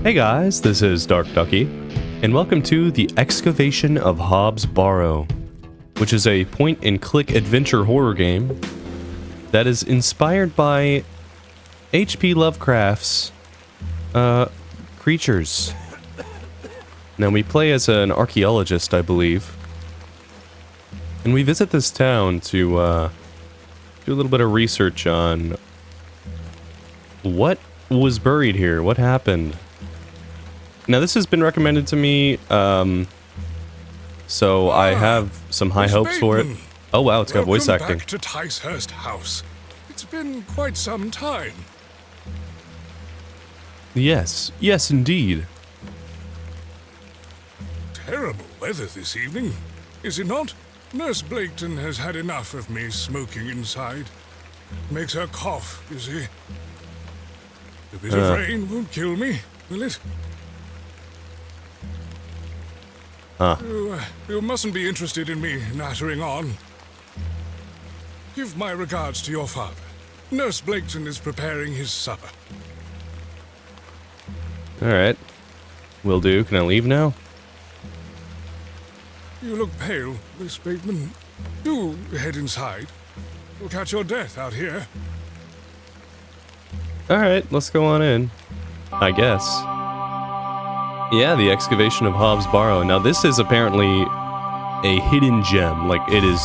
Hey guys, this is Dark Ducky, and welcome to the Excavation of Hob's Barrow, which is a point-and-click adventure horror game that is inspired by H.P. Lovecraft's creatures. Now we play as an archaeologist, I believe, and we visit this town to do a little bit of research on what was buried here, what happened. Now this has been recommended to me, so I have some high hopes for it. Oh wow, it's got voice acting. Welcome back to Ticehurst House. It's been quite some time. Yes, yes indeed. Terrible weather this evening, is it not? Nurse Blaketon has had enough of me smoking inside. Makes her cough, you see. A bit of rain won't kill me, will it? You mustn't be interested in me nattering on. Give my regards to your father. Nurse Blaketon is preparing his supper. Alright. Will do. Can I leave now? You look pale, Miss Bateman. Do head inside. We'll catch your death out here. Alright, let's go on in. I guess. Yeah, the Excavation of Hob's Barrow. Now this is apparently a hidden gem. Like, it is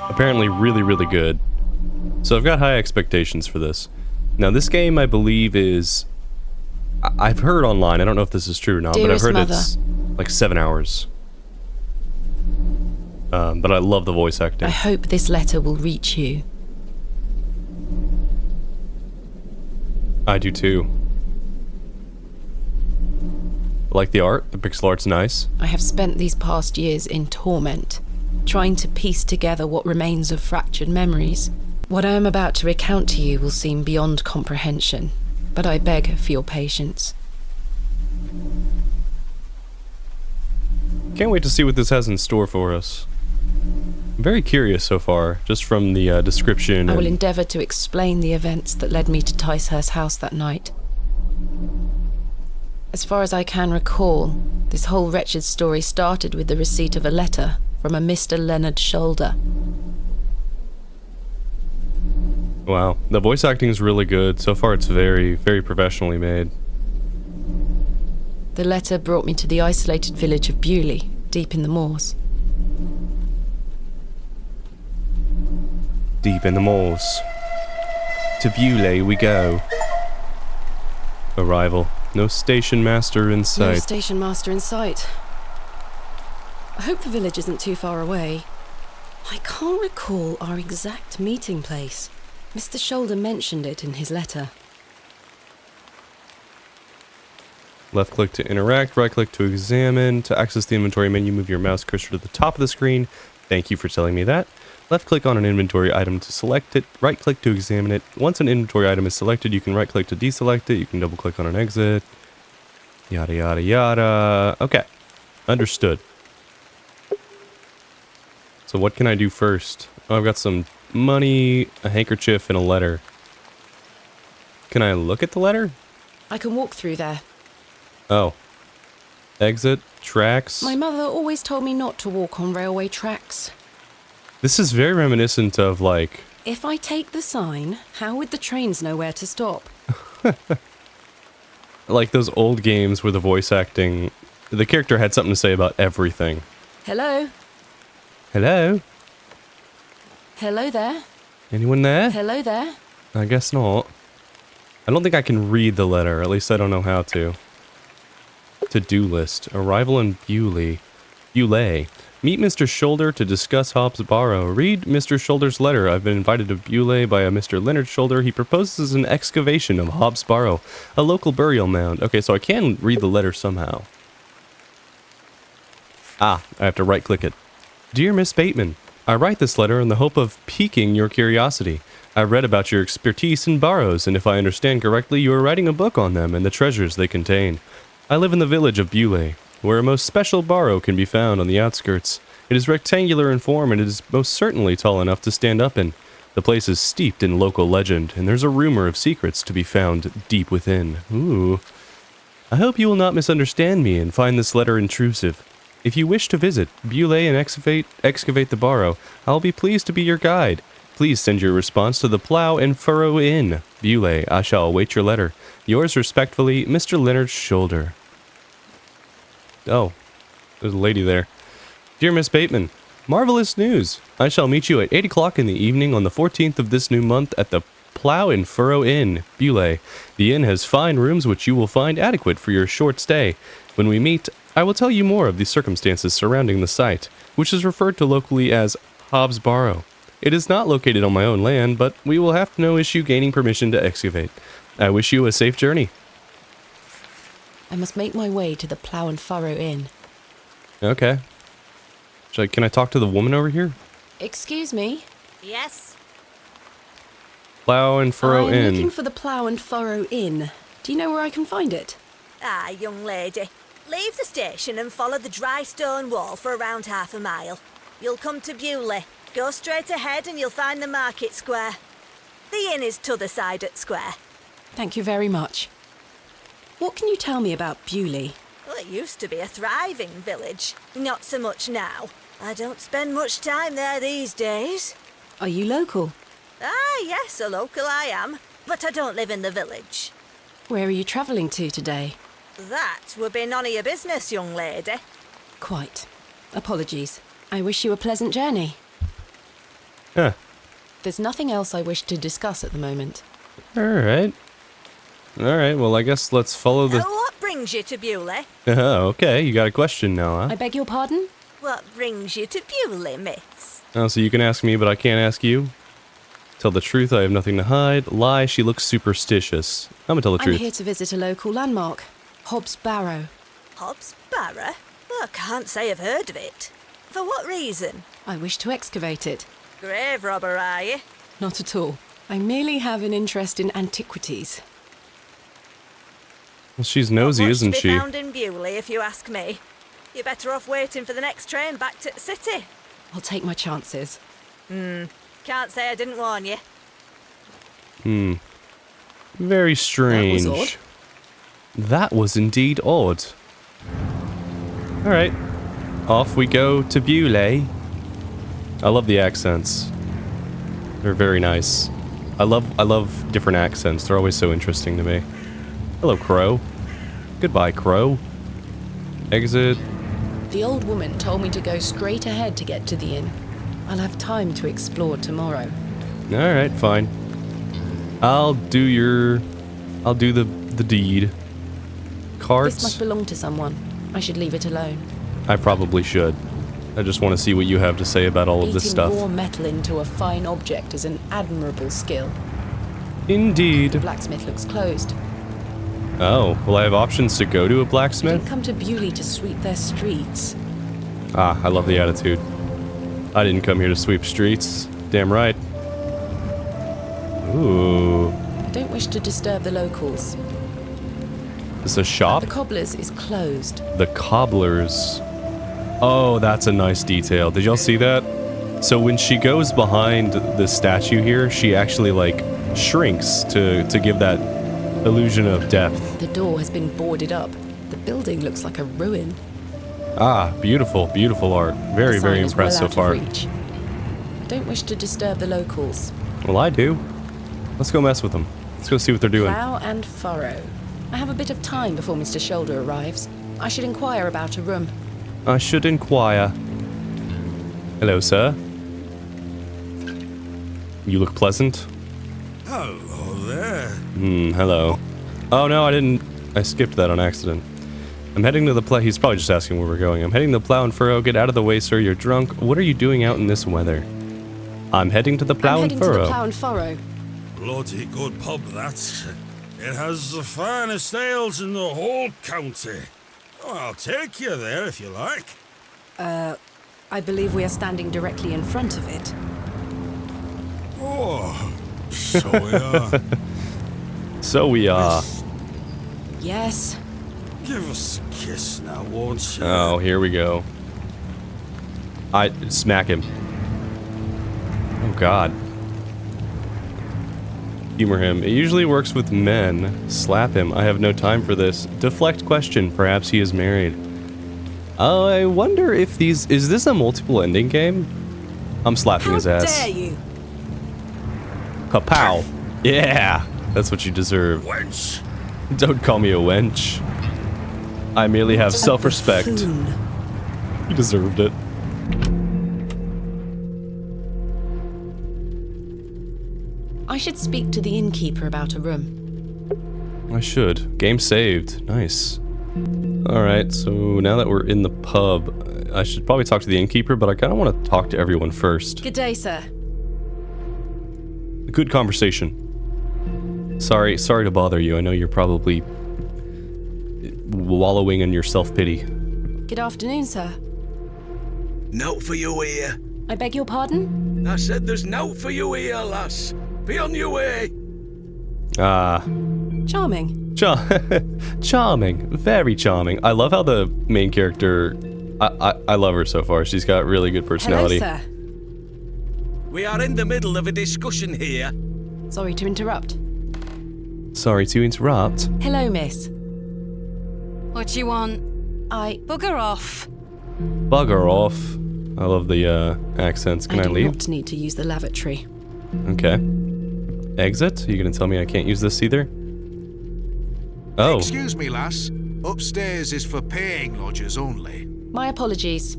apparently really, really good. So I've got high expectations for this. Now this game, I believe, is... I've heard online, I don't know if this is true or not, but I've heard it's like 7 hours. But I love the voice acting. I hope this letter will reach you. I do too. Like the art? The pixel art's nice. I have spent these past years in torment, trying to piece together what remains of fractured memories. What I am about to recount to you will seem beyond comprehension, but I beg for your patience. Can't wait to see what this has in store for us. I'm very curious so far, just from the description. I will endeavour to explain the events that led me to Ticehurst House that night. As far as I can recall, this whole wretched story started with the receipt of a letter from a Mr. Leonard Shoulder. Wow, the voice acting is really good. So far it's very, very professionally made. The letter brought me to the isolated village of Bewlay, deep in the moors. Deep in the moors. To Bewlay we go. Arrival. No station master in sight. No station master in sight. I hope the village isn't too far away. I can't recall our exact meeting place. Mr. Shoulder mentioned it in his letter. Left click to interact, right click to examine. To access the inventory menu, move your mouse cursor to the top of the screen. Thank you for telling me that. Left click on an inventory item to select it, right click to examine it. Once an inventory item is selected, you can right click to deselect it, you can double click on an exit. Yada yada yada. Okay, understood. So what can I do first? Oh, I've got some money, a handkerchief, and a letter. Can I look at the letter? I can walk through there. Oh. Exit, tracks. My mother always told me not to walk on railway tracks. This is very reminiscent of, like... If I take the sign, how would the trains know where to stop? Like those old games where the voice acting... The character had something to say about everything. Hello? Hello? Hello there? Anyone there? Hello there? I guess not. I don't think I can read the letter, at least I don't know how to. To-do list. Arrival in Bewlay. Meet Mr. Shoulder to discuss Hob's Barrow. Read Mr. Shoulder's letter. I've been invited to Bewlay by a Mr. Leonard Shoulder. He proposes an excavation of Hob's Barrow, a local burial mound. Okay, so I can read the letter somehow. Ah, I have to right-click it. Dear Miss Bateman, I write this letter in the hope of piquing your curiosity. I've read about your expertise in barrows, and if I understand correctly, you are writing a book on them and the treasures they contain. I live in the village of Bewlay, where a most special barrow can be found on the outskirts. It is rectangular in form, and it is most certainly tall enough to stand up in. The place is steeped in local legend, and there's a rumor of secrets to be found deep within. Ooh. I hope you will not misunderstand me and find this letter intrusive. If you wish to visit Bewlay and excavate the Barrow, I'll be pleased to be your guide. Please send your response to the Plough and Furrow Inn, Bewlay. I shall await your letter. Yours respectfully, Mr. Leonard Shoulder. Oh, there's a lady there. Dear Miss Bateman, marvelous news. I shall meet you at 8 o'clock in the evening on the 14th of this new month at the Plough and Furrow Inn, Bewlay. The inn has fine rooms which you will find adequate for your short stay. When we meet, I will tell you more of the circumstances surrounding the site, which is referred to locally as Hob's Barrow. It is not located on my own land, but we will have no issue gaining permission to excavate. I wish you a safe journey. I must make my way to the Plough and Furrow Inn. Okay. Can I talk to the woman over here? Excuse me? Yes? Plough and Furrow I'm Inn. looking for the Plough and Furrow Inn. Do you know where I can find it? Ah, young lady. Leave the station and follow the dry stone wall for around half a mile. You'll come to Bewlay. Go straight ahead and you'll find the market square. The inn is t'other side at square. Thank you very much. What can you tell me about Bewlay? Well, it used to be a thriving village. Not so much now. I don't spend much time there these days. Are you local? Ah, yes, a local I am. But I don't live in the village. Where are you travelling to today? That would be none of your business, young lady. Quite. Apologies. I wish you a pleasant journey. Huh. There's nothing else I wish to discuss at the moment. Alright. Alright, well I guess let's follow the... What brings you to Bewlay? Okay, you got a question now, huh? I beg your pardon? What brings you to Bewlay, miss? Oh, so you can ask me, but I can't ask you? Tell the truth, I have nothing to hide. Lie, she looks superstitious. I'm gonna tell the I'm truth. here to visit a local landmark. Hob's Barrow. Hob's Barrow? Well, I can't say I've heard of it. For what reason? I wish to excavate it. Grave robber, are you? Not at all. I merely have an interest in antiquities. Well, she's nosy, Not much isn't to she? be found in Bewlay, if you ask me. You're better off waiting for the next train back to the city. I'll take my chances. Can't say I didn't warn you. Very strange. That was odd. That was indeed odd. Alright. Off we go to Bewlay. I love the accents. They're very nice. I love different accents. They're always so interesting to me. Hello, Crow. Goodbye, Crow. Exit. The old woman told me to go straight ahead to get to the inn. I'll have time to explore tomorrow. Alright, fine. I'll do the deed. Carts. This must belong to someone. I should leave it alone. I probably should. I just want to see what you have to say about all of this Beating stuff. raw metal into a fine object is an admirable skill. Indeed. The blacksmith looks closed. Oh, will I have options to go to a I blacksmith? didn't come to Bewlay to sweep their streets. Ah, I love the attitude. I didn't come here to sweep streets. Damn right. Ooh. I don't wish to disturb the locals. Is this a shop? The cobbler's is closed. The cobbler's. Oh, that's a nice detail. Did y'all see that? So when she goes behind the statue here, she actually, like, shrinks to give that illusion of depth. The door has been boarded up. The building looks like a ruin. Ah, beautiful, beautiful art. Very, The very sign is well impressed so out of far. reach. I don't wish to disturb the locals. Well, I do. Let's go mess with them. Let's go see what they're doing. Plough and Furrow. I have a bit of time before Mr. Shoulder arrives. I should inquire about a room. I should inquire. Hello, sir. You look pleasant. Hello there. Hello. Oh, no, I didn't. I skipped that on accident. I'm heading to the plow. He's probably just asking where we're going. I'm heading to the Plough and Furrow. Get out of the way, sir. You're drunk. What are you doing out in this weather? I'm heading to the Plough I'm and heading to the Furrow. Plough and Furrow. Bloody good pub, that. It has the finest ales in the whole county. Oh, I'll take you there if you like. I believe we are standing directly in front of it. Oh, so we are. So we are. Yes. Give us a kiss now, won't you? Oh, here we go. I smack him. Oh, God. Humor him. It usually works with men. Slap him. I have no time for this. Deflect question. Perhaps he is married. I wonder if these... Is this a multiple ending game? I'm slapping his ass. How dare you? Kapow. Yeah. That's what you deserve. Wench! Don't call me a wench. I merely have self-respect. You deserved it. I should speak to the innkeeper about a room. I should. Game saved. Nice. Alright, so now that we're in the pub, I should probably talk to the innkeeper, but I kind of want to talk to everyone first. Good day, sir. Good conversation. Sorry to bother you. I know you're probably wallowing in your self-pity. Good afternoon, sir. Note for you here. I beg your pardon? I said there's note for you here, lass. Be on your way. Charming. Charming. Very charming. I love how the main character... I love her so far. She's got really good personality. Hello, sir. We are in the middle of a discussion here. Sorry to interrupt. Sorry to interrupt. Hello, miss. What do you want? Bugger off. Bugger off. I love the accents. Can I do leave? not need to use the lavatory. Okay. Exit? Are you gonna tell me I can't use this either? Oh. Excuse me, lass. Upstairs is for paying lodgers only. My apologies.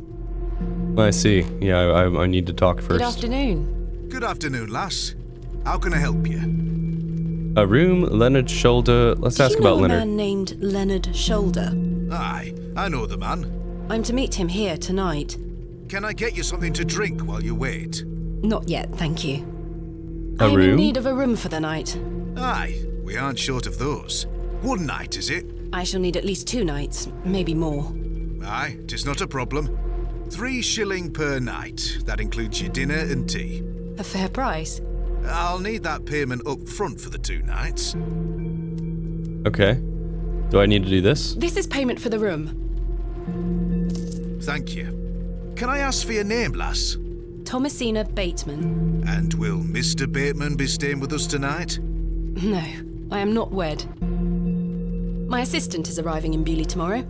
I see. Yeah, I need to talk first. Good afternoon. Good afternoon, lass. How can I help you? A room, Leonard Shoulder. Let's ask about Do you know a Leonard. man named Leonard Shoulder? Aye, I know the man. I'm to meet him here tonight. Can I get you something to drink while you wait? Not yet, thank you. A I'm room? in need of a room for the night. Aye, we aren't short of those. One night, is it? I shall need at least 2 nights, maybe more. Aye, 'tis not a problem. 3 shilling per night. That includes your dinner and tea. A fair price. I'll need that payment up front for the 2 nights. Okay. Do I need to do this? This is payment for the room. Thank you. Can I ask for your name, lass? Thomasina Bateman. And will Mr. Bateman be staying with us tonight? No, I am not wed. My assistant is arriving in Bewlay tomorrow.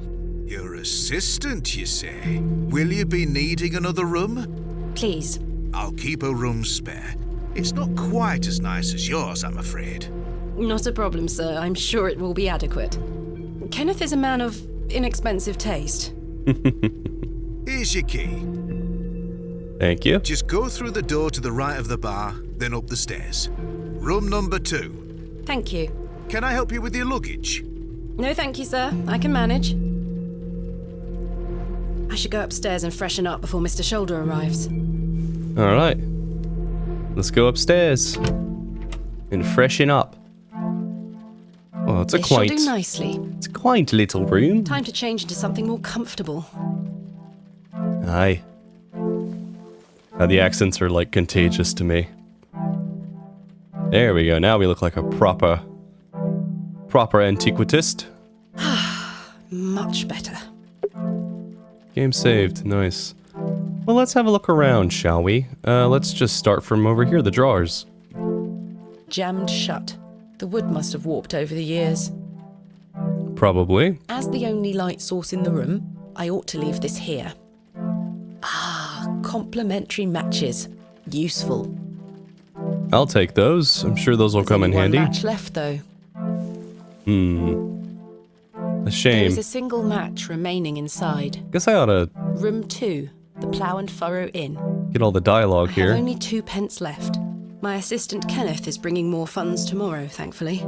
Your assistant, you say? Will you be needing another room? Please. I'll keep a room spare. It's not quite as nice as yours, I'm afraid. Not a problem, sir. I'm sure it will be adequate. Kenneth is a man of inexpensive taste. Here's your key. Thank you. Just go through the door to the right of the bar, then up the stairs. Room number 2. Thank you. Can I help you with your luggage? No, thank you, sir. I can manage. I should go upstairs and freshen up before Mr. Shoulder arrives. Alright. Let's go upstairs. And freshen up. Oh, it's a This shall quaint... do nicely. It's a quaint little room. Time to change into something more comfortable. Aye. The accents are like contagious to me. There we go. Now we look like a proper antiquitist. Much better. Game saved. Nice. Well, let's have a look around, shall we? Let's just start from over here, the drawers. Jammed shut. The wood must have warped over the years. Probably. As the only light source in the room, I ought to leave this here. Complementary matches. Useful. I'll take those. I'm sure those will come in Only handy. one match left, though. A There shame. is a single match remaining inside. Guess I ought to Room 2, the Plough and Furrow Inn. get all the dialogue I here. have only 2 pence left. My assistant Kenneth is bringing more funds tomorrow, thankfully.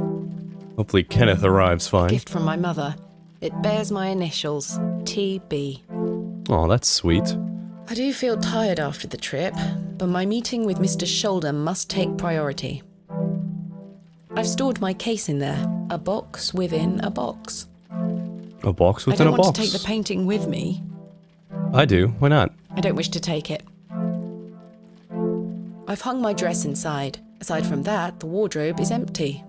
Hopefully Kenneth arrives fine. Gift from my mother. It bears my initials, TB. Oh, that's sweet. I do feel tired after the trip, but my meeting with Mr. Shoulder must take priority. I've stored my case in there, a box within a box. A box I within don't a want box. to take the painting with me. I do. Why not? I don't wish to take it. I've hung my dress inside. Aside from that, the wardrobe is empty.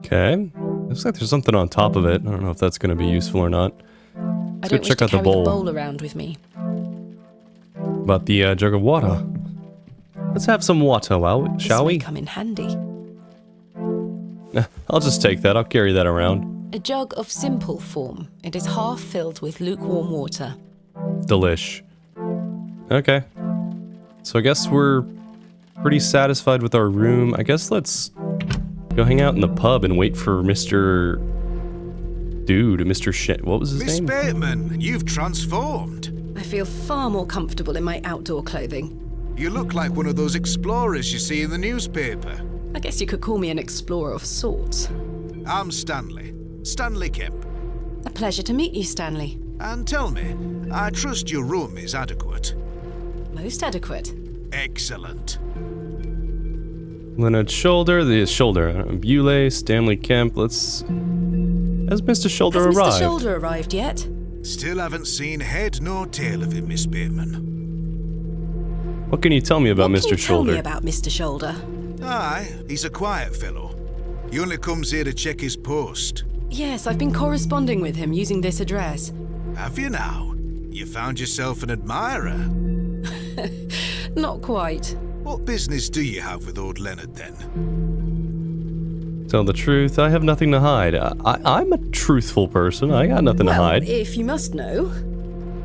Okay. Looks like there's something on top of it. I don't know if that's going to be useful or not. I Let's go don't wish check to out the carry bowl. the bowl around with me. About the jug of water. Let's have some water, shall This may we? come in handy. I'll just take that. I'll carry that around. A jug of simple form. It is half filled with lukewarm water. Delish. Okay. So I guess we're pretty satisfied with our room. I guess let's go hang out in the pub and wait for Mr. Dude, Mr. What was his Miss name? Bateman, you've transformed. I feel far more comfortable in my outdoor clothing. You look like one of those explorers you see in the newspaper. I guess you could call me an explorer of sorts. I'm Stanley. Stanley Kemp. A pleasure to meet you, Stanley. And tell me, I trust your room is adequate. Most adequate. Excellent. Leonard Shoulder, Bewlay, Stanley Kemp. Has Mr. Shoulder Has arrived? Mr. Shoulder arrived yet? Still haven't seen head nor tail of him, Miss Bateman. What can you tell me about What Mr. can you Shoulder? tell me about Mr. Shoulder? Aye, he's a quiet fellow. He only comes here to check his post. Yes, I've been corresponding with him using this address. Have you now? You found yourself an admirer. Not quite. What business do you have with old Leonard, then? Tell the truth, I have nothing to hide. I'm a truthful person. I got nothing to hide. If you must know,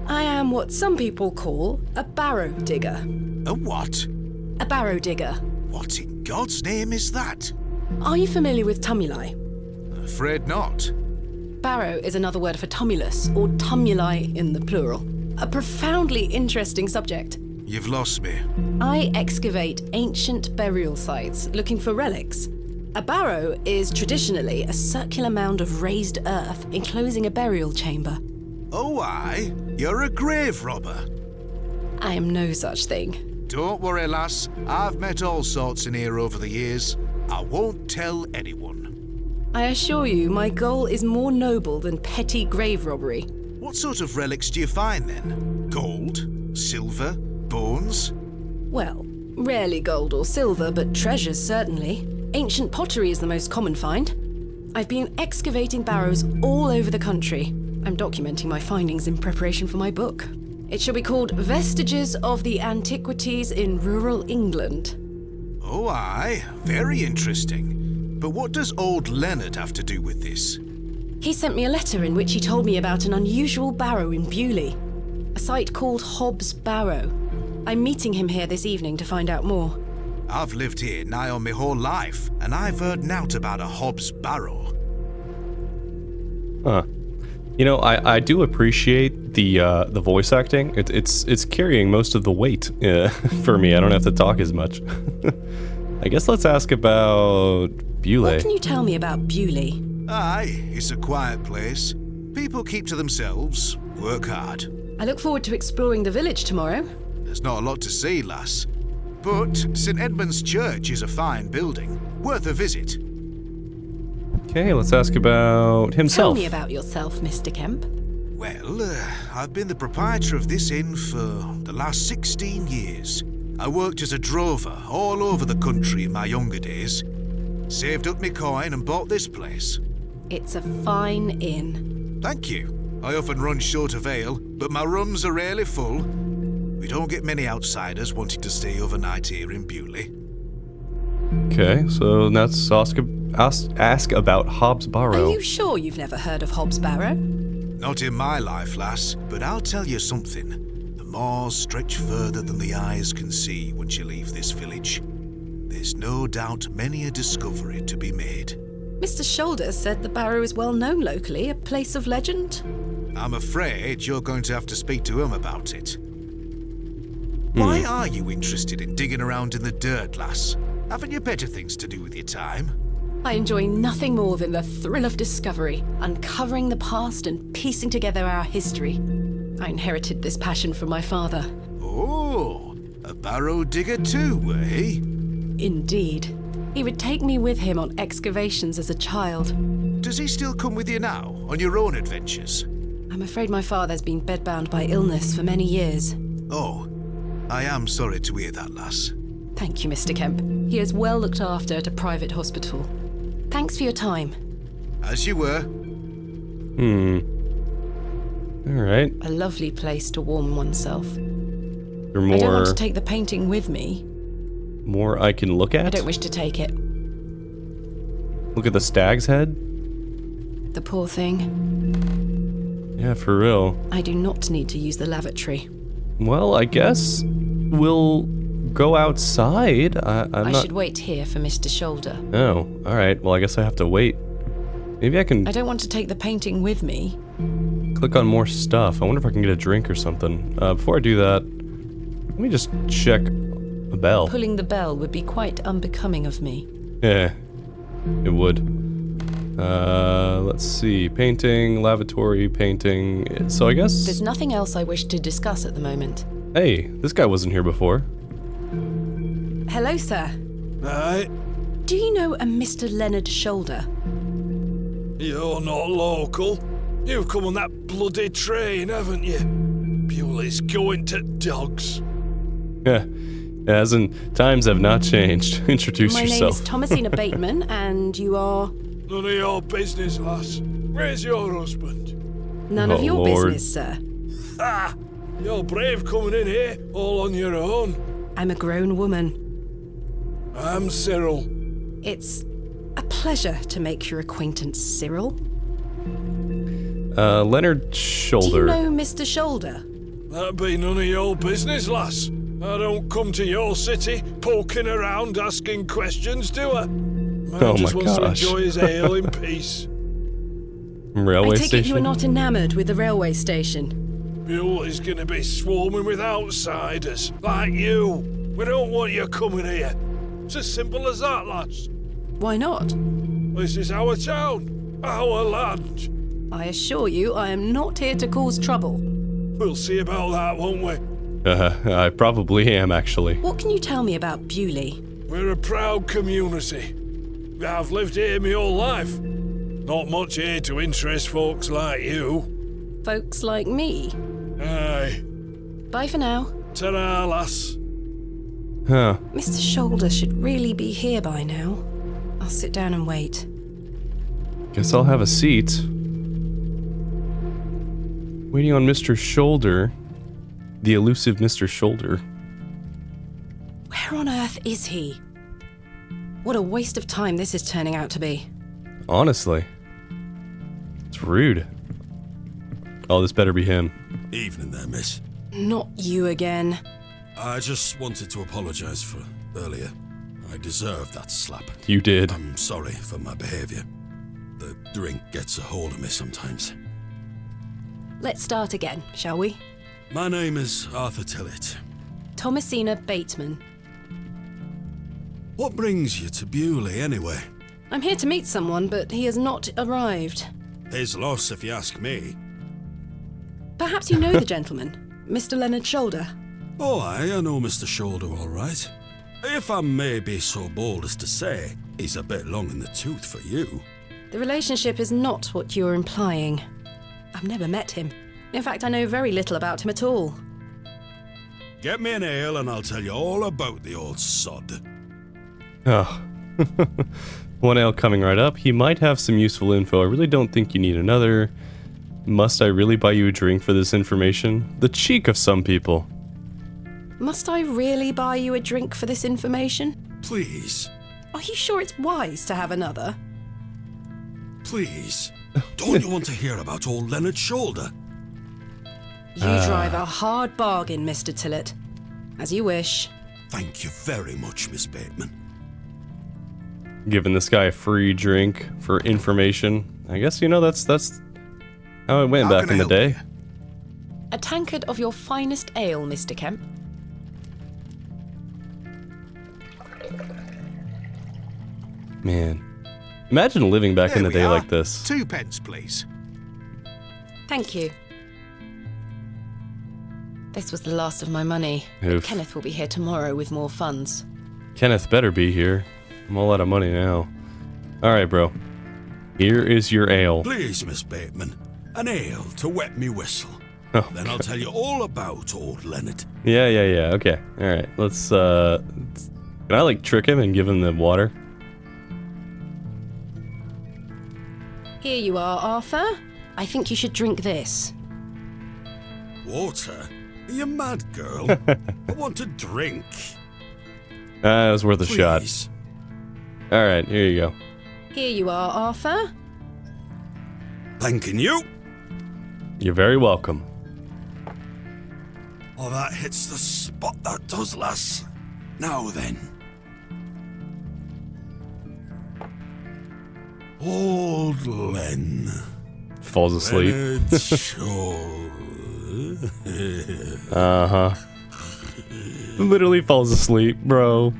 I am what some people call a barrow digger. A what? A barrow digger. What in God's name is that? Are you familiar with tumuli? Afraid not. Barrow is another word for tumulus, or tumuli in the plural. A profoundly interesting subject. You've lost me. I excavate ancient burial sites looking for relics. A barrow is traditionally a circular mound of raised earth enclosing a burial chamber. Oh, aye? You're a grave robber. I am no such thing. Don't worry, lass. I've met all sorts in here over the years. I won't tell anyone. I assure you, my goal is more noble than petty grave robbery. What sort of relics do you find, then? Gold? Silver? Bones? Well, rarely gold or silver, but treasures certainly. Ancient pottery is the most common find. I've been excavating barrows all over the country. I'm documenting my findings in preparation for my book. It shall be called Vestiges of the Antiquities in Rural England. Oh, aye. Very interesting. But what does old Leonard have to do with this? He sent me a letter in which he told me about an unusual barrow in Bewlay, a site called Hob's Barrow. I'm meeting him here this evening to find out more. I've lived here nigh on my whole life, and I've heard nought about a Hob's Barrow. Huh. You know, I do appreciate the voice acting. It's carrying most of the weight for me. I don't have to talk as much. I guess let's ask about Bewlay. What can you tell me about Bewlay? Aye, it's a quiet place. People keep to themselves, work hard. I look forward to exploring the village tomorrow. There's not a lot to see, lass. But St. Edmund's Church is a fine building, worth a visit. Okay, let's ask about himself. Tell me about yourself, Mr. Kemp. Well, I've been the proprietor of this inn for the last 16 years. I worked as a drover all over the country in my younger days. Saved up my coin and bought this place. It's a fine inn. Thank you. I often run short of ale, but my rooms are rarely full. We don't get many outsiders wanting to stay overnight here in Bewlay. Okay, so let's ask about Hob's Barrow. Are you sure you've never heard of Hob's Barrow? Not in my life, lass, but I'll tell you something. The moors stretch further than the eyes can see once you leave this village. There's no doubt many a discovery to be made. Mr. Shoulder said the Barrow is well known locally, a place of legend. I'm afraid you're going to have to speak to him about it. Why are you interested in digging around in the dirt, lass? Haven't you better things to do with your time? I enjoy nothing more than the thrill of discovery, uncovering the past and piecing together our history. I inherited this passion from my father. Oh, a barrow digger too, eh? Indeed. He would take me with him on excavations as a child. Does he still come with you now, on your own adventures? I'm afraid my father's been bedbound by illness for many years. Oh, I am sorry to hear that, lass. Thank you, Mr. Kemp. He is well looked after at a private hospital. Thanks for your time. As you were. Alright. A lovely place to warm oneself. There I don't want to more, take the painting with me. more I can look at? I don't wish to take it. Look at the stag's head. The poor thing. Yeah, for real. I do not need to use the lavatory. Well, I guess we'll go outside. I should wait here for Mr. Shoulder. Oh, alright. Well, I guess I have to wait. Maybe I can I don't want to take the painting with me. click on more stuff. I wonder if I can get a drink or something. Before I do that, let me just check a bell. Pulling the bell would be quite unbecoming of me. Yeah, it would. Let's see. Painting, lavatory, painting. So I guess... There's nothing else I wish to discuss at the moment. Hey, this guy wasn't here before. Hello, sir. Right, Do you know a Mr. Leonard Shoulder? you're not local. You've come on that bloody train, haven't you? Bewlay's going to dogs. Yeah, as in, times have not changed. Introduce My yourself. name is Thomasina Bateman, and you are... None of your business, lass. Where's your husband? None of Oh, your Lord. business, sir. Ah! You're brave coming in here, all on your own. I'm a grown woman. I'm Cyril. It's a pleasure to make your acquaintance, Cyril. Leonard Do Shoulder. you know Mr. Shoulder? That be none of your business, lass. I don't come to your city poking around asking questions, do I? Man Oh just my wants gosh. to enjoy his ale in peace. Railway I take it station? you are not enamored with the railway station. Bewlay's gonna be swarming with outsiders, like you. We don't want you coming here. It's as simple as that, lass. Why not? This is our town, our land. I assure you, I am not here to cause trouble. We'll see about that, won't we? I probably am, actually. What can you tell me about Bewlay? We're a proud community. I've lived here my whole life. Not much here to interest folks like you. Folks like me. Aye. Bye for now. Ta-ra, lass. Huh. Mr. Shoulder should really be here by now. I'll sit down and wait. Guess I'll have a seat. Waiting on Mr. Shoulder. The elusive Mr. Shoulder. Where on earth is he? What a waste of time this is turning out to be. Honestly. It's rude. Oh, this better be him. Evening there, miss. Not you again. I just wanted to apologise for earlier. I deserved that slap. You did. I'm sorry for my behaviour. The drink gets a hold of me sometimes. Let's start again, shall we? My name is Arthur Tillett. Thomasina Bateman. What brings you to Bewlay, anyway? I'm here to meet someone, but he has not arrived. His loss, if you ask me. Perhaps you know the gentleman, Mr. Leonard Shoulder. Oh, I know Mr. Shoulder all right. If I may be so bold as to say, he's a bit long in the tooth for you. The relationship is not what you're implying. I've never met him. In fact, I know very little about him at all. Get me an ale and I'll tell you all about the old sod. Oh. One ale coming right up. He might have some useful info. I really don't think you need another. Must I really buy you a drink for this information? The cheek of some people. Must I really buy you a drink for this information? Please, Are you sure it's wise to have another? please. Don't you want to hear about old Leonard Shoulder? You drive a hard bargain, Mr. Tillett. As you wish. Thank you very much, Miss Bateman. Giving this guy a free drink for information. I guess, you know, that's how it went How back can I in the help day. you? A tankard of your finest ale, Mr. Kemp. Man. Imagine living back in There the we day are. like this. 2 pence, please. Thank you. This was the last of my money. Oof. Kenneth will be here tomorrow with more funds. Kenneth better be here. I'm all out of money now. Alright, bro. Here is your ale. Please, Miss Bateman, an ale to wet me whistle. Oh, Then I'll tell you all about old Leonard. yeah. Okay. Alright. Let's, can I, like, trick him and give him the water? Here you are, Arthur. I think you should drink this. Water? Are you mad, girl? I want a drink. It was worth a shot. Please. Alright, here you go. Here you are, Arthur. Thanking you. You're very welcome. Oh, that hits the spot, that does, lass. Now then. Old Len. Falls asleep. Leonard Shaw. Uh-huh. Literally falls asleep, bro.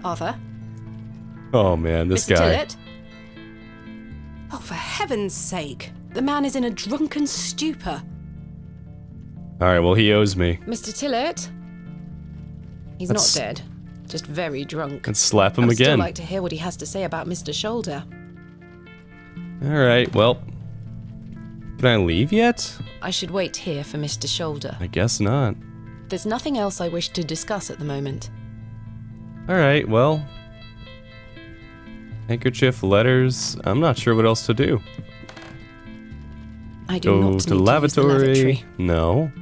Arthur? Oh man, this Mr. guy. Tillett? Oh, for heaven's sake. The man is in a drunken stupor. Alright, well he owes me. Mr. Tillett? He's Let's- not dead. Just very drunk. Let's slap him I'd still again. like to hear what he has to say about Mr. Shoulder. Alright, well. Can I leave yet? I should wait here for Mr. Shoulder. I guess not. There's nothing else I wish to discuss at the moment. Alright, well. Handkerchief, letters. I'm not sure what else to do. I do Go not to need the to use the lavatory. lavatory. No.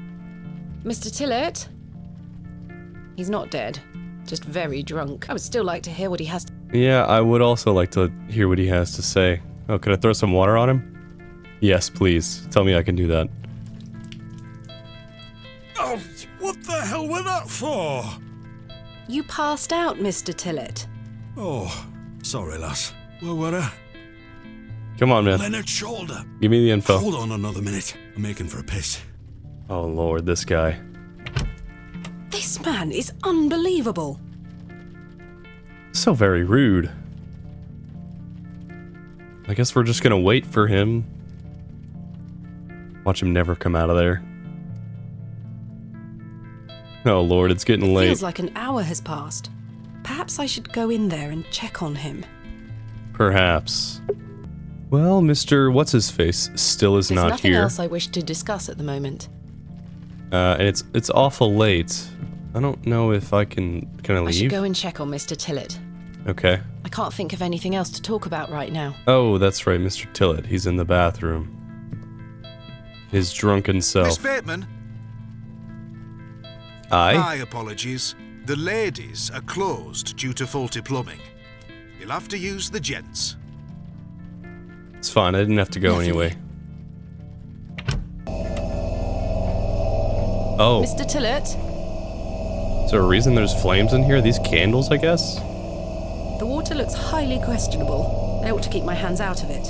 Mr. Tillett? He's not dead. Just very drunk. I would still like to hear what he has to... Yeah, I would also like to hear what he has to say. Oh, could I throw some water on him? Yes, please. Tell me I can do that. Oh, what the hell were that for? You passed out, Mr. Tillett. Oh, sorry, lass. Where were I? Come on, man. Leonard Shoulder. Give me the info. Hold on another minute. I'm making for a piss. Oh, Lord, this guy. This man is unbelievable. So very rude. I guess we're just gonna wait for him. Watch him never come out of there. Oh Lord, it's getting late. Feels like an hour has passed. Perhaps I should go in there and check on him. Perhaps. Well, Mr. What's-His-Face still is There's not nothing here. else I wish to discuss at the moment. And it's awful late. I don't know if I can I I should leave? go and check on Mr. Tillett. Okay. I can't think of anything else to talk about right now. Oh, that's right, Mr. Tillett. He's in the bathroom. His drunken Miss self. Bateman, Aye? my apologies. The ladies are closed due to faulty plumbing. You'll have to use the gents. It's fine, I didn't have to go Lovely. anyway. Oh, Mr. Tillett, is there a reason there's flames in here? These candles, I guess? the water looks highly questionable. I ought to keep my hands out of it.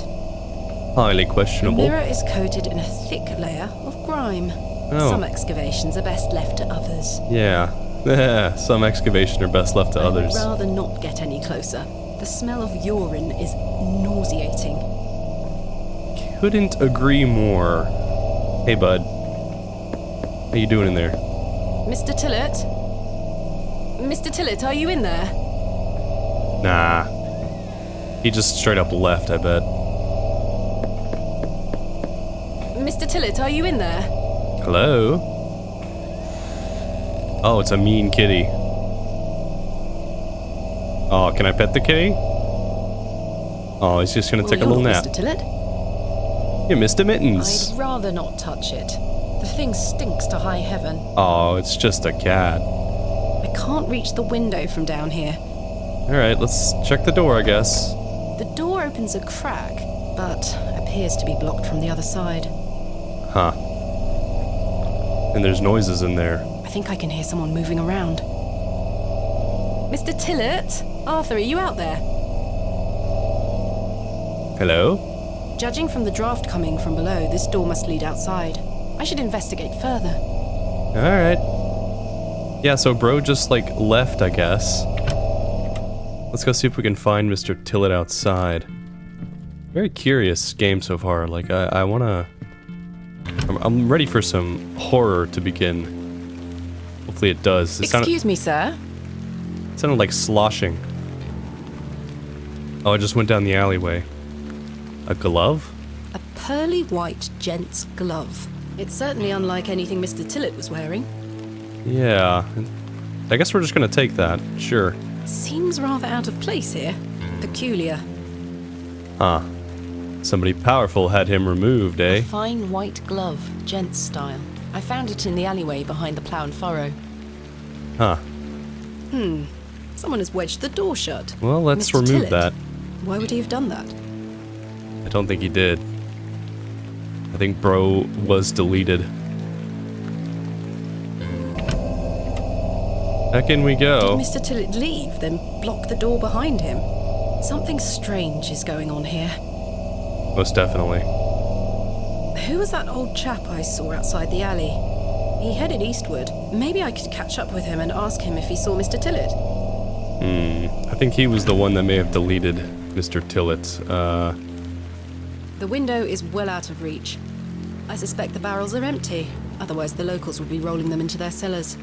Highly The questionable. mirror is coated in a thick layer of grime. Oh. Some excavations are best left to others. Yeah. Some excavation are best left to I would others. rather not get any closer. The smell of urine is nauseating. Couldn't agree more. Hey, bud. How you doing in there? Mr. Tillett? Mr. Tillett, are you in there? Nah. He just straight up left, I bet. Mr. Tillett, are you in there? Hello? Oh, it's a mean kitty. Oh, can I pet the kitty? Oh, he's just gonna take a Well, little you're nap. Mr. Tillett? Yeah, Mr. Mittens. I'd rather not touch it. The thing stinks to high heaven. Oh, it's just a cat. I can't reach the window from down here. Alright, let's check the door, I guess. The door opens a crack, but appears to be blocked from the other side. Huh. And there's noises in there. I think I can hear someone moving around. Mr. Tillett? Arthur, are you out there? Hello? Judging from the draft coming from below, this door must lead outside. I should investigate further. Alright. Yeah, so bro just, like, left, I guess. Let's go see if we can find Mr. Tillett outside. Very curious game so far. Like, I wanna... I'm ready for some horror to begin. Hopefully it does. It Excuse me, sir. sounded like sloshing. Oh, I just went down the alleyway. A glove? A pearly white gent's glove. It's certainly unlike anything Mr. Tillett was wearing. Yeah. I guess we're just gonna take that. Sure. Seems rather out of place here. Peculiar. Huh. Somebody powerful had him removed, A eh? fine white glove, gent's style. I found it in the alleyway behind the plough and furrow. Huh. Someone has wedged the door shut. Well, let's Mr. remove Tillett. that. Why would he have done that? I don't think he did. I think Bro was deleted. Back in we go. Did Mr. Tillett leave, then block the door behind him? Something strange is going on here. Most definitely. Who was that old chap I saw outside the alley? He headed eastward. Maybe I could catch up with him and ask him if he saw Mr. Tillett. I think he was the one that may have deleted Mr. Tillett. The window is well out of reach. I suspect the barrels are empty. Otherwise, the locals would be rolling them into their cellars.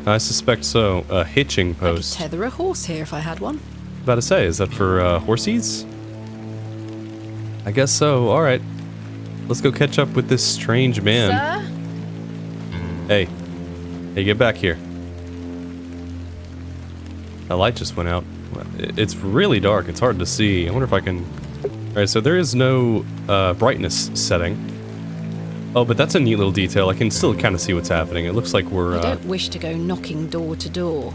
I suspect so. A hitching I could post. tether a horse here if I had one. About to say, is that for horsies? I guess so. All right. Let's go catch up with this strange man. Sir? Hey. Hey, get back here. The light just went out. It's really dark. It's hard to see. I wonder if I can... Alright, so there is no brightness setting. Oh, but that's a neat little detail. I can still kind of see what's happening. It looks like we're I don't wish to go knocking door to door.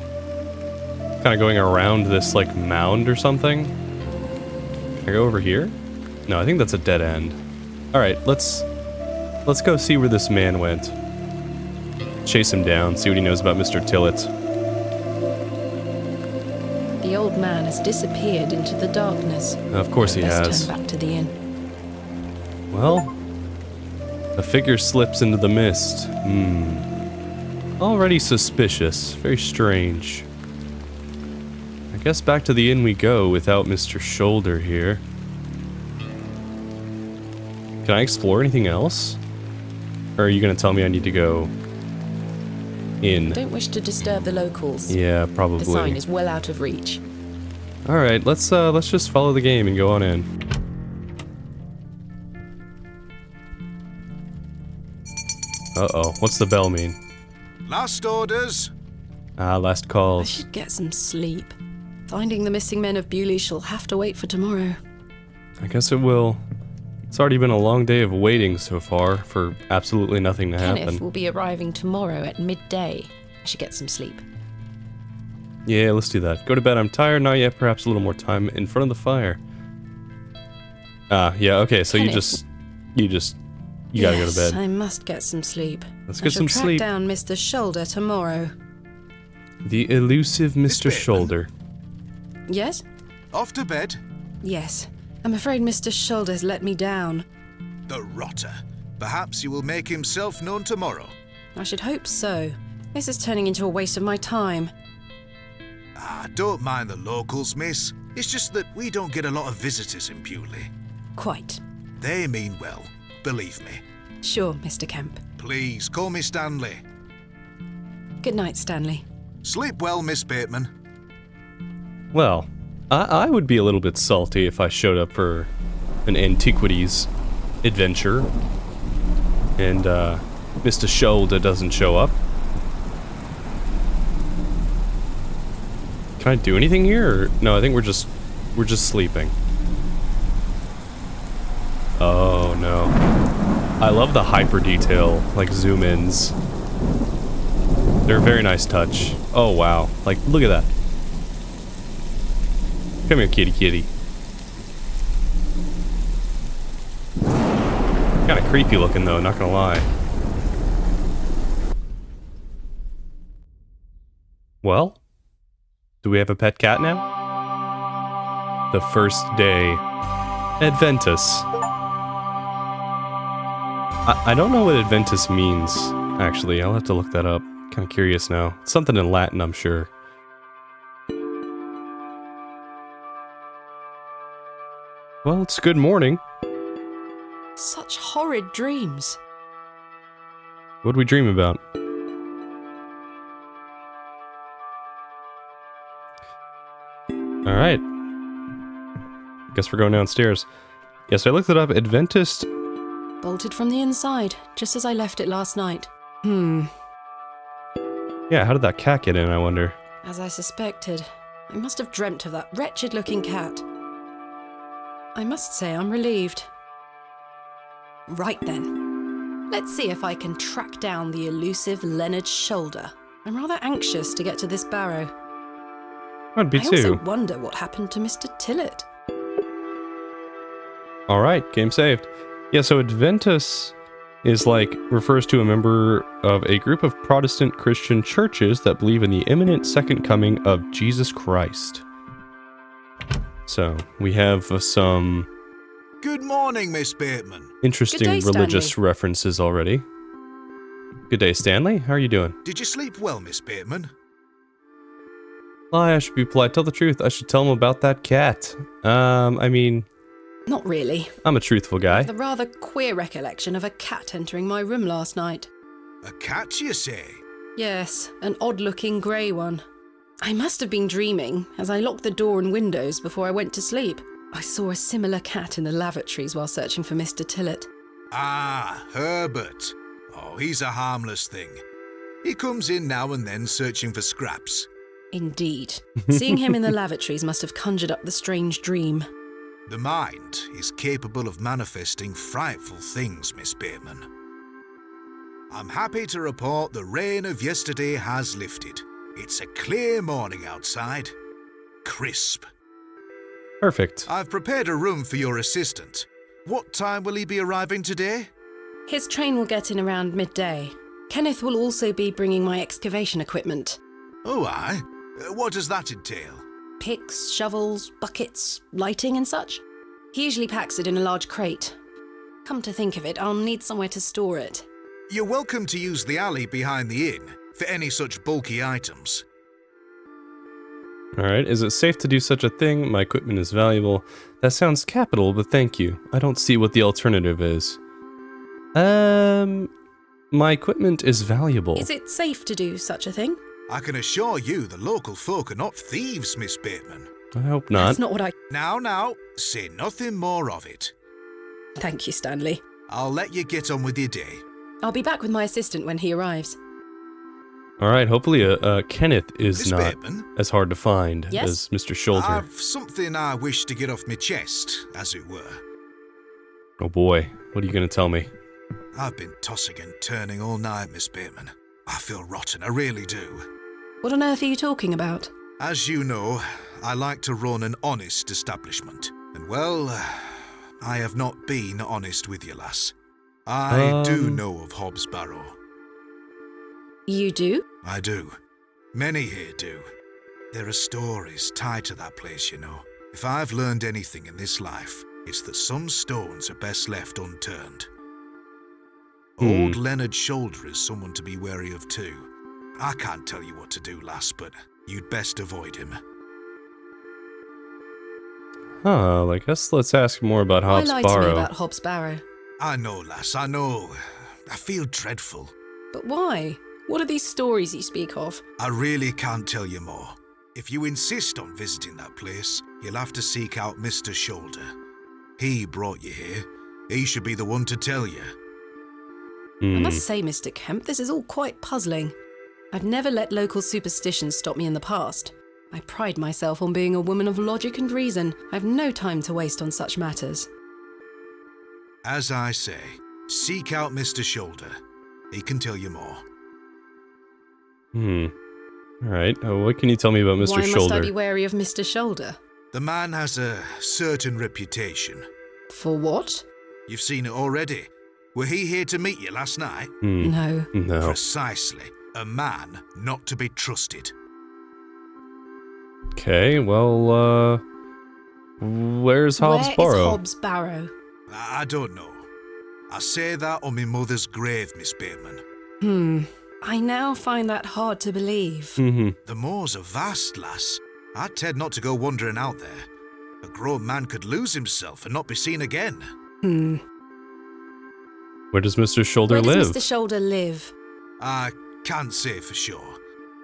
kind of going around this, like, mound or something. Can I go over here? No, I think that's a dead end. Alright, let's go see where this man went. Chase him down, see what he knows about Mr. Tillett. The old man has disappeared into the darkness. Of course he Best has. turn back to the inn. Well, a figure slips into the mist. Already suspicious. Very strange. I guess back to the inn we go without Mr. Shoulder here. Can I explore anything else? Or are you going to tell me I need to go in? I don't wish to disturb the locals. Yeah, probably. The sign is well out of reach. Alright, let's just follow the game and go on in. Uh-oh, what's the bell mean? Last orders. Ah, last I calls. should get some sleep. Finding the missing men of Bewlay shall have to wait for tomorrow. I guess it will. It's already been a long day of waiting so far for absolutely nothing to happen. Kenneth will be arriving tomorrow at midday. I should get some sleep. Yeah, let's do that. Go to bed. I'm tired. Not yet. Perhaps a little more time in front of the fire. Ah, yeah. Okay. So Kenneth. you gotta go to bed. I must get some sleep. Let's I get shall some track sleep. down Mr. Shoulder tomorrow. The elusive Mr. Bateman. Shoulder. Yes? Off to bed. Yes. I'm afraid Mr. Shoulder's let me down. The rotter. Perhaps he will make himself known tomorrow. I should hope so. This is turning into a waste of my time. Ah, don't mind the locals, miss. It's just that we don't get a lot of visitors in Bewlay. Quite. They mean well, believe me. Sure, Mr. Kemp. Please, call me Stanley. Good night, Stanley. Sleep well, Miss Bateman. Well, I would be a little bit salty if I showed up for an antiquities adventure and Mr. Shoulder doesn't show up. Can I do anything here? Or? No, I think we're just sleeping. Oh no. I love the hyper detail, like zoom ins. They're a very nice touch. Oh wow. Like, look at that. Come here, kitty kitty. Kind of creepy looking though, not gonna lie. Well, do we have a pet cat now? The first day. Adventus. I don't know what Adventus means, actually. I'll have to look that up. Kind of curious now. It's something in Latin, I'm sure. Well, it's good morning. Such horrid dreams. What'd we dream about? Alright. Guess we're going downstairs. Yes, I looked it up. Adventist. Bolted from the inside, just as I left it last night. Yeah, how did that cat get in, I wonder? As I suspected. I must have dreamt of that wretched-looking cat. I must say I'm relieved. Right then. Let's see if I can track down the elusive Leonard Shoulder. I'm rather anxious to get to this barrow. I'd be I also too. wonder what happened to Mr. Tillett. Alright, game saved. Yeah, so Adventus is refers to a member of a group of Protestant Christian churches that believe in the imminent second coming of Jesus Christ. So, we have some Good morning, Miss Bateman. interesting Good day, religious Stanley. references already. Good day, Stanley. How are you doing? Did you sleep well, Miss Bateman? I should be polite. Tell the truth. I should tell him about that cat. I mean, Not really. I'm a truthful guy. The rather queer recollection of a cat entering my room last night. A cat, you say? Yes, an odd-looking grey one. I must have been dreaming, as I locked the door and windows before I went to sleep. I saw a similar cat in the lavatories while searching for Mr. Tillett. Ah, Herbert. Oh, he's a harmless thing. He comes in now and then searching for scraps. Indeed. Seeing him in the lavatories must have conjured up the strange dream. The mind is capable of manifesting frightful things, Miss Bateman. I'm happy to report the rain of yesterday has lifted. It's a clear morning outside. Crisp. Perfect. I've prepared a room for your assistant. What time will he be arriving today? His train will get in around midday. Kenneth will also be bringing my excavation equipment. Oh, aye. What does that entail? Picks, shovels, buckets, lighting and such. He usually packs it in a large crate. Come to think of it, I'll need somewhere to store it. You're welcome to use the alley behind the inn for any such bulky items. Alright, is it safe to do such a thing? My equipment is valuable. That sounds capital, but thank you. I don't see what the alternative is. My equipment is valuable. Is it safe to do such a thing? I can assure you the local folk are not thieves, Miss Bateman. I hope not. That's not what I... Now, say nothing more of it. Thank you, Stanley. I'll let you get on with your day. I'll be back with my assistant when he arrives. Alright, hopefully Kenneth is Miss not Bateman? as hard to find Yes? as Mr. Shoulder. I've something I wish to get off my chest, as it were. Oh boy, what are you gonna tell me? I've been tossing and turning all night, Miss Bateman. I feel rotten, I really do. What on earth are you talking about? As you know, I like to run an honest establishment. And well, I have not been honest with you, lass. I do know of Hobbs Barrow. You do? I do. Many here do. There are stories tied to that place, you know. If I've learned anything in this life, it's that some stones are best left unturned. Old Leonard Shoulder is someone to be wary of too. I can't tell you what to do, lass, but you'd best avoid him. I guess let's ask more about Hobbs Why lie to me Barrow. about Hobbs Barrow? I know, lass, I know. I feel dreadful. But why? What are these stories you speak of? I really can't tell you more. If you insist on visiting that place, you'll have to seek out Mr. Shoulder. He brought you here. He should be the one to tell you. I must say, Mr. Kemp, this is all quite puzzling. I've never let local superstitions stop me in the past. I pride myself on being a woman of logic and reason. I've no time to waste on such matters. As I say, seek out Mr. Shoulder. He can tell you more. Alright, what can you tell me about Mr. Why Shoulder? must I be wary of Mr. Shoulder? The man has a certain reputation. For what? You've seen it already. Were he here to meet you last night? No. No. Precisely. A man not to be trusted. Okay, well, where's Hobbs Where Barrow? is Hobbs Barrow? I don't know. I say that on my mother's grave, Miss Bateman. I now find that hard to believe. The moors are vast, lass. I'd tend not to go wandering out there. A grown man could lose himself and not be seen again. Where does Mr. Shoulder Where live? does Mr. Shoulder live? I can't say for sure.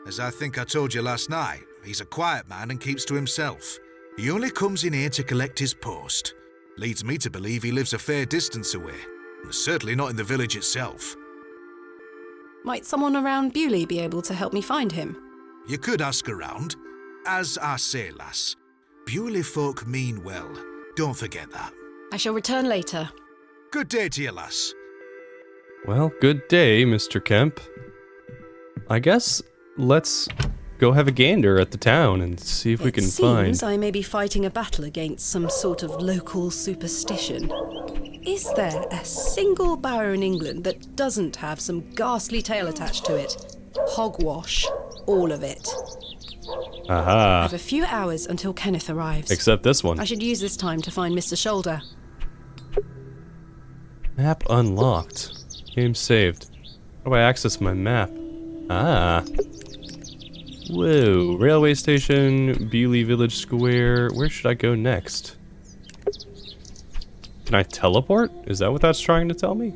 As I think I told you last night, he's a quiet man and keeps to himself. He only comes in here to collect his post. Leads me to believe he lives a fair distance away. Certainly not in the village itself. Might someone around Bewlay be able to help me find him? You could ask around. As I say, lass, Bewlay folk mean well. Don't forget that. I shall return later. Good day to you, lass. Well, good day, Mr. Kemp. I guess let's go have a gander at the town and see if we can find... It seems I may be fighting a battle against some sort of local superstition. Is there a single barrow in England that doesn't have some ghastly tale attached to it? Hogwash. All of it. Aha. I have a few hours until Kenneth arrives. Except this one. I should use this time to find Mr. Shoulder. Map unlocked. Game saved. How do I access my map? Ah. Whoa. Railway station, Bewlay Village Square. Where should I go next? Can I teleport? Is that what that's trying to tell me?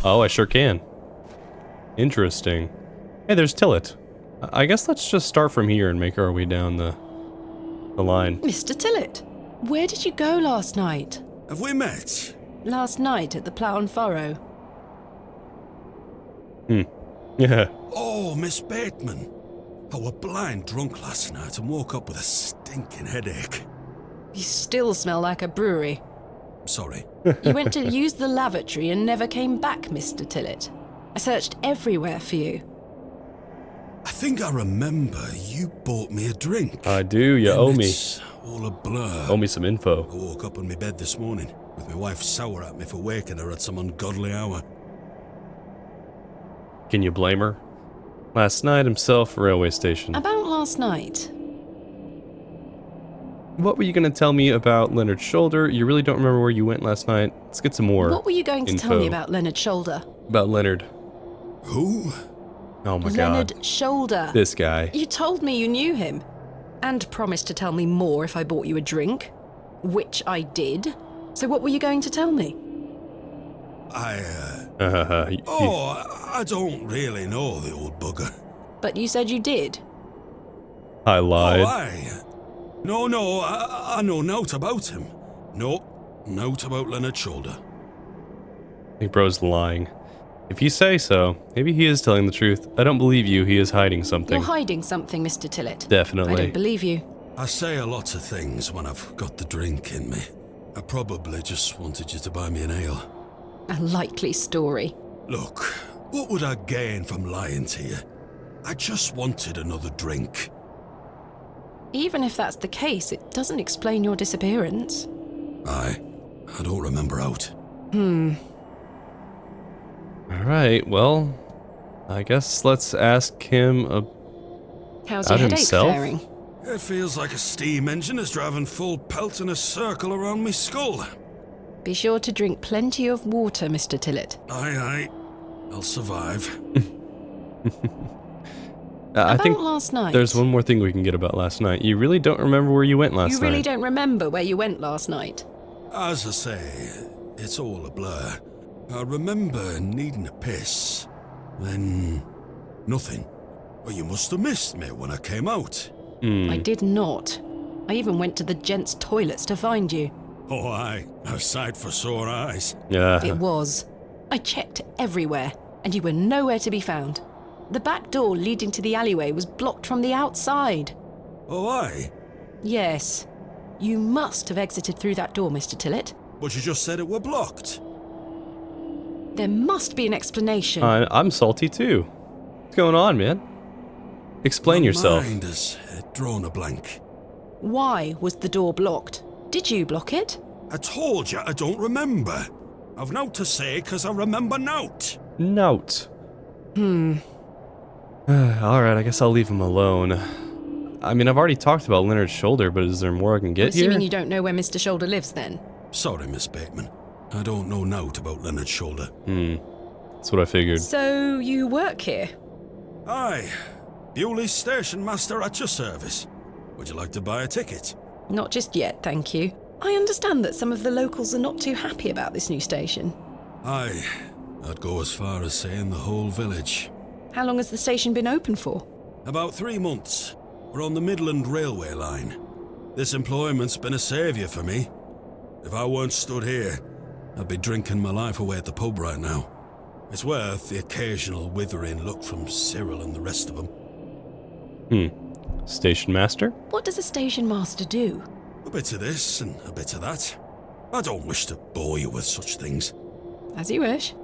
Oh, I sure can. Interesting. Hey, there's Tillett. I guess let's just start from here and make our way down the line. Mr. Tillett, where did you go last night? Have we met? Last night at the Plough and Furrow. Yeah. Oh, Miss Bateman. I were blind drunk last night and woke up with a stinking headache. You still smell like a brewery. Sorry. You went to use the lavatory and never came back, Mr. Tillett. I searched everywhere for you. I think I remember you bought me a drink. I do, you owe me. It's all a blur. Owe me some info. I woke up in my bed this morning with my wife sour at me for waking her at some ungodly hour. Can you blame her? Last night himself, railway station. About last night. What were you going to tell me about Leonard's shoulder? You really don't remember where you went last night? Let's get some more What were you going to tell me about Leonard's shoulder? About Leonard. Who? Oh my Leonard god. Shoulder. This guy. You told me you knew him. And promised to tell me more if I bought you a drink. Which I did. So what were you going to tell me? I don't really know the old bugger. But you said you did. I lied. Oh, aye. No, I know naught about him. No, naught about Leonard's shoulder. I think bro's lying. If you say so, maybe he is telling the truth. I don't believe you. He is hiding something. You're hiding something, Mr. Tillett. Definitely. I don't believe you. I say a lot of things when I've got the drink in me. I probably just wanted you to buy me an ale. A likely story. Look, what would I gain from lying to you? I just wanted another drink. Even if that's the case, it doesn't explain your disappearance. I don't remember out. Alright, well, I guess let's ask him How's about your headache himself. faring? It feels like a steam engine is driving full pelt in a circle around me skull. Be sure to drink plenty of water, Mr. Tillett. Aye. I'll survive. I think last night. there's one more thing we can get about last night. You really don't remember where you went last You night. really don't remember where you went last night? As I say, it's all a blur. I remember needing a piss. Then nothing. Well, you must have missed me when I came out. I did not. I even went to the gents' toilets to find you. Oh, aye. A sight for sore eyes. Yeah. It was. I checked everywhere, and you were nowhere to be found. The back door leading to the alleyway was blocked from the outside. Oh, aye. Yes. You must have exited through that door, Mr. Tillett. But you just said it were blocked. There must be an explanation. I'm salty too. What's going on, man? Explain My yourself. mind has drawn a blank. Why was the door blocked? Did you block it? I told you I don't remember. I've naught to say 'cause I remember naught. Note. Alright, I guess I'll leave him alone. I mean, I've already talked about Leonard's shoulder, but is there more I can get Assuming here? you don't know where Mr. Shoulder lives then. Sorry, Miss Bateman. I don't know naught about Leonard's shoulder. That's what I figured. So you work here? Aye. Bewlay station master at your service. Would you like to buy a ticket? Not just yet, thank you. I understand that some of the locals are not too happy about this new station. Aye. I'd go as far as saying the whole village. How long has the station been open for? About 3 months. We're on the Midland Railway line. This employment's been a saviour for me. If I weren't stood here, I'd be drinking my life away at the pub right now. It's worth the occasional withering look from Cyril and the rest of them. Station master? What does a station master do? A bit of this and a bit of that. I don't wish to bore you with such things. As you wish.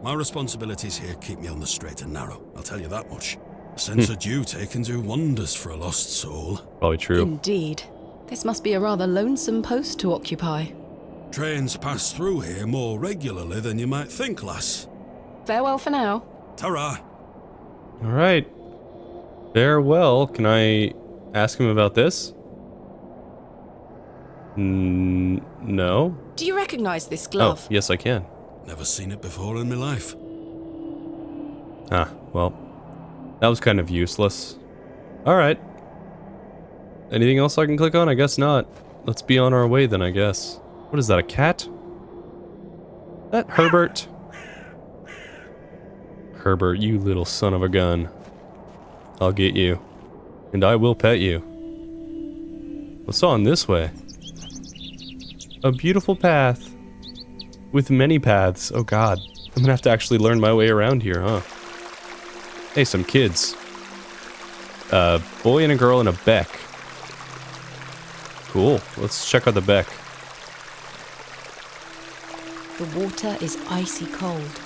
My responsibilities here keep me on the straight and narrow, I'll tell you that much. A sense of duty can do wonders for a lost soul. Probably true. Indeed. This must be a rather lonesome post to occupy. Trains pass through here more regularly than you might think, lass. Farewell for now. Ta-ra! All right. Farewell. Can I ask him about this? No. Do you recognize this Oh, glove? yes, I can. Never seen it before in my life. Ah, well, that was kind of useless. All right. Anything else I can click on? I guess not. Let's be on our way then, I guess. What is that, a cat? That Herbert? Herbert, you little son of a gun. I'll get you. And I will pet you. What's on this way? A beautiful path. With many paths. Oh god. I'm gonna have to actually learn my way around here, huh? Hey, some kids. A boy and a girl and a beck. Cool. Let's check out the beck. The water is icy cold.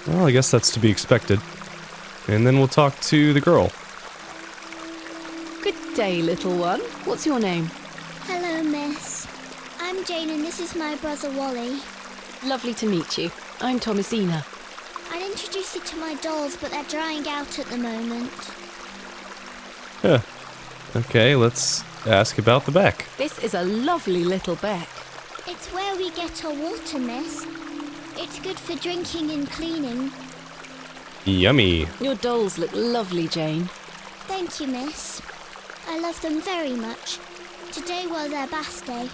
Well, I guess that's to be expected. And then we'll talk to the girl. Good day, little one. What's your name? Hello, miss. I'm Jane and this is my brother Wally. Lovely to meet you. I'm Thomasina. I'd introduce you to my dolls, but they're drying out at the moment. Huh. Okay, let's ask about the beck. This is a lovely little beck. It's where we get our water, miss. It's good for drinking and cleaning. Yummy. Your dolls look lovely, Jane. Thank you, miss. I love them very much. Today was their bath day.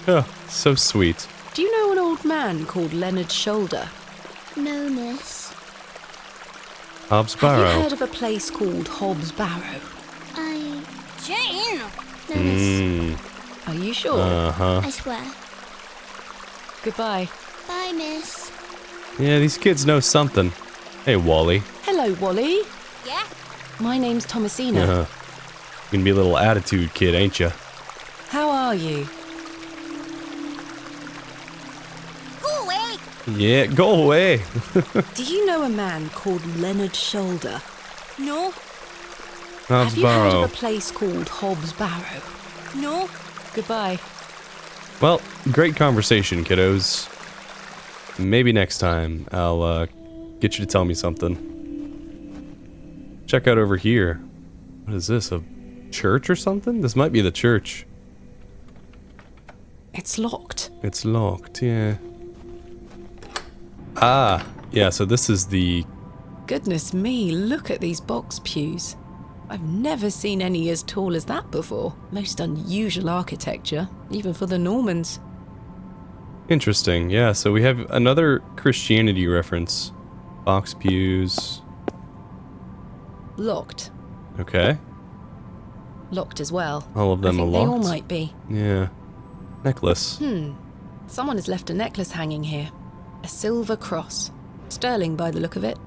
Oh, so sweet. Do you know an old man called Leonard Shoulder? No, miss. Hob's Have Barrow. you heard of a place called Hob's Barrow? Jane! No, miss. Are you sure? Uh-huh. I swear. Goodbye. Bye, miss. Yeah, these kids know something. Hey, Wally. Hello, Wally. Yeah? My name's Thomasina. Uh-huh. You can be a little attitude kid, ain't ya? How are you? Go away! Yeah, go away. Do you know a man called Leonard Shoulder? No, Hob's Have you heard Barrow. of a place called Hob's Barrow? no. Goodbye. Well, great conversation, kiddos. Maybe next time I'll get you to tell me something. Check out over here. What is this, a church or something? This might be the church. It's locked. It's locked, yeah. Ah, yeah, so this is the... Goodness me, look at these box pews. I've never seen any as tall as that before. Most unusual architecture, even for the Normans. Interesting, yeah, so we have another Christianity reference. Box pews. Locked. Okay. Locked as well. All of them I are think they all locked? might be. Yeah. Necklace. Someone has left a necklace hanging here. A silver cross. Sterling by the look of it.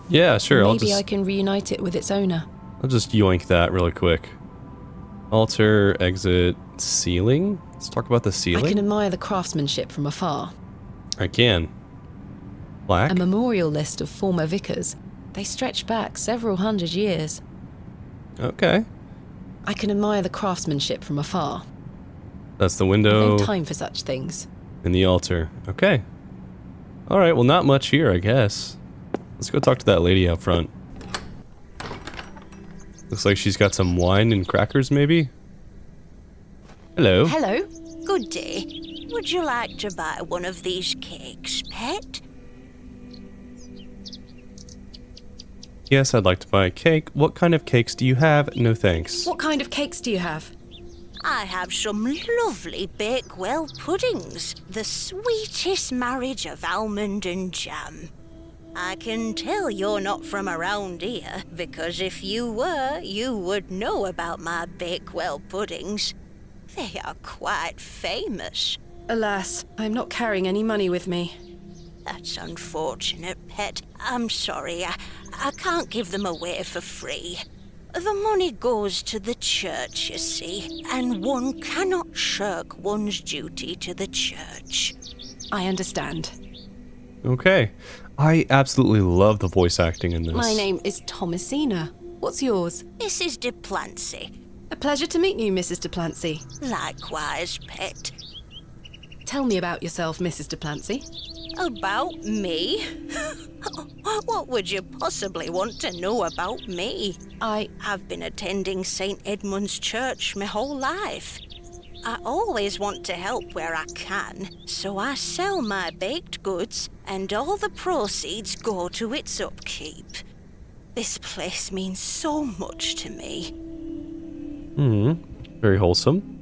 Yeah, sure, Maybe I can reunite it with its owner. I'll just yoink that really quick. Altar, exit, ceiling? Let's talk about the I ceiling. can admire the craftsmanship from afar. I can. Black? A memorial list of former vicars. They stretch back several hundred years. Okay. I can admire the craftsmanship from afar. That's the I've window no time for such things. and the altar. Okay. Alright, well not much here, I guess. Let's go talk to that lady out front. Looks like she's got some wine and crackers, maybe? Hello. Hello. Good day. Would you like to buy one of these cakes, pet? Yes, I'd like to buy a cake. What kind of cakes do you have? No thanks. What kind of cakes do you have? I have some lovely Bakewell puddings. The sweetest marriage of almond and jam. I can tell you're not from around here, because if you were, you would know about my Bakewell puddings. They are quite famous. Alas, I'm not carrying any money with me. That's unfortunate, pet. I'm sorry, I can't give them away for free. The money goes to the church, you see, and one cannot shirk one's duty to the church. I understand. Okay. I absolutely love the voice acting in this. My name is Thomasina. What's yours? Mrs. de Plancy. A pleasure to meet you, Mrs. de Plancy. Likewise, pet. Tell me about yourself, Mrs. de Plancy. About me? What would you possibly want to know about me? I've been attending St. Edmund's Church my whole life. I always want to help where I can, so I sell my baked goods and all the proceeds go to its upkeep. This place means so much to me. Very wholesome.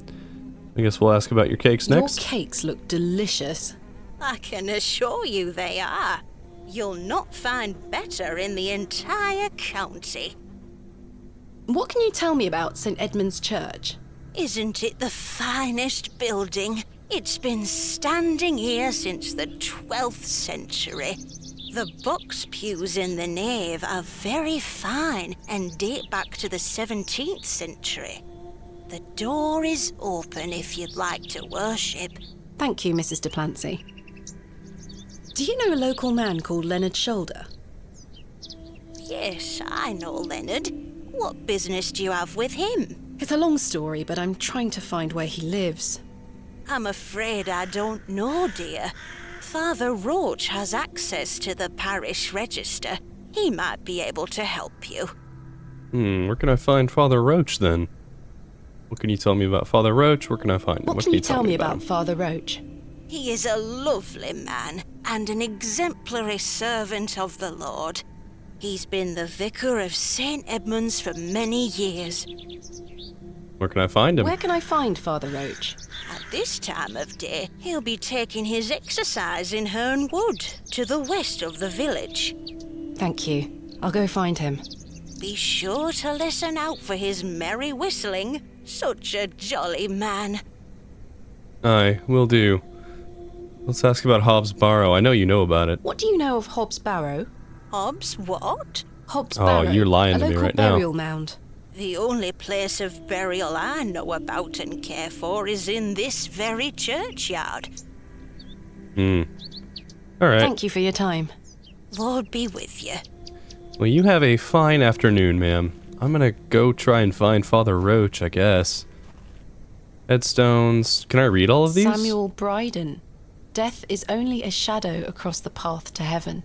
I guess we'll ask about your cakes next. Your cakes look delicious. I can assure you they are. You'll not find better in the entire county. What can you tell me about St. Edmund's Church? Isn't it the finest building? It's been standing here since the 12th century. The box pews in the nave are very fine and date back to the 17th century. The door is open if you'd like to worship. Thank you, Mrs. de Plancy. Do you know a local man called Leonard Shoulder? Yes, I know Leonard. What business do you have with him? It's a long story, but I'm trying to find where he lives. I'm afraid I don't know, dear. Father Roach has access to the parish register. He might be able to help you. Where can I find Father Roach, then? What can you tell me about Father Roach? Where can I find him? What can you tell me about Father Roach? He is a lovely man and an exemplary servant of the Lord. He's been the vicar of St. Edmund's for many years. Where can I find him? Where can I find Father Roach? At this time of day, he'll be taking his exercise in Herne Wood, to the west of the village. Thank you. I'll go find him. Be sure to listen out for his merry whistling. Such a jolly man. Aye, will do. Let's ask about Hob's Barrow. I know you know about it. What do you know of Hob's Barrow? Hob's what? Hob's Barrow. Oh, you're lying to me right now. A local burial mound. The only place of burial I know about and care for is in this very churchyard. All right. Thank you for your time. Lord be with you. Well, you have a fine afternoon, ma'am. I'm gonna go try and find Father Roach, I guess. Headstones. Can I read all of these? Samuel Brideen. Death is only a shadow across the path to heaven.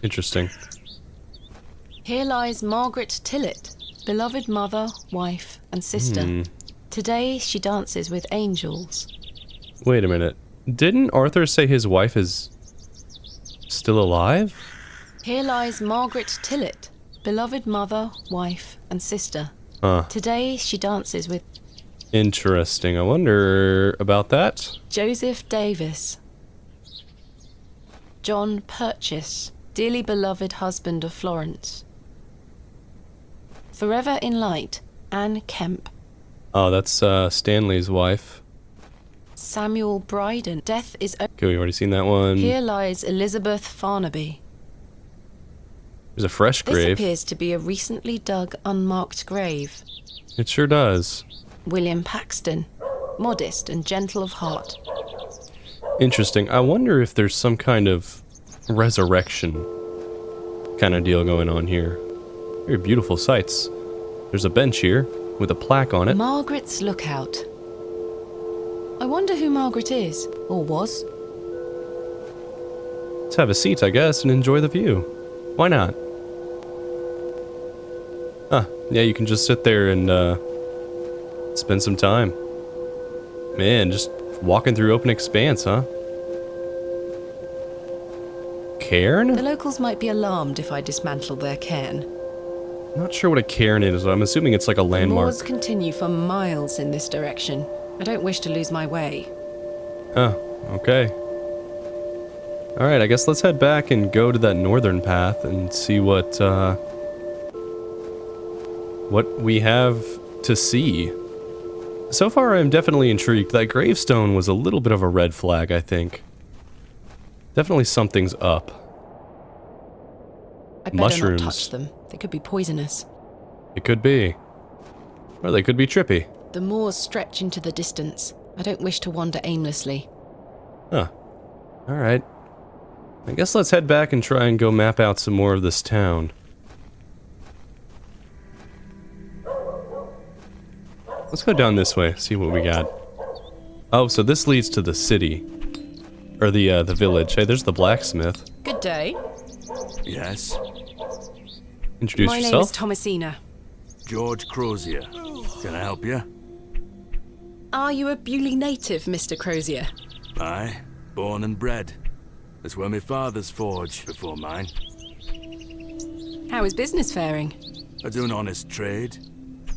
Interesting. Here lies Margaret Tillett, beloved mother, wife, and sister. Today she dances with angels. Wait a minute. Didn't Arthur say his wife is still alive? Here lies Margaret Tillett, beloved mother, wife, and sister. Today she dances with... Interesting. I wonder about that. Joseph Davis. John Purchase, dearly beloved husband of Florence. Forever in light, Anne Kemp. Oh, that's Stanley's wife. Samuel Brideen. Death is... Okay, we already seen that one. Here lies Elizabeth Farnaby. There's a fresh This grave. appears to be a recently dug, unmarked grave. It sure does. William Paxton. Modest and gentle of heart. Interesting. I wonder if there's some kind of resurrection kind of deal going on here. Very beautiful sights. There's a bench here with a plaque on it. Margaret's Lookout. I wonder who Margaret is, or was. Let's have a seat, I guess, and enjoy the view. Why not? Yeah, you can just sit there and spend some time. Man, just walking through open expanse, huh? Cairn? The locals might be alarmed if I dismantle their cairn. Not sure what a cairn is. I'm assuming it's like a landmark. Moors continue for miles in this direction. I don't wish to lose my way. Oh, okay. Alright, I guess let's head back and go to that northern path and see what we have to see. So far, I'm definitely intrigued. That gravestone was a little bit of a red flag, I think. Definitely something's up. I better Mushrooms. not touch them. They could be poisonous. It could be. Or they could be trippy. The moors stretch into the distance. I don't wish to wander aimlessly. Huh. Alright. I guess let's head back and try and go map out some more of this town. Let's go down this way, see what we got. Oh, so this leads to the city. Or the village. Hey, there's the blacksmith. Good day. Yes? Introduce My yourself. name is Thomasina. George Crozier. Can I help you? Are you a Bewlay native, Mr. Crozier? Aye. Born and bred. That's where my father's forge before mine. How is business faring? I do an honest trade.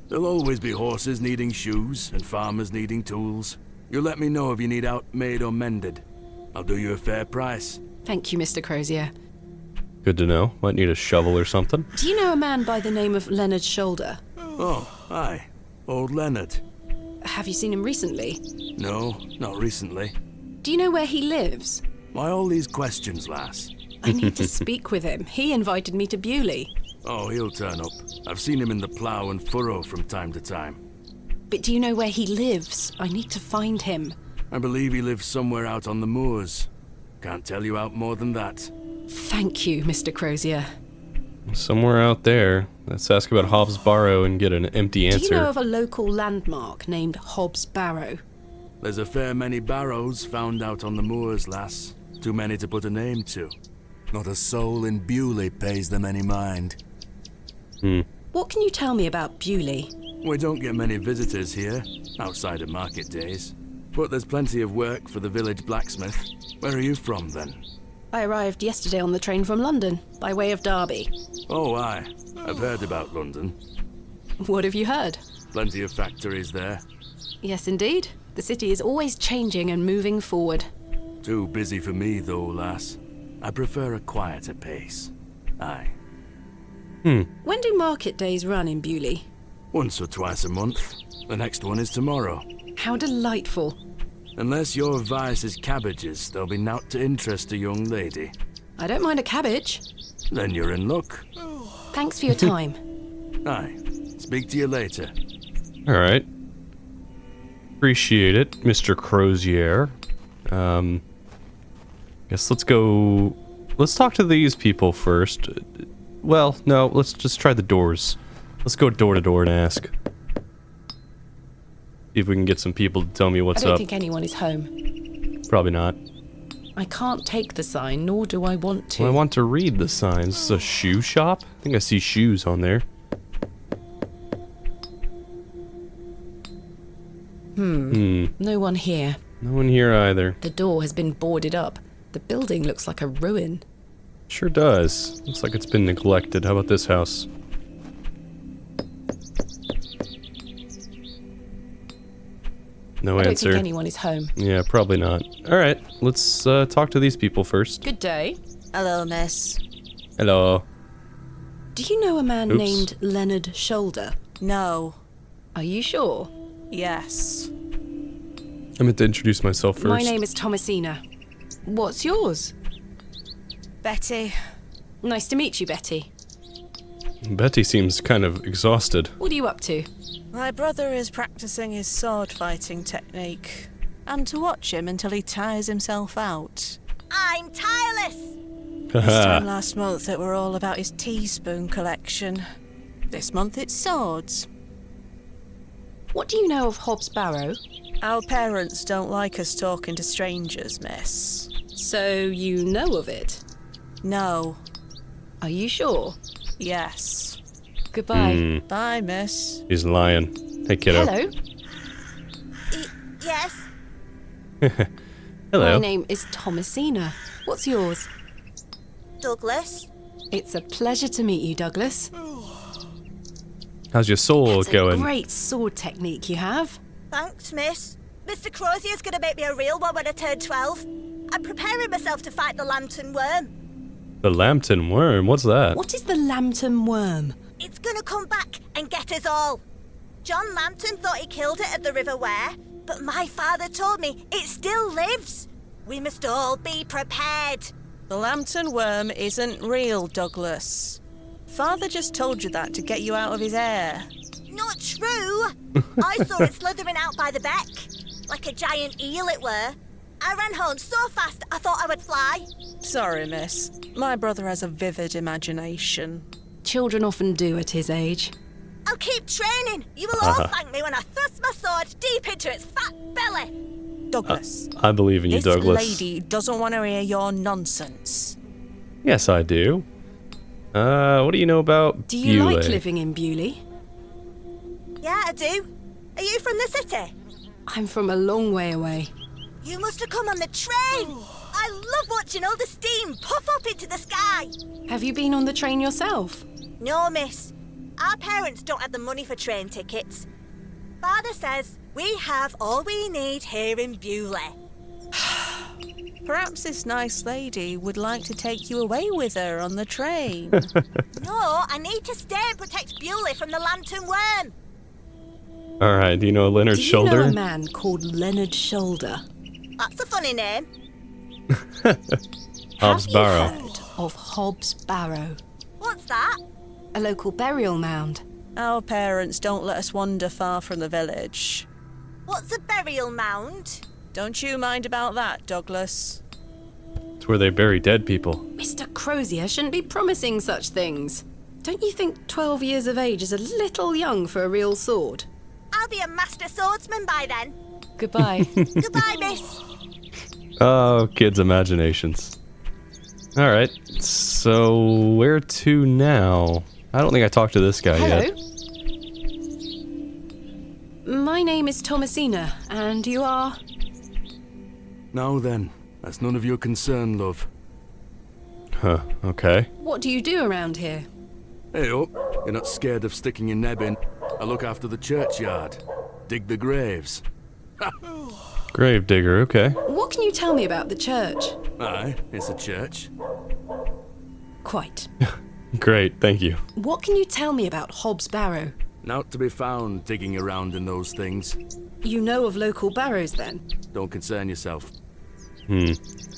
There'll always be horses needing shoes and farmers needing tools. You let me know if you need out made or mended. I'll do you a fair price. Thank you, Mr. Crozier. Good to know. Might need a shovel or something. Do you know a man by the name of Leonard Shoulder? Oh, aye. Old Leonard. Have you seen him recently? No, not recently. Do you know where he lives? Why all these questions, lass? I need to speak with him. He invited me to Bewlay. Oh, he'll turn up. I've seen him in the plough and furrow from time to time. But do you know where he lives? I need to find him. I believe he lives somewhere out on the moors. Can't tell you out more than that. Thank you, Mr. Crozier. Somewhere out there. Let's ask about Hob's Barrow and get an empty answer. Do you know of a local landmark named Hob's Barrow? There's a fair many barrows found out on the moors, lass. Too many to put a name to. Not a soul in Bewlay pays them any mind. What can you tell me about Bewlay? We don't get many visitors here, outside of market days. But there's plenty of work for the village blacksmith. Where are you from, then? I arrived yesterday on the train from London, by way of Derby. Oh, aye. I've heard about London. What have you heard? Plenty of factories there. Yes, indeed. The city is always changing and moving forward. Too busy for me, though, lass. I prefer a quieter pace. Aye. When do market days run in Bewlay? Once or twice a month. The next one is tomorrow. How delightful. Unless your vice is cabbages, there'll be naught to interest a young lady. I don't mind a cabbage. Then you're in luck. Thanks for your time. Aye. Speak to you later. Alright. Appreciate it, Mr. Crozier. Guess let's go... Let's talk to these people first. Well, no, let's just try the doors. Let's go door to door and ask. See if we can get some people to tell me what's I don't up. think anyone is home. Probably not. I can't take the sign, nor do I want to. Well, I want to read the signs. This is a shoe shop? I think I see shoes on there. No one here. No one here either. The door has been boarded up. The building looks like a ruin. Sure does. Looks like it's been neglected. How about this house? No I don't answer. think anyone is home. Yeah, probably not. Alright, let's talk to these people first. Good day. Hello, miss. Hello. Do you know a man Oops. named Leonard Shoulder? No. Are you sure? Yes. I meant to introduce myself first. My name is Thomasina. What's yours? Betty. Nice to meet you, Betty. Betty seems kind of exhausted. What are you up to? My brother is practicing his sword fighting technique. I'm to watch him until he tires himself out. I'm tireless. This time last month it were all about his teaspoon collection. This month it's swords. What do you know of Hob's Barrow? Our parents don't like us talking to strangers, miss. So you know of it? No. Are you sure? Yes. Goodbye. Bye, miss. He's lying. Hey, kiddo. Hello. Yes. Hello. My name is Thomasina. What's yours? Douglas. It's a pleasure to meet you, Douglas. How's your soul That's going? a great sword technique you have. Thanks, miss. Mr. Crozier's gonna make me a real one when I turn 12. I'm preparing myself to fight the lantern worm. The Lambton Worm? What's that? What is the lantern worm? It's gonna come back and get us all. John Lambton thought he killed it at the River Ware, but my father told me it still lives. We must all be prepared. The lantern worm isn't real, Douglas. Father just told you that to get you out of his hair. Not true. I saw it slithering out by the beck. Like a giant eel it were. I ran home so fast I thought I would fly. Sorry, miss. My brother has a vivid imagination. Children often do at his age. I'll keep training. You will all thank me when I thrust my sword deep into its fat belly. Douglas. I believe in you, Douglas. This lady doesn't want to hear your nonsense. Yes, I do. What do you know about Do you Bewlay? like living in Bewlay? Yeah, I do. Are you from the city? I'm from a long way away. You must have come on the train. I love watching all the steam puff up into the sky. Have you been on the train yourself? No, miss. Our parents don't have the money for train tickets. Father says we have all we need here in Bewlay. Perhaps this nice lady would like to take you away with her on the train. No, I need to stay and protect Bewlay from the lantern worm. Alright, do you know Leonard Shoulder? Do you know a man called Leonard Shoulder? That's a funny name. Hob's Barrow. Have you heard of Hob's Barrow? What's that? A local burial mound. Our parents don't let us wander far from the village. What's a burial mound? Don't you mind about that, Douglas. It's where they bury dead people. Mr. Crozier shouldn't be promising such things. Don't you think 12 years of age is a little young for a real sword? I'll be a master swordsman by then. Goodbye. Goodbye, miss. Oh, kids' imaginations. Alright, so where to now? I don't think I talked to this guy yet. My name is Thomasina, and you are? Now then, that's none of your concern, love. Huh, okay. What do you do around here? Hey up, you're not scared of sticking your neb in. I look after the churchyard. Dig the graves. Grave digger, okay. What can you tell me about the church? Aye, it's a church. Quite. Great, thank you. What can you tell me about Hob's Barrow? Not to be found digging around in those things. You know of local barrows, then? Don't concern yourself. How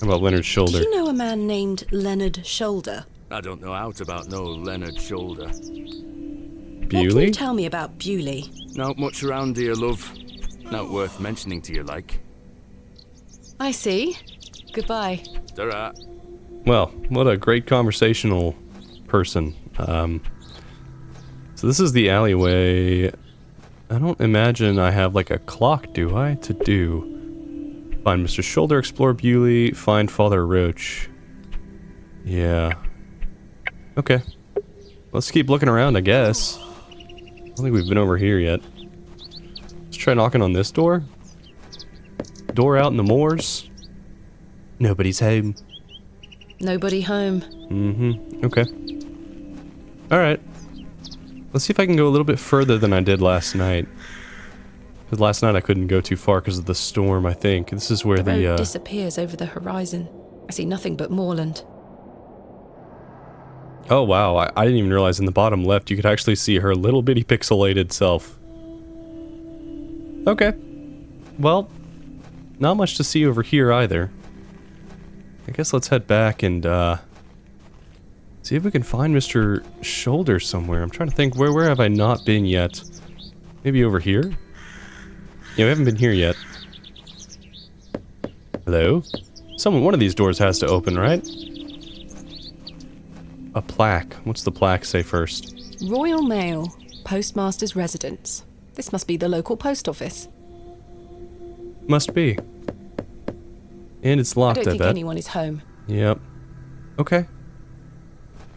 about Leonard Shoulder? Do you know a man named Leonard Shoulder? I don't know out about no Leonard Shoulder. What can Bewlay? you tell me about Bewlay? Not much around here, love. Not worth mentioning to you, like. I see. Goodbye. Ta-ra. Well, what a great conversational person. So this is the alleyway. I don't imagine I have like a clock, do I? To do. Find Mr. Shoulder, explore Bewlay, find Father Roach. Yeah. Okay. Let's keep looking around, I guess. I don't think we've been over here yet. Let's try knocking on this door. Door out in the moors. Nobody's home. Nobody home. Okay. Alright. Let's see if I can go a little bit further than I did last night. Because last night I couldn't go too far because of the storm, I think. This is where The road disappears over the horizon. I see nothing but moorland. Oh wow, I didn't even realize in the bottom left you could actually see her little bitty pixelated self. Okay. Well, not much to see over here either. I guess let's head back and see if we can find Mr. Shoulder somewhere. I'm trying to think, where have I not been yet? Maybe over here? Yeah, we haven't been here yet. Hello? One of these doors has to open, right? A plaque. What's the plaque say first? Royal Mail, Postmaster's Residence. This must be the local post office. Must be. And it's locked, I don't think bet. anyone is home. Yep. Okay.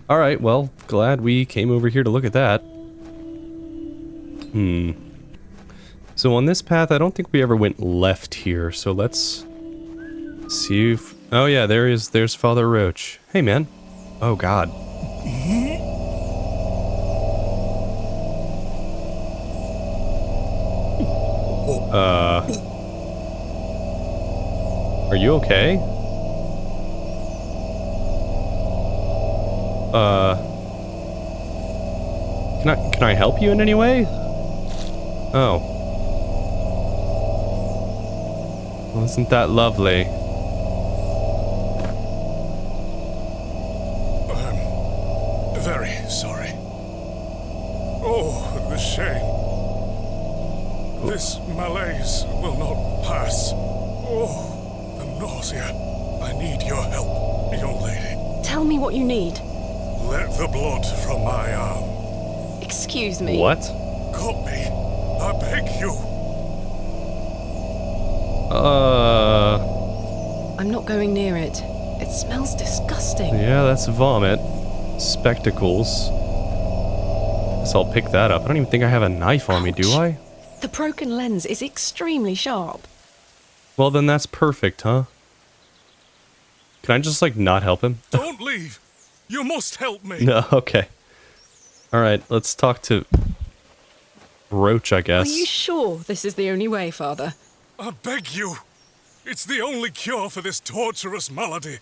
Alright, well, glad we came over here to look at that. So on this path, I don't think we ever went left here, so let's see if... Oh yeah, there's Father Roach. Hey man. Oh god. Are you okay? Can I help you in any way? Oh. Well, isn't that lovely? Very sorry. Oh, the shame. This malaise will not pass. Oh, the Marcia, I need your help, young lady. Tell me what you need. Let the blood from my arm. Excuse me. What? Cut me. I beg you. I'm not going near it. It smells disgusting. Yeah, that's vomit. Spectacles. Guess I'll pick that up. I don't even think I have a knife on me, do I? The broken lens is extremely sharp. Well, then that's perfect, huh? Can I just, like, not help him? Don't leave. You must help me. No, okay. Alright, let's talk to Roach, I guess. Are you sure this is the only way, Father? I beg you. It's the only cure for this torturous malady.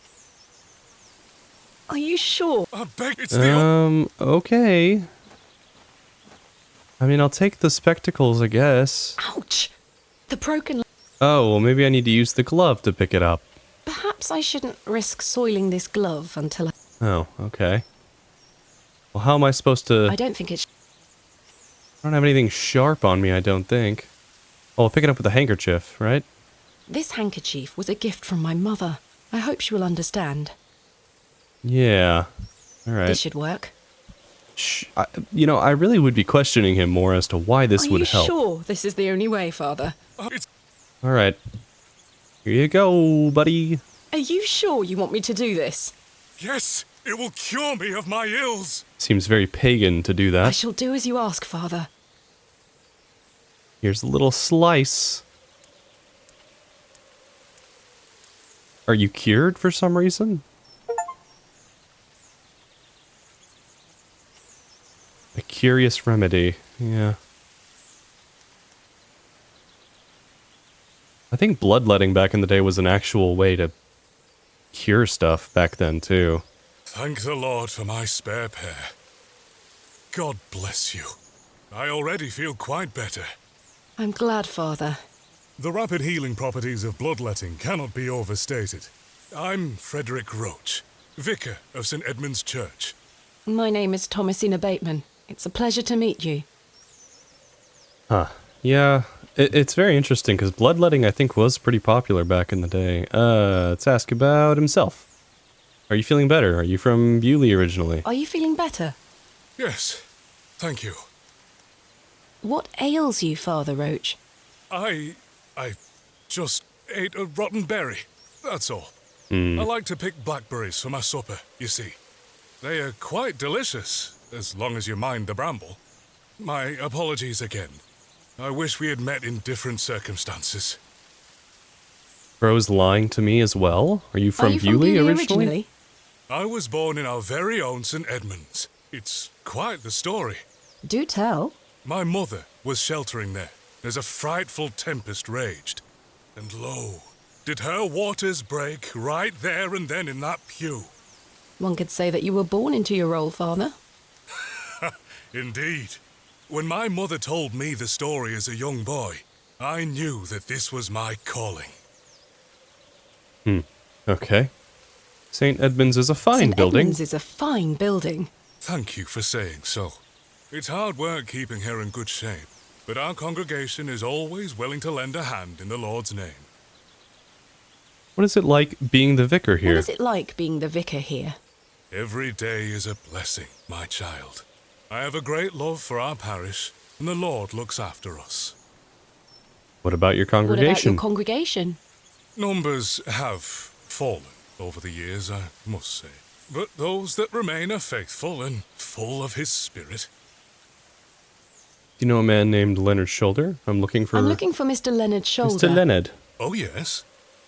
Are you sure? I beg it's the okay. I mean, I'll take the spectacles, I guess. Ouch! The broken... Oh, well, maybe I need to use the glove to pick it up. Perhaps I shouldn't risk soiling this glove until I... Oh, okay. Well, how am I supposed to... I don't think it's... I don't have anything sharp on me, I don't think. Oh, I'll pick it up with a handkerchief, right? This handkerchief was a gift from my mother. I hope she will understand. Yeah. Alright. This should work. You know, I really would be questioning him more as to why this would help. Are you sure this is the only way, Father? Alright. Here you go, buddy. Are you sure you want me to do this? Yes, it will cure me of my ills. Seems very pagan to do that. I shall do as you ask, Father. Here's a little slice. Are you cured for some reason? A curious remedy, yeah. I think bloodletting back in the day was an actual way to cure stuff back then, too. Thank the Lord for my spare pair. God bless you. I already feel quite better. I'm glad, Father. The rapid healing properties of bloodletting cannot be overstated. I'm Frederick Roach, vicar of St. Edmund's Church. My name is Thomasina Bateman. It's a pleasure to meet you. Huh. Yeah, it's very interesting, because bloodletting, I think, was pretty popular back in the day. Let's ask about himself. Are you feeling better? Are you from Bewlay originally? Are you feeling better? Yes, thank you. What ails you, Father Roach? I just ate a rotten berry, that's all. I like to pick blackberries for my supper, you see. They are quite delicious, as long as you mind the bramble. My apologies again. I wish we had met in different circumstances. Bro's lying to me as well? Are you from Bewlay originally? I was born in our very own St. Edmund's. It's quite the story. Do tell. My mother was sheltering there as a frightful tempest raged. And lo, did her waters break right there and then in that pew. One could say that you were born into your role, Father. Indeed. When my mother told me the story as a young boy, I knew that this was my calling. Okay. St. Edmund's is a fine building. St. Edmund's is a fine building. Thank you for saying so. It's hard work keeping her in good shape, but our congregation is always willing to lend a hand in the Lord's name. What is it like being the vicar here? What is it like being the vicar here? Every day is a blessing, my child. I have a great love for our parish, and the Lord looks after us. What about your congregation? What about your congregation? Numbers have fallen over the years, I must say. But those that remain are faithful and full of his spirit. Do you know a man named Leonard Shoulder? I'm looking for Mr. Leonard Shoulder. Mr. Leonard. Oh, yes.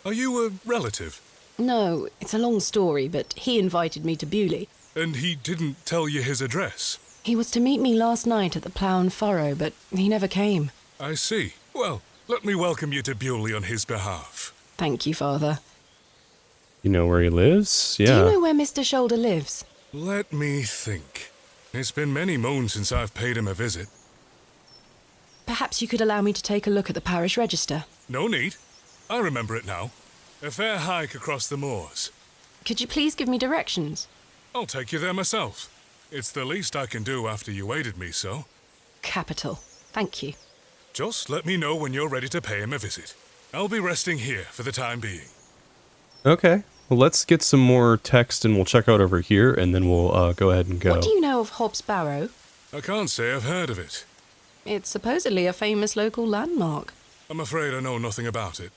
Are you a relative? No, it's a long story, but he invited me to Bewlay. And he didn't tell you his address? He was to meet me last night at the Plough and Furrow, but he never came. I see. Well, let me welcome you to Bewlay on his behalf. Thank you, Father. You know where he lives? Yeah. Do you know where Mr. Shoulder lives? Let me think. It's been many moons since I've paid him a visit. Perhaps you could allow me to take a look at the parish register. No need. I remember it now. A fair hike across the moors. Could you please give me directions? I'll take you there myself. It's the least I can do after you aided me so. Capital. Thank you. Just let me know when you're ready to pay him a visit. I'll be resting here for the time being. Okay. Well, let's get some more text and we'll check out over here and then we'll go ahead and go. What do you know of Hob's Barrow? I can't say I've heard of it. It's supposedly a famous local landmark. I'm afraid I know nothing about it.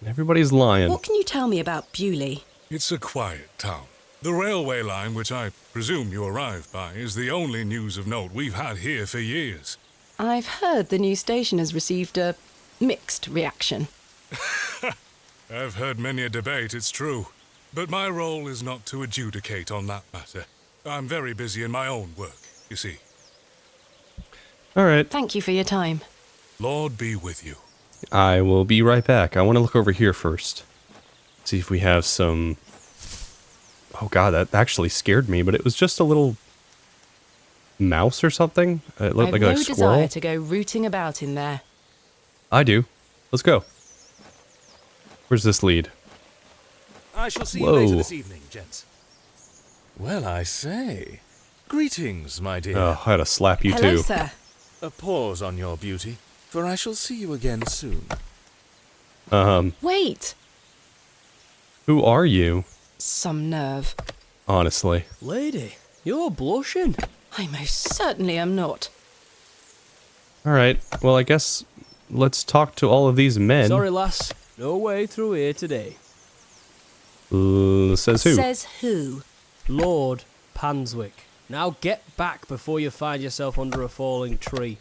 Everybody's lying. What can you tell me about Bewlay? It's a quiet town. The railway line, which I presume you arrived by, is the only news of note we've had here for years. I've heard the new station has received a mixed reaction. I've heard many a debate, it's true. But my role is not to adjudicate on that matter. I'm very busy in my own work, you see. All right. Thank you for your time. Lord be with you. I will be right back. I want to look over here first. See if we have some... Oh god, that actually scared me, but it was just a little mouse or something. It looked I've like no a squirrel. desire to go rooting about in there. I do. Let's go. Where's this lead? I shall see Whoa. you later this evening, gents. Well, I say. Greetings, my dear. Oh, I had to slap you Hello, too. sir. A pause on your beauty, for I shall see you again soon. Wait! Who are you? Some nerve. Honestly. Lady, you're blushing. I most certainly am not. Alright, well I guess let's talk to all of these men. Sorry, lass. No way through here today. Says who? Says who? Lord Panswick. Now get back before you find yourself under a falling tree.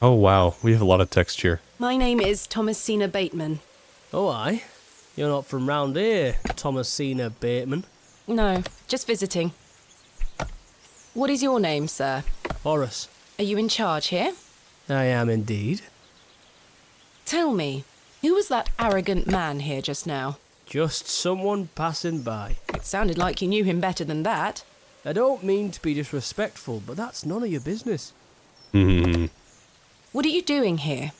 Oh wow, we have a lot of text here. My name is Thomasina Bateman. Oh, aye? You're not from round here, Thomasina Bateman. No, just visiting. What is your name, sir? Horace. Are you in charge here? I am indeed. Tell me, who was that arrogant man here just now? Just someone passing by. It sounded like you knew him better than that. I don't mean to be disrespectful, but that's none of your business. What are you doing here?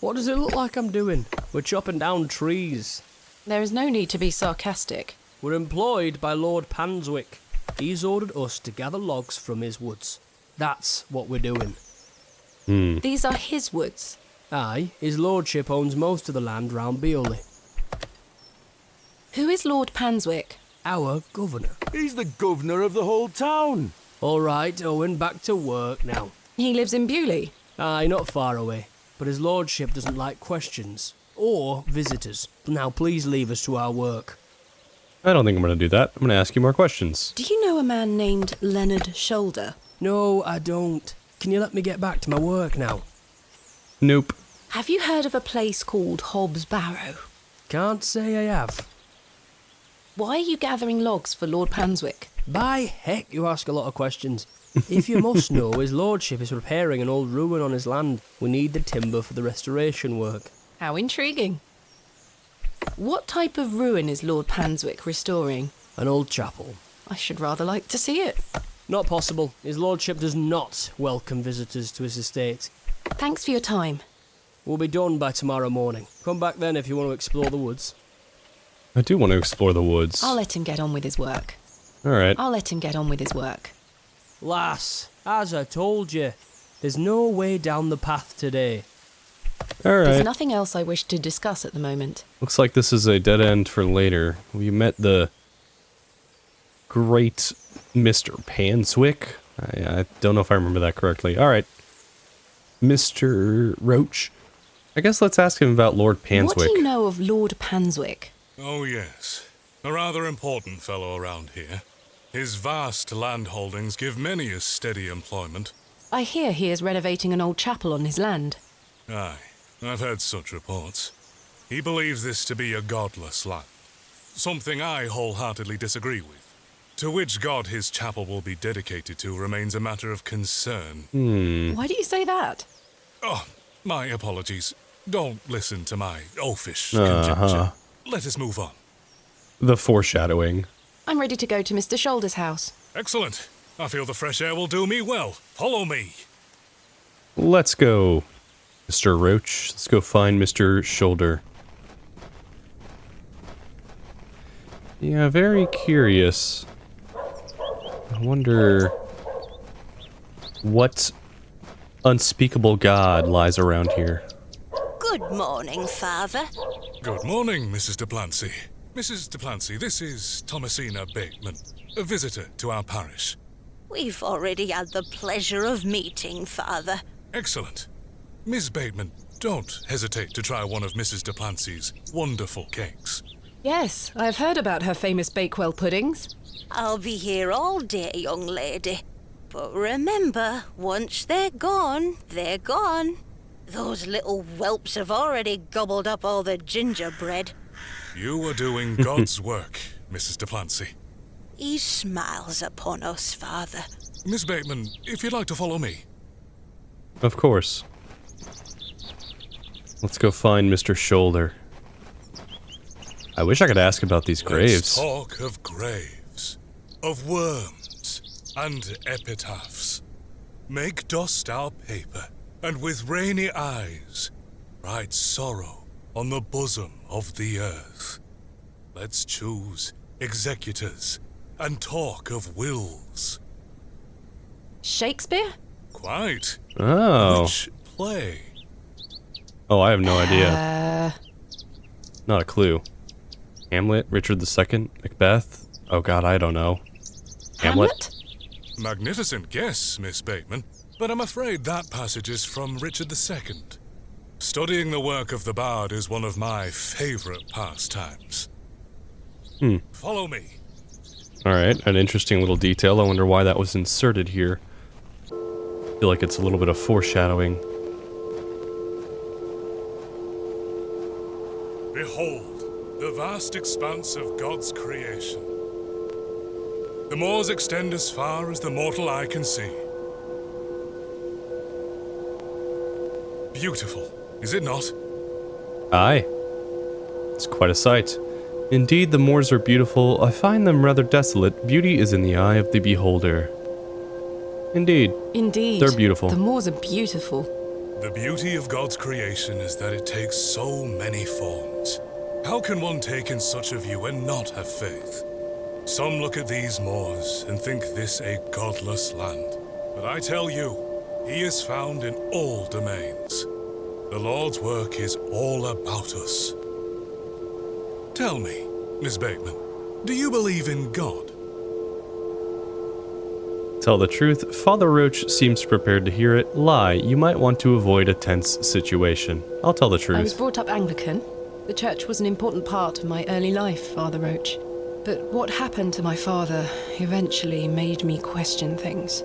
What does it look like I'm doing? We're chopping down trees. There is no need to be sarcastic. We're employed by Lord Panswick. He's ordered us to gather logs from his woods. That's what we're doing. These are his woods. Aye, his lordship owns most of the land round Bewlay. Who is Lord Panswick? Our governor. He's the governor of the whole town. All right, Owen, back to work now. He lives in Bewlay. Aye, not far away. But his lordship doesn't like questions. Or visitors. Now please leave us to our work. I don't think I'm going to do that. I'm going to ask you more questions. Do you know a man named Leonard Shoulder? No, I don't. Can you let me get back to my work now? Nope. Have you heard of a place called Hob's Barrow? Can't say I have. Why are you gathering logs for Lord Panswick? By heck, you ask a lot of questions. If you must know, his lordship is repairing an old ruin on his land. We need the timber for the restoration work. How intriguing. What type of ruin is Lord Panswick restoring? An old chapel. I should rather like to see it. Not possible. His lordship does not welcome visitors to his estate. Thanks for your time. We'll be done by tomorrow morning. Come back then if you want to explore the woods. I do want to explore the woods. I'll let him get on with his work. Alright. I'll let him get on with his work. Lass, as I told you, there's no way down the path today. Alright. There's nothing else I wish to discuss at the moment. Looks like this is a dead end for later. We met the great Mr. Panswick. I don't know if I remember that correctly. Alright. Mr. Roach. I guess let's ask him about Lord Panswick. What do you know of Lord Panswick? Oh, yes. A rather important fellow around here. His vast land holdings give many a steady employment. I hear he is renovating an old chapel on his land. Aye, I've heard such reports. He believes this to be a godless land. Something I wholeheartedly disagree with. To which god his chapel will be dedicated to remains a matter of concern. Why do you say that? Oh, my apologies. Don't listen to my oafish conjecture. Let us move on. The foreshadowing. I'm ready to go to Mr. Shoulder's house. Excellent. I feel the fresh air will do me well. Follow me. Let's go, Mr. Roach. Let's go find Mr. Shoulder. Yeah, very curious. I wonder what unspeakable god lies around here. Good morning, Father. Good morning, Mrs. Duplancy. Mrs. Duplancy, this is Thomasina Bateman, a visitor to our parish. We've already had the pleasure of meeting, Father. Excellent. Miss Bateman, don't hesitate to try one of Mrs. Duplancy's wonderful cakes. Yes, I've heard about her famous Bakewell puddings. I'll be here all day, young lady. But remember, once they're gone, they're gone. Those little whelps have already gobbled up all the gingerbread. You are doing God's work, Mrs. Duplancy. He smiles upon us, Father. Miss Bateman, if you'd like to follow me. Of course. Let's go find Mr. Shoulder. I wish I could ask about these graves. Let's talk of graves, of worms, and epitaphs. Make dust our paper, and with rainy eyes, write sorrow on the bosom of the earth. Let's choose executors, and talk of wills. Shakespeare? Quite. Oh. Which play? Oh, I have no idea. Not a clue. Hamlet, Richard II, Macbeth? Oh god, I don't know. Hamlet? Magnificent guess, Miss Bateman, but I'm afraid that passage is from Richard II. Studying the work of the bard is one of my favorite pastimes. Follow me. Alright, an interesting little detail. I wonder why that was inserted here. I feel like it's a little bit of foreshadowing. Behold, the vast expanse of God's creation. The moors extend as far as the mortal eye can see. Beautiful, is it not? Aye. It's quite a sight. Indeed, the moors are beautiful. I find them rather desolate. Beauty is in the eye of the beholder. Indeed. Indeed. They're beautiful. The moors are beautiful. The beauty of God's creation is that it takes so many forms. How can one take in such a view and not have faith? Some look at these moors and think this a godless land. But I tell you, he is found in all domains. The Lord's work is all about us. Tell me, Miss Bateman, do you believe in God? Tell the truth, Father Roach seems prepared to hear it. Lie, you might want to avoid a tense situation. I'll tell the truth. I was brought up Anglican. The church was an important part of my early life, Father Roach. But what happened to my father eventually made me question things.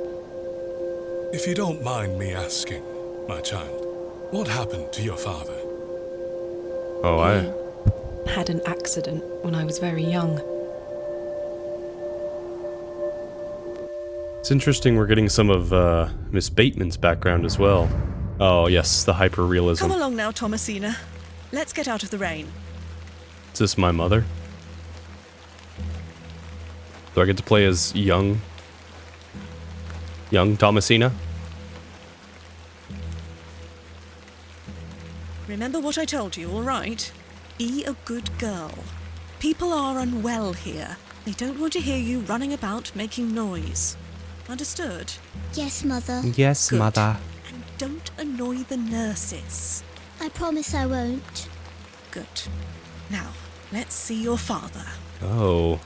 If you don't mind me asking, my child, what happened to your father? Oh, I had an accident when I was very young. It's interesting we're getting some of Miss Bateman's background as well. Oh, yes, the hyper-realism. Come along now, Thomasina. Let's get out of the rain. Is this my mother? Do I get to play as young Thomasina? Remember what I told you, all right? Be a good girl. People are unwell here. They don't want to hear you running about making noise. Understood? Yes, Mother. Yes, Good. Mother. And don't annoy the nurses. I promise I won't. Good. Now, let's see your father. Oh.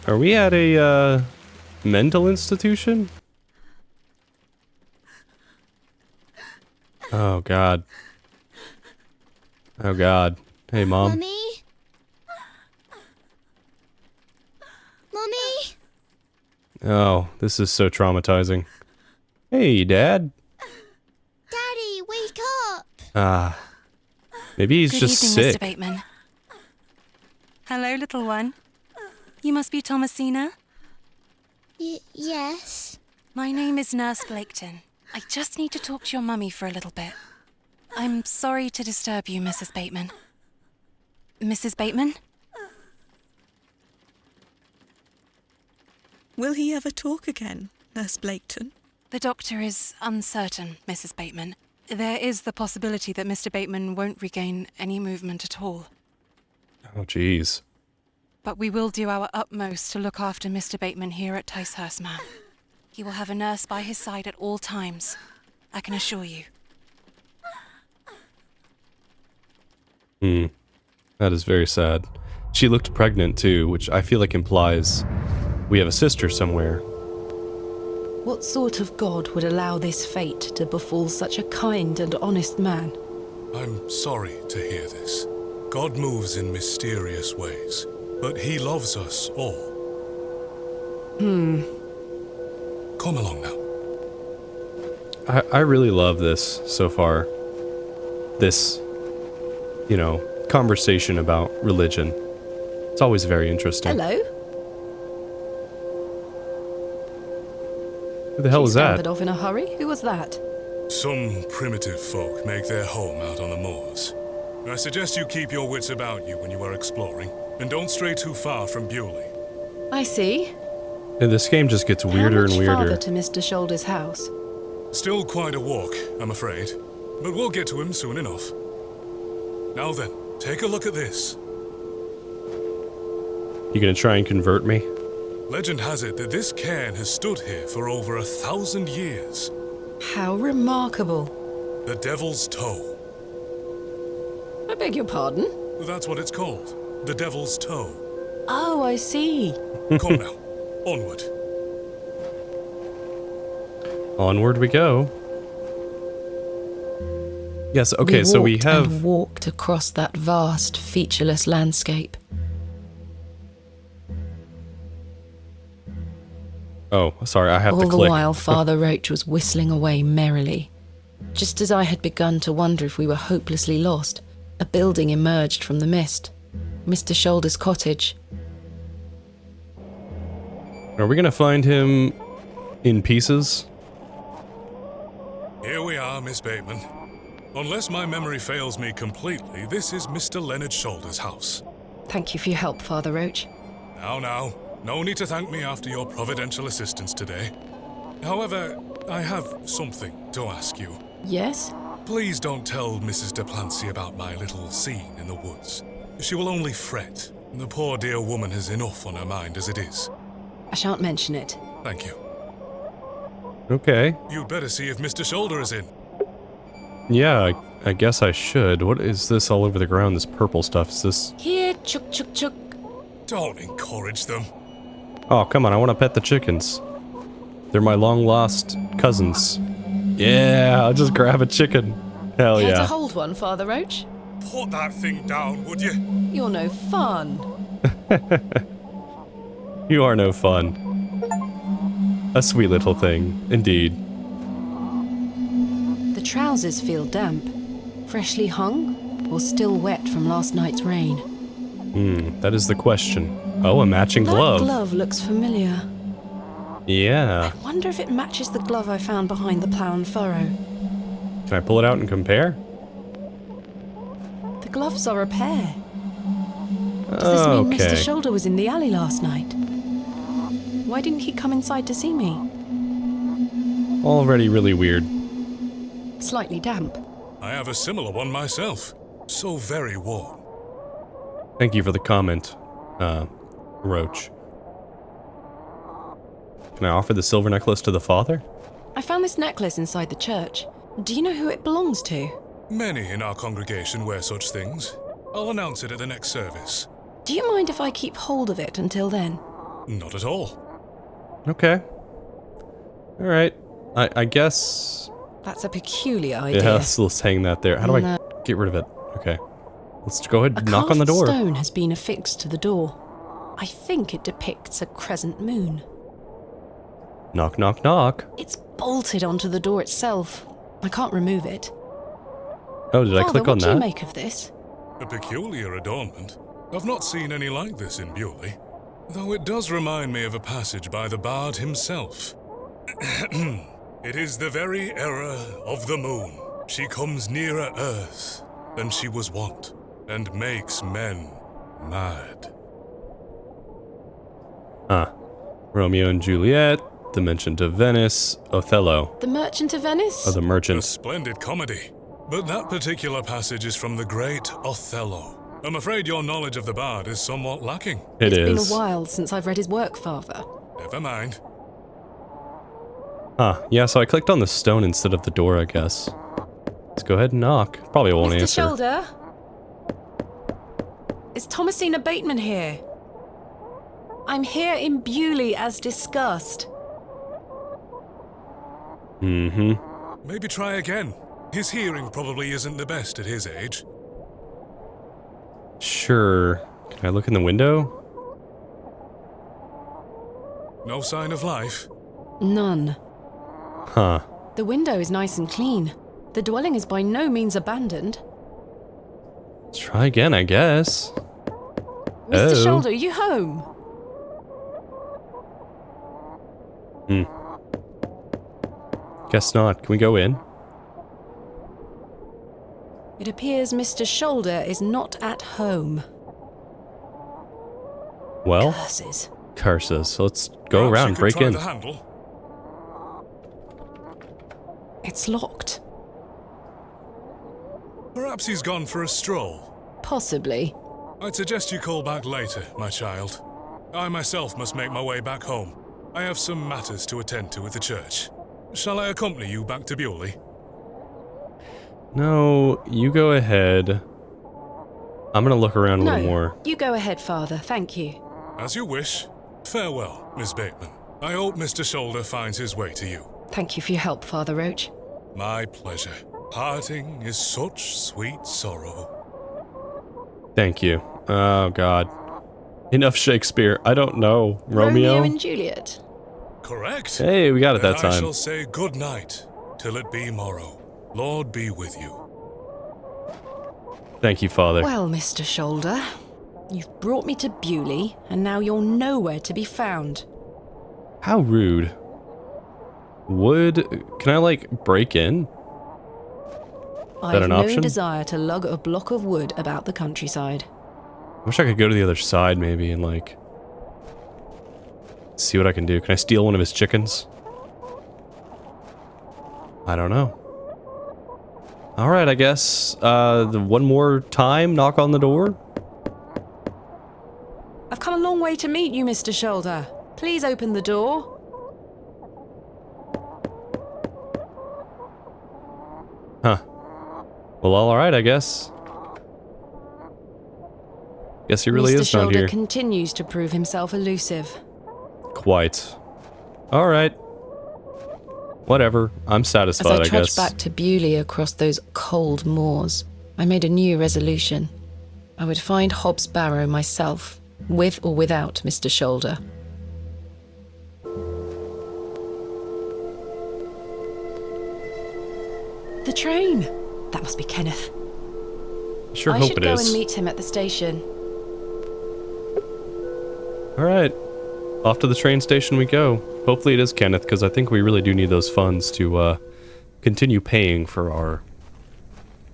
Are we at a, mental institution? Oh, God. Oh, God. Hey, Mom. Mummy? Mummy? Oh, this is so traumatizing. Hey, Dad. Daddy, wake up! Ah. Maybe he's Good just evening, sick. Mr. Bateman. Hello, little one. You must be Thomasina? Yes. My name is Nurse Blaketon. I just need to talk to your mummy for a little bit. I'm sorry to disturb you, Mrs. Bateman. Mrs. Bateman? Will he ever talk again, Nurse Blaketon? The doctor is uncertain, Mrs. Bateman. There is the possibility that Mr. Bateman won't regain any movement at all. Oh, jeez. But we will do our utmost to look after Mr. Bateman here at Ticehurst Manor. He will have a nurse by his side at all times, I can assure you. That is very sad. She looked pregnant too, which I feel like implies we have a sister somewhere. What sort of god would allow this fate to befall such a kind and honest man? I'm sorry to hear this. God moves in mysterious ways, but he loves us all. Come along now. I really love this so far. This, you know, conversation about religion. It's always very interesting. Hello? Who the hell was that? Scampered off in a hurry? Who was that? Some primitive folk make their home out on the moors. I suggest you keep your wits about you when you are exploring, and don't stray too far from Bewlay. I see. And this game just gets weirder and How much weirder. farther to Mr. Shoulder's house? Still quite a walk, I'm afraid, but we'll get to him soon enough. Now then, take a look at this. You gonna try and convert me? Legend has it that this cairn has stood here for over 1,000 years. How remarkable. The Devil's Toe. I beg your pardon? That's what it's called. The Devil's Toe. Oh, I see. Come now, onward. Onward we go. Yes, okay, so we walked have... and walked across that vast, featureless landscape. Oh, sorry, I have All to the click. while, Father Roach was whistling away merrily. Just as I had begun to wonder if we were hopelessly lost, a building emerged from the mist. Mr. Shoulder's cottage. Are we gonna find him in pieces? Here we are, Miss Bateman. Unless my memory fails me completely, this is Mr. Leonard Shoulder's house. Thank you for your help, Father Roach. Now, no need to thank me after your providential assistance today. However, I have something to ask you. Yes? Please don't tell Mrs. de Plancy about my little scene in the woods. She will only fret. The poor dear woman has enough on her mind as it is. I shan't mention it. Thank you. Okay. You'd better see if Mr. Shoulder is in. Yeah, I guess I should. What is this all over the ground, this purple stuff? Is this... Here, chuk chuk chuk. Don't encourage them. Oh, come on, I want to pet the chickens. They're my long-lost cousins. Yeah, I'll just grab a chicken. Hell Care yeah. to hold one, Father Roach? Put that thing down, would you? You're no fun. You are no fun. A sweet little thing, indeed. The trousers feel damp. Freshly hung, or still wet from last night's rain? That is the question. Oh, a matching glove. That glove looks familiar. Yeah. I wonder if it matches the glove I found behind the plough and furrow. Can I pull it out and compare? The gloves are a pair. Does this mean Okay. Mr. Shoulder was in the alley last night? Why didn't he come inside to see me? Already really weird. Slightly damp. I have a similar one myself. So very warm. Thank you for the comment, Roach. Can I offer the silver necklace to the father? I found this necklace inside the church. Do you know who it belongs to? Many in our congregation wear such things. I'll announce it at the next service. Do you mind if I keep hold of it until then? Not at all. Okay. Alright. I guess... That's a peculiar idea. Yeah, let's hang that there. How do I No. get rid of it? Okay. Let's go ahead and A knock on the carved door. stone has been affixed to the door. I think it depicts a crescent moon. Knock, knock, knock. It's bolted onto the door itself. I can't remove it. Oh, did I Father, click on what do you that? make of this? A peculiar adornment. I've not seen any like this in Bewlay, though it does remind me of a passage by the bard himself. It is the very error of the moon. She comes nearer earth than she was wont, and makes men mad. Romeo and Juliet, The Merchant of Venice, Othello. The Merchant of Venice? Oh, The A Merchant. splendid comedy. But that particular passage is from the great Othello. I'm afraid your knowledge of the bard is somewhat lacking. It's been a while since I've read his work, Father. Never mind. Yeah, so I clicked on the stone instead of the door, I guess. Let's go ahead and knock. Probably won't Mr. answer. Shoulder? Is Thomasina Bateman here? I'm here in Bewlay as discussed. Mm-hmm. Maybe try again. His hearing probably isn't the best at his age. Sure. Can I look in the window? No sign of life? None. Huh. The window is nice and clean. The dwelling is by no means abandoned. Let's try again, I guess. Mr. Shoulder, are you home? Guess not. Can we go in? It appears Mr. Shoulder is not at home. Well, Curses. Curses. So let's go Perhaps around, you could break try in. the handle. It's locked. Perhaps he's gone for a stroll. Possibly. I'd suggest you call back later, my child. I myself must make my way back home. I have some matters to attend to at the church. Shall I accompany you back to Bewlay? No, you go ahead. I'm gonna look around a little more. You go ahead, Father. Thank you. As you wish. Farewell, Miss Bateman. I hope Mr. Shoulder finds his way to you. Thank you for your help, Father Roach. My pleasure. Parting is such sweet sorrow. Thank you. Oh, God. Enough Shakespeare. I don't know. Romeo? and Juliet. Correct. Hey, we got it that I time. shall say good night, till it be morrow. Lord be with you. Thank you, Father. Well, Mr. Shoulder, you've brought me to Bewlay, and now you're nowhere to be found. How rude. Can I, like, break in? Is that I've an no option? desire to lug a block of wood about the countryside. I wish I could go to the other side, maybe, and, like, see what I can do. Can I steal one of his chickens? I don't know. Alright, I guess. One more time, knock on the door? I've come a long way to meet you, Mr. Shoulder. Please open the door. Huh. Well, alright, I guess. Guess he really Mr. is not Shoulder here. continues to prove himself elusive. Quite. Alright. Whatever. I'm As satisfied, I I trudged guess. back to Bewlay across those cold moors, I made a new resolution. I would find Hob's Barrow myself, with or without Mr. Shoulder. The train! That must be Kenneth. Sure I hope should it go is. and meet him at the station. Alright. Off to the train station we go. Hopefully it is Kenneth, because I think we really do need those funds to continue paying for our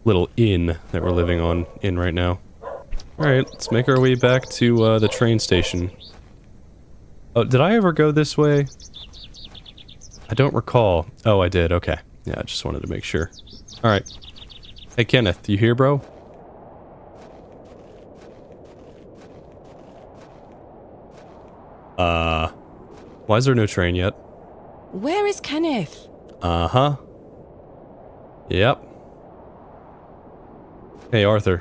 little inn that we're living in right now. Alright, let's make our way back to the train station. Oh, did I ever go this way? I don't recall. Oh, I did. Okay. Yeah, I just wanted to make sure. Alright. Hey, Kenneth, you here, bro? Why is there no train yet? Where is Kenneth? Uh-huh. Yep. Hey, Arthur.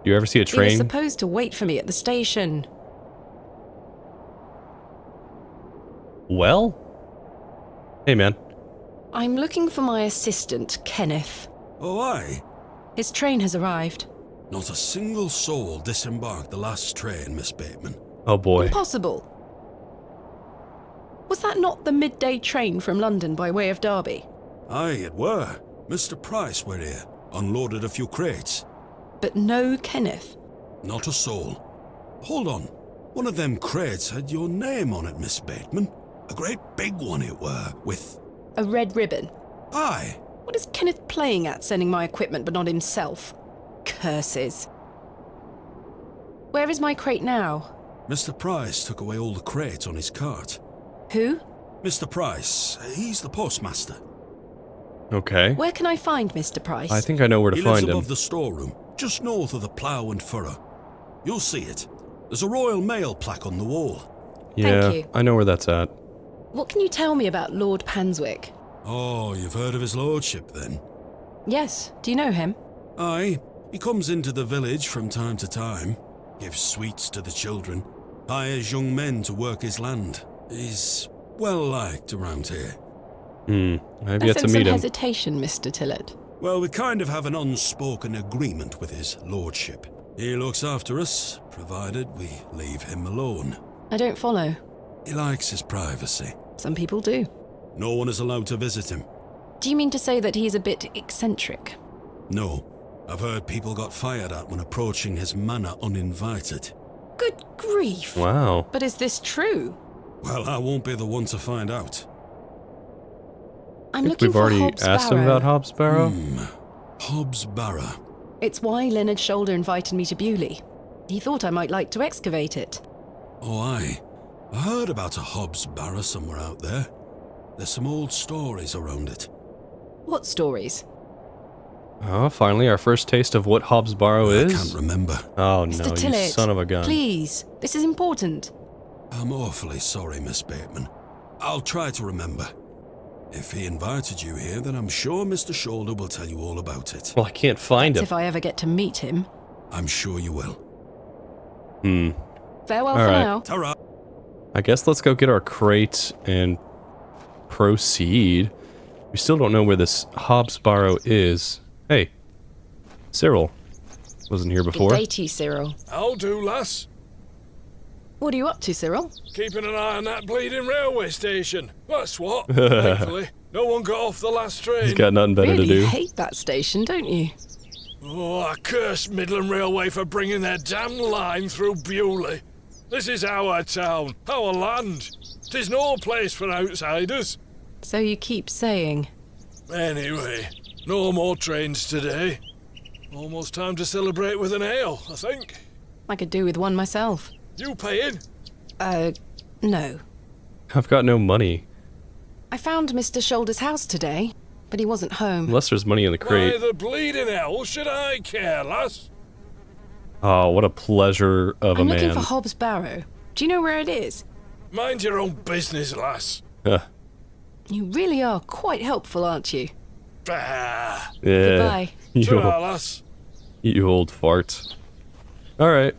Do you ever see a He was train? supposed to wait for me at the station. Well? Hey, man. I'm looking for my assistant, Kenneth. Oh, aye. His train has arrived. Not a single soul disembarked the last train, Miss Bateman. Oh, boy. Impossible. Was that not the midday train from London by way of Derby? Aye, it were. Mr. Price were here, unloaded a few crates. But no Kenneth. Not a soul. Hold on. One of them crates had your name on it, Miss Bateman. A great big one it were, with... A red ribbon. Aye. What is Kenneth playing at, sending my equipment but not himself? Curses. Where is my crate now? Mr. Price took away all the crates on his cart. Who? Mr. Price. He's the postmaster. Okay. Where can I find Mr. Price? I think I know where to He find lives him. above the storeroom, just north of the plough and furrow. You'll see it. There's a Royal Mail plaque on the wall. Yeah, Thank you. I know where that's at. What can you tell me about Lord Panswick? Oh, you've heard of his lordship, then? Yes. Do you know him? Aye. He comes into the village from time to time, gives sweets to the children, hires young men to work his land. He's well liked around here. I've yet to meet him. Hesitation, Mr. Tillett. Well, we kind of have an unspoken agreement with his lordship. He looks after us, provided we leave him alone. I don't follow. He likes his privacy. Some people do. No one is allowed to visit him. Do you mean to say that he's a bit eccentric? No. I've heard people got fired at when approaching his manor uninvited. Good grief. Wow. But is this true? Well, I won't be the one to find out. I'm I think we've already asked him about Hobbs Barrow. Hobbs Barrow. It's why Leonard Shoulder invited me to Bewlay. He thought I might like to excavate it. Oh, I heard about a Hobbs Barrow somewhere out there. There's some old stories around it. What stories? Oh, finally, our first taste of what Hobbs Barrow is. I can't remember. Oh, Mr. no, Tillett, you son of a gun. Please, this is important. I'm awfully sorry, Miss Bateman. I'll try to remember. If he invited you here, then I'm sure Mr. Shoulder will tell you all about it. Well, I can't find him. If I ever get to meet him. I'm sure you will. Farewell All for right. now. Ta-ra. I guess let's go get our crate and proceed. We still don't know where this Hobbs Barrow is. Hey, Cyril. Wasn't here before. Good day to you, Cyril. I'll do, lass. What are you up to, Cyril? Keeping an eye on that bleeding railway station. That's what. Thankfully, no one got off the last train. He's got nothing better really to do. hate that station, don't you? Oh, I curse Midland Railway for bringing their damn line through Bewlay. This is our town, our land. 'Tis no place for outsiders. So you keep saying. Anyway, no more trains today. Almost time to celebrate with an ale, I think. I could do with one myself. You paying? No. I've got no money. I found Mr. Shoulder's house today, but he wasn't home. Unless there's money in the crate. Why the bleeding hell should I care, lass? Oh, what a pleasure of a I'm man. looking for Hobbs Barrow. Do you know where it is? Mind your own business, lass. You really are quite helpful, aren't you? Bah. Yeah. Goodbye. Ta-ra, lass. You old fart. All right.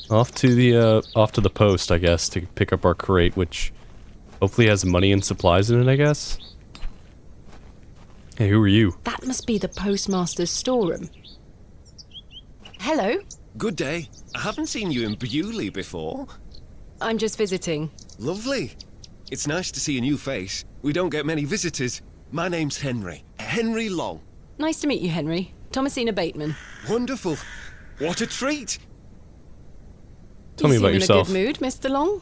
Off to the post, I guess, to pick up our crate, which hopefully has money and supplies in it, I guess. Hey, who are you? That must be the postmaster's storeroom. Hello. Good day. I haven't seen you in Bewlay before. I'm just visiting. Lovely. It's nice to see a new face. We don't get many visitors. My name's Henry. Henry Long. Nice to meet you, Henry. Thomasina Bateman. Wonderful. What a treat. Tell me about yourself. You seem in a good mood, Mr. Long.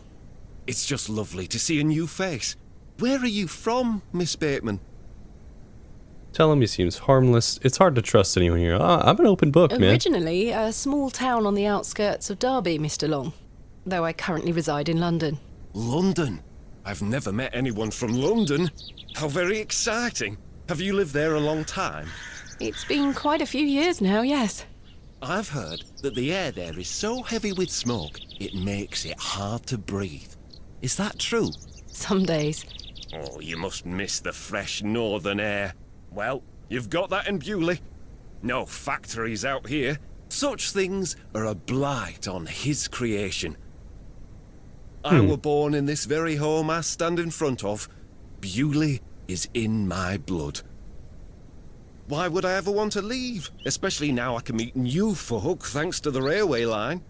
It's just lovely to see a new face. Where are you from, Miss Bateman? Tell him he seems harmless. It's hard to trust anyone here. I'm an open book, man. Originally a small town on the outskirts of Derby, Mr. Long. Though I currently reside in London. London? I've never met anyone from London. How very exciting. Have you lived there a long time? It's been quite a few years now, yes. I've heard that the air there is so heavy with smoke, it makes it hard to breathe. Is that true? Some days. Oh, you must miss the fresh northern air. Well, you've got that in Bewlay. No factories out here. Such things are a blight on his creation. I were born in this very home I stand in front of. Bewlay is in my blood. Why would I ever want to leave? Especially now I can meet new folk thanks to the railway line.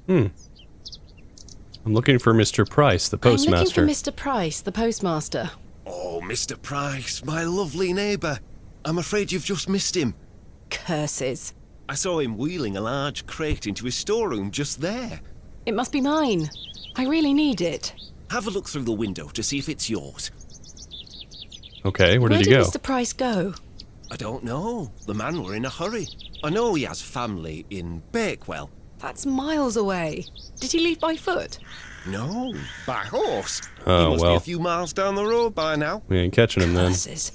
I'm looking for Mr. Price, the postmaster. I'm looking for Mr. Price, the postmaster. Oh, Mr. Price, my lovely neighbour. I'm afraid you've just missed him. Curses. I saw him wheeling a large crate into his storeroom just there. It must be mine. I really need it. Have a look through the window to see if it's yours. Okay, where did he go? Where did Mr. Price go? I don't know. The man were in a hurry. I know he has family in Bakewell. That's miles away. Did he leave by foot? No, by horse. Oh, he must be well. a few miles down the road by now. We ain't catching him then. Curses.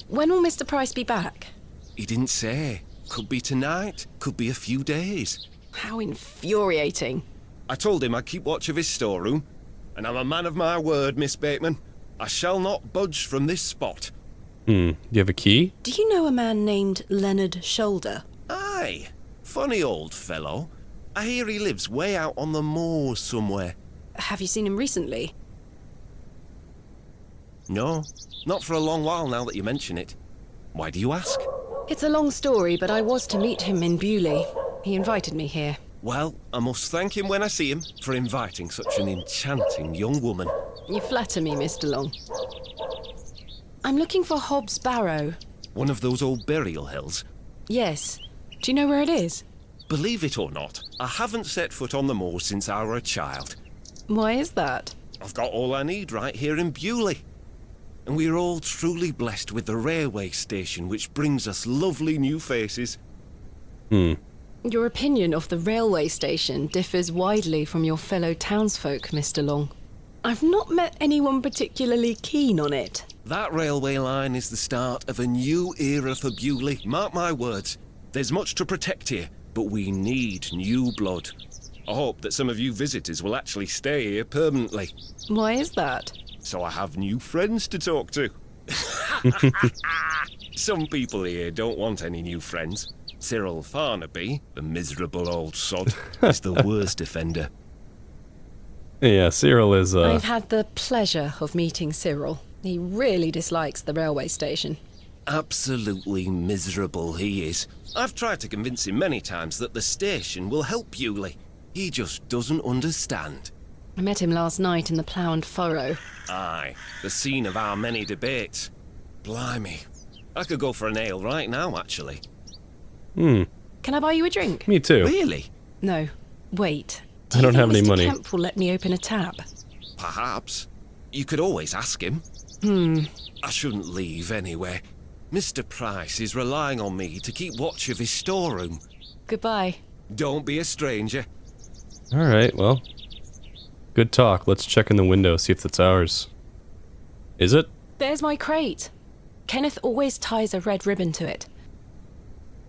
When will Mr. Price be back? He didn't say. Could be tonight, could be a few days. How infuriating. I told him I'd keep watch of his storeroom, and I'm a man of my word, Miss Bateman. I shall not budge from this spot. Do you have a key? Do you know a man named Leonard Shoulder? Aye. Funny old fellow. I hear he lives way out on the moors somewhere. Have you seen him recently? No, not for a long while now that you mention it. Why do you ask? It's a long story, but I was to meet him in Bewlay. He invited me here. Well, I must thank him when I see him for inviting such an enchanting young woman. You flatter me, Mr. Long. I'm looking for Hob's Barrow. One of those old burial hills? Yes. Do you know where it is? Believe it or not, I haven't set foot on the moor since I were a child. Why is that? I've got all I need right here in Bewlay. And we're all truly blessed with the railway station, which brings us lovely new faces. Your opinion of the railway station differs widely from your fellow townsfolk, Mr. Long. I've not met anyone particularly keen on it. That railway line is the start of a new era for Bewlay. Mark my words. There's much to protect here, but we need new blood. I hope that some of you visitors will actually stay here permanently. Why is that? So I have new friends to talk to. Some people here don't want any new friends. Cyril Farnaby, the miserable old sod, is the worst offender. Yeah, Cyril is, I've had the pleasure of meeting Cyril. He really dislikes the railway station. Absolutely miserable he is. I've tried to convince him many times that the station will help Bewlay. He just doesn't understand. I met him last night in the Plough and Furrow. Aye, the scene of our many debates. Blimey. I could go for an ale right now, actually. Can I buy you a drink? Me too. Really? No. Wait. I don't have any Mr. money. Kemp will let me open a tab? Perhaps. You could always ask him. I shouldn't leave anyway. Mr. Price is relying on me to keep watch of his storeroom. Goodbye. Don't be a stranger. Alright, well. Good talk. Let's check in the window, see if that's ours. Is it? There's my crate. Kenneth always ties a red ribbon to it.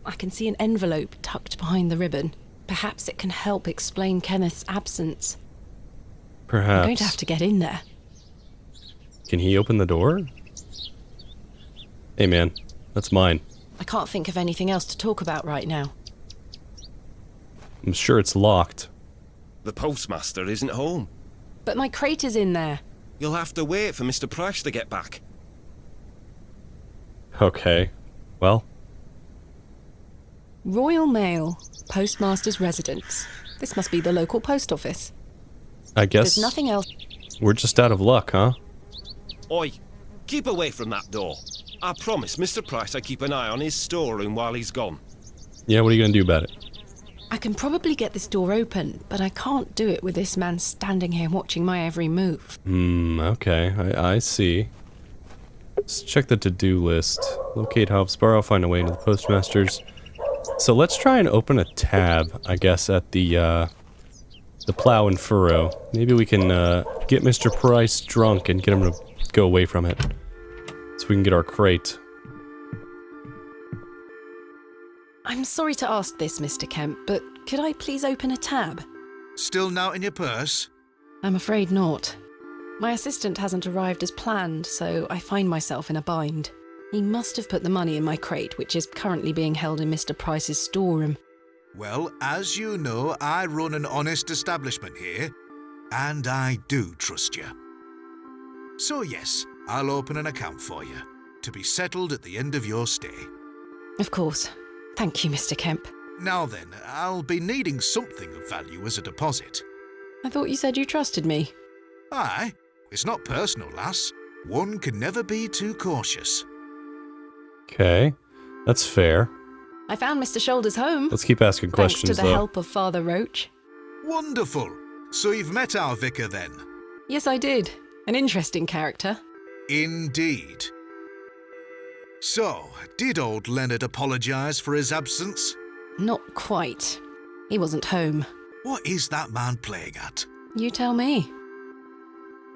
I can see an envelope tucked behind the ribbon. Perhaps it can help explain Kenneth's absence. Perhaps. I'm going to have to get in there. Can he open the door? Hey man, that's mine. I can't think of anything else to talk about right now. I'm sure it's locked. The postmaster isn't home. But my crate is in there. You'll have to wait for Mr. Price to get back. Okay. Well. Royal Mail, Postmaster's Residence. This must be the local post office. I guess There's nothing else. we're just out of luck, huh? Oi, keep away from that door. I promise Mr. Price I keep an eye on his storeroom while he's gone. Yeah, what are you gonna do about it? I can probably get this door open, but I can't do it with this man standing here watching my every move. Okay, I see. Let's check the to-do list. Locate Hob's Barrow, find a way into the postmaster's. So let's try and open a tab, I guess, at the Plough and Furrow. Maybe we can get Mr. Price drunk and get him to go away from it. So we can get our crate. I'm sorry to ask this, Mr. Kemp, but could I please open a tab? Still not in your purse? I'm afraid not. My assistant hasn't arrived as planned, so I find myself in a bind. He must have put the money in my crate, which is currently being held in Mr. Price's storeroom. Well, as you know, I run an honest establishment here, and I do trust you. So yes, I'll open an account for you, to be settled at the end of your stay. Of course. Thank you, Mr. Kemp. Now then, I'll be needing something of value as a deposit. I thought you said you trusted me. Aye, it's not personal, lass. One can never be too cautious. Okay, that's fair. I found Mr. Shoulder's home. Let's keep asking questions, thanks to the though. help of Father Roach. Wonderful! So you've met our vicar then? Yes, I did. An interesting character. Indeed. So, did old Leonard apologise for his absence? Not quite. He wasn't home. What is that man playing at? You tell me.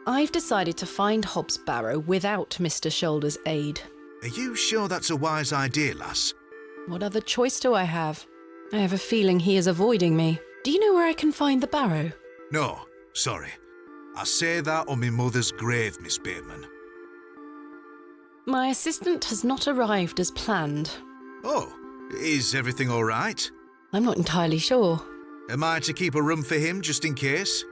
I've decided to find Hob's Barrow without Mr. Shoulder's aid. Are you sure that's a wise idea, lass? What other choice do I have? I have a feeling he is avoiding me. Do you know where I can find the barrow? No, sorry. I say that on my mother's grave, Miss Bateman. My assistant has not arrived as planned. Oh, is everything all right? I'm not entirely sure. Am I to keep a room for him just in case?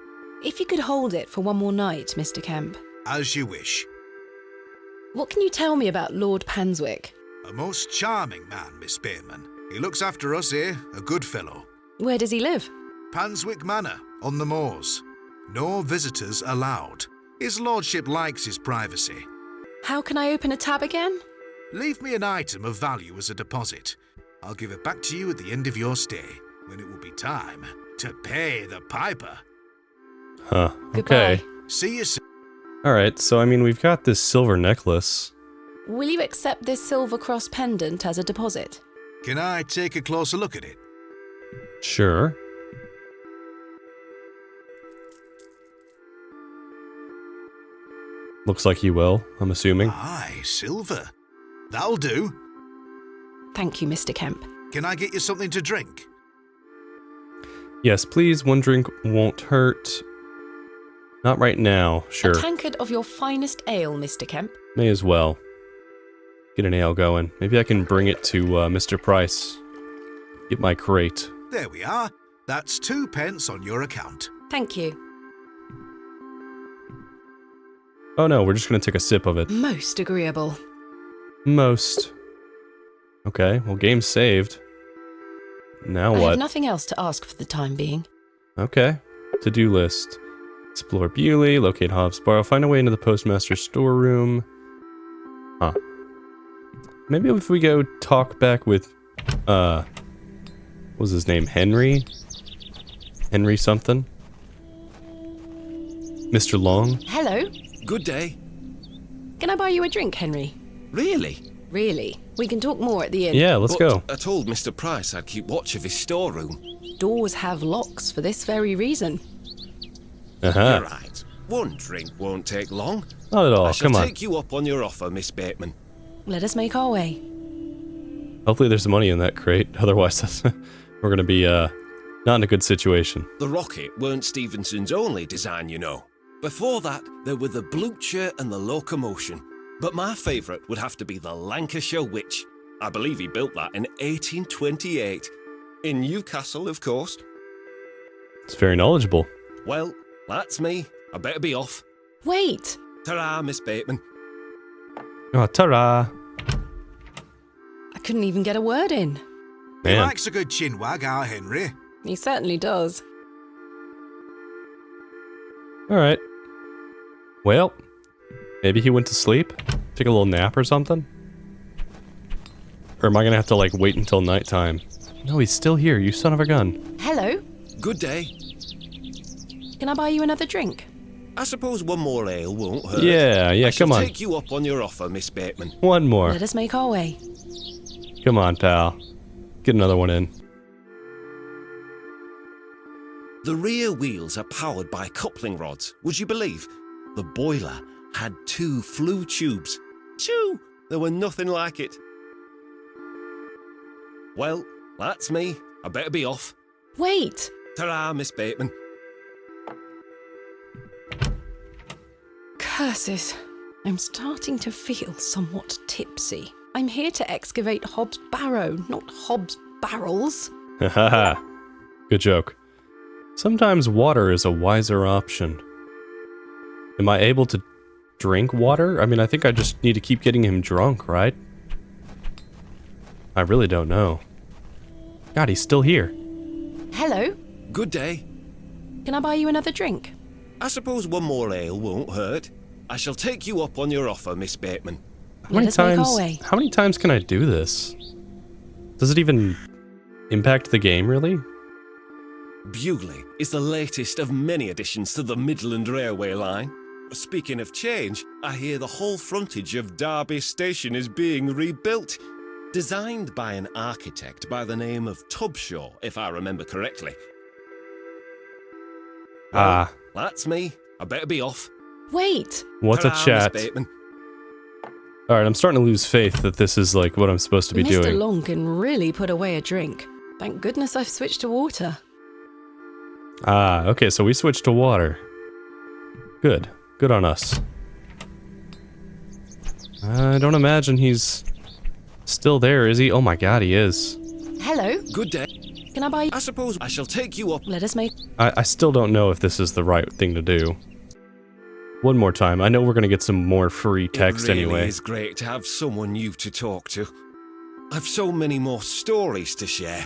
If you could hold it for one more night, Mr. Kemp. As you wish. What can you tell me about Lord Panswick? A most charming man, Miss Bateman. He looks after us here, a good fellow. Where does he live? Panswick Manor, on the moors. No visitors allowed. His lordship likes his privacy. How can I open a tab again? Leave me an item of value as a deposit. I'll give it back to you at the end of your stay, when it will be time to pay the piper. Huh. Goodbye. Okay. See you soon. Alright, so I mean, we've got this silver necklace. Will you accept this silver cross pendant as a deposit? Can I take a closer look at it? Sure. Looks like you will, I'm assuming. Aye, silver. That'll do. Thank you, Mr. Kemp. Can I get you something to drink? Yes, please, one drink won't hurt. Not right now, sure. A tankard of your finest ale, Mr. Kemp. May as well. Get an ale going. Maybe I can bring it to Mr. Price. Get my crate. There we are. That's 2 pence on your account. Thank you. Oh no, we're just gonna take a sip of it. Most agreeable. Most. Okay, well, game's saved. Now I what? have nothing else to ask for the time being. Okay. To-do list. Explore Bewlay, locate Hob's Barrow, find a way into the postmaster's storeroom. Huh. Maybe if we go talk back with, what was his name? Henry? Henry something? Mr. Long? Hello. Good day. Can I buy you a drink, Henry? Really? Really? We can talk more at the inn. Yeah, let's go. I told Mr. Price I'd keep watch of his storeroom. Doors have locks for this very reason. Uh-huh. You're right. One drink won't take long. Not at all, I shall come on. take you up on your offer, Miss Bateman. Let us make our way. Hopefully there's money in that crate, otherwise we're gonna be, not in a good situation. The rocket weren't Stevenson's only design, you know. Before that, there were the Blucher and the Locomotion. But my favourite would have to be the Lancashire Witch. I believe he built that in 1828. In Newcastle, of course. It's very knowledgeable. Well, that's me. I better be off. Wait! Ta-ra, Miss Bateman. Oh, ta-ra! I couldn't even get a word in. He Man. likes a good chinwag, our Henry. He certainly does. Alright. Well, maybe he went to sleep? Take a little nap or something? Or am I gonna have to, like, wait until nighttime? No, he's still here, you son of a gun. Hello. Good day. Can I buy you another drink? I suppose one more ale won't hurt. Yeah, come on. I shall take you up on your offer, Miss Bateman. One more. Let us make our way. Come on, pal. Get another one in. The rear wheels are powered by coupling rods, would you believe? The boiler had 2 flue tubes. Choo! There were nothing like it. Well, that's me. I better be off. Wait! Ta-ra, Miss Bateman. Curses. I'm starting to feel somewhat tipsy. I'm here to excavate Hob's Barrow, not Hob's barrels. Haha. Good joke. Sometimes water is a wiser option. Am I able to drink water? I mean, I think I just need to keep getting him drunk, right? I really don't know. God, he's still here. Hello. Good day. Can I buy you another drink? I suppose one more ale won't hurt. I shall take you up on your offer, Miss Bateman. How many times can I do this? Does it even impact the game, really? Bewlay is the latest of many additions to the Midland Railway line. Speaking of change, I hear the whole frontage of Derby Station is being rebuilt. Designed by an architect by the name of Tubshaw, if I remember correctly. Well, that's me. I better be off. Wait! What a Ta-ra, chat. Miss Bateman. Alright, I'm starting to lose faith that this is like what I'm supposed to be Mr. doing. Long can really put away a drink. Thank goodness I've switched to water. Okay, so we switched to water. Good. Good on us. I don't imagine he's still there, is he? Oh my god, he is. Hello. Good day. Can I buy you? I suppose I shall take you up. Let us make... I still don't know if this is the right thing to do. One more time. I know we're going to get some more free text It really anyway. is great to have someone new to talk to. I've so many more stories to share.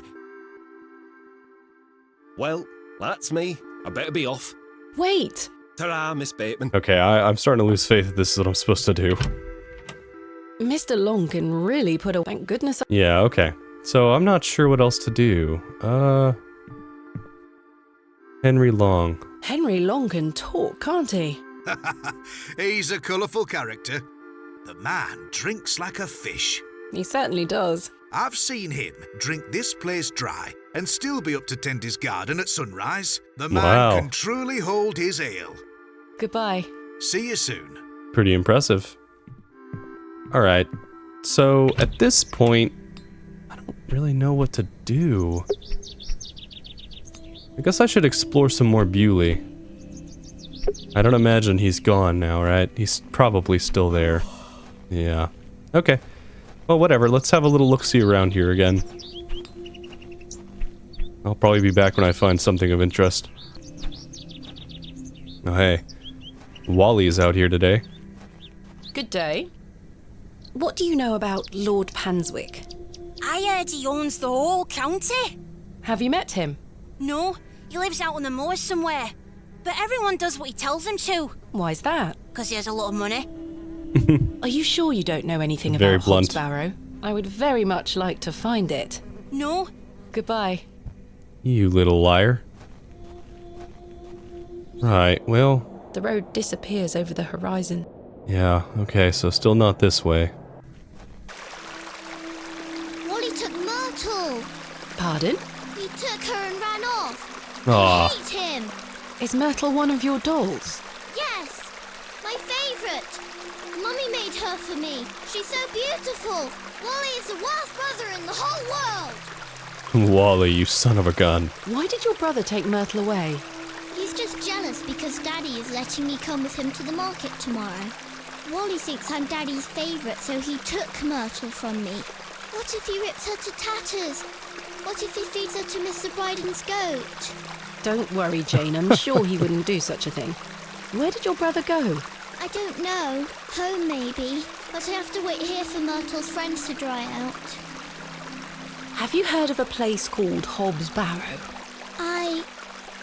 Well, that's me. I better be off. Wait. Ta-ra, Miss Bateman. Okay, I'm starting to lose faith that this is what I'm supposed to do. Mr. Long can really put a... Thank goodness. Yeah, okay. So I'm not sure what else to do. Henry Long. Henry Long can talk, can't he? He's a colourful character. The man drinks like a fish. He certainly does. I've seen him drink this place dry and still be up to tend his garden at sunrise. The man can truly hold his ale. Goodbye. See you soon. Pretty impressive. Alright, so at this point, I don't really know what to do. I guess I should explore some more Bewlay. I don't imagine he's gone now, right? He's probably still there. Yeah. Okay. Well, whatever. Let's have a little look-see around here again. I'll probably be back when I find something of interest. Oh, hey. Wally is out here today. Good day. What do you know about Lord Panswick? I heard he owns the whole county. Have you met him? No, he lives out on the moors somewhere. But everyone does what he tells them to. Why's that? Because he has a lot of money. Are you sure you don't know anything Very about blunt. Hob's Barrow? I would very much like to find it. No. Goodbye. You little liar. Right, well... The road disappears over the horizon. Yeah, okay, so still not this way. Wally took Myrtle. Pardon? He took her and ran off. Aw. I hate him. Is Myrtle one of your dolls? Yes, my favourite. Mummy made her for me. She's so beautiful. Wally is the worst brother in the whole world. Wally, you son of a gun. Why did your brother take Myrtle away? He's just jealous because Daddy is letting me come with him to the market tomorrow. Wally thinks I'm Daddy's favourite, so he took Myrtle from me. What if he rips her to tatters? What if he feeds her to Mr. Bryden's goat? Don't worry, Jane. I'm sure he wouldn't do such a thing. Where did your brother go? I don't know. Home, maybe. But I have to wait here for Myrtle's friends to dry out. Have you heard of a place called Hob's Barrow?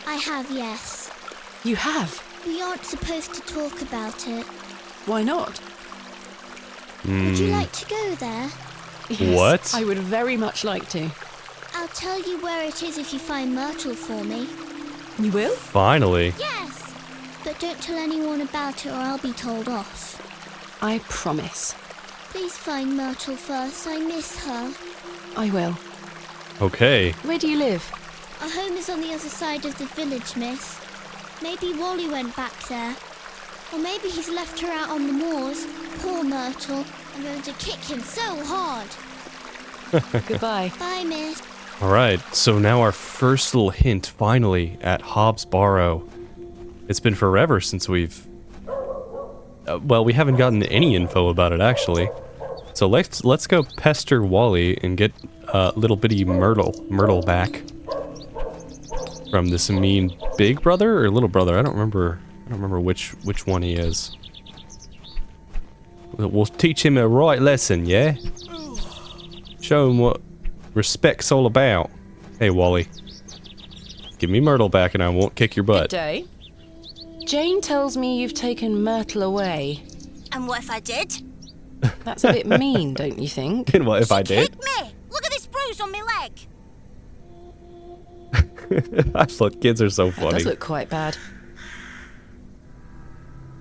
I have, yes. You have? We aren't supposed to talk about it. Why not? Would you like to go there? Yes, What? I would very much like to. I'll tell you where it is if you find Myrtle for me. You will? Finally. Yes! But don't tell anyone about it or I'll be told off. I promise. Please find Myrtle first. I miss her. I will. Okay. Where do you live? Our home is on the other side of the village, miss. Maybe Wally went back there. Or maybe he's left her out on the moors. Poor Myrtle. I'm going to kick him so hard. Goodbye. Bye, miss. Alright, so now our first little hint, finally, at Hob's Barrow. It's been forever since we've... well, we haven't gotten any info about it, actually. So let's go pester Wally and get little bitty Myrtle back. From this mean big brother or little brother? I don't remember which one he is. We'll teach him a right lesson, yeah? Show him what respect's all about. Hey, Wally. Give me Myrtle back and I won't kick your Good butt. day. Jane tells me you've taken Myrtle away. And what if I did? That's a bit mean, don't you think? And what if I did? Kick me! Look at this bruise on my leg. Look, kids are so That funny. does look quite bad.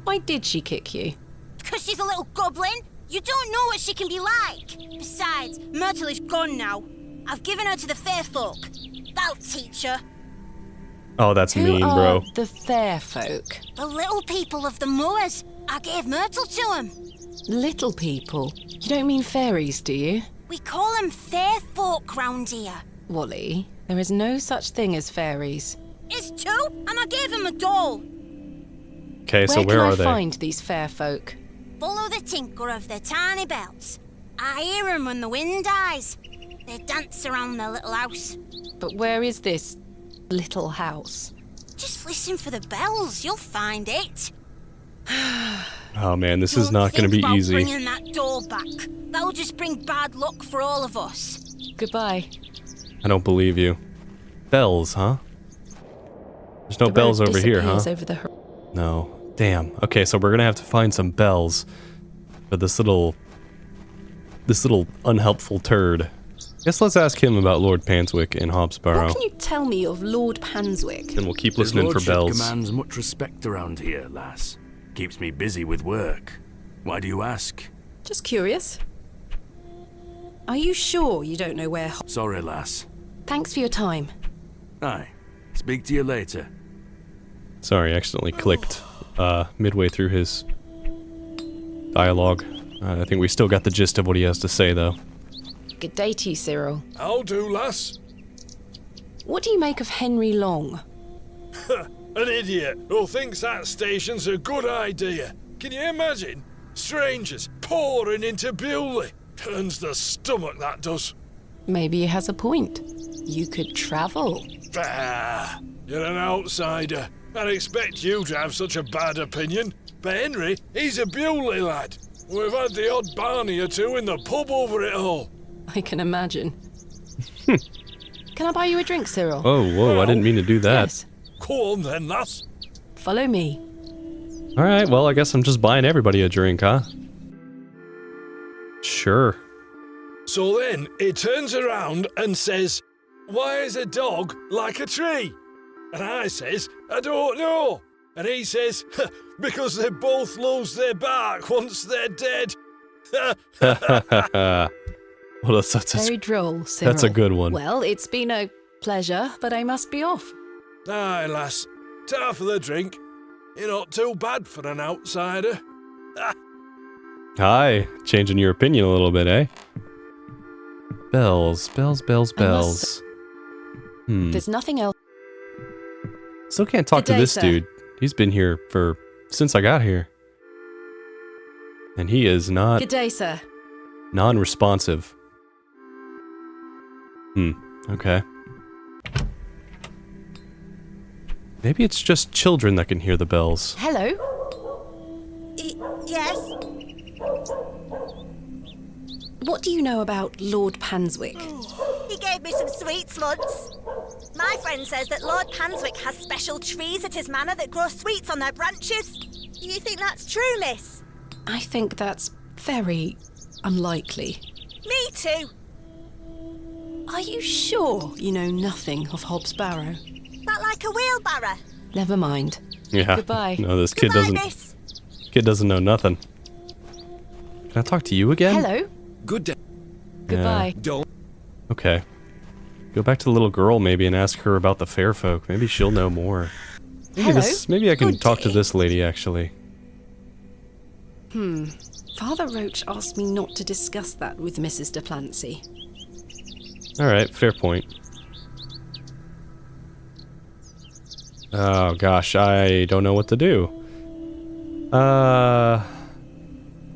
Why did she kick you? Because she's a little goblin. You don't know what she can be like. Besides, Myrtle is gone now. I've given her to the fair folk. That'll teach her. Oh, that's Who mean, are bro. the fair folk? The little people of the moors. I gave Myrtle to them. Little people? You don't mean fairies, do you? We call them fair folk round here. Wally, there is no such thing as fairies. It's true, and I gave him a doll. Okay, so where can are I they? find these fair folk? follow the tinkle of the tiny bells. I hear 'em when the wind dies. They dance around the little house. But where is this little house? Just listen for the bells, you'll find it. Oh man, this is not going to be Think about easy. bringing that door back. That'll just bring bad luck for all of us. Goodbye. I don't believe you. Bells, huh? There's no The bells road over here, huh? disappears over the No. Damn. Okay, so we're gonna have to find some bells for this little unhelpful turd. Guess let's ask him about Lord Panswick in Hob's Barrow. What can you tell me of Lord Panswick? And we'll keep His listening for lordship bells. commands much respect around here, lass. Keeps me busy with work. Why do you ask? Just curious. Are you sure you don't know where Sorry, lass. Thanks for your time. Aye. Speak to you later. Sorry, I accidentally clicked midway through his dialogue. I think we still got the gist of what he has to say, though. Good day to you, Cyril. How do, lass? What do you make of Henry Long? An idiot who thinks that station's a good idea. Can you imagine? Strangers pouring into Bewlay. Turns the stomach, that does. Maybe he has a point. You could travel. Bah! You're an outsider. I'd expect you to have such a bad opinion. But Henry, he's a Bewlay lad. We've had the odd barney or two in the pub over it all. I can imagine. Can I buy you a drink, Cyril? Oh, whoa, I didn't mean to do that. Yes. Go on then, lass. Follow me. Alright, well, I guess I'm just buying everybody a drink, huh? Sure. So then, he turns around and says, "Why is a dog like a tree?" And I says, "I don't know." And he says, "Because they both lose their bark once they're dead." Well, that's Very droll, Cyril. that's a good one. Well, it's been a pleasure, but I must be off. Aye, lass. Ta for the drink. You're not too bad for an outsider. Hi, changing your opinion a little bit, eh? Bells, bells, bells, bells. There's nothing else. Still can't talk Good to day, this sir. dude. He's been here since I got here. And he is not Good day, sir. non-responsive. Okay. Maybe it's just children that can hear the bells. Hello? Yes? What do you know about Lord Panswick? He gave me some sweets once. My friend says that Lord Panswick has special trees at his manor that grow sweets on their branches. You think that's true, miss? I think that's very unlikely. Me too. Are you sure you know nothing of Hob's Barrow? That like a wheelbarrow? Never mind. Yeah. Goodbye. No, this kid Goodbye, doesn't. miss. Kid doesn't know nothing. Can I talk to you again? Hello? Good day. Goodbye. Don't. Okay. Go back to the little girl maybe and ask her about the fair folk. Maybe she'll know more. Hello? Maybe I can Good talk to day. this lady actually. Father Roach asked me not to discuss that with Mrs. Duplancy. Alright, fair point. Oh gosh, I don't know what to do.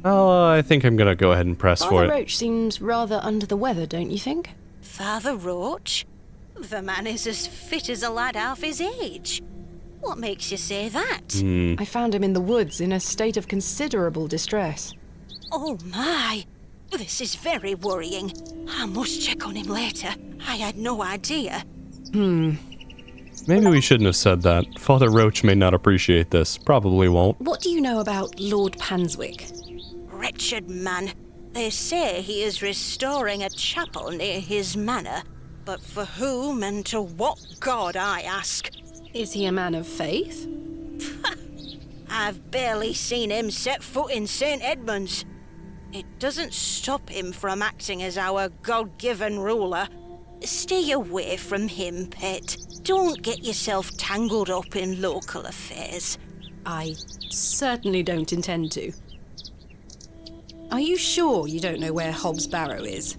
I think I'm gonna go ahead and press for Father it. Roach seems rather under the weather, don't you think? Father Roach? The man is as fit as a lad half his age. What makes you say that? I found him in the woods in a state of considerable distress. Oh my! This is very worrying. I must check on him later. I had no idea. Maybe we shouldn't have said that. Father Roach may not appreciate this. Probably won't. What do you know about Lord Panswick? Wretched man. They say he is restoring a chapel near his manor. But for whom and to what god, I ask? Is he a man of faith? I've barely seen him set foot in St. Edmund's. It doesn't stop him from acting as our God-given ruler. Stay away from him, pet. Don't get yourself tangled up in local affairs. I certainly don't intend to. Are you sure you don't know where Hob's Barrow is?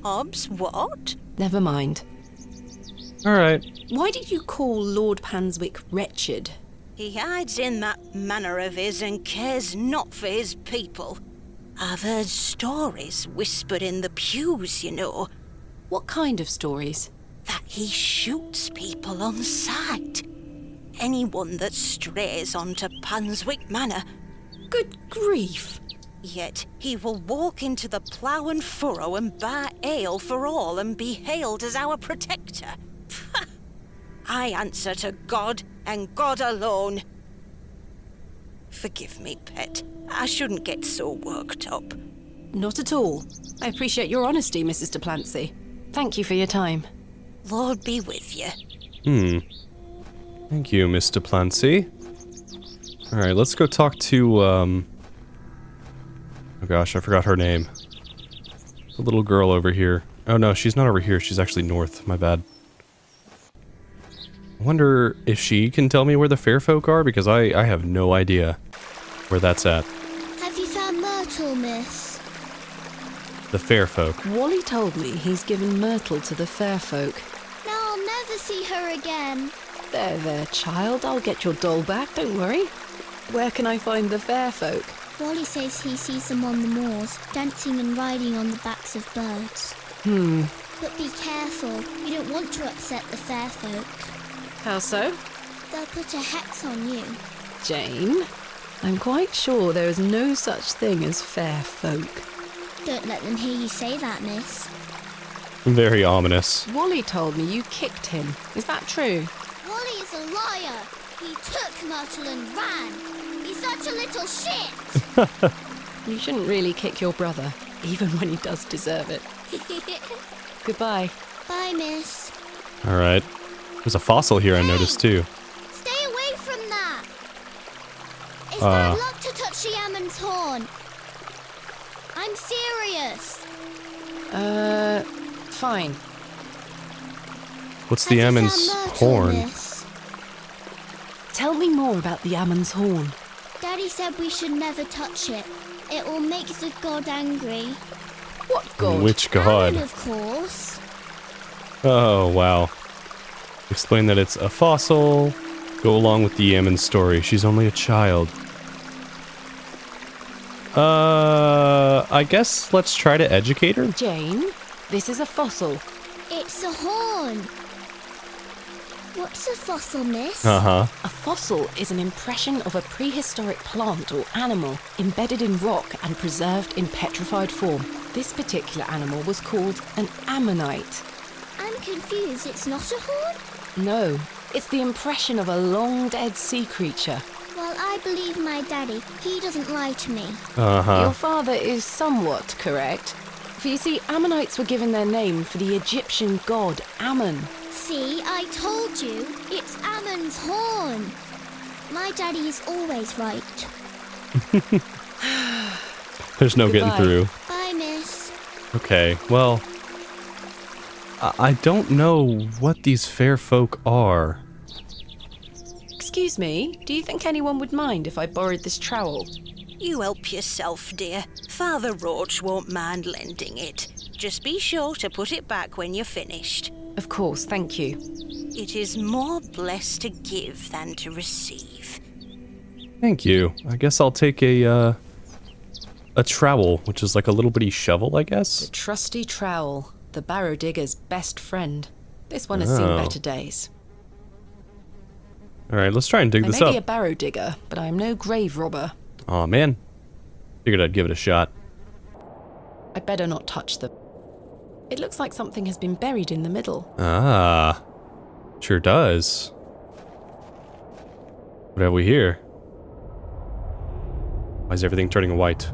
Hobbs, what? Never mind. Alright. Why did you call Lord Panswick wretched? He hides in that manor of his and cares not for his people. I've heard stories whispered in the pews, you know. What kind of stories? That he shoots people on sight. Anyone that strays onto Panswick Manor. Good grief. Yet he will walk into the plough and furrow and buy ale for all and be hailed as our protector. I answer to God and God alone. Forgive me, pet. I shouldn't get so worked up. Not at all. I appreciate your honesty, Mrs. Duplancy. Thank you for your time. Lord be with you. Thank you, Miss Duplancy. Alright, let's go talk to, oh gosh, I forgot her name. The little girl over here. Oh no, she's not over here. She's actually north. My bad. I wonder if she can tell me where the fair folk are, because I have no idea where that's at. Have you found Myrtle, miss? The fair folk. Wally told me he's given Myrtle to the fair folk. Now I'll never see her again. There, child. I'll get your doll back, don't worry. Where can I find the fair folk? Wally says he sees them on the moors, dancing and riding on the backs of birds. But be careful. You don't want to upset the fair folk. How so? They'll put a hex on you. Jane, I'm quite sure there is no such thing as fair folk. Don't let them hear you say that, miss. Very ominous. Wally told me you kicked him. Is that true? Wally is a liar. He took Myrtle and ran. He's such a little shit. You shouldn't really kick your brother, even when he does deserve it. Goodbye. Bye, miss. Alright. There's a fossil here I noticed too. Stay away from that. It's bad luck to touch the Ammon's horn. I'm serious. Fine. What's the Ammon's horn? Miss? Tell me more about the Ammon's horn. Daddy said we should never touch it. It will make the god angry. What god? Which god? Ammon, of course. Oh, wow. Explain that it's a fossil. Go along with the Ammon story. She's only a child. I guess let's try to educate her. Jane, this is a fossil. It's a horn. What's a fossil, miss? Uh-huh. A fossil is an impression of a prehistoric plant or animal embedded in rock and preserved in petrified form. This particular animal was called an ammonite. I'm confused. It's not a horn? No, it's the impression of a long-dead sea creature. Well, I believe my daddy. He doesn't lie to me. Uh-huh. Your father is somewhat correct. For you see, Ammonites were given their name for the Egyptian god Ammon. See, I told you. It's Ammon's horn. My daddy is always right. There's no getting through. Bye, miss. Okay, well, I don't know what these fair folk are. Excuse me, do you think anyone would mind if I borrowed this trowel? You help yourself, dear. Father Roach won't mind lending it. Just be sure to put it back when you're finished. Of course, thank you. It is more blessed to give than to receive. Thank you. I guess I'll take a trowel, which is like a little bitty shovel, I guess. The trusty trowel, the barrow digger's best friend. This one has seen better days. Alright, let's try and dig this I may up. be a barrow digger, but I am no grave robber. Aw, man. Figured I'd give it a shot. I'd better not touch them. It looks like something has been buried in the middle. Ah, sure does. What have we here? Why is everything turning white?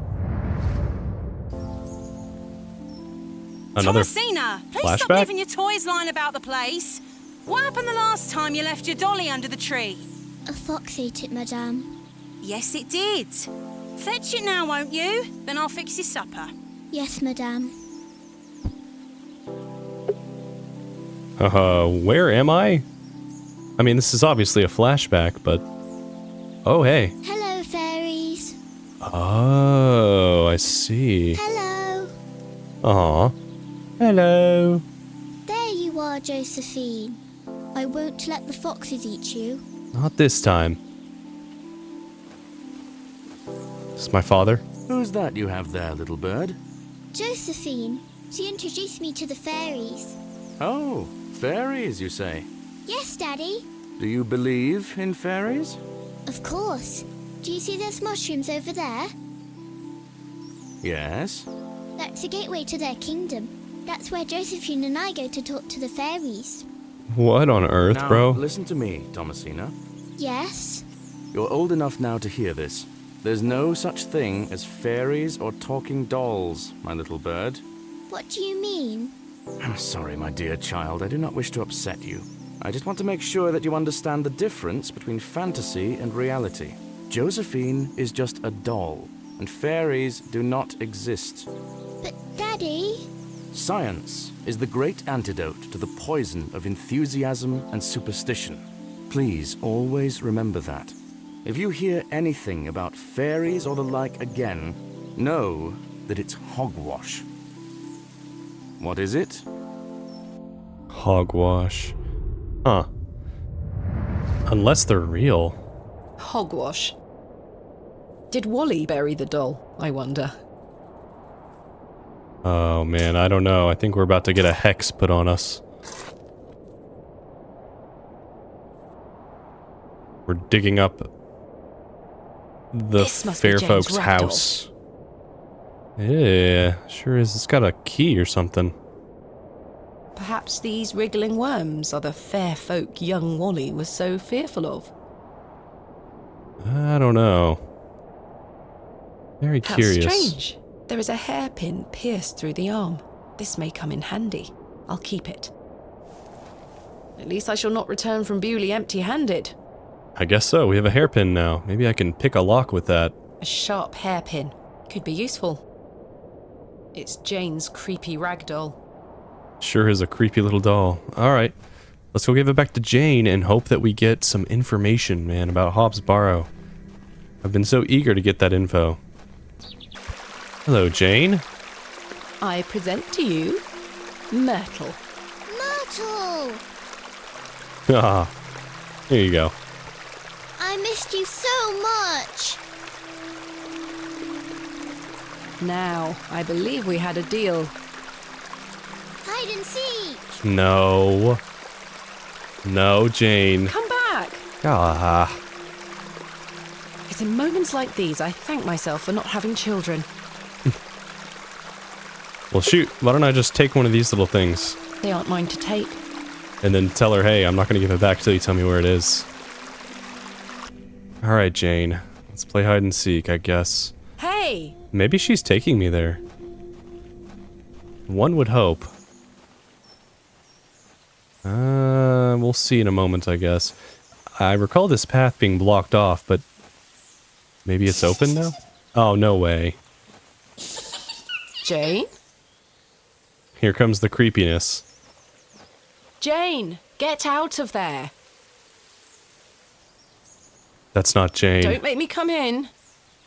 Another Thomasina, please flashback? stop leaving your toys lying about the place. What happened the last time you left your dolly under the tree? A fox ate it, madame. Yes, it did. Fetch it now, won't you? Then I'll fix your supper. Yes, madame. Where am I? I mean, this is obviously a flashback, but... Oh, hey. Hello, fairies. Oh, I see. Hello. Aw. Hello. There you are, Josephine. I won't let the foxes eat you. Not this time. This is my father. Who's that you have there, little bird? Josephine. She introduced me to the fairies. Oh, fairies, you say? Yes, Daddy. Do you believe in fairies? Of course. Do you see those mushrooms over there? Yes. That's the gateway to their kingdom. That's where Josephine and I go to talk to the fairies. What on earth, now, bro? Listen to me, Thomasina. Yes? You're old enough now to hear this. There's no such thing as fairies or talking dolls, my little bird. What do you mean? I'm sorry, my dear child. I do not wish to upset you. I just want to make sure that you understand the difference between fantasy and reality. Josephine is just a doll, and fairies do not exist. But, Daddy... Science is the great antidote to the poison of enthusiasm and superstition. Please always remember that. If you hear anything about fairies or the like again, know that it's hogwash. What is it? Hogwash. Huh. Unless they're real. Hogwash. Did Wally bury the doll, I wonder? Oh man, I don't know. I think we're about to get a hex put on us. We're digging up the fair folks' house. Yeah, sure is. It's got a key or something. Perhaps these wriggling worms are the fair folk young Wally was so fearful of. I don't know. Very How curious. strange. There is a hairpin pierced through the arm. This may come in handy. I'll keep it. At least I shall not return from Bewlay empty-handed. I guess so. We have a hairpin now. Maybe I can pick a lock with that. A sharp hairpin. Could be useful. It's Jane's creepy rag doll. Sure is a creepy little doll. Alright. Let's go give it back to Jane and hope that we get some information, man, about Hob's Barrow. I've been so eager to get that info. Hello, Jane. I present to you Myrtle. Myrtle! Ah, here you go. I missed you so much. Now, I believe we had a deal. Hide and seek. No. No, Jane. Come back. Ah. It's in moments like these I thank myself for not having children. Well, shoot. Why don't I just take one of these little things? They aren't mine to take. And then tell her, hey, I'm not going to give it back till you tell me where it is. Alright, Jane. Let's play hide and seek, I guess. Hey! Maybe she's taking me there. One would hope. We'll see in a moment, I guess. I recall this path being blocked off, but maybe it's open now? Oh, no way. Jane? Here comes the creepiness. Jane, get out of there. That's not Jane. Don't make me come in.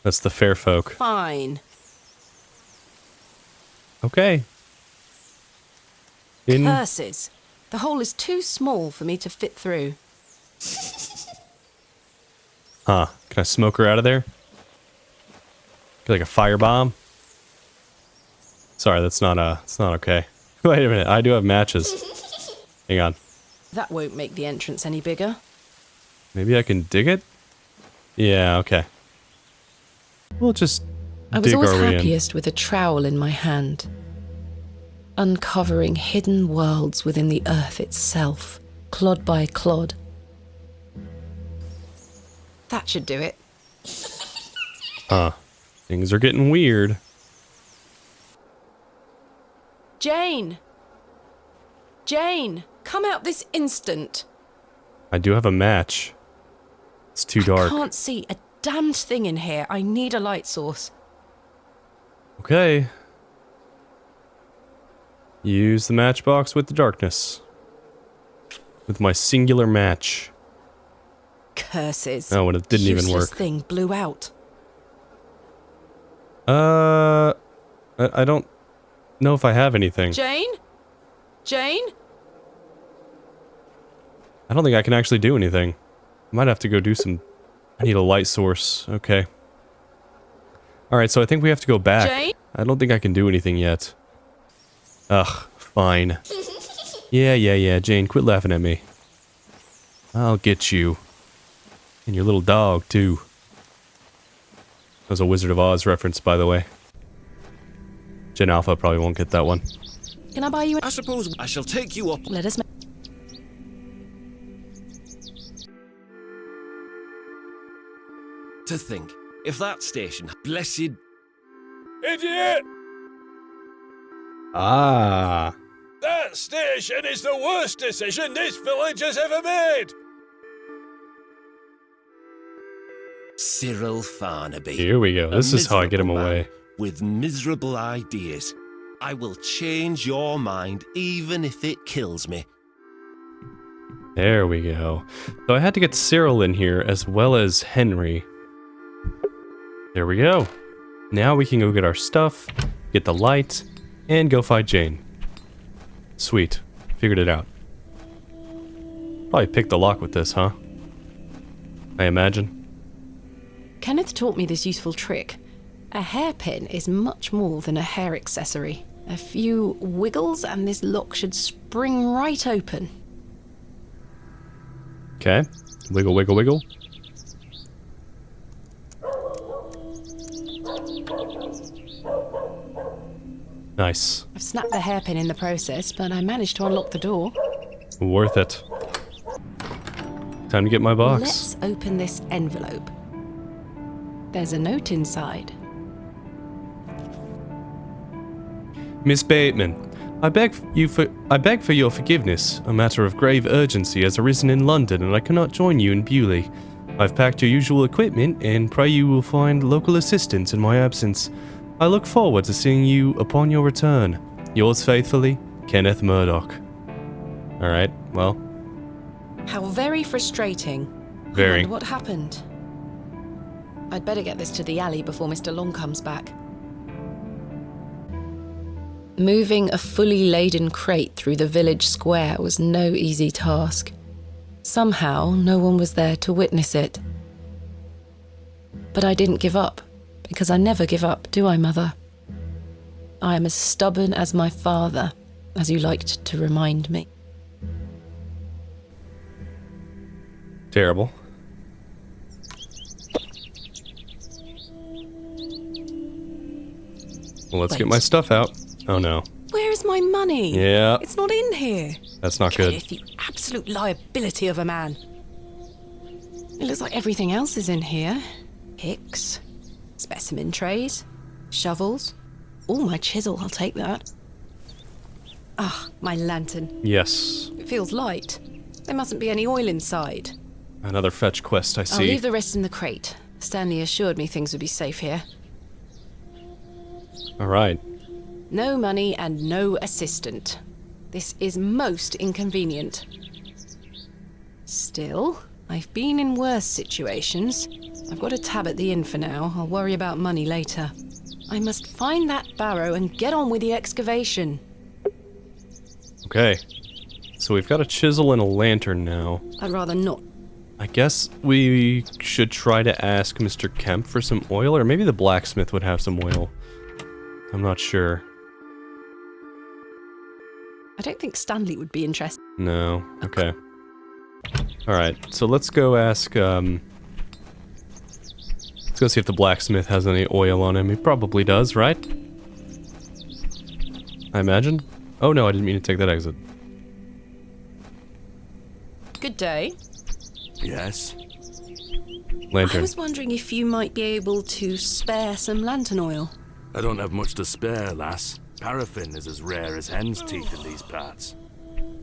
That's the fair folk. Fine. Okay. Curses. The hole is too small for me to fit through. Huh. Can I smoke her out of there? Get like a firebomb? Sorry, it's not okay. Wait a minute, I do have matches. Hang on. That won't make the entrance any bigger. Maybe I can dig it? Yeah, okay. We'll just I was always happiest with a trowel in my hand, uncovering hidden worlds within the earth itself, clod by clod. That should do it. Things are getting weird. Jane! Jane, come out this instant. I do have a match. It's too dark. I can't see a damned thing in here. I need a light source. Okay. Use the matchbox with the darkness. With my singular match. Curses. Oh, and it didn't even work. This thing blew out. I don't know if I have anything. Jane? Jane? I don't think I can actually do anything. I might have to go do some... I need a light source. Okay. Alright, so I think we have to go back. Jane? I don't think I can do anything yet. Ugh, fine. Yeah, Jane, quit laughing at me. I'll get you. And your little dog, too. That was a Wizard of Oz reference, by the way. Gen Alpha probably won't get that one. Can I buy you I suppose I shall take you up. Let us... To think, if that station, blessed... Idiot! Ah. That station is the worst decision this village has ever made! Cyril Farnaby. Here we go. This A is how I get him miserable man away. With miserable ideas. I will change your mind even if it kills me. There we go. So I had to get Cyril in here as well as Henry. There we go. Now we can go get our stuff, get the light, and go fight Jane. Sweet. Figured it out. Probably picked the lock with this, huh? I imagine. Kenneth taught me this useful trick. A hairpin is much more than a hair accessory. A few wiggles and this lock should spring right open. Okay. Wiggle, wiggle, wiggle. Nice. I've snapped the hairpin in the process, but I managed to unlock the door. Worth it. Time to get my box. Let's open this envelope. There's a note inside. Miss Bateman, I beg for your forgiveness. A matter of grave urgency has arisen in London, and I cannot join you in Bewlay. I've packed your usual equipment, and pray you will find local assistance in my absence. I look forward to seeing you upon your return. Yours faithfully, Kenneth Murdoch. Alright, well. How very frustrating. Very. I wonder what happened. I'd better get this to the alley before Mr. Long comes back. Moving a fully laden crate through the village square was no easy task. Somehow, no one was there to witness it. But I didn't give up, because I never give up, do I, Mother? I am as stubborn as my father, as you liked to remind me. Terrible. Well, let's get my stuff out. Oh no. Where is my money? Yeah. It's not in here. That's not good. Kenneth, you absolute liability of a man. It looks like everything else is in here. Picks, specimen trays, shovels. Oh, my chisel, I'll take that. Ah, my lantern. Yes. It feels light. There mustn't be any oil inside. Another fetch quest, I see. I'll leave the rest in the crate. Stanley assured me things would be safe here. Alright. No money and no assistant. This is most inconvenient. Still, I've been in worse situations. I've got a tab at the inn for now. I'll worry about money later. I must find that barrow and get on with the excavation. Okay. So we've got a chisel and a lantern now. I'd rather not. I guess we should try to ask Mr. Kemp for some oil, or maybe the blacksmith would have some oil. I'm not sure. I don't think Stanley would be interested. No. Okay. Alright, so let's go ask, let's go see if the blacksmith has any oil on him. He probably does, right? I imagine? Oh no, I didn't mean to take that exit. Good day. Yes? Lantern. I was wondering if you might be able to spare some lantern oil. I don't have much to spare, lass. Paraffin is as rare as hen's teeth in these parts.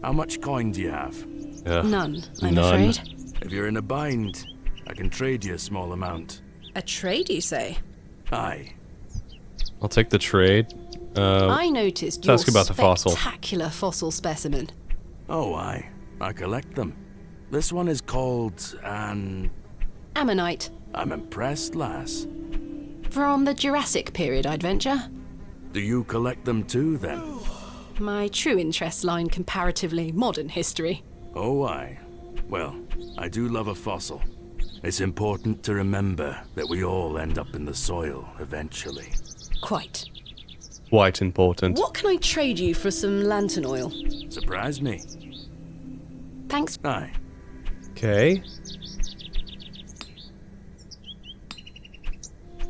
How much coin do you have? None, I'm afraid. If you're in a bind, I can trade you a small amount. A trade, you say? Aye. I'll take the trade. I noticed your ask about the fossil. spectacular fossil specimen. Oh, aye. I collect them. This one is called an... Ammonite. I'm impressed, lass. From the Jurassic period, I'd venture. Do you collect them too, then? My true interests lie in comparatively modern history. Oh, aye. Well, I do love a fossil. It's important to remember that we all end up in the soil eventually. Quite. Quite important. What can I trade you for some lantern oil? Surprise me. Thanks. Aye. Okay.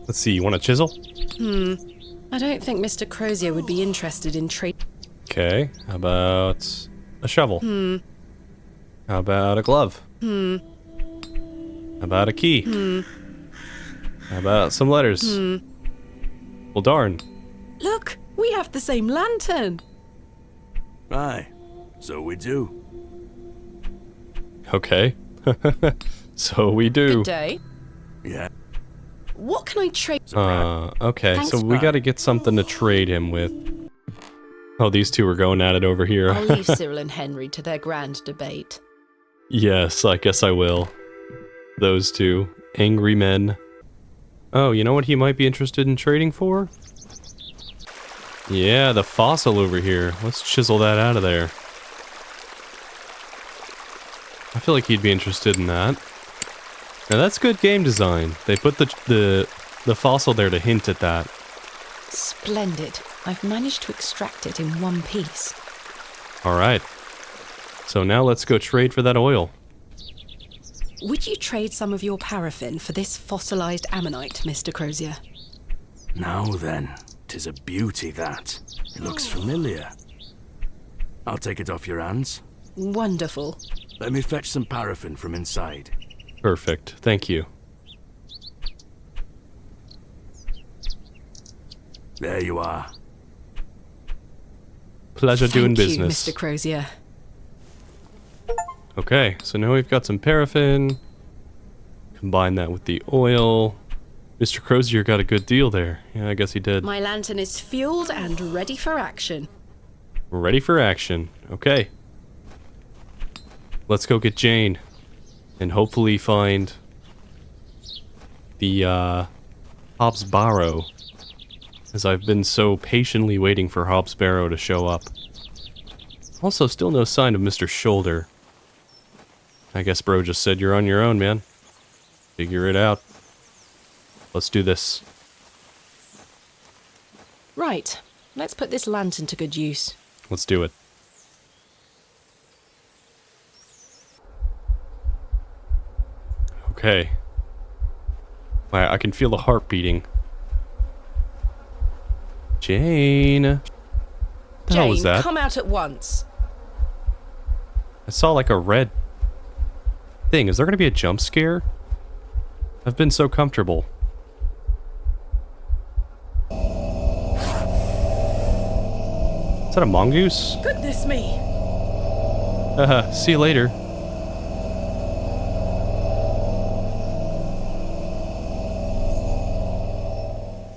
Let's see, you want a chisel? I don't think Mr. Crozier would be interested in trade. Okay, how about a shovel? How about a glove? How about a key? How about some letters? Well, darn. Look, we have the same lantern. Aye. So we do. Okay. So we do. Good day. Yeah. What can I trade? Okay, Thanks, so we gotta get something to trade him with. Oh, these two are going at it over here. I'll leave Cyril and Henry to their grand debate. Yes, I guess I will. Those two. Angry men. Oh, you know what he might be interested in trading for? Yeah, the fossil over here. Let's chisel that out of there. I feel like he'd be interested in that. Now that's good game design. They put the fossil there to hint at that. Splendid. I've managed to extract it in one piece. Alright. So now let's go trade for that oil. Would you trade some of your paraffin for this fossilized ammonite, Mr. Crozier? Now then, 'tis a beauty that. It looks familiar. I'll take it off your hands. Wonderful. Let me fetch some paraffin from inside. Perfect. Thank you. There you are. Pleasure doing Thank you, business. Mr. Crozier. Okay, so now we've got some paraffin. Combine that with the oil. Mr. Crozier got a good deal there. Yeah, I guess he did. My lantern is fueled and ready for action. Ready for action. Okay. Let's go get Jane. And hopefully find the Hob's Barrow. As I've been so patiently waiting for Hob's Barrow to show up. Also, still no sign of Mr. Shoulder. I guess bro just said you're on your own, man. Figure it out. Let's do this. Right. Let's put this lantern to good use. Let's do it. Okay. I can feel the heart beating. Jane. What the hell was Jane, that? come out at once. I saw like a red thing. Is there going to be a jump scare? I've been so comfortable. Is that a mongoose? Goodness me. See you later.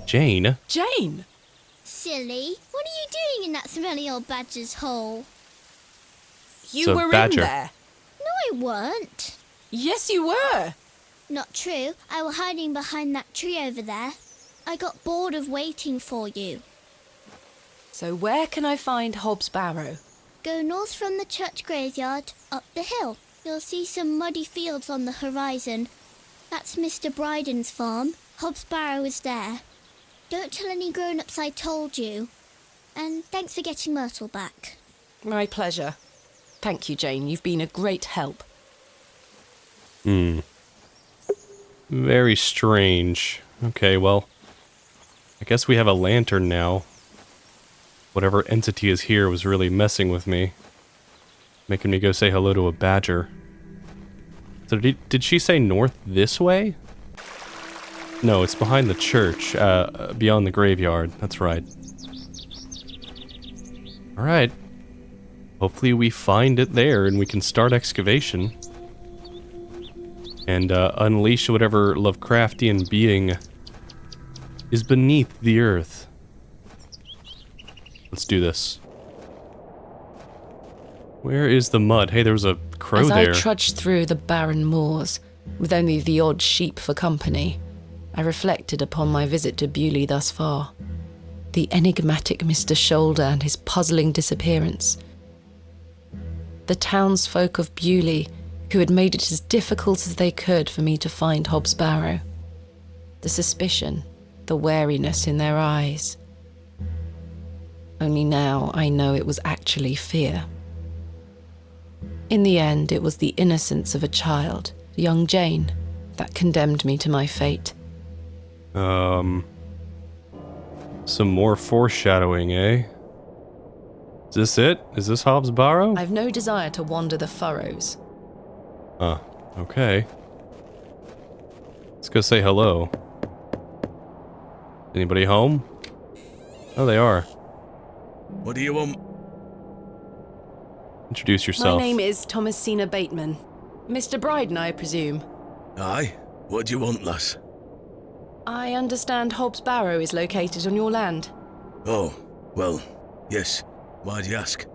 Jane? Jane! Silly, what are you doing in that smelly old badger's hole? You So, were badger. in there. No, I weren't. Yes, you were. Not true. I was hiding behind that tree over there. I got bored of waiting for you. So where can I find Hob's Barrow? Go north from the church graveyard, up the hill. You'll see some muddy fields on the horizon. That's Mr. Brideen's farm. Hob's Barrow is there. Don't tell any grown-ups I told you. And thanks for getting Myrtle back. My pleasure. Thank you, Jane. You've been a great help. Very strange. Okay, well, I guess we have a lantern now. Whatever entity is here was really messing with me. Making me go say hello to a badger. So did she say north this way? No, it's behind the church, beyond the graveyard. That's right. Alright. Hopefully we find it there and we can start excavation. And unleash whatever Lovecraftian being is beneath the earth. Let's do this. Where is the mud? Hey, there was a crow As there. I trudged through the barren moors, with only the odd sheep for company, I reflected upon my visit to Bewlay thus far. The enigmatic Mr. Shoulder and his puzzling disappearance. The townsfolk of Bewlay who had made it as difficult as they could for me to find Hobbs Barrow. The suspicion, the wariness in their eyes. Only now I know it was actually fear. In the end, it was the innocence of a child, young Jane, that condemned me to my fate. Some more foreshadowing, eh? Is this it? Is this Hobbs Barrow? I've no desire to wander the furrows. Okay. Let's go say hello. Anybody home? Oh, they are. What do you want? Introduce yourself. My name is Thomasina Bateman. Mr. Brideen, I presume. Aye. What do you want, lass? I understand Hobbs Barrow is located on your land. Oh, well, yes. Why do you ask?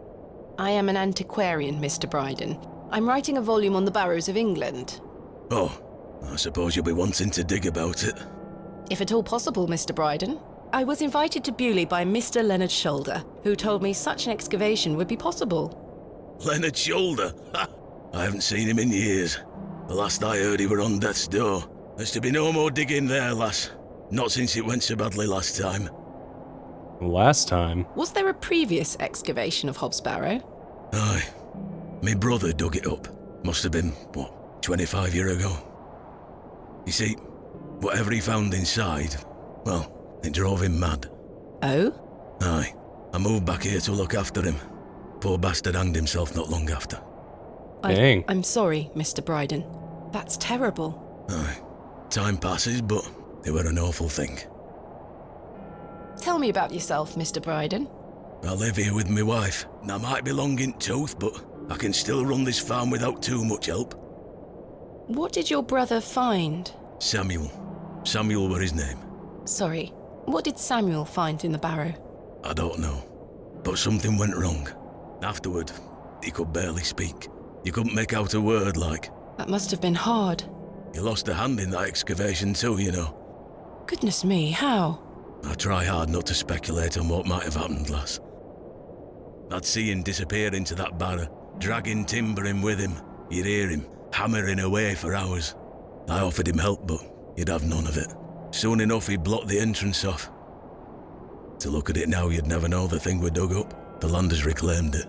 I am an antiquarian, Mr. Brideen. I'm writing a volume on the Barrows of England. Oh, I suppose you'll be wanting to dig about it. If at all possible, Mr. Brideen. I was invited to Bewlay by Mr. Leonard Shoulder, who told me such an excavation would be possible. Leonard Shoulder? Ha! I haven't seen him in years. The last I heard he were on death's door. There's to be no more digging there, lass. Not since it went so badly last time. Last time? Was there a previous excavation of Hobbs Barrow? Aye. Me brother dug it up. Must have been, 25 years ago. You see, whatever he found inside, well, it drove him mad. Oh? Aye. I moved back here to look after him. Poor bastard hanged himself not long after. Dang. I'm sorry, Mr. Brideen. That's terrible. Aye. Time passes, but it were an awful thing. Tell me about yourself, Mr. Brideen. I live here with my wife, and I might be long in tooth, but I can still run this farm without too much help. What did your brother find? Samuel. Samuel were his name. Sorry, what did Samuel find in the barrow? I don't know, but something went wrong. Afterward, he could barely speak. You couldn't make out a word, like. That must have been hard. He lost a hand in that excavation too, you know. Goodness me, how? I try hard not to speculate on what might have happened, lass. I'd see him disappear into that barrow, dragging timber in with him. You'd hear him hammering away for hours. I offered him help, but he'd have none of it. Soon enough, he blocked the entrance off. To look at it now, you'd never know the thing we dug up. The land has reclaimed it.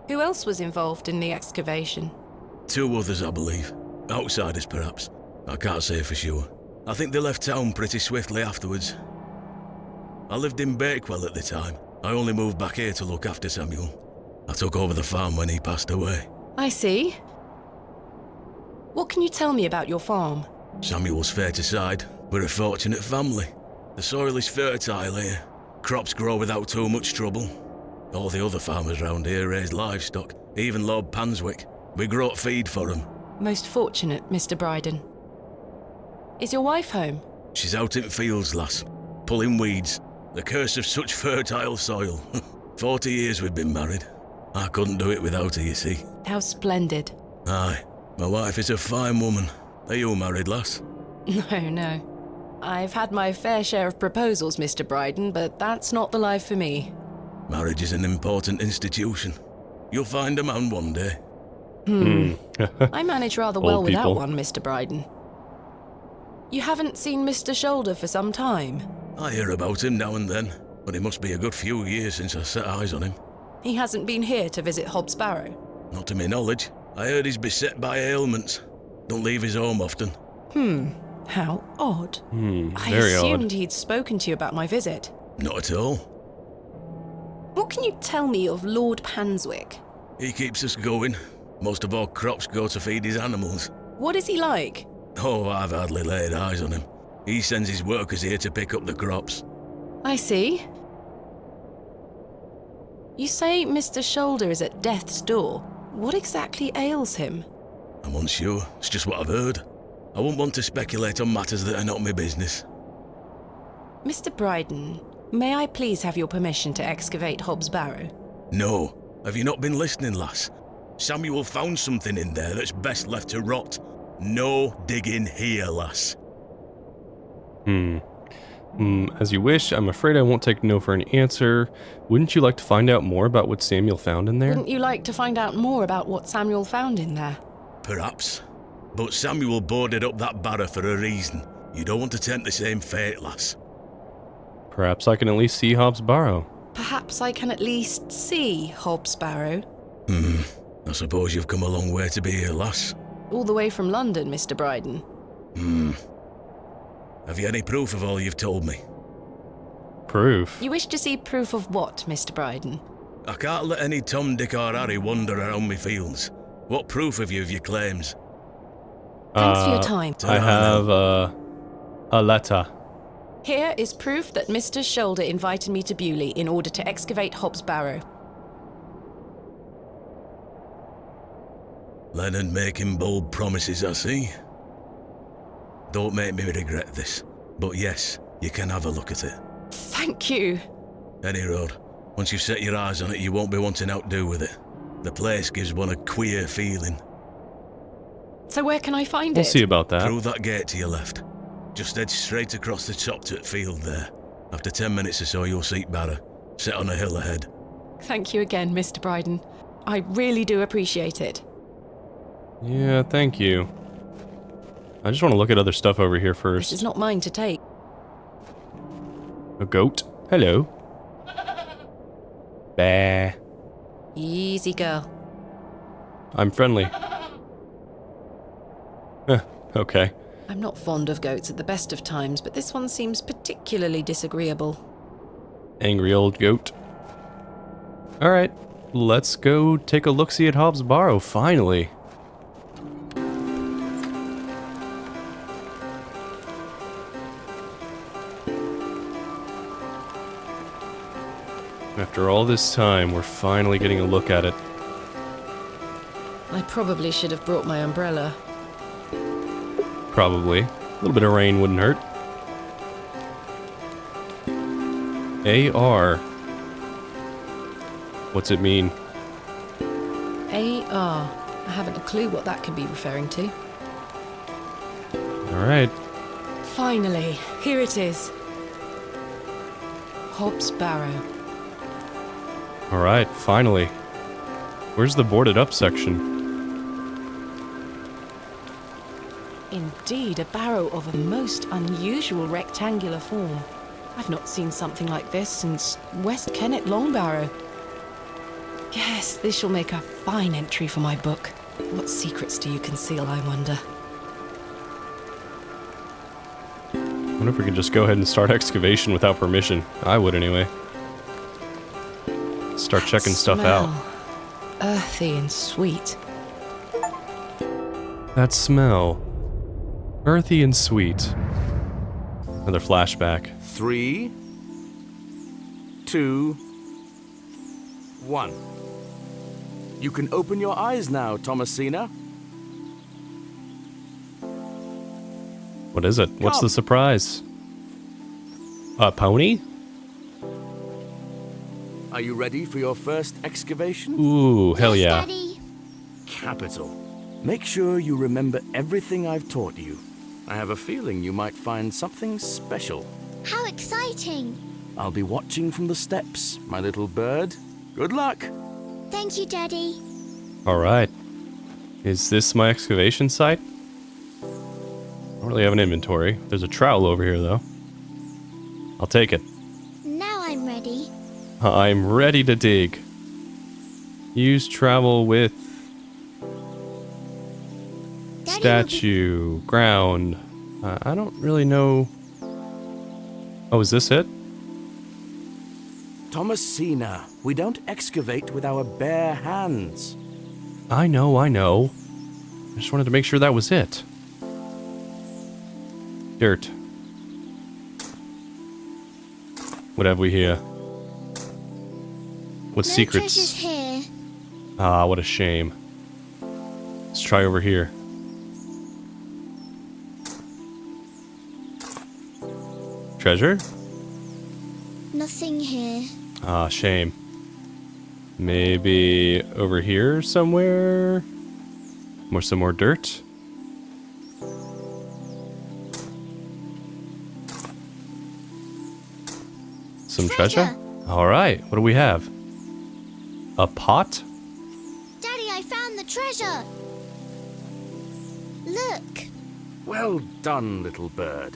Who else was involved in the excavation? 2 others, I believe. Outsiders, perhaps. I can't say for sure. I think they left town pretty swiftly afterwards. I lived in Bakewell at the time. I only moved back here to look after Samuel. I took over the farm when he passed away. I see. What can you tell me about your farm? Samuel's fair to side. We're a fortunate family. The soil is fertile here. Crops grow without too much trouble. All the other farmers round here raise livestock, even Lord Panswick. We grow feed for him. Most fortunate, Mr. Brideen. Is your wife home? She's out in fields, lass, pulling weeds. The curse of such fertile soil. 40 years we've been married. I couldn't do it without her, you see. How splendid. Aye, my wife is a fine woman. Are you married, lass? No. I've had my fair share of proposals, Mr. Brideen, but that's not the life for me. Marriage is an important institution. You'll find a man one day. I manage rather well Old without people. one, Mr. Brideen. You haven't seen Mr. Shoulder for some time? I hear about him now and then, but it must be a good few years since I set eyes on him. He hasn't been here to visit Hobbs Barrow? Not to my knowledge. I heard he's beset by ailments. Don't leave his home often. How odd. I Very assumed odd. he'd spoken to you about my visit. Not at all. What can you tell me of Lord Panswick? He keeps us going. Most of our crops go to feed his animals. What is he like? Oh, I've hardly laid eyes on him. He sends his workers here to pick up the crops. I see. You say Mr. Shoulder is at death's door. What exactly ails him? I'm unsure. It's just what I've heard. I wouldn't want to speculate on matters that are not my business. Mr. Brideen, may I please have your permission to excavate Hobbs Barrow? No. Have you not been listening, lass? Samuel found something in there that's best left to rot. No digging here, lass. As you wish. I'm afraid I won't take no for an answer. Wouldn't you like to find out more about what Samuel found in there? Wouldn't you like to find out more about what Samuel found in there? Perhaps. But Samuel boarded up that barrow for a reason. You don't want to tempt the same fate, lass. Perhaps I can at least see Hob's Barrow. Perhaps I can at least see Hob's Barrow. I suppose you've come a long way to be here, lass. All the way from London, Mr. Brideen. Have you any proof of all you've told me? Proof? You wish to see proof of what, Mr. Brideen? I can't let any Tom, Dick or Harry wander around me fields. What proof have you of your claims? Thanks for your time. I have a letter. Here is proof that Mr. Shoulder invited me to Bewlay in order to excavate Hob's Barrow. Leonard making bold promises, I see. Don't make me regret this, but yes, you can have a look at it. Thank you. Any road. Once you've set your eyes on it, you won't be wanting to outdo with it. The place gives one a queer feeling. So where can I find it? We'll see about that. Through that gate to your left. Just head straight across the top to the field there. After 10 minutes or so, you'll see Barrow, set on a hill ahead. Thank you again, Mr. Brideen. I really do appreciate it. Yeah, thank you. I just want to look at other stuff over here first. This is not mine to take. A goat. Hello. Bah. Easy girl. I'm friendly. Okay. I'm not fond of goats at the best of times, but this one seems particularly disagreeable. Angry old goat. Alright, let's go take a look-see at Hob's Barrow, finally. After all this time, we're finally getting a look at it. I probably should have brought my umbrella. Probably. A little bit of rain wouldn't hurt. AR. What's it mean? AR. I haven't a clue what that could be referring to. Alright. Finally, here it is. Hob's Barrow. Alright, finally. Where's the boarded up section? Indeed, a barrow of a most unusual rectangular form. I've not seen something like this since West Kennet Long Barrow. Yes, this shall make a fine entry for my book. What secrets do you conceal, I wonder? I wonder if we could just go ahead and start excavation without permission. I would anyway. Start checking stuff out. Earthy and sweet. That smell. Earthy and sweet. Another flashback. 3, 2, 1. You can open your eyes now, Thomasina. What is it? What's the surprise? A pony? Are you ready for your first excavation? Ooh, hell yeah. Daddy. Capital. Make sure you remember everything I've taught you. I have a feeling you might find something special. How exciting. I'll be watching from the steps, my little bird. Good luck. Thank you, Daddy. Alright. Is this my excavation site? I don't really have an inventory. There's a trowel over here, though. I'll take it. Now I'm ready. I'm ready to dig. Use trowel with... statue, ground. I don't really know... Oh, is this it? Thomasina, we don't excavate with our bare hands. I know. I just wanted to make sure that was it. Dirt. What have we here? What No secrets? treasures here. Ah, what a shame. Let's try over here. Treasure? Nothing here. Ah, shame. Maybe over here somewhere? Some more dirt? some treasure. All right, what do we have? A pot? Daddy, I found the treasure. Look. Well done, little bird.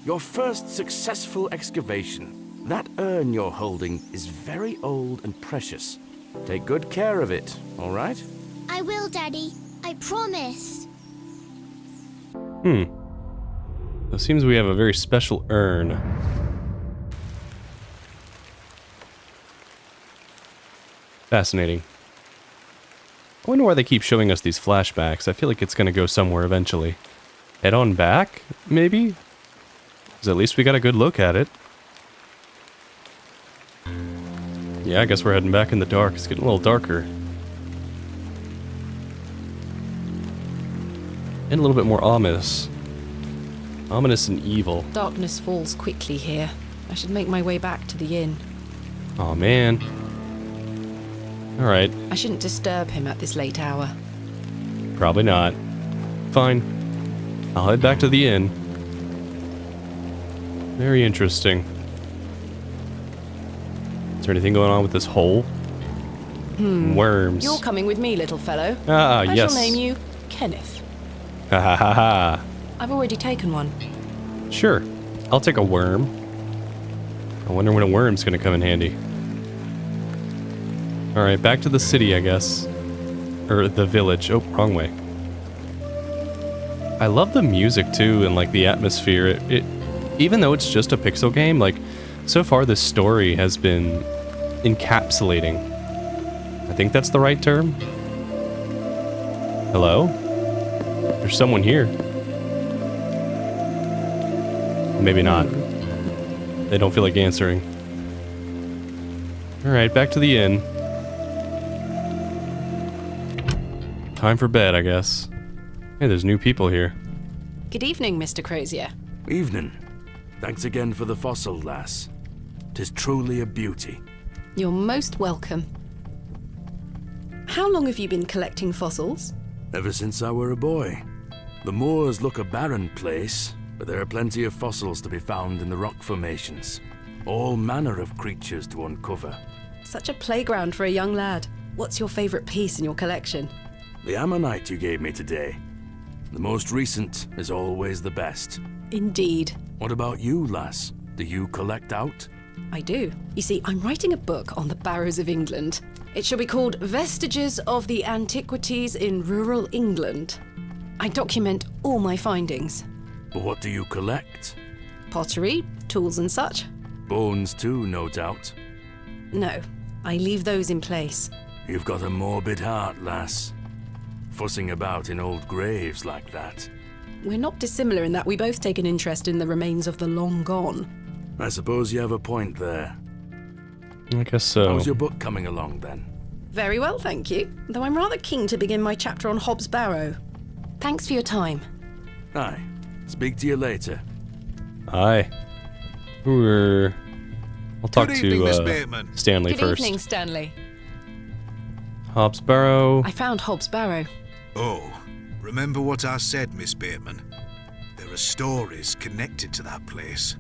Your first successful excavation. That urn you're holding is very old and precious. Take good care of it, all right? I will, Daddy. I promise. So it seems we have a very special urn. Fascinating. I wonder why they keep showing us these flashbacks. I feel like it's going to go somewhere eventually. Head on back, maybe? Because at least we got a good look at it. Yeah, I guess we're heading back in the dark. It's getting a little darker. And a little bit more ominous. Ominous and evil. Darkness falls quickly here. I should make my way back to the inn. Oh man. Alright. I shouldn't disturb him at this late hour. Probably not. Fine. I'll head back to the inn. Very interesting. Is there anything going on with this hole? Worms. You're coming with me, little fellow. Yes. I shall name you Kenneth. Ha ha ha ha. I've already taken one. Sure. I'll take a worm. I wonder when a worm's gonna come in handy. Alright, back to the city, I guess. Or the village. Oh, wrong way. I love the music, too, and, like, the atmosphere. It even though it's just a pixel game, like, so far this story has been encapsulating. I think that's the right term. Hello? There's someone here. Maybe not. They don't feel like answering. Alright, back to the inn. Time for bed, I guess. Hey, there's new people here. Good evening, Mr. Crozier. Evening. Thanks again for the fossil, lass. 'Tis truly a beauty. You're most welcome. How long have you been collecting fossils? Ever since I were a boy. The moors look a barren place, but there are plenty of fossils to be found in the rock formations. All manner of creatures to uncover. Such a playground for a young lad. What's your favourite piece in your collection? The ammonite you gave me today. The most recent is always the best. Indeed. What about you, lass? Do you collect out? I do. You see, I'm writing a book on the Barrows of England. It shall be called Vestiges of the Antiquities in Rural England. I document all my findings. But what do you collect? Pottery, tools and such. Bones too, no doubt. No, I leave those in place. You've got a morbid heart, lass. Fussing about in old graves like that. We're not dissimilar in that we both take an interest in the remains of the long gone. I suppose you have a point there. I guess so. How's your book coming along then? Very well, thank you. Though I'm rather keen to begin my chapter on Hob's Barrow. Thanks for your time. Aye. Speak to you later. Aye. I'll talk Good evening, Miss to Bateman. Stanley Good first. evening, Stanley. Hob's Barrow. I found Hob's Barrow. Oh, remember what I said, Miss Bateman? There are stories connected to that place.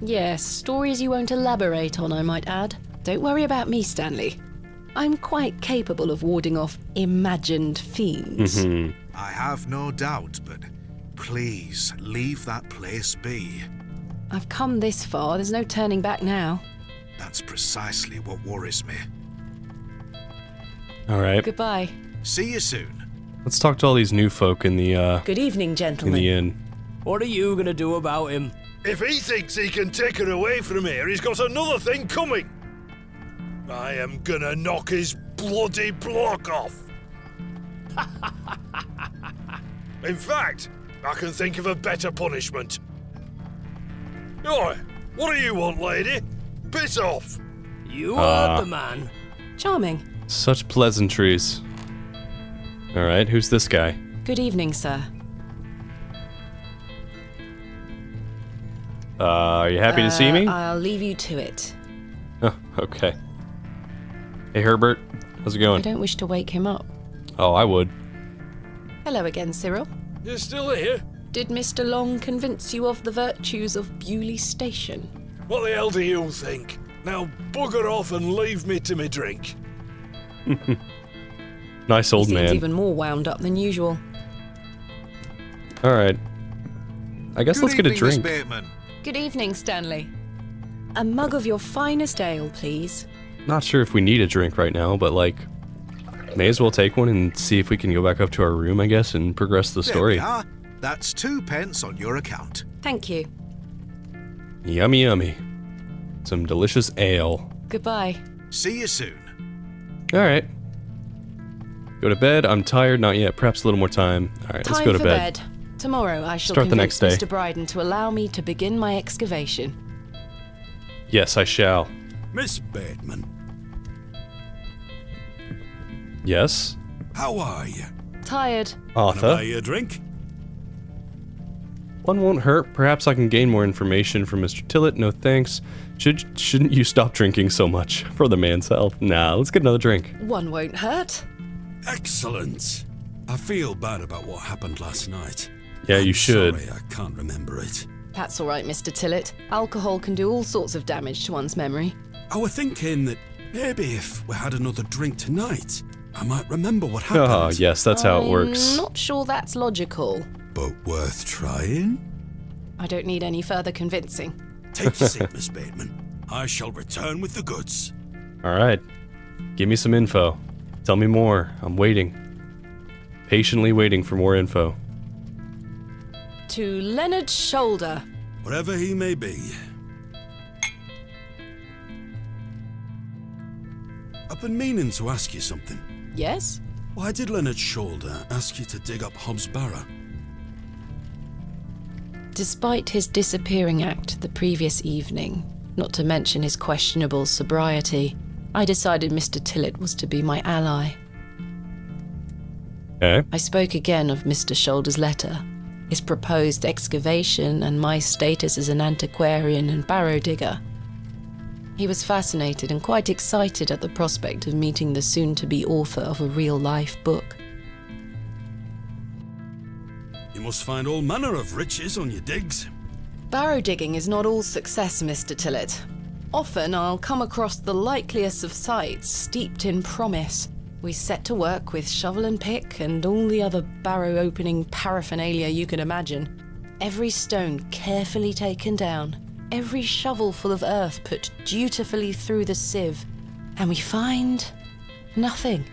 Yes, stories you won't elaborate on, I might add. Don't worry about me, Stanley. I'm quite capable of warding off imagined fiends. I have no doubt, but please leave that place be. I've come this far, there's no turning back now. That's precisely what worries me. Alright. Goodbye. See you soon. Let's talk to all these new folk in the Good evening, in gentlemen. the inn. What are you gonna do about him? If he thinks he can take her away from here, he's got another thing coming. I am gonna knock his bloody block off. In fact, I can think of a better punishment. Oi, what do you want, lady? Piss off. You are the man. Charming. Such pleasantries. Alright, who's this guy? Good evening, sir. Are you happy to see me? I'll leave you to it. Oh, okay. Hey, Herbert. How's it I going? don't wish to wake him up. Oh, I would. Hello again, Cyril. You're still here? Did Mr. Long convince you of the virtues of Bewlay Station? What the hell do you think? Now bugger off and leave me to me drink. Nice old he seems man. even more wound up than usual. All right. I guess let's get a drink. Miss Bateman. Good evening, Stanley. A mug of your finest ale, please. Not sure if we need a drink right now, but like, may as well take one and see if we can go back up to our room, I guess, and progress the story. There we are. That's 2 pence on your account. Thank you. Yummy, yummy. Some delicious ale. Goodbye. See you soon. All right. Go to bed. I'm tired. Not yet. Perhaps a little more time. All right, let's go to bed. Tomorrow I shall Start the convince next day. Mr. Brideen to allow me to begin my excavation. Yes, I shall. Miss Bateman, Yes? how are you? Tired. Wanna buy Arthur? you a drink? One won't hurt. Perhaps I can gain more information from Mr. Tillett. No thanks. Shouldn't you stop drinking so much? For the man's health. Nah, let's get another drink. One won't hurt. Excellent. I feel bad about what happened last night. Yeah, you should. Sorry, I can't remember it. That's all right, Mr. Tillett. Alcohol can do all sorts of damage to one's memory. I was thinking that maybe if we had another drink tonight, I might remember what happened. Oh, yes, that's how it works. I'm not sure that's logical. But worth trying? I don't need any further convincing. Take your seat, Miss Bateman. I shall return with the goods. All right. Give me some info. Tell me more. I'm waiting. Patiently waiting for more info. To Leonard's shoulder. Wherever he may be. I've been meaning to ask you something. Yes? Why did Leonard's shoulder ask you to dig up Hob's Barrow? Despite his disappearing act the previous evening, not to mention his questionable sobriety, I decided Mr. Tillett was to be my ally. Okay. I spoke again of Mr. Shoulder's letter, his proposed excavation, and my status as an antiquarian and barrow digger. He was fascinated and quite excited at the prospect of meeting the soon-to-be author of a real-life book. You must find all manner of riches on your digs. Barrow digging is not all success, Mr. Tillett. Often I'll come across the likeliest of sites steeped in promise. We set to work with shovel and pick and all the other barrow-opening paraphernalia you can imagine. Every stone carefully taken down, every shovel full of earth put dutifully through the sieve, and we find nothing.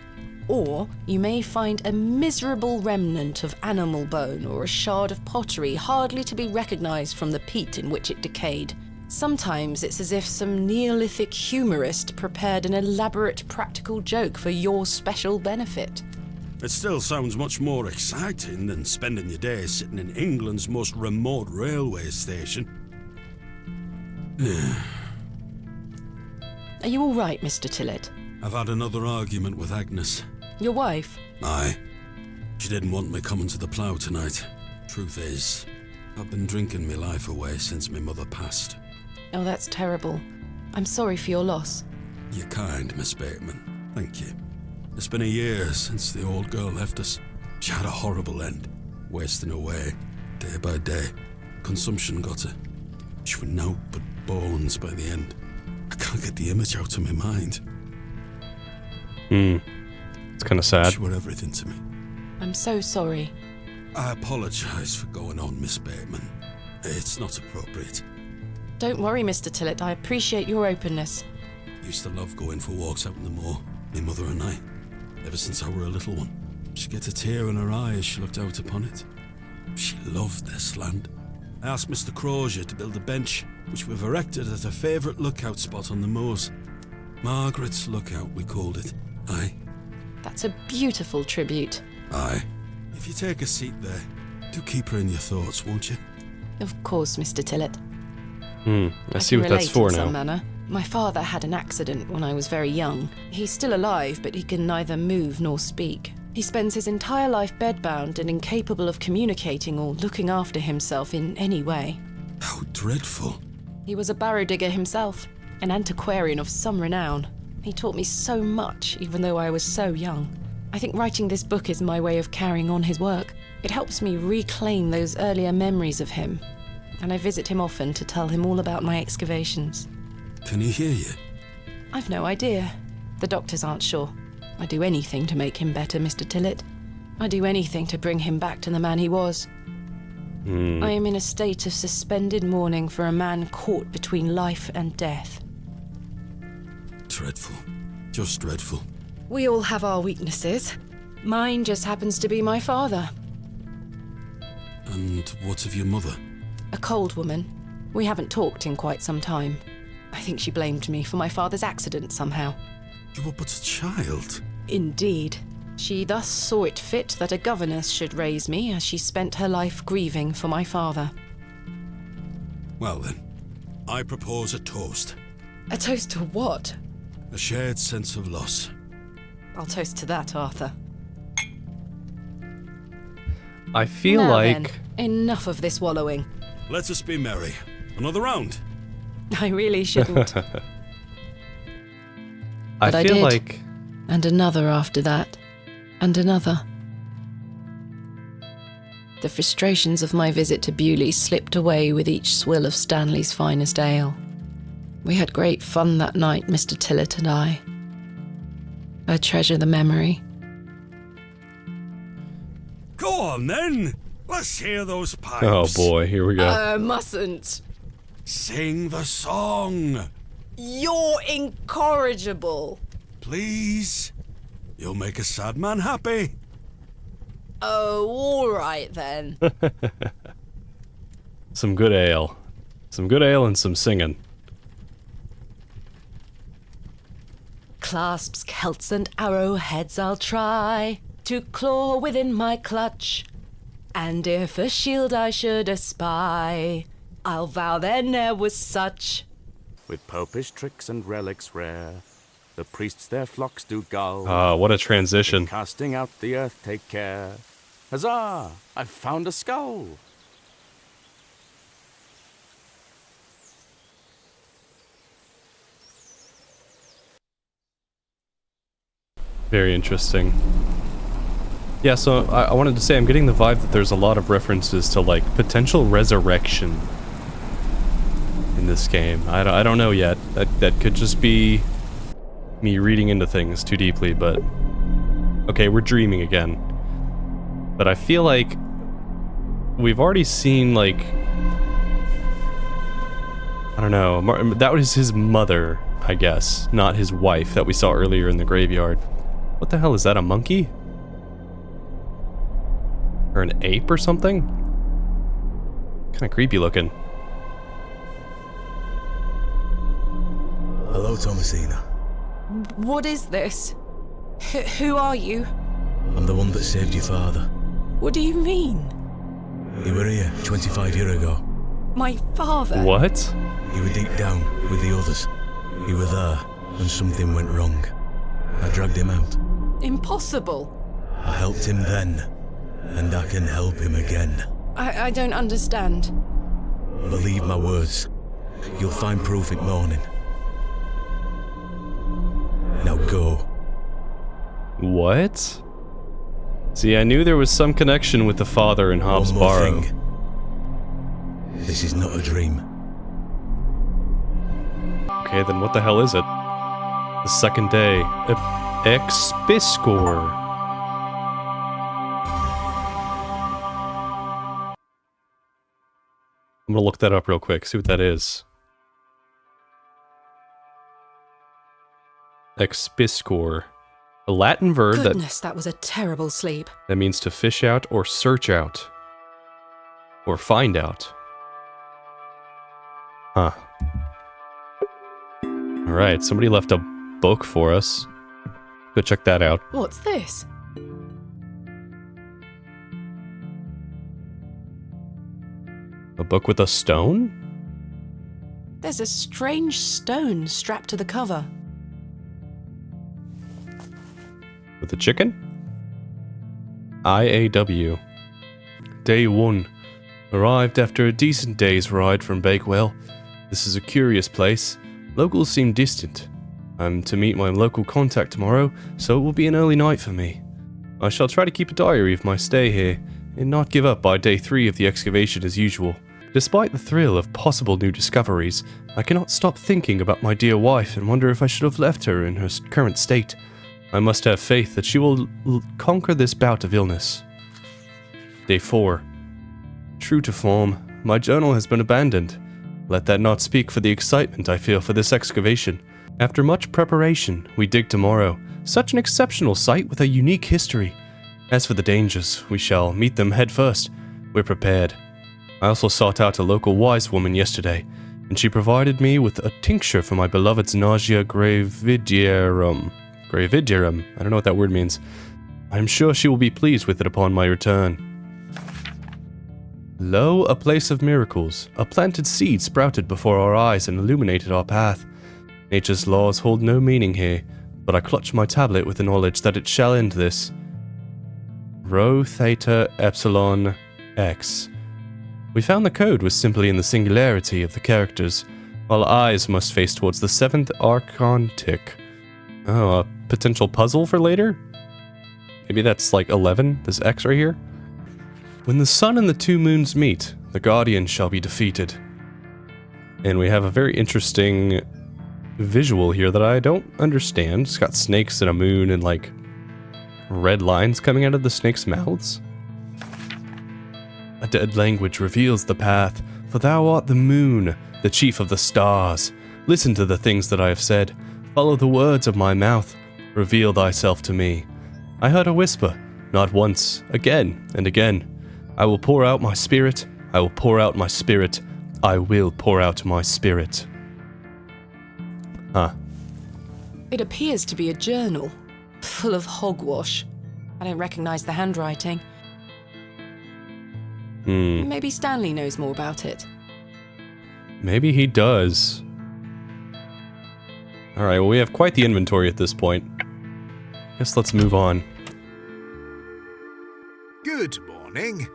Or you may find a miserable remnant of animal bone or a shard of pottery hardly to be recognized from the peat in which it decayed. Sometimes it's as if some Neolithic humorist prepared an elaborate practical joke for your special benefit. It still sounds much more exciting than spending your days sitting in England's most remote railway station. Are you all right, Mr. Tillett? I've had another argument with Agnes. Your wife? Aye. She didn't want me coming to the plough tonight. Truth is, I've been drinking my life away since my mother passed. Oh, that's terrible. I'm sorry for your loss. You're kind, Miss Bateman. Thank you. It's been a year since the old girl left us. She had a horrible end, wasting away, day by day. Consumption got her. She was naught but bones by the end. I can't get the image out of my mind. It's kind of sad. She was everything to me. I'm so sorry. I apologise for going on, Miss Bateman. It's not appropriate. Don't worry, Mr. Tillett. I appreciate your openness. Used to love going for walks out in the moor, my mother and I, ever since I were a little one. She'd get a tear in her eye as she looked out upon it. She loved this land. I asked Mr. Crozier to build a bench, which we've erected at her favourite lookout spot on the moors. Margaret's Lookout, we called it. Aye. That's a beautiful tribute. Aye. If you take a seat there, do keep her in your thoughts, won't you? Of course, Mr. Tillett. I see what that's for in some now. manner. My father had an accident when I was very young. He's still alive, but he can neither move nor speak. He spends his entire life bedbound and incapable of communicating or looking after himself in any way. How dreadful. He was a barrow digger himself, an antiquarian of some renown. He taught me so much, even though I was so young. I think writing this book is my way of carrying on his work. It helps me reclaim those earlier memories of him, and I visit him often to tell him all about my excavations. Can he hear you? I've no idea. The doctors aren't sure. I'd do anything to make him better, Mr. Tillett. I'd do anything to bring him back to the man he was. I am in a state of suspended mourning for a man caught between life and death. Dreadful. Just dreadful. We all have our weaknesses. Mine just happens to be my father. And what of your mother? A cold woman. We haven't talked in quite some time. I think she blamed me for my father's accident somehow. You were but a child. Indeed. She thus saw it fit that a governess should raise me as she spent her life grieving for my father. Well then, I propose a toast. A toast to what? A shared sense of loss. I'll toast to that, Arthur. I feel Now like... then, enough of this wallowing. Let us be merry. Another round. I really shouldn't. I But feel did. like... And another after that. And another. The frustrations of my visit to Bewlay slipped away with each swill of Stanley's finest ale. We had great fun that night, Mr. Tillett and I. I treasure the memory. Go on then. Let's hear those pipes. Oh boy, here we go. Mustn't. Sing the song. You're incorrigible. Please. You'll make a sad man happy. Oh, all right then. Some good ale. Some good ale and some singing. Clasps, celts, and arrowheads I'll try to claw within my clutch. And if a shield I should espy, I'll vow there ne'er was such. With popish tricks and relics rare, the priests their flocks do gull. Ah, what a transition. In casting out the earth take care. Huzzah! I've found a skull. Very interesting. Yeah, so I wanted to say I'm getting the vibe that there's a lot of references to, like, potential resurrection in this game. I don't know yet. That could just be me reading into things too deeply, but... Okay, we're dreaming again. But I feel like we've already seen, like... I don't know. That was his mother, I guess, not his wife that we saw earlier in the graveyard. What the hell is that, a monkey? Or an ape or something? Kinda creepy looking. Hello, Thomasina. What is this? Who are you? I'm the one that saved your father. What do you mean? You were here 25 years ago. My father? What? You were deep down with the others. You were there, and something went wrong. I dragged him out. Impossible. I helped him then, and I can help him again. I don't understand. Believe my words. You'll find proof in morning. Now go. What? See, I knew there was some connection with the father in Hob's Barrow. This is not a dream. Okay, then what the hell is it? The second day. Expiscore. I'm gonna look that up real quick, see what that is. Expiscore. A Latin verb Goodness, that was a terrible sleep. that means to fish out or search out. Or find out. Huh. Alright, somebody left a book for us. Go check that out. What's this? A book with a stone? There's a strange stone strapped to the cover. With a chicken? IAW. Day 1. Arrived after a decent day's ride from Bakewell. This is a curious place. Locals seem distant. I'm to meet my local contact tomorrow, so it will be an early night for me. I shall try to keep a diary of my stay here, and not give up by day 3 of the excavation as usual. Despite the thrill of possible new discoveries, I cannot stop thinking about my dear wife and wonder if I should have left her in her current state. I must have faith that she will conquer this bout of illness. Day 4. True to form, my journal has been abandoned. Let that not speak for the excitement I feel for this excavation. After much preparation, we dig tomorrow. Such an exceptional site with a unique history. As for the dangers, we shall meet them head first. We're prepared. I also sought out a local wise woman yesterday, and she provided me with a tincture for my beloved's nausea gravidarum. Gravidarum. I don't know what that word means. I am sure she will be pleased with it upon my return. Lo, a place of miracles. A planted seed sprouted before our eyes and illuminated our path. Nature's laws hold no meaning here, but I clutch my tablet with the knowledge that it shall end this. Rho, theta, epsilon, x. We found the code was simply in the singularity of the characters, while eyes must face towards the 7th archontic. Oh, a potential puzzle for later? Maybe that's like 11, this X right here? When the sun and the 2 moons meet, the guardian shall be defeated. And we have a very interesting visual here that I don't understand. It's got snakes and a moon and like red lines coming out of the snakes' mouths. A dead language reveals the path, for thou art the moon, the chief of the stars. Listen to the things that I have said. Follow the words of my mouth. Reveal thyself to me. I heard a whisper, not once, again and again. I will pour out my spirit. I will pour out my spirit. I will pour out my spirit. Huh. It appears to be a journal, full of hogwash. I don't recognize the handwriting. Maybe Stanley knows more about it. Maybe he does. Alright, well we have quite the inventory at this point. Guess let's move on. Good morning.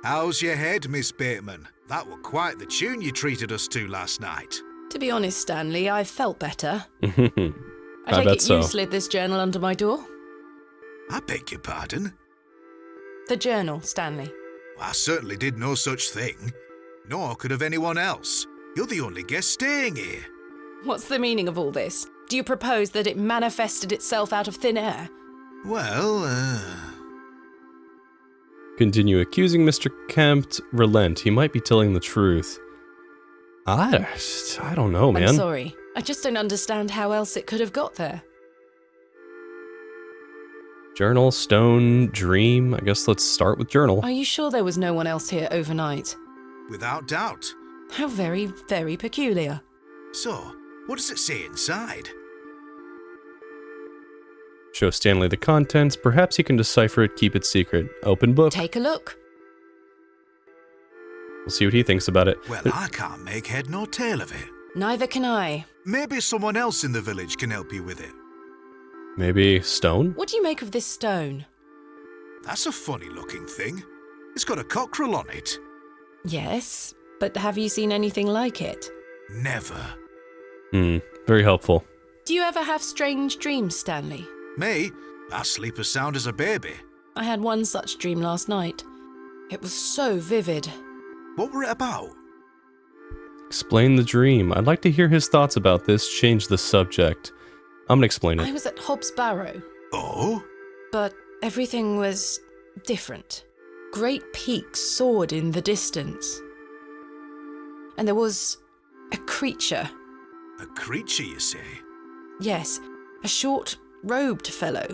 How's your head, Miss Bateman? That were quite the tune you treated us to last night. To be honest, Stanley, I felt better. I take bet it so. you slid this journal under my door? I beg your pardon? The journal, Stanley. I certainly did no such thing. Nor could have anyone else. You're the only guest staying here. What's the meaning of all this? Do you propose that it manifested itself out of thin air? Well, Continue accusing Mr. Kemp. Relent. He might be telling the truth. I don't know, man. I'm sorry. I just don't understand how else it could have got there. Journal, stone, dream. I guess let's start with journal. Are you sure there was no one else here overnight? Without doubt. How very, very peculiar. So, what does it say inside? Show Stanley the contents. Perhaps he can decipher it, keep it secret. Open book. Take a look. We'll see what he thinks about it. Well, I can't make head nor tail of it. Neither can I. Maybe someone else in the village can help you with it. Maybe stone? What do you make of this stone? That's a funny-looking thing. It's got a cockerel on it. Yes, but have you seen anything like it? Never. Very helpful. Do you ever have strange dreams, Stanley? Me? I sleep as sound as a baby. I had one such dream last night. It was so vivid. What were it about? Explain the dream. I'd like to hear his thoughts about this. Change the subject. I'm gonna explain it. I was at Hob's Barrow. Oh? But everything was different. Great peaks soared in the distance. And there was a creature. A creature, you say? Yes, a short, robed fellow,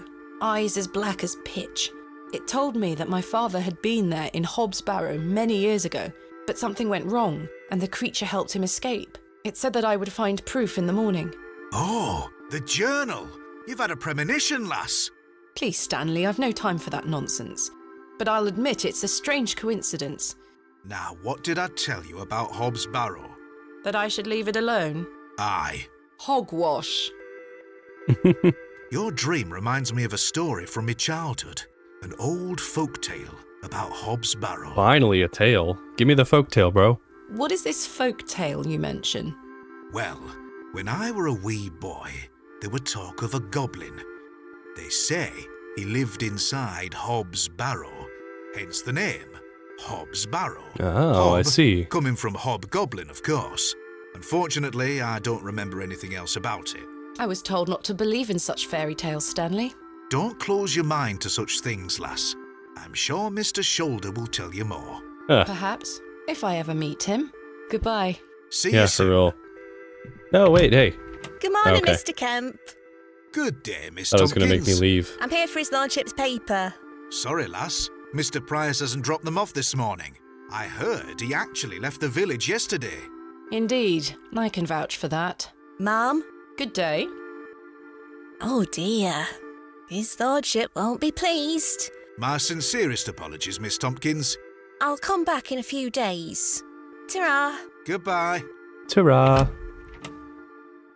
eyes as black as pitch. It told me that my father had been there in Hob's Barrow many years ago, but something went wrong, and the creature helped him escape. It said that I would find proof in the morning. Oh, the journal! You've had a premonition, lass. Please, Stanley, I've no time for that nonsense. But I'll admit it's a strange coincidence. Now, what did I tell you about Hob's Barrow? That I should leave it alone? Aye. Hogwash. Your dream reminds me of a story from my childhood. An old folk tale about Hob's Barrow. Finally a tale. Give me the folk tale, bro. What is this folk tale you mention? Well, when I were a wee boy, there were talk of a goblin. They say he lived inside Hob's Barrow, hence the name. Hob's Barrow. Oh, I Hob, see. coming from Hobgoblin, of course. Unfortunately, I don't remember anything else about it. I was told not to believe in such fairy tales, Stanley. Don't close your mind to such things, lass. I'm sure Mr. Shoulder will tell you more. Perhaps, if I ever meet him. Goodbye. See Yeah, you for soon. real. No, wait, hey. Good morning, Okay. Mr. Kemp. Good day, Miss That was going to make me Tompkins. leave. I'm here for his lordship's paper. Sorry, lass. Mr. Price hasn't dropped them off this morning. I heard he actually left the village yesterday. Indeed, I can vouch for that. Ma'am? Good day. Oh dear. His lordship won't be pleased. My sincerest apologies, Miss Tompkins. I'll come back in a few days. Ta-ra. Goodbye. Ta-ra.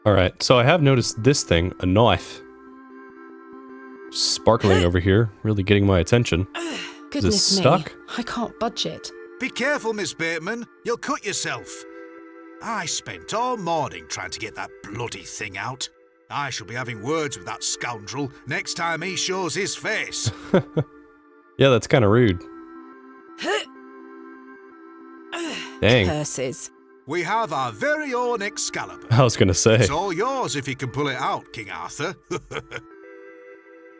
Alright, so I have noticed this thing, a knife. Sparkling over here, really getting my attention. Goodness Is it me, stuck? I can't budge it. Be careful, Miss Bateman. You'll cut yourself. I spent all morning trying to get that bloody thing out. I shall be having words with that scoundrel next time he shows his face. Yeah, that's kind of rude. Dang. Curses. We have our very own Excalibur. I was going to say. It's all yours if you can pull it out, King Arthur.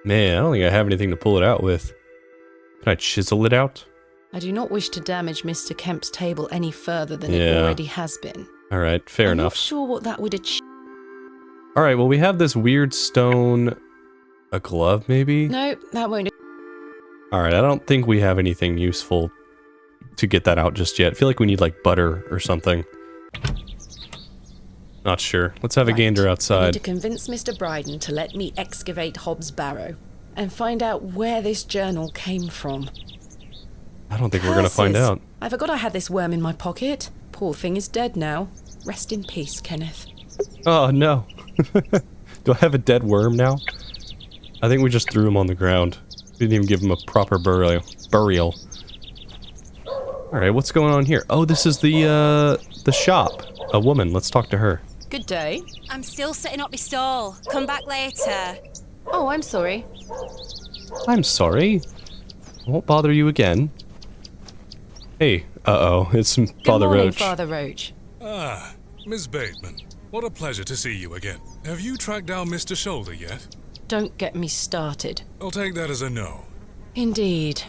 Man, I don't think I have anything to pull it out with. Can I chisel it out? I do not wish to damage Mr. Kemp's table any further than it Yeah. already has been. Alright, fair I'm enough. not sure what that would achieve. Alright, well, we have this weird stone. A glove, maybe? No, that won't. Alright, I don't think we have anything useful to get that out just yet. I feel like we need, like, butter or something. Not sure. Let's have a gander I need outside. to convince Mr. Brideen to let me excavate Hob's Barrow and find out where this journal came from. I don't think we're gonna find Curses. out. I forgot I had this worm in my pocket. Poor thing is dead now. Rest in peace, Kenneth. Oh, no. Do I have a dead worm now? I think we just threw him on the ground. We didn't even give him a proper burial. Alright, what's going on here? Oh, this is the shop. A woman. Let's talk to her. Good day. I'm still setting up my stall. Come back later. Oh, I'm sorry. I'm sorry. I won't bother you again. Hey, uh-oh, it's Father Good morning, Roach. Father Roach. Ah, Miss Bateman. What a pleasure to see you again. Have you tracked down Mr. Shoulder yet? Don't get me started. I'll take that as a no. Indeed.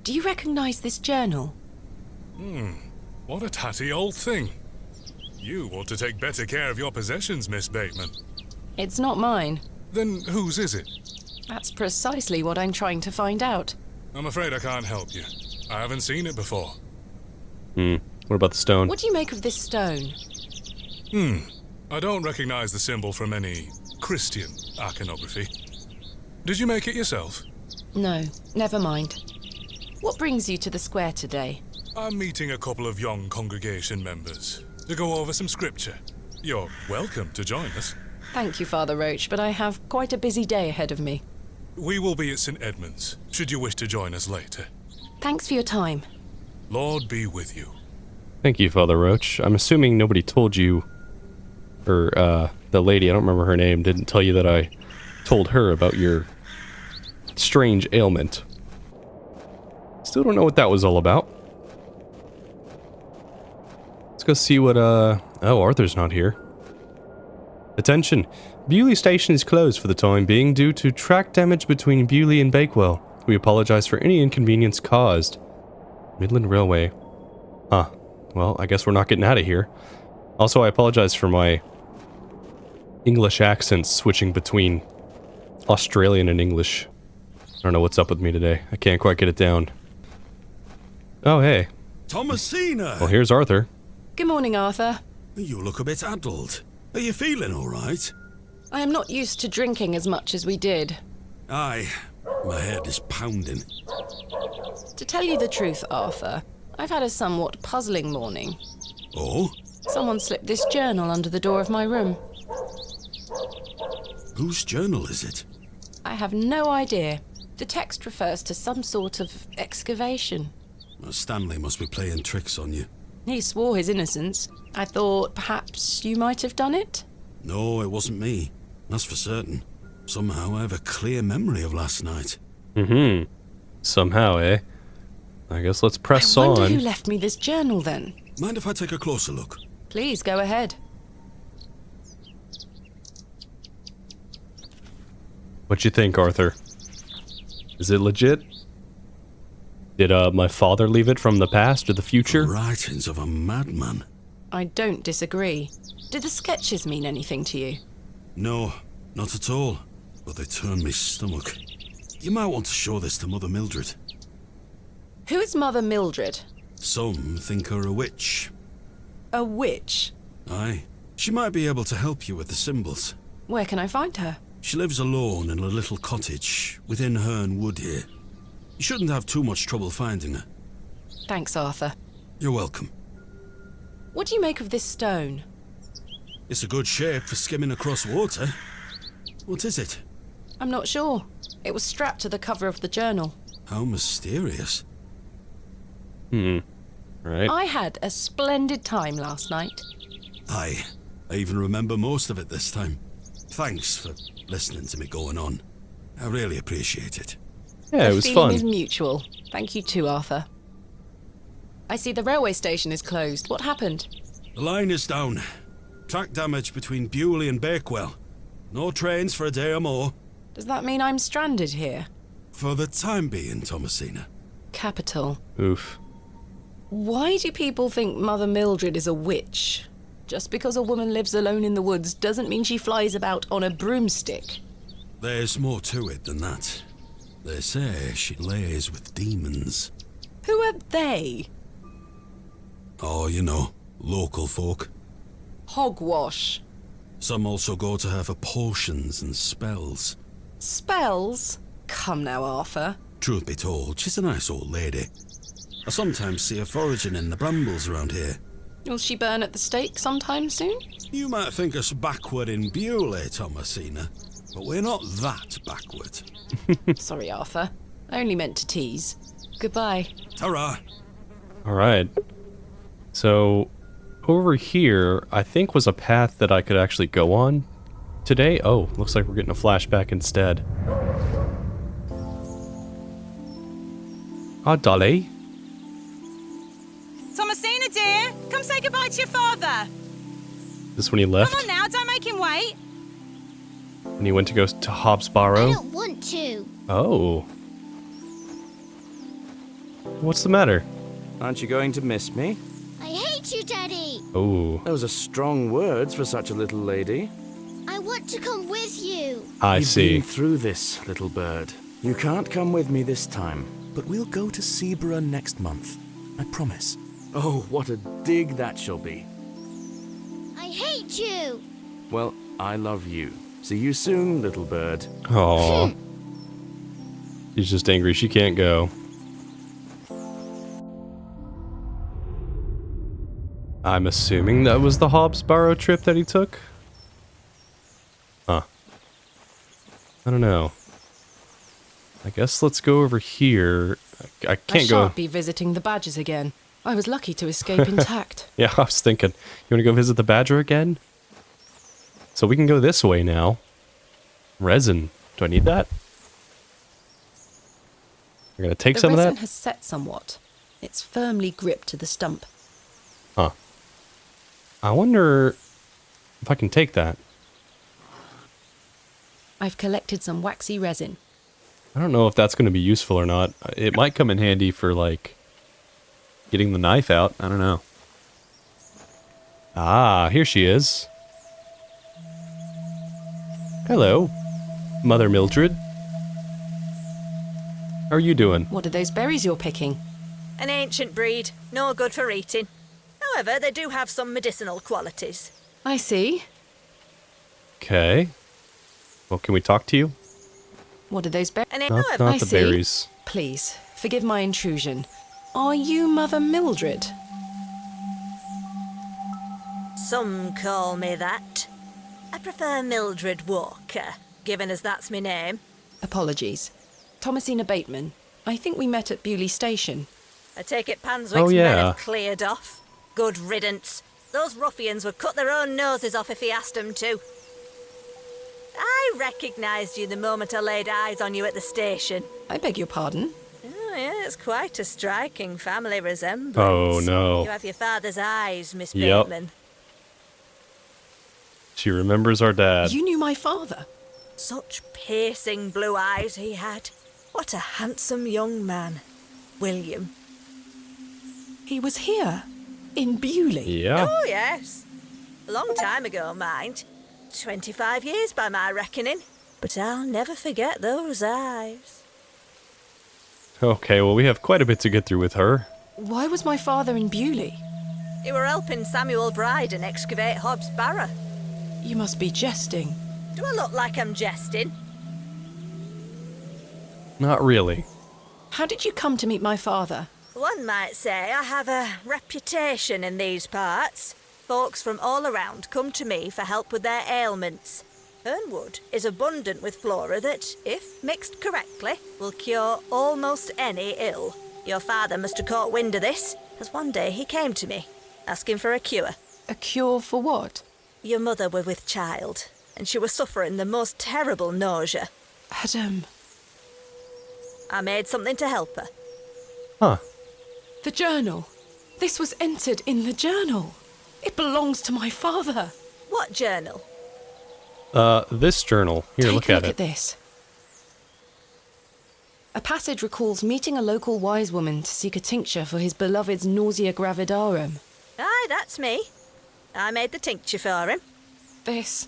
Do you recognize this journal? What a tatty old thing. You ought to take better care of your possessions, Miss Bateman. It's not mine. Then whose is it? That's precisely what I'm trying to find out. I'm afraid I can't help you. I haven't seen it before. What about the stone? What do you make of this stone? I don't recognize the symbol from any Christian iconography. Did you make it yourself? No, never mind. What brings you to the square today? I'm meeting a couple of young congregation members to go over some scripture. You're welcome to join us. Thank you, Father Roach, but I have quite a busy day ahead of me. We will be at St. Edmund's, should you wish to join us later. Thanks for your time. Lord be with you. Thank you, Father Roach. I'm assuming nobody told you, or, the lady, I don't remember her name, didn't tell you that I told her about your strange ailment. Still don't know what that was all about. Let's go see what, oh, Arthur's not here. Attention! Bewlay Station is closed for the time being due to track damage between Bewlay and Bakewell. We apologize for any inconvenience caused. Midland Railway. Huh. Well, I guess we're not getting out of here. Also, I apologize for my English accent switching between Australian and English. I don't know what's up with me today. I can't quite get it down. Oh, hey. Thomasina! Well, here's Arthur. Good morning, Arthur. You look a bit addled. Are you feeling all right? I am not used to drinking as much as we did. Aye. My head is pounding. To tell you the truth, Arthur, I've had a somewhat puzzling morning. Oh? Someone slipped this journal under the door of my room. Whose journal is it? I have no idea. The text refers to some sort of excavation. Stanley must be playing tricks on you. He swore his innocence. I thought perhaps you might have done it? No, it wasn't me. That's for certain. Somehow I have a clear memory of last night. Somehow, eh? I guess let's press I wonder on. who left me this journal then. Mind if I take a closer look? Please, go ahead. What you think, Arthur? Is it legit? Did my father leave it from the past or the future? The writings of a madman. I don't disagree. Did the sketches mean anything to you? No, not at all. But they turned me stomach. You might want to show this to Mother Mildred. Who is Mother Mildred? Some think her a witch. A witch? Aye. She might be able to help you with the symbols. Where can I find her? She lives alone in a little cottage within Herne Wood here. You shouldn't have too much trouble finding her. Thanks, Arthur. You're welcome. What do you make of this stone? It's a good shape for skimming across water. What is it? I'm not sure. It was strapped to the cover of the journal. How mysterious. Right. I had a splendid time last night. Aye. I even remember most of it this time. Thanks for listening to me going on. I really appreciate it. Yeah, it was The fun. feeling is mutual. Thank you too, Arthur. I see the railway station is closed. What happened? The line is down. Track damage between Bewlay and Bakewell. No trains for a day or more. Does that mean I'm stranded here? For the time being, Thomasina. Capital. Oof. Why do people think Mother Mildred is a witch? Just because a woman lives alone in the woods doesn't mean she flies about on a broomstick. There's more to it than that. They say she lays with demons. Who are they? Oh, you know, local folk. Hogwash. Some also go to her for potions and spells. Spells? Come now, Arthur. Truth be told, she's a nice old lady. I sometimes see her foraging in the brambles around here. Will she burn at the stake sometime soon? You might think us backward in Bewlay, Thomasina, but we're not that backward. Sorry, Arthur. I only meant to tease. Goodbye. Ta-ra! Alright. So, over here, I think was a path that I could actually go on today. Oh, looks like we're getting a flashback instead. Ah, Dolly. Thomasina, dear, come say goodbye to your father. This when he left? Come on now, don't make him wait. When he went to go to Hobbs I Barrow? don't want to. Oh. What's the matter? Aren't you going to miss me? I hate you, Daddy. Oh. Those are strong words for such a little lady. I want to come with you. I We've see. been through this, little bird. You can't come with me this time, but we'll go to Seaborough next month. I promise. Oh, what a dig that shall be. I hate you. Well, I love you. See you soon, little bird. Aww. She's just angry she can't go. I'm assuming that was the Hobbs Barrow trip that he took? Huh. I don't know. I guess let's go over here. I I can't go. shan't be visiting the badgers again. I was lucky to escape intact. Yeah, I was thinking. You want to go visit the badger again? So we can go this way now. Resin. Do I need that? We're going to take The some of resin that? has set somewhat. It's firmly gripped to the stump. Huh. I wonder if I can take that. I've collected some waxy resin. I don't know if that's going to be useful or not. It might come in handy for, like, getting the knife out. I don't know. Ah, here she is. Hello, Mother Mildred. How are you doing? What are those berries you're picking? An ancient breed, no good for eating. However, they do have some medicinal qualities. I see. Okay. Well, can we talk to you? What are those berries? Not the berries. Please, forgive my intrusion. Are you Mother Mildred? Some call me that. I prefer Mildred Walker, given as that's my name. Apologies. Thomasina Bateman. I think we met at Bewlay Station. I take it Panswick's men have cleared off. Good riddance. Those ruffians would cut their own noses off if he asked them to. I recognised you the moment I laid eyes on you at the station. I beg your pardon? Oh, yeah, it's quite a striking family resemblance. Oh, no. You have your father's eyes, Miss Yep. Bateman. She remembers our dad. You knew my father? Such piercing blue eyes he had. What a handsome young man. William. He was here, in Bewlay. Yeah. Oh, yes. A long time ago, mind. 25 years by my reckoning. But I'll never forget those eyes. Okay, well, we have quite a bit to get through with her. Why was my father in Bewlay? You were helping Samuel Brideen excavate Hobb's Barrow. You must be jesting. Do I look like I'm jesting? Not really. How did you come to meet my father? One might say I have a reputation in these parts. Folks from all around come to me for help with their ailments. Hernwood is abundant with flora that, if mixed correctly, will cure almost any ill. Your father must have caught wind of this, as one day he came to me, asking for a cure. A cure for what? Your mother were with child, and she was suffering the most terrible nausea. Adam. I made something to help her. Huh. The journal. This was entered in the journal. It belongs to my father. What journal? This journal. Here, look Take a at look it. at this. A passage recalls meeting a local wise woman to seek a tincture for his beloved's nausea gravidarum. Aye, that's me. I made the tincture for him. This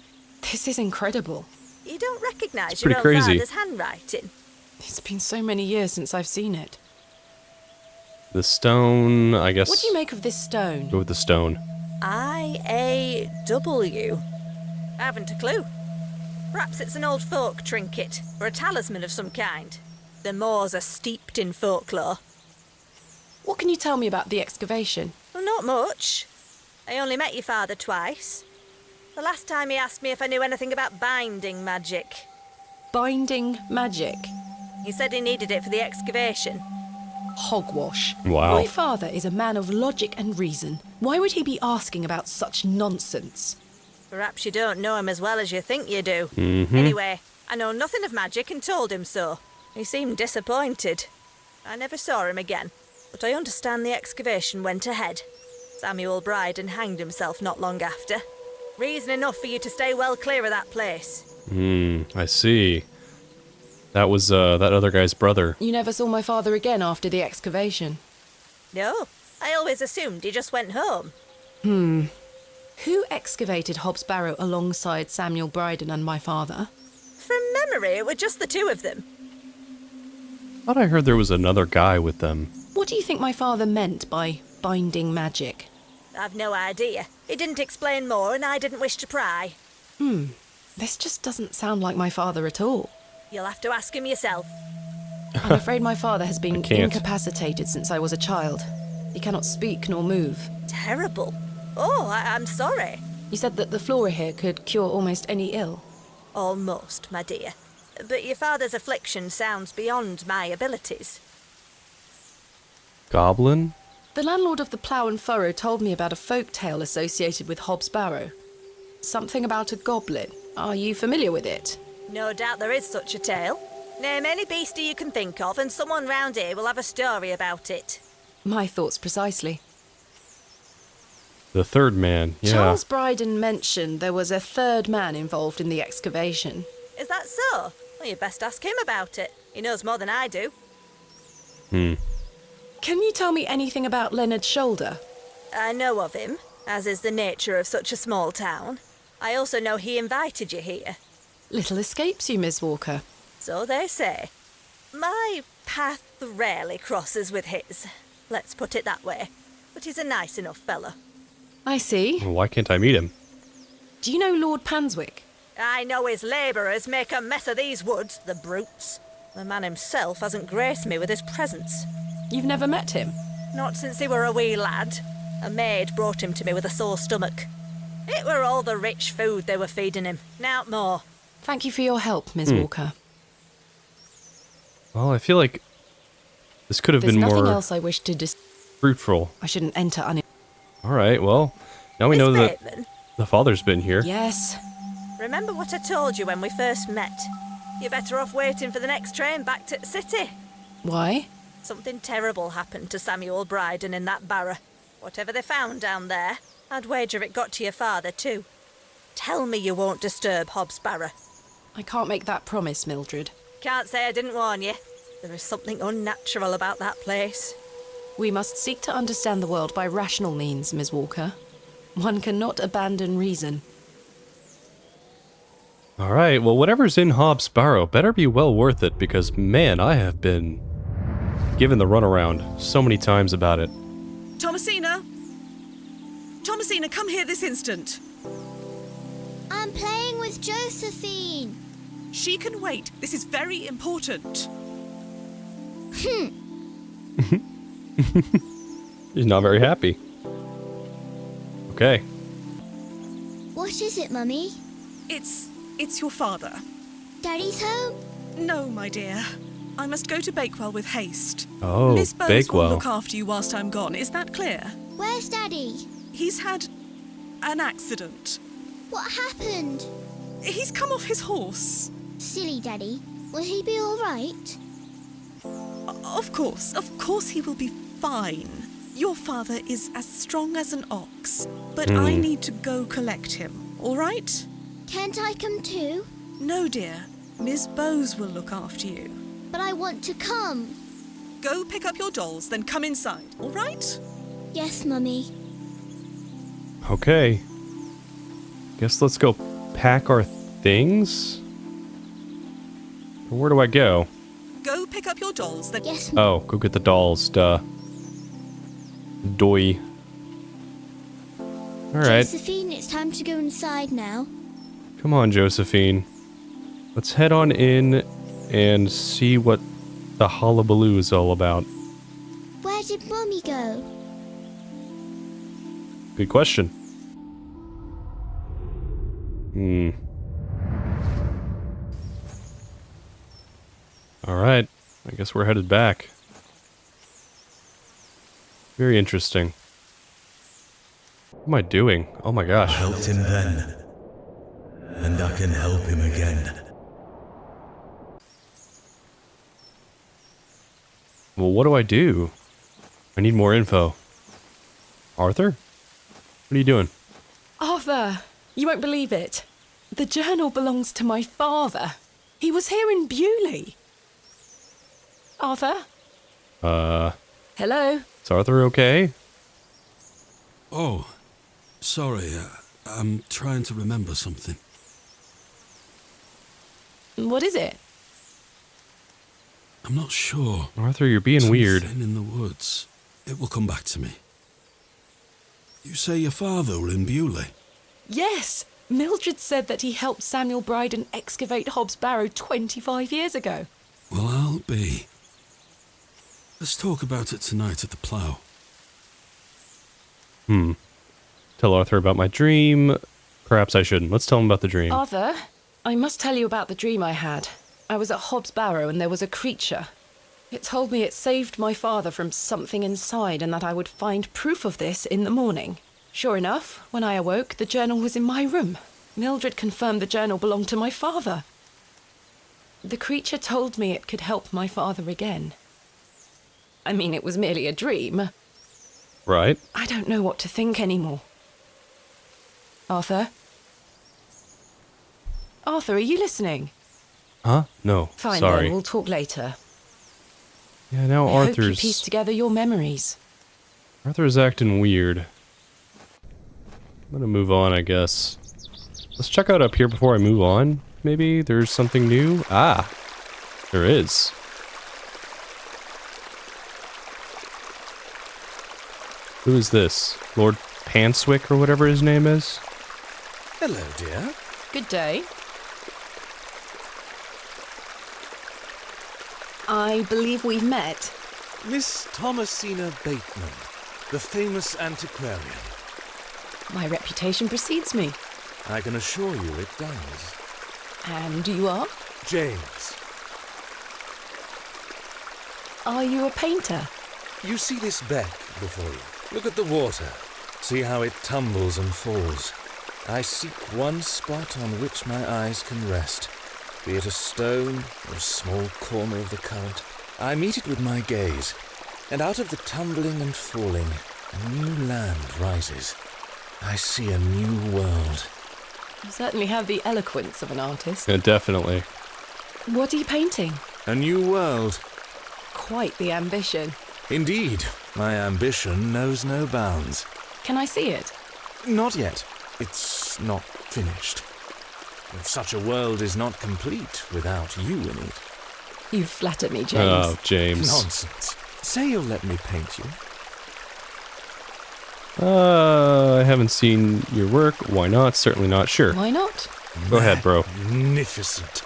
is incredible. You don't recognise It's your pretty own crazy. father's handwriting? It's been so many years since I've seen it. The stone, I guess. What do you make of this stone? Go with the stone. I-A-W. I haven't a clue. Perhaps it's an old folk trinket, or a talisman of some kind. The moors are steeped in folklore. What can you tell me about the excavation? Well, not much. I only met your father twice. The last time he asked me if I knew anything about binding magic. Binding magic? He said he needed it for the excavation. Hogwash. Wow. My father is a man of logic and reason. Why would he be asking about such nonsense? Perhaps you don't know him as well as you think you do. Mm-hmm. Anyway, I know nothing of magic and told him so. He seemed disappointed. I never saw him again, but I understand the excavation went ahead. Samuel Brideen hanged himself not long after. Reason enough for you to stay well clear of that place. I see. That was, that other guy's brother. You never saw my father again after the excavation? No, I always assumed he just went home. Who excavated Hobb's Barrow alongside Samuel Brideen and my father? From memory, it were just the two of them. Thought I heard there was another guy with them. What do you think my father meant by binding magic? I've no idea. He didn't explain more, and I didn't wish to pry. This just doesn't sound like my father at all. You'll have to ask him yourself. I'm afraid my father has been can't. incapacitated since I was a child. He cannot speak nor move. Terrible. Oh, I'm sorry. You said that the flora here could cure almost any ill. Almost, my dear. But your father's affliction sounds beyond my abilities. Goblin? The landlord of the Plough and Furrow told me about a folk tale associated with Hobb's Barrow. Something about a goblin. Are you familiar with it? No doubt there is such a tale. Name any beastie you can think of, and someone round here will have a story about it. My thoughts precisely. The third man, yeah. Charles Brideen mentioned there was a third man involved in the excavation. Is that so? Well, you'd best ask him about it. He knows more than I do. Can you tell me anything about Leonard's shoulder? I know of him, as is the nature of such a small town. I also know he invited you here. Little escapes you, Miss Walker. So they say. My path rarely crosses with his. Let's put it that way. But he's a nice enough fellow. I see. Why can't I meet him? Do you know Lord Panswick? I know his labourers make a mess of these woods, the brutes. The man himself hasn't graced me with his presence. You've never met him? Not since he were a wee lad. A maid brought him to me with a sore stomach. It were all the rich food they were feeding him, nowt more. Thank you for your help, Miss Walker. Well, I feel like this could have There's been nothing more else I wish to fruitful. I shouldn't enter Alright, well, now we Miss know that Bateman? the father's been here. Yes. Remember what I told you when we first met? You're better off waiting for the next train back to the city. Why? Something terrible happened to Samuel Brideen in that barrow. Whatever they found down there, I'd wager it got to your father too. Tell me you won't disturb Hob's barrow. I can't make that promise, Mildred. Can't say I didn't warn you. There is something unnatural about that place. We must seek to understand the world by rational means, Miss Walker. One cannot abandon reason. Alright, well, whatever's in Hob's Barrow better be well worth it, because, man, I have been given the runaround so many times about it. Thomasina! Thomasina, come here this instant. I'm playing with Josephine. She can wait. This is very important. She's not very happy. Okay. What is it, Mummy? It's your father. Daddy's home? No, my dear. I must go to Bakewell with haste. Oh, Miss Bowes Bakewell. will look after you whilst I'm gone. Is that clear? Where's Daddy? He's had an accident. What happened? He's come off his horse. Silly Daddy. Will he be all right? Of course he will be fine. Your father is as strong as an ox, but I need to go collect him, all right? Can't I come too? No, dear. Miss Bowes will look after you. But I want to come. Go pick up your dolls, then come inside, all right? Yes, Mummy. Okay. Guess let's go pack our things? Or where do I go? Go pick up your dolls, then... Yes, Oh, go get the dolls, duh. Doy. Alright. Josephine, it's time to go inside now. Come on, Josephine. Let's head on in and see what the hullabaloo is all about. Where did Mummy go? Good question. Alright. I guess we're headed back. Very interesting. What am I doing? Oh my gosh. I helped him then. And I can help him again. Well, what do I do? I need more info. Arthur? What are you doing? Arthur, you won't believe it. The journal belongs to my father. He was here in Bewlay. Arthur? Hello? Is Arthur okay? Oh, sorry. I'm trying to remember something. What is it? I'm not sure. Arthur, you're being weird. Something in the woods. It will come back to me. You say your father were in Bewlay? Yes. Mildred said that he helped Samuel Brideen excavate Hob's Barrow 25 years ago. Well, I'll be. Let's talk about it tonight at the plough. Tell Arthur about my dream. Perhaps I shouldn't. Let's tell him about the dream. Arthur, I must tell you about the dream I had. I was at Hob's Barrow and there was a creature. It told me it saved my father from something inside and that I would find proof of this in the morning. Sure enough, when I awoke, the journal was in my room. Mildred confirmed the journal belonged to my father. The creature told me it could help my father again. I mean, it was merely a dream. Right. I don't know what to think anymore. Arthur? Arthur, are you listening? Huh? No. Fine, Sorry. then, we'll talk later. Yeah, now I hope you Arthur's... piece together your memories. Arthur's acting weird. I'm gonna move on, I guess. Let's check out up here before I move on. Maybe there's something new? Ah! There is. Who is this? Lord Panswick or whatever his name is? Hello, dear. Good day. I believe we've met. Miss Thomasina Bateman, the famous antiquarian. My reputation precedes me. I can assure you it does. And you are? James. Are you a painter? You see this beck before you. Look at the water. See how it tumbles and falls. I seek one spot on which my eyes can rest, be it a stone or a small corner of the current. I meet it with my gaze, and out of the tumbling and falling, a new land rises. I see a new world. You certainly have the eloquence of an artist. Yeah, definitely. What are you painting? A new world. Quite the ambition. Indeed, my ambition knows no bounds. Can I see it? Not yet. It's not finished. Such a world is not complete without you in it. You flatter me, James. Oh, James. Nonsense. Say you'll let me paint you. I haven't seen your work. Why not? Certainly not. Sure. Why not? Go ahead, bro. Magnificent.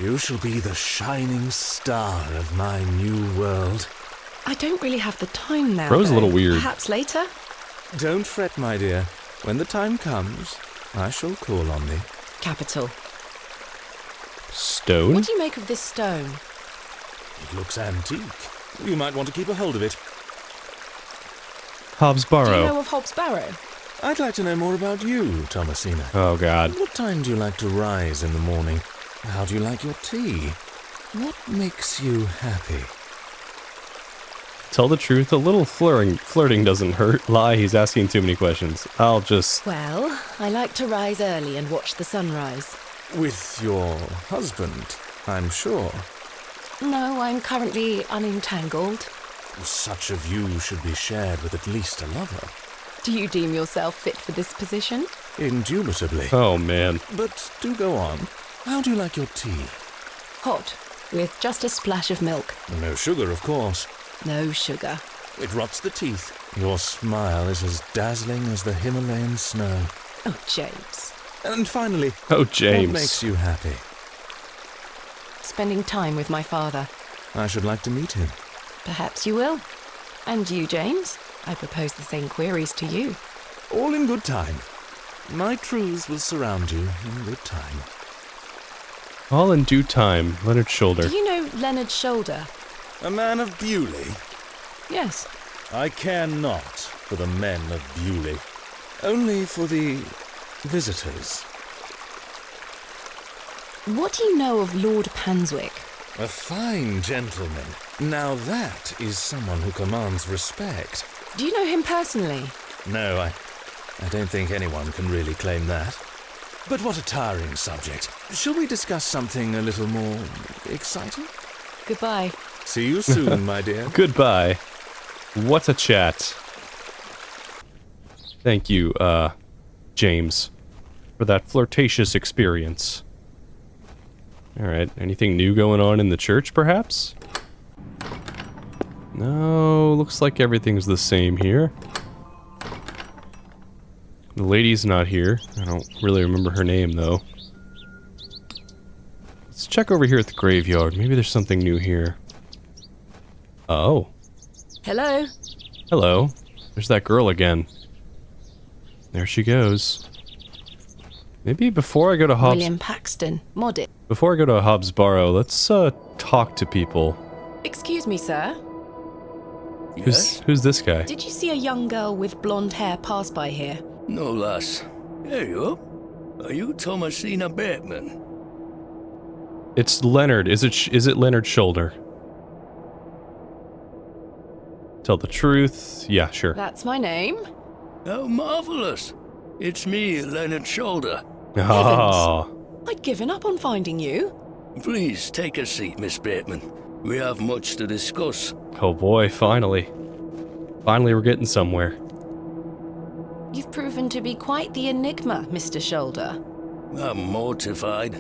You shall be the shining star of my new world. I don't really have the time now. Bro's a little weird. Perhaps later? Don't fret, my dear. When the time comes, I shall call on thee. Capital. Stone? What do you make of this stone? It looks antique. You might want to keep a hold of it. Hobbs Barrow. Do you know of Hobbs Barrow? I'd like to know more about you, Thomasina. Oh, God. What time do you like to rise in the morning? How do you like your tea? What makes you happy? Tell the truth, a little flirting doesn't hurt. Lie, he's asking too many questions. I'll just... Well, I like to rise early and watch the sunrise. With your husband, I'm sure. No, I'm currently unentangled. Such a view should be shared with at least a lover. Do you deem yourself fit for this position? Indubitably. Oh, man. But do go on. How do you like your tea? Hot, with just a splash of milk. No sugar, of course. No sugar. It rots the teeth. Your smile is as dazzling as the Himalayan snow. Oh, James. And finally, oh, James. What makes you happy? Spending time with my father. I should like to meet him. Perhaps you will. And you, James? I propose the same queries to you. All in good time. My truths will surround you in good time. All in due time. Leonard Shoulder. Do you know Leonard Shoulder? A man of Bewlay? Yes. I care not for the men of Bewlay. Only for the visitors. What do you know of Lord Panswick? A fine gentleman. Now that is someone who commands respect. Do you know him personally? No, I don't think anyone can really claim that. But what a tiring subject. Shall we discuss something a little more exciting? Goodbye. See you soon, my dear. Goodbye. What a chat. Thank you, James, for that flirtatious experience. Alright, anything new going on in the church, perhaps? No, looks like everything's the same here. The lady's not here. I don't really remember her name, though. Let's check over here at the graveyard. Maybe there's something new here. Oh. Hello? Hello. There's that girl again. There she goes. Maybe before I go to Hobbs... William Paxton, Moddit. Before I go to Hobbs Barrow, let's, talk to people. Excuse me, sir. Yes? Who's this guy? Did you see a young girl with blonde hair pass by here? No, lass. Here you are. Are you Thomasina Bateman? It's Leonard. Is it Leonard Shoulder? Tell the truth. Yeah, sure. That's my name. How marvellous. It's me, Leonard Shoulder. Oh. I'd given up on finding you. Please take a seat, Miss Bateman. We have much to discuss. Oh boy, finally. Finally we're getting somewhere. You've proven to be quite the enigma, Mr. Shoulder. I'm mortified.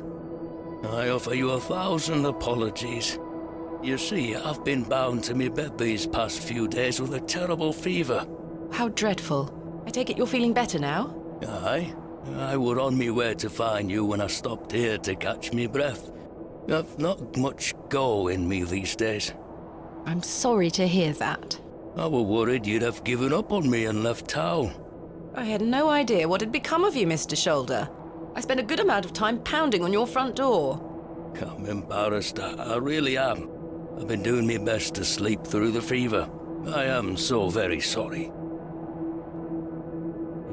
I offer you 1,000 apologies. You see, I've been bound to me bed these past few days with a terrible fever. How dreadful. I take it you're feeling better now? Aye. I were on me way to find you when I stopped here to catch me breath. I've not much go in me these days. I'm sorry to hear that. I were worried you'd have given up on me and left town. I had no idea what had become of you, Mr. Shoulder. I spent a good amount of time pounding on your front door. I'm embarrassed. I really am. I've been doing my best to sleep through the fever. I am so very sorry.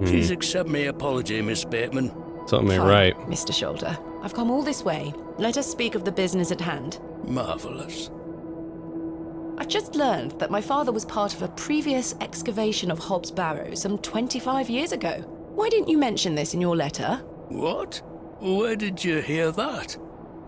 Please accept my apology, Miss Bateman. Something ain't Fine, right. Mr. Shoulder. I've come all this way. Let us speak of the business at hand. Marvellous. just learned that my father was part of a previous excavation of Hob's Barrow some 25 years ago. Why didn't you mention this in your letter? What? Where did you hear that?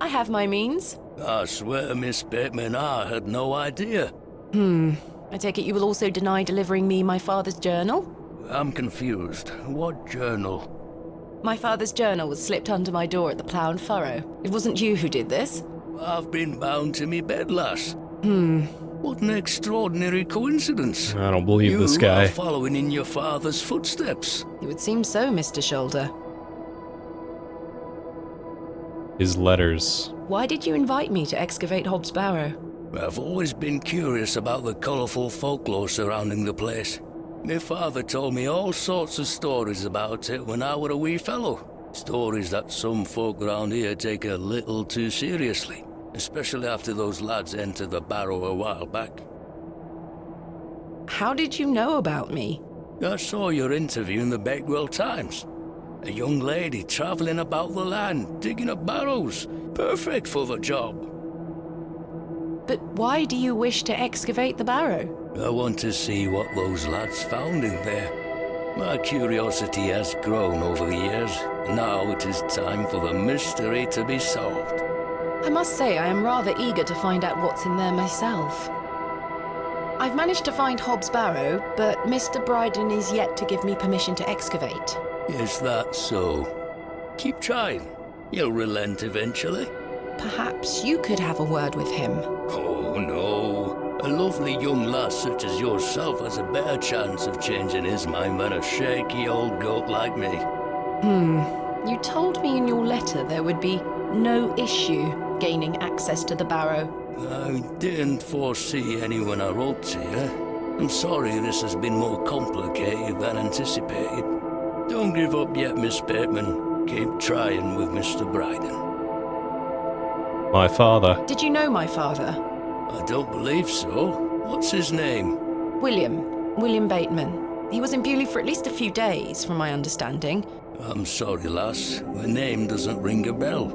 I have my means. I swear, Miss Bateman, I had no idea. I take it you will also deny delivering me my father's journal? I'm confused. What journal? My father's journal was slipped under my door at the Plough and Furrow. It wasn't you who did this? I've been bound to me bed, lass. What an extraordinary coincidence. I don't believe this guy. You are following in your father's footsteps. It would seem so, Mr. Shoulder. His letters. Why did you invite me to excavate Hob's Barrow? I've always been curious about the colourful folklore surrounding the place. My father told me all sorts of stories about it when I were a wee fellow. Stories that some folk around here take a little too seriously, especially after those lads entered the Barrow a while back. How did you know about me? I saw your interview in the Bakewell Times. A young lady travelling about the land, digging up barrows. Perfect for the job. But why do you wish to excavate the Barrow? I want to see what those lads found in there. My curiosity has grown over the years. Now it is time for the mystery to be solved. I must say I am rather eager to find out what's in there myself. I've managed to find Hob's Barrow, but Mr. Brideen is yet to give me permission to excavate. Is that so? Keep trying. He'll relent eventually. Perhaps you could have a word with him. Oh, no. A lovely young lass such as yourself has a better chance of changing his mind than a shaky old goat like me. You told me in your letter there would be no issue gaining access to the Barrow. I didn't foresee any when I wrote to you. I'm sorry this has been more complicated than anticipated. Don't give up yet, Miss Bateman. Keep trying with Mr. Brideen. My father. Did you know my father? I don't believe so. What's his name? William Bateman. He was in Bewlay for at least a few days, from my understanding. I'm sorry, lass. The name doesn't ring a bell.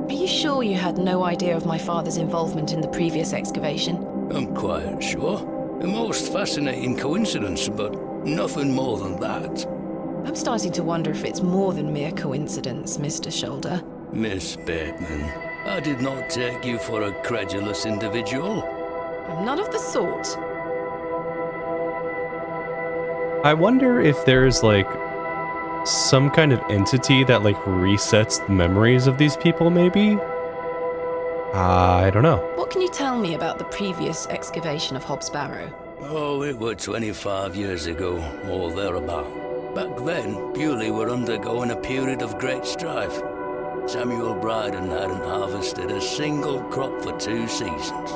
Are you sure you had no idea of my father's involvement in the previous excavation? I'm quite sure. A most fascinating coincidence, but nothing more than that. I'm starting to wonder if it's more than mere coincidence, Mr. Shoulder. Miss Bateman, I did not take you for a credulous individual. I'm none of the sort. I wonder if there's, like, some kind of entity that, like, resets the memories of these people, maybe? I don't know. What can you tell me about the previous excavation of Hob's Barrow? Oh, it were 25 years ago, or thereabout. Back then, Bewlay were undergoing a period of great strife. Samuel Brideen hadn't harvested a single crop for 2 seasons.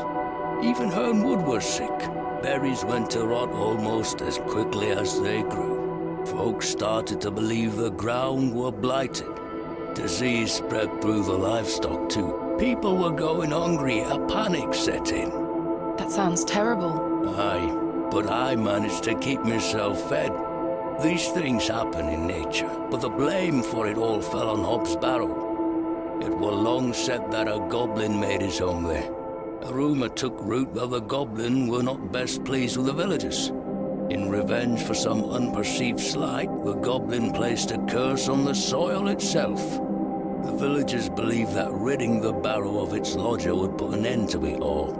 Even Hernwood was sick. Berries went to rot almost as quickly as they grew. Folks started to believe the ground were blighted. Disease spread through the livestock too. People were going hungry, a panic set in. That sounds terrible. Aye, but I managed to keep myself fed. These things happen in nature, but the blame for it all fell on Hob's Barrow. It were long said that a goblin made his home there. A rumour took root that the goblin were not best pleased with the villagers. In revenge for some unperceived slight, the goblin placed a curse on the soil itself. The villagers believed that ridding the Barrow of its lodger would put an end to it all.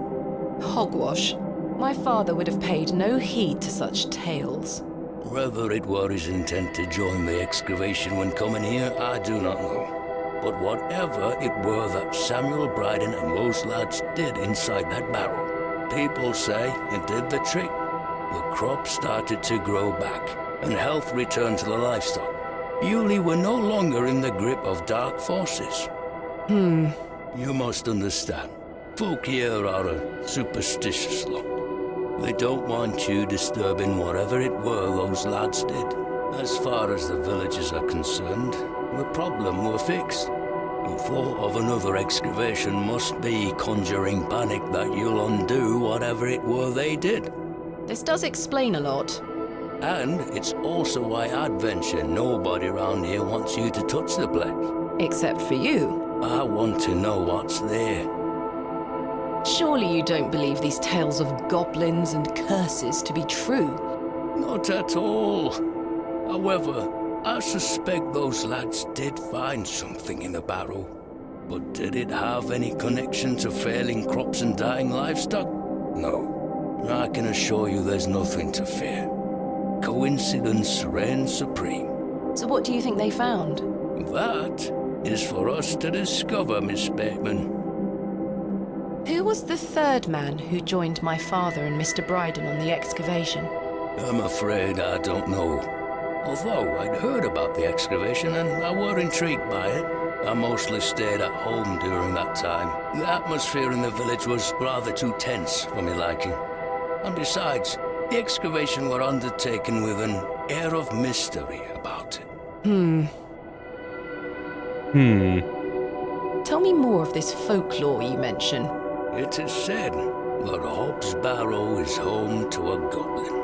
Hogwash. My father would have paid no heed to such tales. Whether it were his intent to join the excavation when coming here, I do not know. But whatever it were that Samuel Brideen and those lads did inside that barrow, people say it did the trick. The crops started to grow back, and health returned to the livestock. Bewlay were no longer in the grip of dark forces. You must understand, folk here are a superstitious lot. They don't want you disturbing whatever it were those lads did. As far as the villagers are concerned, the problem were fixed. The thought of another excavation must be conjuring panic that you'll undo whatever it were they did. This does explain a lot. And it's also why I'd venture nobody around here wants you to touch the place. Except for you. I want to know what's there. Surely you don't believe these tales of goblins and curses to be true? Not at all. However, I suspect those lads did find something in the barrow. But did it have any connection to failing crops and dying livestock? No. I can assure you there's nothing to fear. Coincidence reigns supreme. So what do you think they found? That is for us to discover, Miss Bateman. Who was the third man who joined my father and Mr. Brideen on the excavation? I'm afraid I don't know. Although I'd heard about the excavation and I were intrigued by it, I mostly stayed at home during that time. The atmosphere in the village was rather too tense for me liking. And besides, the excavation were undertaken with an air of mystery about it. Tell me more of this folklore you mention. It is said that Hob's Barrow is home to a goblin.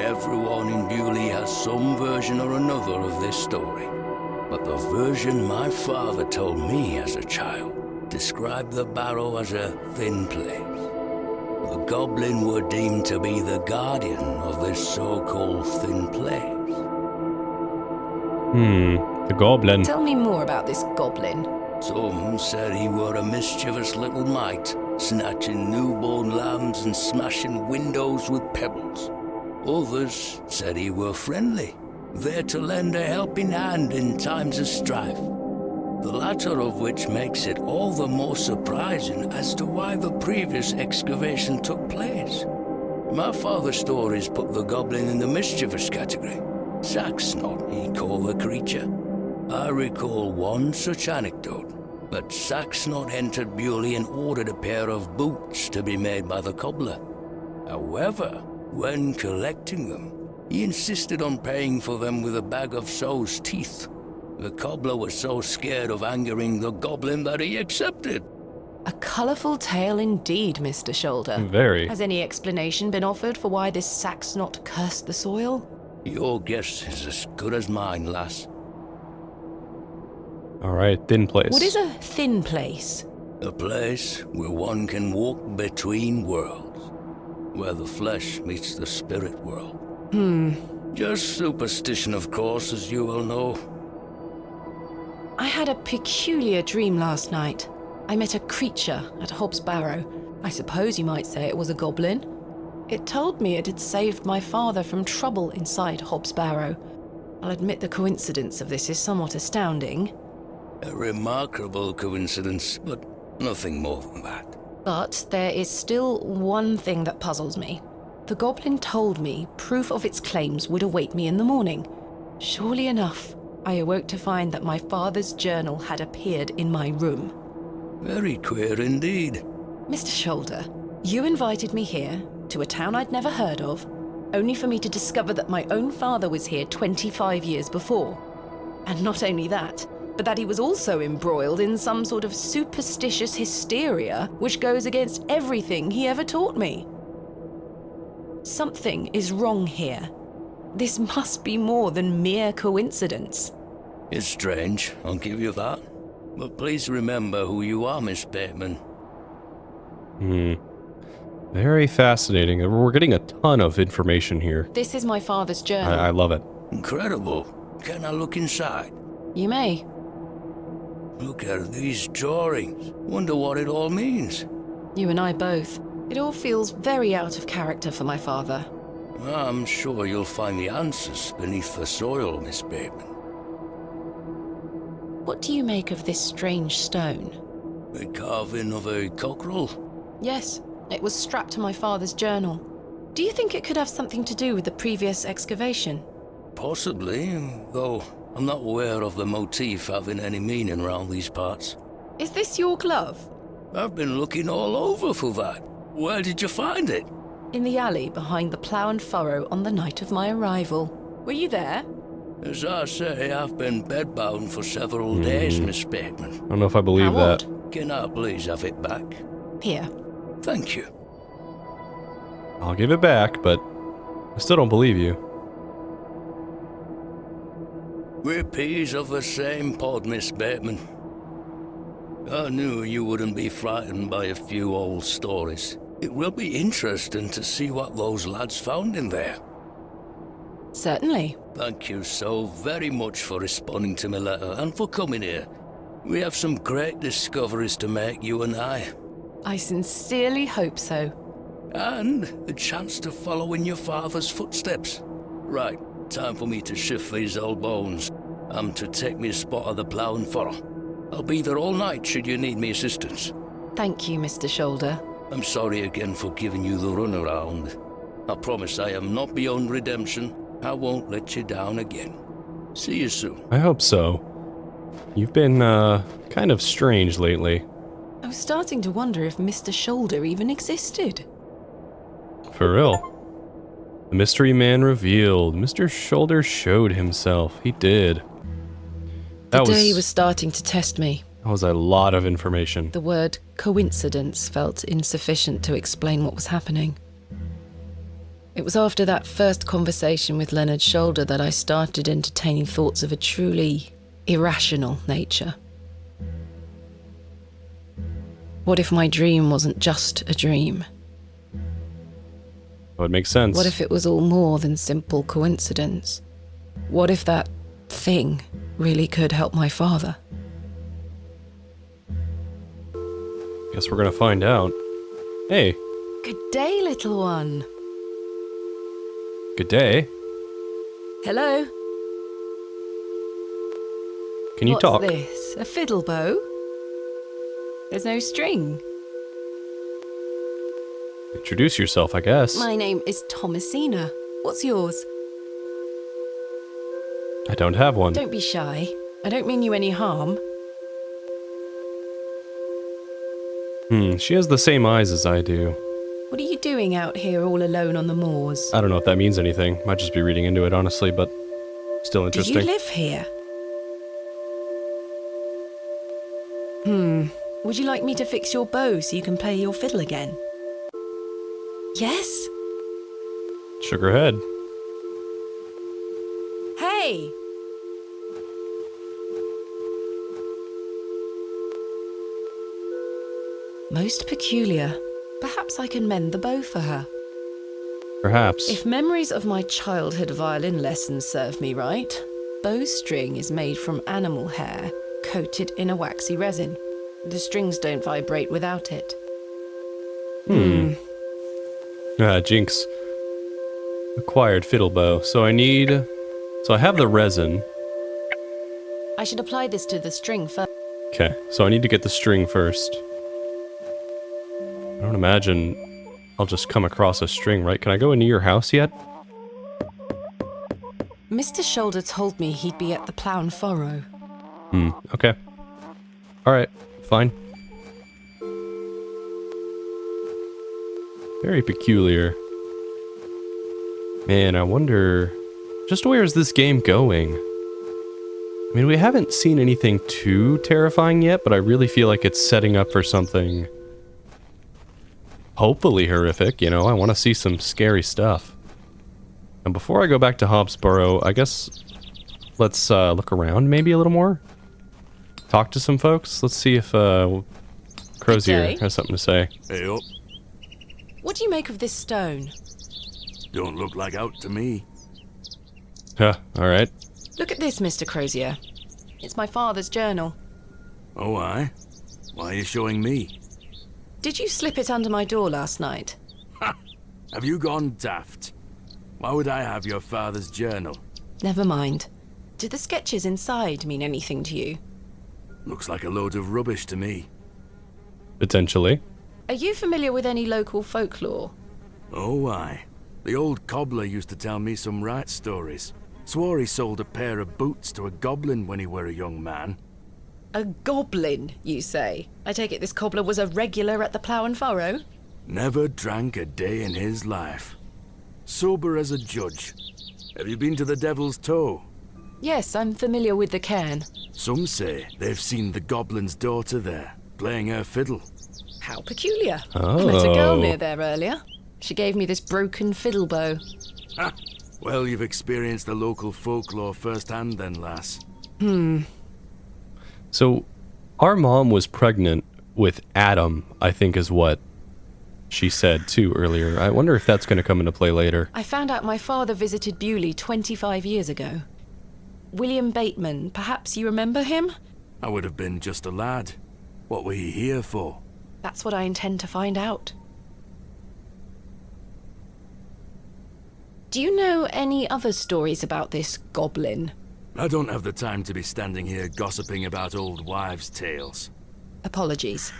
Everyone in Bewlay has some version or another of this story. But the version my father told me as a child described the Barrow as a thin place. The goblin were deemed to be the guardian of this so-called thin place. The goblin. Tell me more about this goblin. Some said he were a mischievous little mite, snatching newborn lambs and smashing windows with pebbles. Others said he were friendly, there to lend a helping hand in times of strife. The latter of which makes it all the more surprising as to why the previous excavation took place. My father's stories put the goblin in the mischievous category. Saxnot, he called the creature. I recall one such anecdote, that Saxnot entered Bewlay and ordered a pair of boots to be made by the cobbler. However, when collecting them, he insisted on paying for them with a bag of sow's teeth. The cobbler was so scared of angering the goblin that he accepted. A colourful tale indeed, Mr. Shoulder. Very. Has any explanation been offered for why this Saxnot cursed the soil? Your guess is as good as mine, lass. Alright, thin place. What is a thin place? A place where one can walk between worlds. Where the flesh meets the spirit world. Just superstition, of course, as you will know. I had a peculiar dream last night. I met a creature at Hob's Barrow. I suppose you might say it was a goblin. It told me it had saved my father from trouble inside Hob's Barrow. I'll admit the coincidence of this is somewhat astounding. A remarkable coincidence, but nothing more than that. But there is still one thing that puzzles me. The goblin told me proof of its claims would await me in the morning. Surely enough, I awoke to find that my father's journal had appeared in my room. Very queer indeed. Mr. Shoulder, you invited me here, to a town I'd never heard of, only for me to discover that my own father was here 25 years before. And not only that, but that he was also embroiled in some sort of superstitious hysteria which goes against everything he ever taught me. Something is wrong here. This must be more than mere coincidence. It's strange, I'll give you that. But please remember who you are, Miss Bateman. Very fascinating. We're getting a ton of information here. This is my father's journal. I love it. Incredible. Can I look inside? You may. Look at these drawings. Wonder what it all means. You and I both. It all feels very out of character for my father. I'm sure you'll find the answers beneath the soil, Miss Bateman. What do you make of this strange stone? A carving of a cockerel? Yes, it was strapped to my father's journal. Do you think it could have something to do with the previous excavation? Possibly, though I'm not aware of the motif having any meaning around these parts. Is this your glove? I've been looking all over for that. Where did you find it? In the alley behind the plough and furrow on the night of my arrival. Were you there? As I say, I've been bedbound for several days, Miss Bateman. I don't know if I believe that. Can I please have it back? Here. Thank you. I'll give it back, but I still don't believe you. We're peas of the same pod, Miss Bateman. I knew you wouldn't be frightened by a few old stories. It will be interesting to see what those lads found in there. Certainly. Thank you so very much for responding to my letter and for coming here. We have some great discoveries to make, you and I. I sincerely hope so. And a chance to follow in your father's footsteps. Right, time for me to shift these old bones. I'm to take me a spot of the plough and furrow. I'll be there all night should you need me assistance. Thank you, Mr. Shoulder. I'm sorry again for giving you the runaround. I promise I am not beyond redemption. I won't let you down again. See you soon. I hope so. You've been, kind of strange lately. I was starting to wonder if Mr. Shoulder even existed. For real. The mystery man revealed. Mr. Shoulder showed himself. He did. The day was starting to test me. That was a lot of information. The word coincidence felt insufficient to explain what was happening. It was after that first conversation with Leonard's Shoulder that I started entertaining thoughts of a truly irrational nature. What if my dream wasn't just a dream? That would make sense. What if it was all more than simple coincidence? What if that thing really could help my father? Guess we're gonna find out. Hey. Good day, little one. Good day. Hello. Can you talk? What's this? A fiddle bow? There's no string. Introduce yourself, I guess. My name is Thomasina. What's yours? I don't have one. Don't be shy. I don't mean you any harm. She has the same eyes as I do. What are you doing out here all alone on the moors? I don't know if that means anything. Might just be reading into it, honestly, but still interesting. Do you live here? Would you like me to fix your bow so you can play your fiddle again? Yes? Shook her head. Hey! Most peculiar. Perhaps I can mend the bow for her. Perhaps. If memories of my childhood violin lessons serve me right, bowstring is made from animal hair, coated in a waxy resin. The strings don't vibrate without it. Jinx. Acquired fiddle bow. So I have the resin. I should apply this to the string first. Okay, so I need to get the string first. I don't imagine I'll just come across a string, right? Can I go into your house yet? Mr. Shoulder told me he'd be at the Plough and Furrow. Okay. Alright, fine. Very peculiar. Man, I wonder... just where is this game going? I mean, we haven't seen anything too terrifying yet, but I really feel like it's setting up for something... hopefully horrific, you know? I want to see some scary stuff. And before I go back to Hob's Barrow, I guess... let's look around maybe a little more? Talk to some folks? Let's see if Crozier has something to say. Hey up. What do you make of this stone? Don't look like out to me. Huh, alright. Look at this, Mr. Crozier. It's my father's journal. Oh, aye? Why are you showing me? Did you slip it under my door last night? Ha! Have you gone daft? Why would I have your father's journal? Never mind. Do the sketches inside mean anything to you? Looks like a load of rubbish to me. Potentially. Are you familiar with any local folklore? Oh, aye. The old cobbler used to tell me some right stories. Swore he sold a pair of boots to a goblin when he were a young man. A goblin, you say? I take it this cobbler was a regular at the Plough and Furrow? Never drank a day in his life. Sober as a judge. Have you been to the Devil's Toe? Yes, I'm familiar with the cairn. Some say they've seen the goblin's daughter there, playing her fiddle. How peculiar. Oh. I met a girl near there earlier. She gave me this broken fiddle bow. Ha! Well, you've experienced the local folklore firsthand then, lass. So, our mom was pregnant with Adam, I think is what she said too earlier. I wonder if that's going to come into play later. I found out my father visited Bewlay 25 years ago. William Bateman, perhaps you remember him? I would have been just a lad. What were you here for? That's what I intend to find out. Do you know any other stories about this goblin? I don't have the time to be standing here gossiping about old wives' tales. Apologies.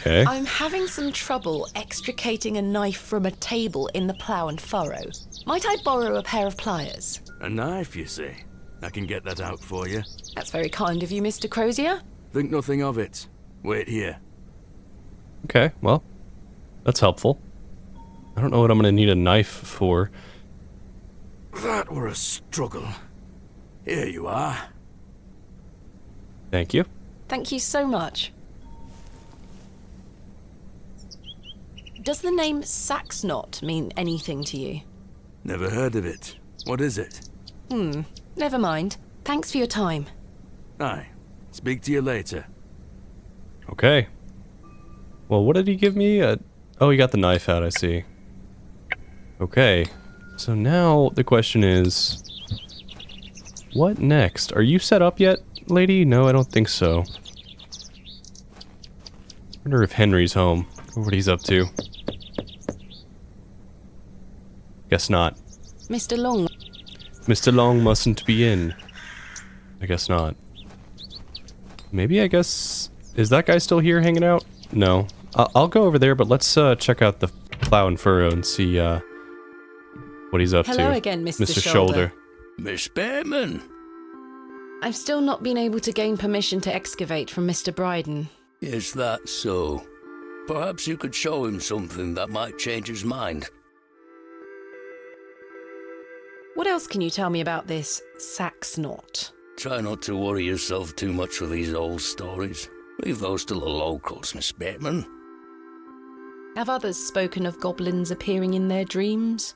Okay. I'm having some trouble extricating a knife from a table in the plough and furrow. Might I borrow a pair of pliers? A knife, you say? I can get that out for you. That's very kind of you, Mr. Crozier. Think nothing of it. Wait here. Okay, well, that's helpful. I don't know what I'm going to need a knife for. That were a struggle. Here you are. Thank you. Thank you so much. Does the name Saxnot mean anything to you? Never heard of it. What is it? Never mind. Thanks for your time. Aye. Speak to you later. Okay. Well, what did he give me? Oh, he got the knife out, I see. Okay. So now the question is, what next? Are you set up yet, lady? No, I don't think so. Wonder if Henry's home, or what he's up to. Guess not. Mr. Long. Mr. Long mustn't be in. I guess not. Maybe, I guess... Is that guy still here hanging out? No. I'll go over there, but let's check out the plow and furrow and see what he's up to. Hello again, Mr. Shoulder. Miss Bateman. I've still not been able to gain permission to excavate from Mr. Brideen. Is that so? Perhaps you could show him something that might change his mind. What else can you tell me about this Saxnot? Try not to worry yourself too much with these old stories. Leave those to the locals, Miss Bateman. Have others spoken of goblins appearing in their dreams?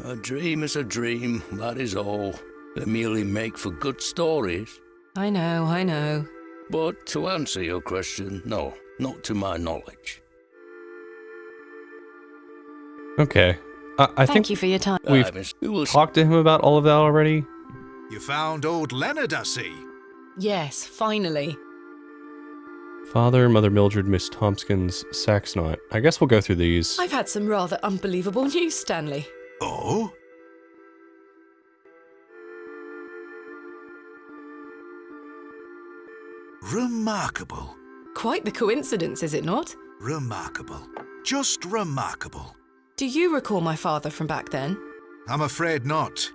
A dream is a dream, that is all. They merely make for good stories. I know. But to answer your question, no, not to my knowledge. Okay. I think Thank you for your time. We've talked to him about all of that already. You found old Leonard, I see. Yes, finally. Father, Mother Mildred, Miss Tompkins, Saxnot. I guess we'll go through these. I've had some rather unbelievable news, Stanley. Oh? Remarkable. Quite the coincidence, is it not? Remarkable. Just remarkable. Do you recall my father from back then? I'm afraid not.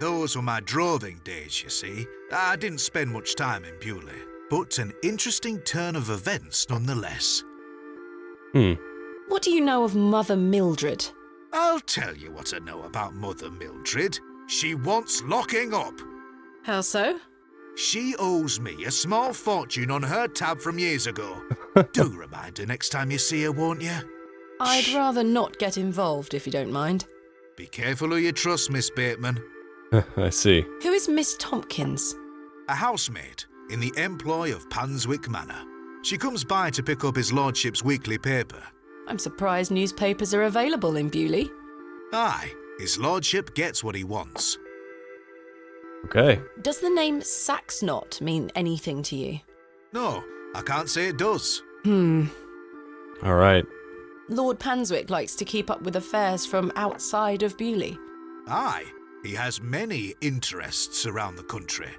Those were my droving days, you see. I didn't spend much time in Bewlay, but an interesting turn of events nonetheless. What do you know of Mother Mildred? I'll tell you what I know about Mother Mildred. She wants locking up. How so? She owes me a small fortune on her tab from years ago. Do remind her next time you see her, won't you? I'd rather not get involved, if you don't mind. Be careful who you trust, Miss Bateman. I see. Who is Miss Tompkins? A housemaid in the employ of Panswick Manor. She comes by to pick up his lordship's weekly paper. I'm surprised newspapers are available in Bewlay. Aye, his lordship gets what he wants. Okay. Does the name Saxnot mean anything to you? No, I can't say it does. All right. Lord Panswick likes to keep up with affairs from outside of Bewlay. Aye, he has many interests around the country.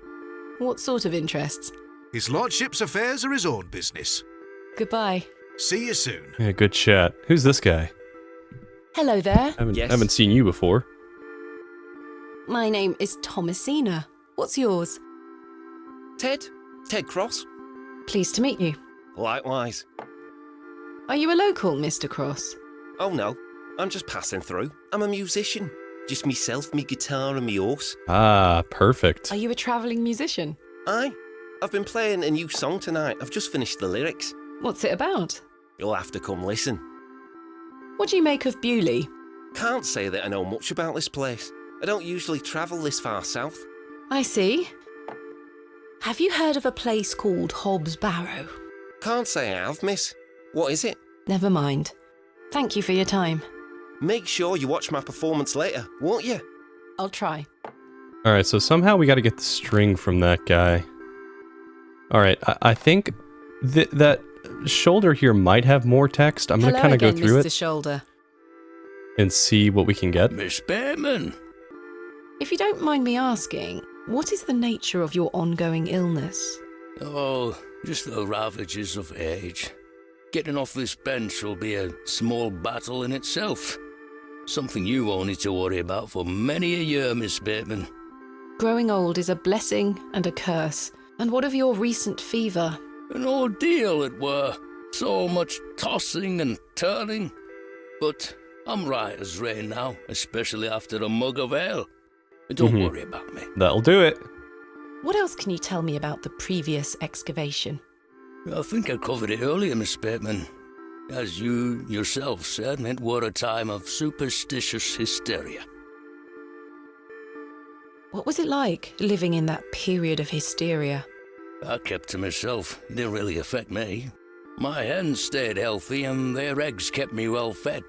What sort of interests? His lordship's affairs are his own business. Goodbye. See you soon. Yeah, good chat. Who's this guy? Hello there. Haven't seen you before. My name is Thomasina. What's yours? Ted Cross. Pleased to meet you. Likewise. Are you a local, Mr. Cross? Oh no, I'm just passing through. I'm a musician. Just myself, me guitar and me horse. Ah, perfect. Are you a travelling musician? Aye. I've been playing a new song tonight. I've just finished the lyrics. What's it about? You'll have to come listen. What do you make of Bewlay? Can't say that I know much about this place. I don't usually travel this far south. I see. Have you heard of a place called Hobbs Barrow? Can't say I have, miss. What is it? Never mind. Thank you for your time. Make sure you watch my performance later, won't you? I'll try. Alright, so somehow we gotta get the string from that guy. Alright, I think that shoulder here might have more text. I'm gonna kind of go through Mr. it Shoulder. and see what we can get. Miss Bateman. If you don't mind me asking, what is the nature of your ongoing illness? Oh, just the ravages of age. Getting off this bench will be a small battle in itself. Something you won't need to worry about for many a year, Miss Bateman. Growing old is a blessing and a curse. And what of your recent fever? An ordeal it were. So much tossing and turning. But I'm right as rain now, especially after a mug of ale. Don't worry about me. That'll do it. What else can you tell me about the previous excavation? I think I covered it earlier, Miss Bateman. As you yourself said, it were a time of superstitious hysteria. What was it like, living in that period of hysteria? I kept to myself. It didn't really affect me. My hens stayed healthy and their eggs kept me well fed.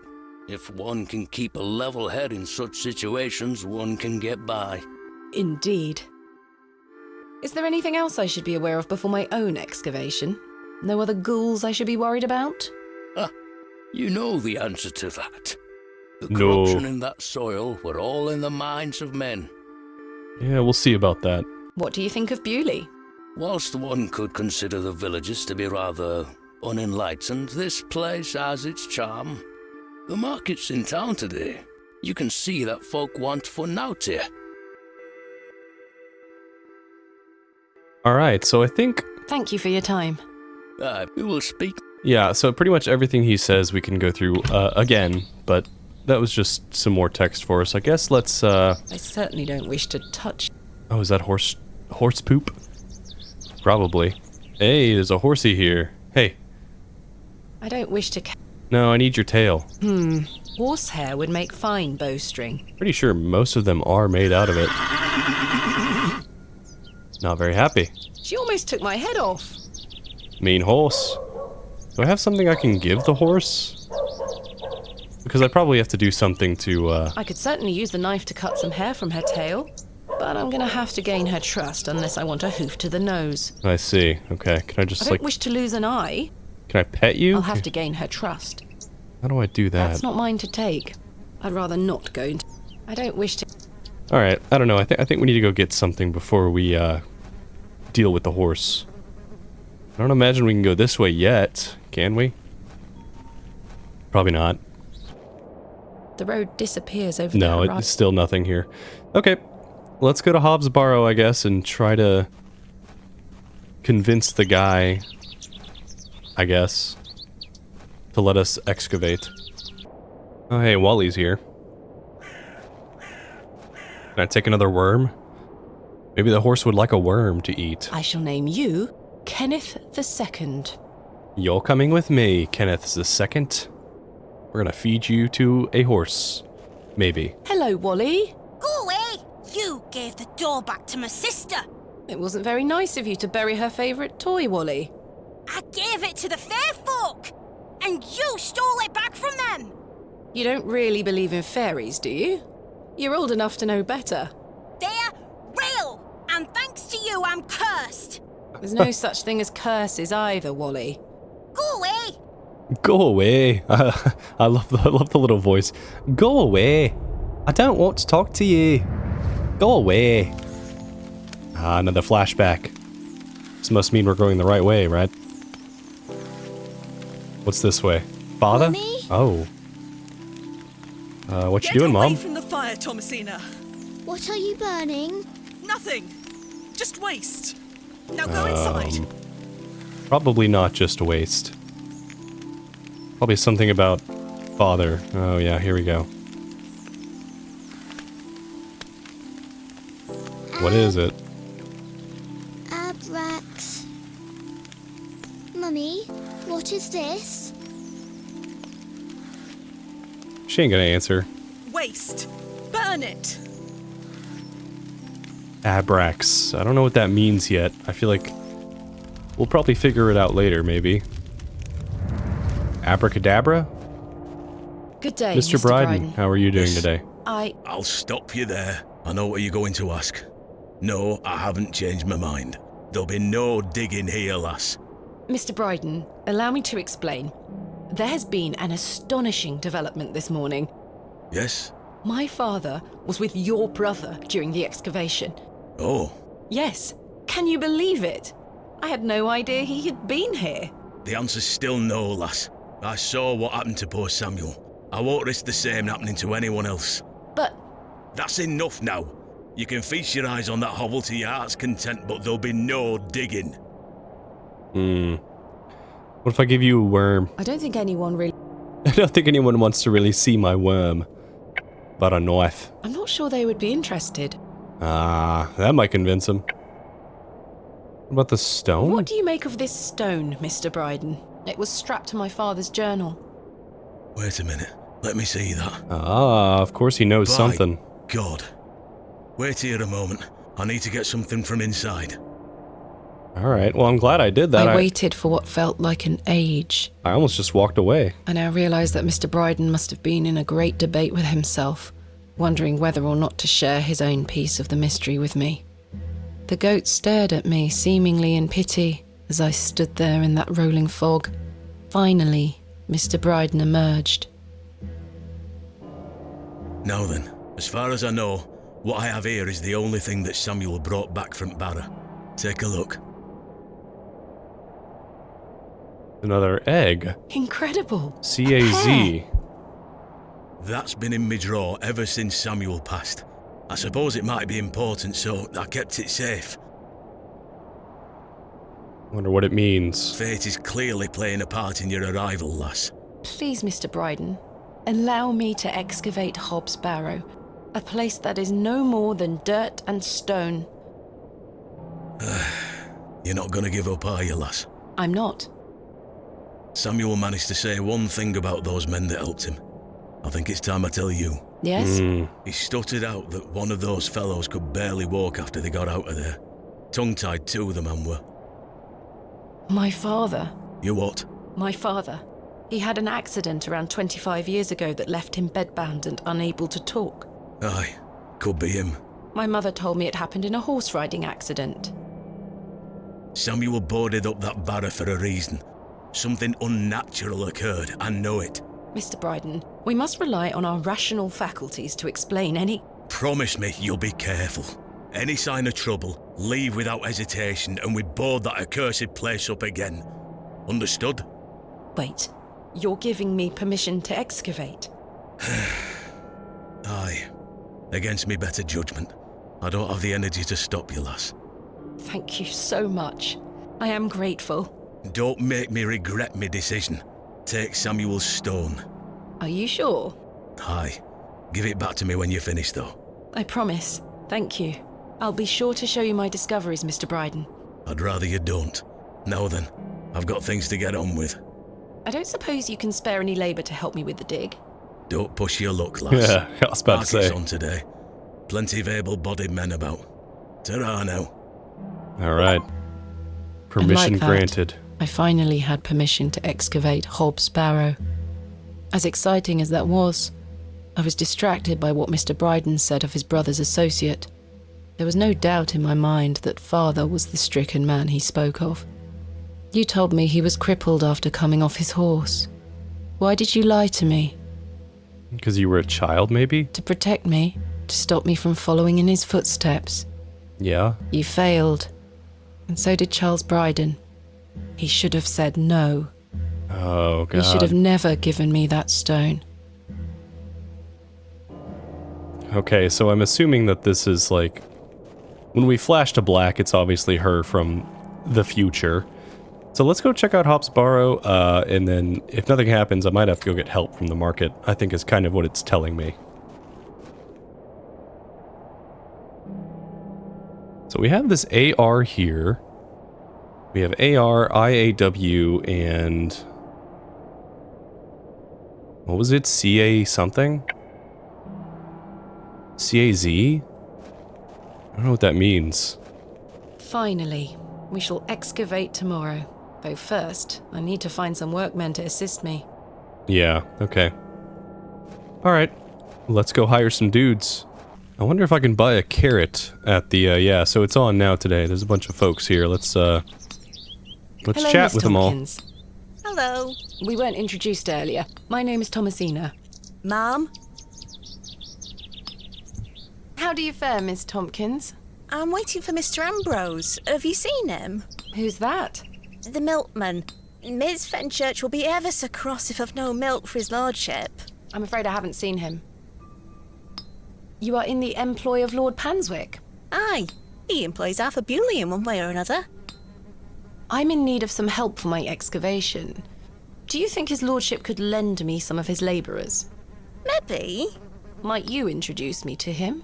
If one can keep a level head in such situations, one can get by. Indeed. Is there anything else I should be aware of before my own excavation? No other ghouls I should be worried about? You know the answer to that. The corruption in that soil were all in the minds of men. Yeah, we'll see about that. What do you think of Bewlay? Whilst one could consider the villagers to be rather unenlightened, this place has its charm. The market's in town today. You can see that folk want fun out here. Alright, so I think... Thank you for your time. We will speak. Yeah, so pretty much everything he says we can go through again, but that was just some more text for us. I guess let's... I certainly don't wish to touch... Oh, is that horse poop? Probably. Hey, there's a horsey here. Hey. I don't wish to... No, I need your tail. Horsehair would make fine bowstring. Pretty sure most of them are made out of it. Not very happy. She almost took my head off. Mean horse. Do I have something I can give the horse? Because I probably have to do something to, I could certainly use the knife to cut some hair from her tail, but I'm gonna have to gain her trust unless I want a hoof to the nose. I see. Okay, can I just, I don't wish to lose an eye. Can I pet you? I'll have to gain her trust. How do I do that? That's not mine to take. I'd rather not go into... I don't wish to... Alright, I don't know. I think we need to go get something before we, deal with the horse. I don't imagine we can go this way yet, can we? Probably not. The road disappears over there. No, it's still nothing here. Okay, let's go to Hob's Barrow, I guess, and try to convince the guy, I guess, to let us excavate. Oh, hey, Wally's here. Can I take another worm? Maybe the horse would like a worm to eat. I shall name you Kenneth II. You're coming with me, Kenneth II. We're gonna feed you to a horse. Maybe. Hello, Wally. Go away! You gave the door back to my sister. It wasn't very nice of you to bury her favourite toy, Wally. I gave it to the fair folk, and you stole it back from them. You don't really believe in fairies, do you? You're old enough to know better. They're real, and thanks to you, I'm cursed. There's no such thing as curses either, Wally. Go away! Go away. I love the little voice. Go away. I don't want to talk to you. Go away. Ah, another flashback. This must mean we're going the right way, right? What's this way? Father? Mommy? Oh. What you doing, Get away Mom? from the fire, Thomasina. What are you burning? Nothing. Just waste. Now go inside. Probably not just a waste. Probably something about father. Oh yeah, here we go. What is it? Abrax. Mummy, what is this? She ain't gonna answer. Waste. Burn it. Abrax. I don't know what that means yet. I feel like We'll probably figure it out later, maybe. Abracadabra? Good day, Mr. Brideen, how are you doing today? I'll stop you there. I know what you're going to ask. No, I haven't changed my mind. There'll be no digging here, lass. Mr. Brideen, allow me to explain. There has been an astonishing development this morning. Yes? My father was with your brother during the excavation. Oh. Yes. Can you believe it? I had no idea he had been here. The answer's still no, lass. I saw what happened to poor Samuel. I won't risk the same happening to anyone else. But... That's enough now. You can feast your eyes on that hovel to your heart's content, but there'll be no digging. What if I give you a worm? I don't think anyone really... I don't think anyone wants to really see my worm. But a knife. I'm not sure they would be interested. Ah, that might convince them. What about the stone? What do you make of this stone, Mr. Brideen? It was strapped to my father's journal. Wait a minute. Let me see that. Ah, of course he knows something. God. Wait here a moment. I need to get something from inside. Alright, well I'm glad I did that. I waited for what felt like an age. I almost just walked away. I now realised that Mr. Brideen must have been in a great debate with himself, wondering whether or not to share his own piece of the mystery with me. The goat stared at me, seemingly in pity, as I stood there in that rolling fog. Finally, Mr. Brideen emerged. Now then, as far as I know, what I have here is the only thing that Samuel brought back from Barrow. Take a look. Another egg. Incredible. CAZ. That's been in my drawer ever since Samuel passed. I suppose it might be important, so I kept it safe. Wonder what it means. Fate is clearly playing a part in your arrival, lass. Please, Mr. Brideen, allow me to excavate Hob's Barrow, a place that is no more than dirt and stone. You're not gonna give up, are you, lass? I'm not. Samuel managed to say one thing about those men that helped him. I think it's time I tell you. Yes? He stuttered out that one of those fellows could barely walk after they got out of there. Tongue-tied too, the man were. My father. You what? My father. He had an accident around 25 years ago that left him bedbound and unable to talk. Aye, could be him. My mother told me it happened in a horse riding accident. Samuel boarded up that barrow for a reason. Something unnatural occurred, I know it. Mr. Brideen, we must rely on our rational faculties to explain any... Promise me you'll be careful. Any sign of trouble, leave without hesitation and we board that accursed place up again. Understood? Wait, you're giving me permission to excavate? Aye. Against me better judgment. I don't have the energy to stop you, lass. Thank you so much. I am grateful. Don't make me regret my decision. Take Samuel's stone. Are you sure? Aye. Give it back to me when you're finished, though. I promise. Thank you. I'll be sure to show you my discoveries, Mr. Brideen. I'd rather you don't. Now then, I've got things to get on with. I don't suppose you can spare any labour to help me with the dig? Don't push your luck, lass. Yeah, I was about to say. Market's on today. Plenty of able-bodied men about. Ta-ra now. Alright. Permission like that, granted. I finally had permission to excavate Hob's Barrow. As exciting as that was, I was distracted by what Mr. Brideen said of his brother's associate. There was no doubt in my mind that father was the stricken man he spoke of. You told me he was crippled after coming off his horse. Why did you lie to me? Because you were a child, maybe? To protect me, to stop me from following in his footsteps. Yeah? You failed. And so did Charles Brideen. He should have said no. Oh, God. He should have never given me that stone. Okay, so I'm assuming that this is like... When we flash to black, it's obviously her from the future. So let's go check out Hob's Barrow, and then if nothing happens, I might have to go get help from the market, I think is kind of what it's telling me. So we have this AR here. We have AR, IAW, and... What was it? CA something? CAZ? I don't know what that means. Finally, We shall excavate tomorrow. Though first, I need to find some workmen to assist me. Yeah, okay. Alright, let's go hire some dudes. I wonder if I can buy a carrot at the, yeah, so it's on now today. There's a bunch of folks here. Let's Hello, chat Miss with them all. Tompkins. Hello. We weren't introduced earlier. My name is Thomasina. Ma'am? How do you fare, Miss Tompkins? I'm waiting for Mr. Ambrose. Have you seen him? Who's that? The milkman. Miss Fenchurch will be ever so cross if I've no milk for his lordship. I'm afraid I haven't seen him. You are in the employ of Lord Panswick? Aye. He employs Arthur Bewlay in one way or another. I'm in need of some help for my excavation. Do you think his lordship could lend me some of his labourers? Maybe. Might you introduce me to him?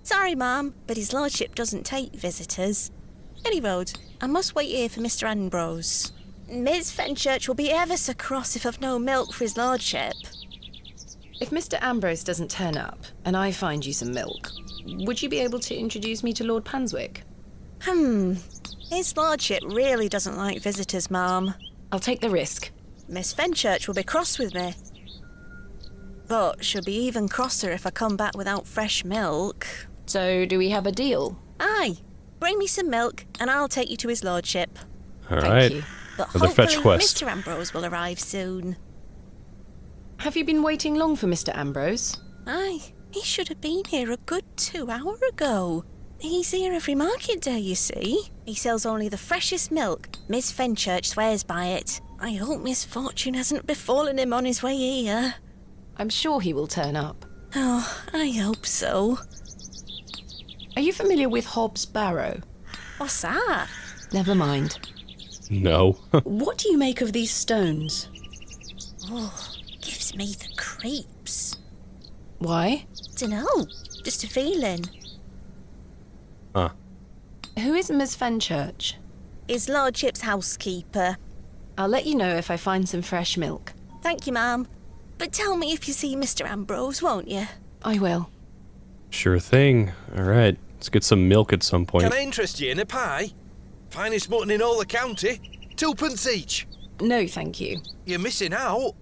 Sorry, ma'am, but his lordship doesn't take visitors. Any road, I must wait here for Mr. Ambrose. Miss Fenchurch will be ever so cross if I've no milk for his lordship. If Mr. Ambrose doesn't turn up, and I find you some milk, would you be able to introduce me to Lord Panswick? His lordship really doesn't like visitors, ma'am. I'll take the risk. Miss Fenchurch will be cross with me. But she'll be even crosser if I come back without fresh milk. So, do we have a deal? Aye. Bring me some milk, and I'll take you to his lordship. Alright. you. But Another fetch hopefully quest. Mr. Ambrose will arrive soon. Have you been waiting long for Mr. Ambrose? Aye. He should have been here a good 2 hours ago. He's here every market day, you see. He sells only the freshest milk. Miss Fenchurch swears by it. I hope misfortune hasn't befallen him on his way here. I'm sure he will turn up. Oh, I hope so. Are you familiar with Hob's Barrow? What's that? Never mind. No. What do you make of these stones? Oh, gives me the creeps. Why? Dunno, just a feeling. Huh. Who is Miss Fenchurch? His lordship's housekeeper. I'll let you know if I find some fresh milk. Thank you, ma'am. But tell me if you see Mr. Ambrose, won't you? I will. Sure thing. Alright, let's get some milk at some point. Can I interest you in a pie? Finest mutton in all the county. 2p each. No, thank you. You're missing out.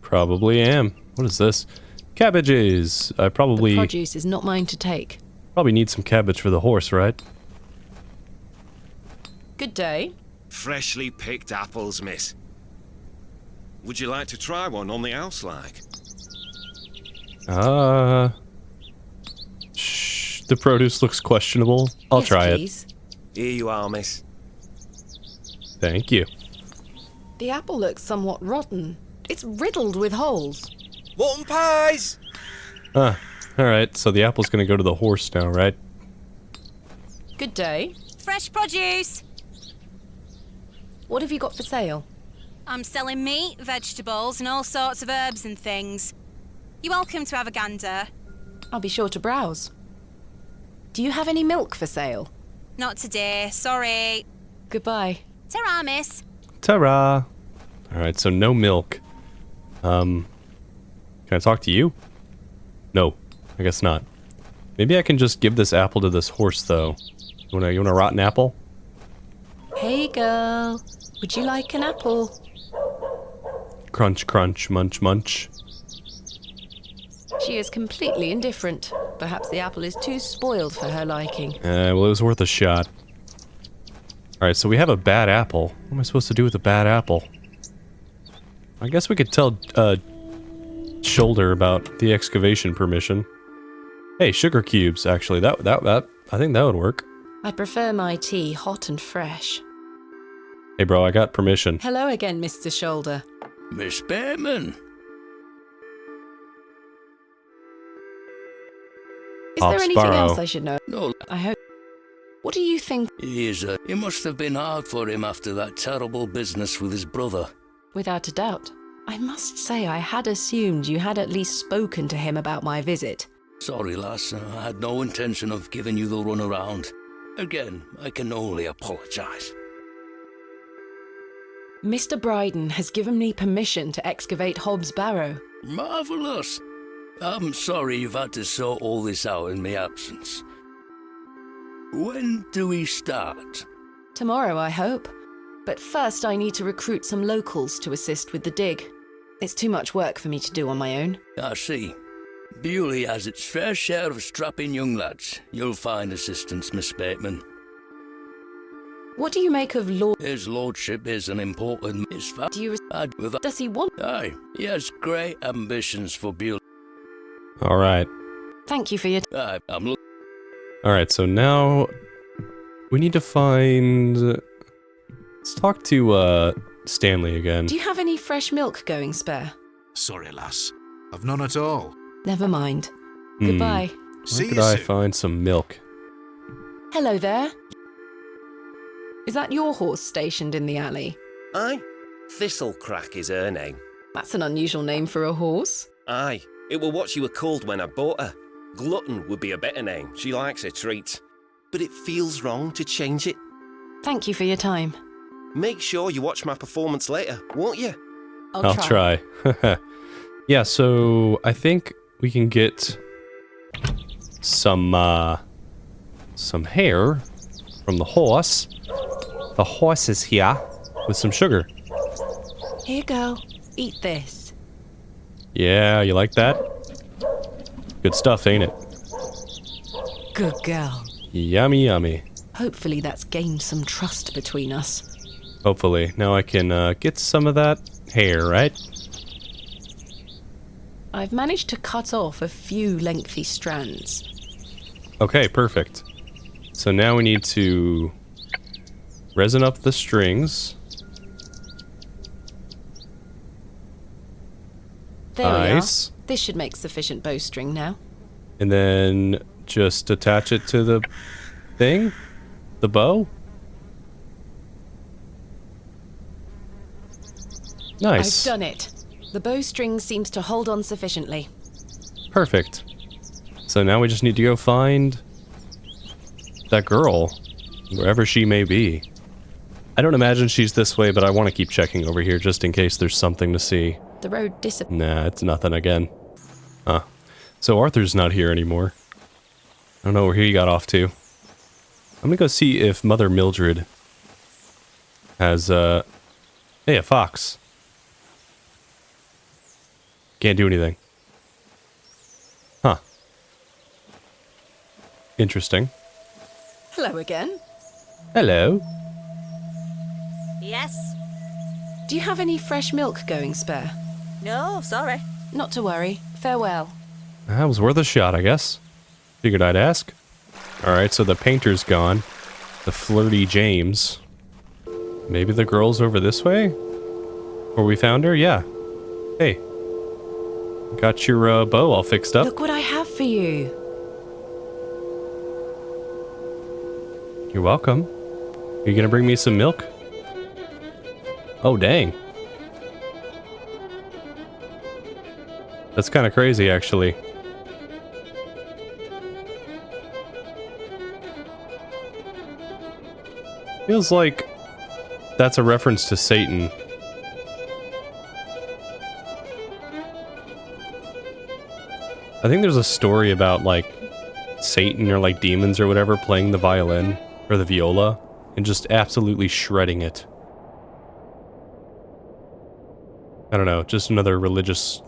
Probably am. What is this? Cabbages. I The probably produce is not mine to take. need some cabbage for the horse, right? Good day. Freshly picked apples, miss. Would you like to try one on the house, like? The produce looks questionable. I'll Yes, try please. Here you are, miss. it. Thank you. The apple looks somewhat rotten. It's riddled with holes. Mutton pies! Alright, so the apple's gonna go to the horse now, right? Good day. Fresh produce. What have you got for sale? I'm selling meat, vegetables, and all sorts of herbs and things. You're welcome to have a gander. I'll be sure to browse. Do you have any milk for sale? Not today, sorry. Goodbye. Ta-ra, miss. Ta-ra! Alright, so no milk. Can I talk to you? No, I guess not. Maybe I can just give this apple to this horse, though. You want a rotten apple? Hey, girl. Would you like an apple? Crunch, crunch, munch, munch. She is completely indifferent. Perhaps the apple is too spoiled for her liking. Well, it was worth a shot. Alright, so we have a bad apple. What am I supposed to do with a bad apple? I guess we could tell, Shoulder about the excavation permission. Hey, sugar cubes, actually. That I think that would work. I prefer my tea hot and fresh. Hey, bro, I got permission. Hello again, Mr. Shoulder. Miss Bateman. Is there anything Barrow. else I should know? No, I hope. What do you think? it must have been hard for him after that terrible business with his brother. Without a doubt. I must say I had assumed you had at least spoken to him about my visit. Sorry, lass, I had no intention of giving you the runaround. Again, I can only apologise. Mr. Brideen has given me permission to excavate Hob's Barrow. Marvellous. I'm sorry you've had to sort all this out in my absence. When do we start? Tomorrow, I hope. But first I need to recruit some locals to assist with the dig. It's too much work for me to do on my own. I see. Bewlay has its fair share of strapping young lads. You'll find assistance, Miss Bateman. What do you make of Lord... His lordship is an important misfit. Do you... Does he want... Aye, he has great ambitions for Bewlay. Alright. Thank you for your... Aye, I'm looking... Alright, so now... we need to find... let's talk to, Stanley again. Do you have any fresh milk going spare? Sorry, lass. I've none at all. Never mind. Goodbye. Where could I find some milk? Hello there. Is that your horse stationed in the alley? Aye. Thistlecrack is her name. That's an unusual name for a horse. Aye. It were what she were called when I bought her. Glutton would be a better name. She likes her treats. But it feels wrong to change it. Thank you for your time. Make sure you watch my performance later, won't you? I'll try. Yeah, so I think we can get some hair from the horse. The horse is here with some sugar. Here you go. Eat this. Yeah, you like that? Good stuff, ain't it? Good girl. Yummy, yummy. Hopefully that's gained some trust between us. Hopefully. Now I can get some of that hair, right? I've managed to cut off a few lengthy strands. Okay, perfect. So now we need to resin up the strings. There we are. This should make sufficient bowstring now. And then just attach it to the thing? The bow? Nice. I've done it. The bowstring seems to hold on sufficiently. Perfect. So now we just need to go find that girl, wherever she may be. I don't imagine she's this way, but I want to keep checking over here just in case there's something to see. The road disappeared. Nah, it's nothing again. Huh. So Arthur's not here anymore. I don't know where he got off to. I'm gonna go see if Mother Mildred has, hey, a fox. Can't do anything. Huh. Interesting. Hello again. Hello. Yes? Do you have any fresh milk going spare? No, sorry. Not to worry. Farewell. That was worth a shot, I guess. Figured I'd ask. Alright, so the painter's gone. The flirty James. Maybe the girl's over this way? Where we found her? Yeah. Hey. Got your bow all fixed up. Look what I have for you. You're welcome. Are you gonna bring me some milk? Oh, dang. That's kind of crazy, actually. Feels like that's a reference to Satan. I think there's a story about, like, Satan or, like, demons or whatever playing the violin or the viola and just absolutely shredding it. I don't know, just another religious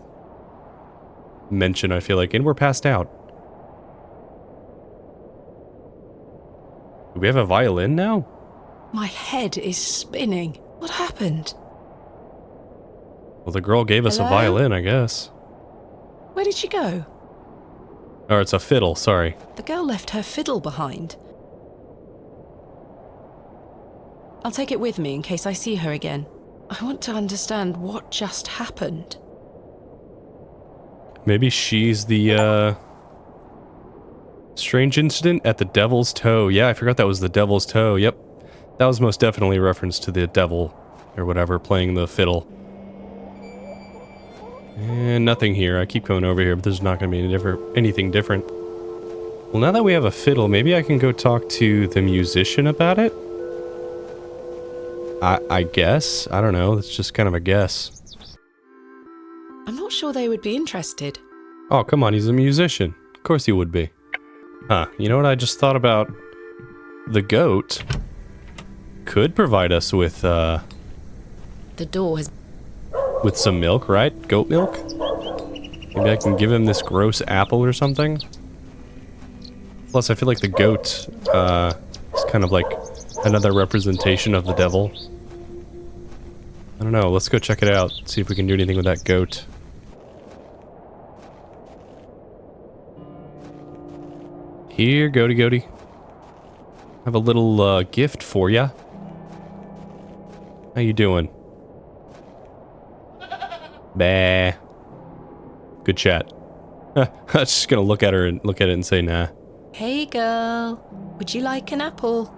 mention, I feel like. And we're passed out. Do we have a violin now? My head is spinning. What happened? Well, the girl gave us a violin, I guess. Where did she go? Or it's a fiddle, sorry. The girl left her fiddle behind. I'll take it with me in case I see her again. I want to understand what just happened. Maybe she's the, strange incident at the Devil's Toe. Yeah, I forgot that was the Devil's Toe. Yep. That was most definitely a reference to the devil, or whatever, playing the fiddle. And nothing here. I keep going over here, but there's not going to be anything different. Well, now that we have a fiddle, maybe I can go talk to the musician about it? I guess. I don't know. It's just kind of a guess. I'm not sure they would be interested. Oh, come on. He's a musician. Of course he would be. Huh. You know what I just thought about? The goat could provide us with, The door has... with some milk, right? Goat milk? Maybe I can give him this gross apple or something? Plus, I feel like the goat, is kind of like another representation of the devil. I don't know, let's go check it out, see if we can do anything with that goat. Here, goaty goaty. I have a little, gift for ya. How you doing? Bah. Good chat. I'm just gonna look at it and say nah. Hey girl, would you like an apple?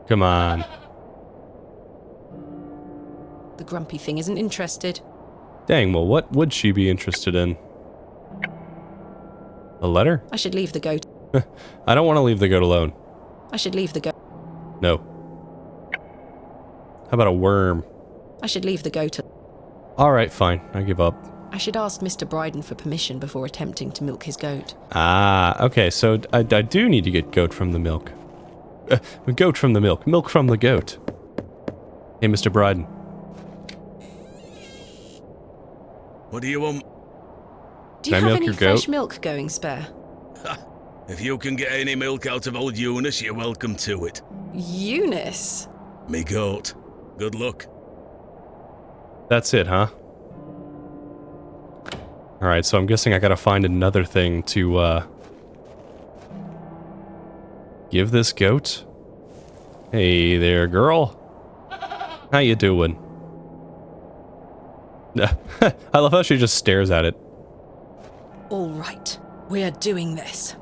Come on. The grumpy thing isn't interested. Dang, well, what would she be interested in? A letter? I should leave the goat. I don't want to leave the goat alone. I should leave the goat. No. How about a worm? I should leave the goat. Alright, fine. I give up. I should ask Mr. Brideen for permission before attempting to milk his goat. Ah, okay, so I do need to get goat from the milk. Goat from the milk. Milk from the goat. Hey, Mr. Brideen. What do you want? Do you have any fresh milk going spare? If you can get any milk out of old Eunice, you're welcome to it. Eunice? Me goat. Good luck. That's it, huh? Alright, so I'm guessing I gotta find another thing to, give this goat? Hey there, girl. How you doing? I love how she just stares at it. All right, we're doing this.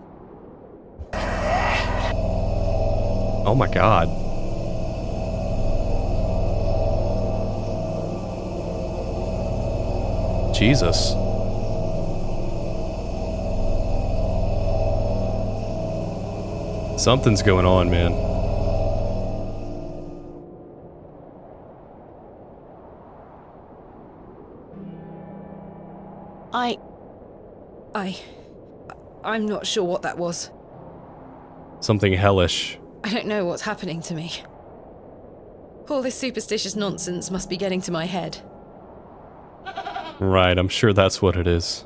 Oh my god. Jesus. Something's going on, man. I'm not sure what that was. Something hellish. I don't know what's happening to me. All this superstitious nonsense must be getting to my head. Right, I'm sure that's what it is.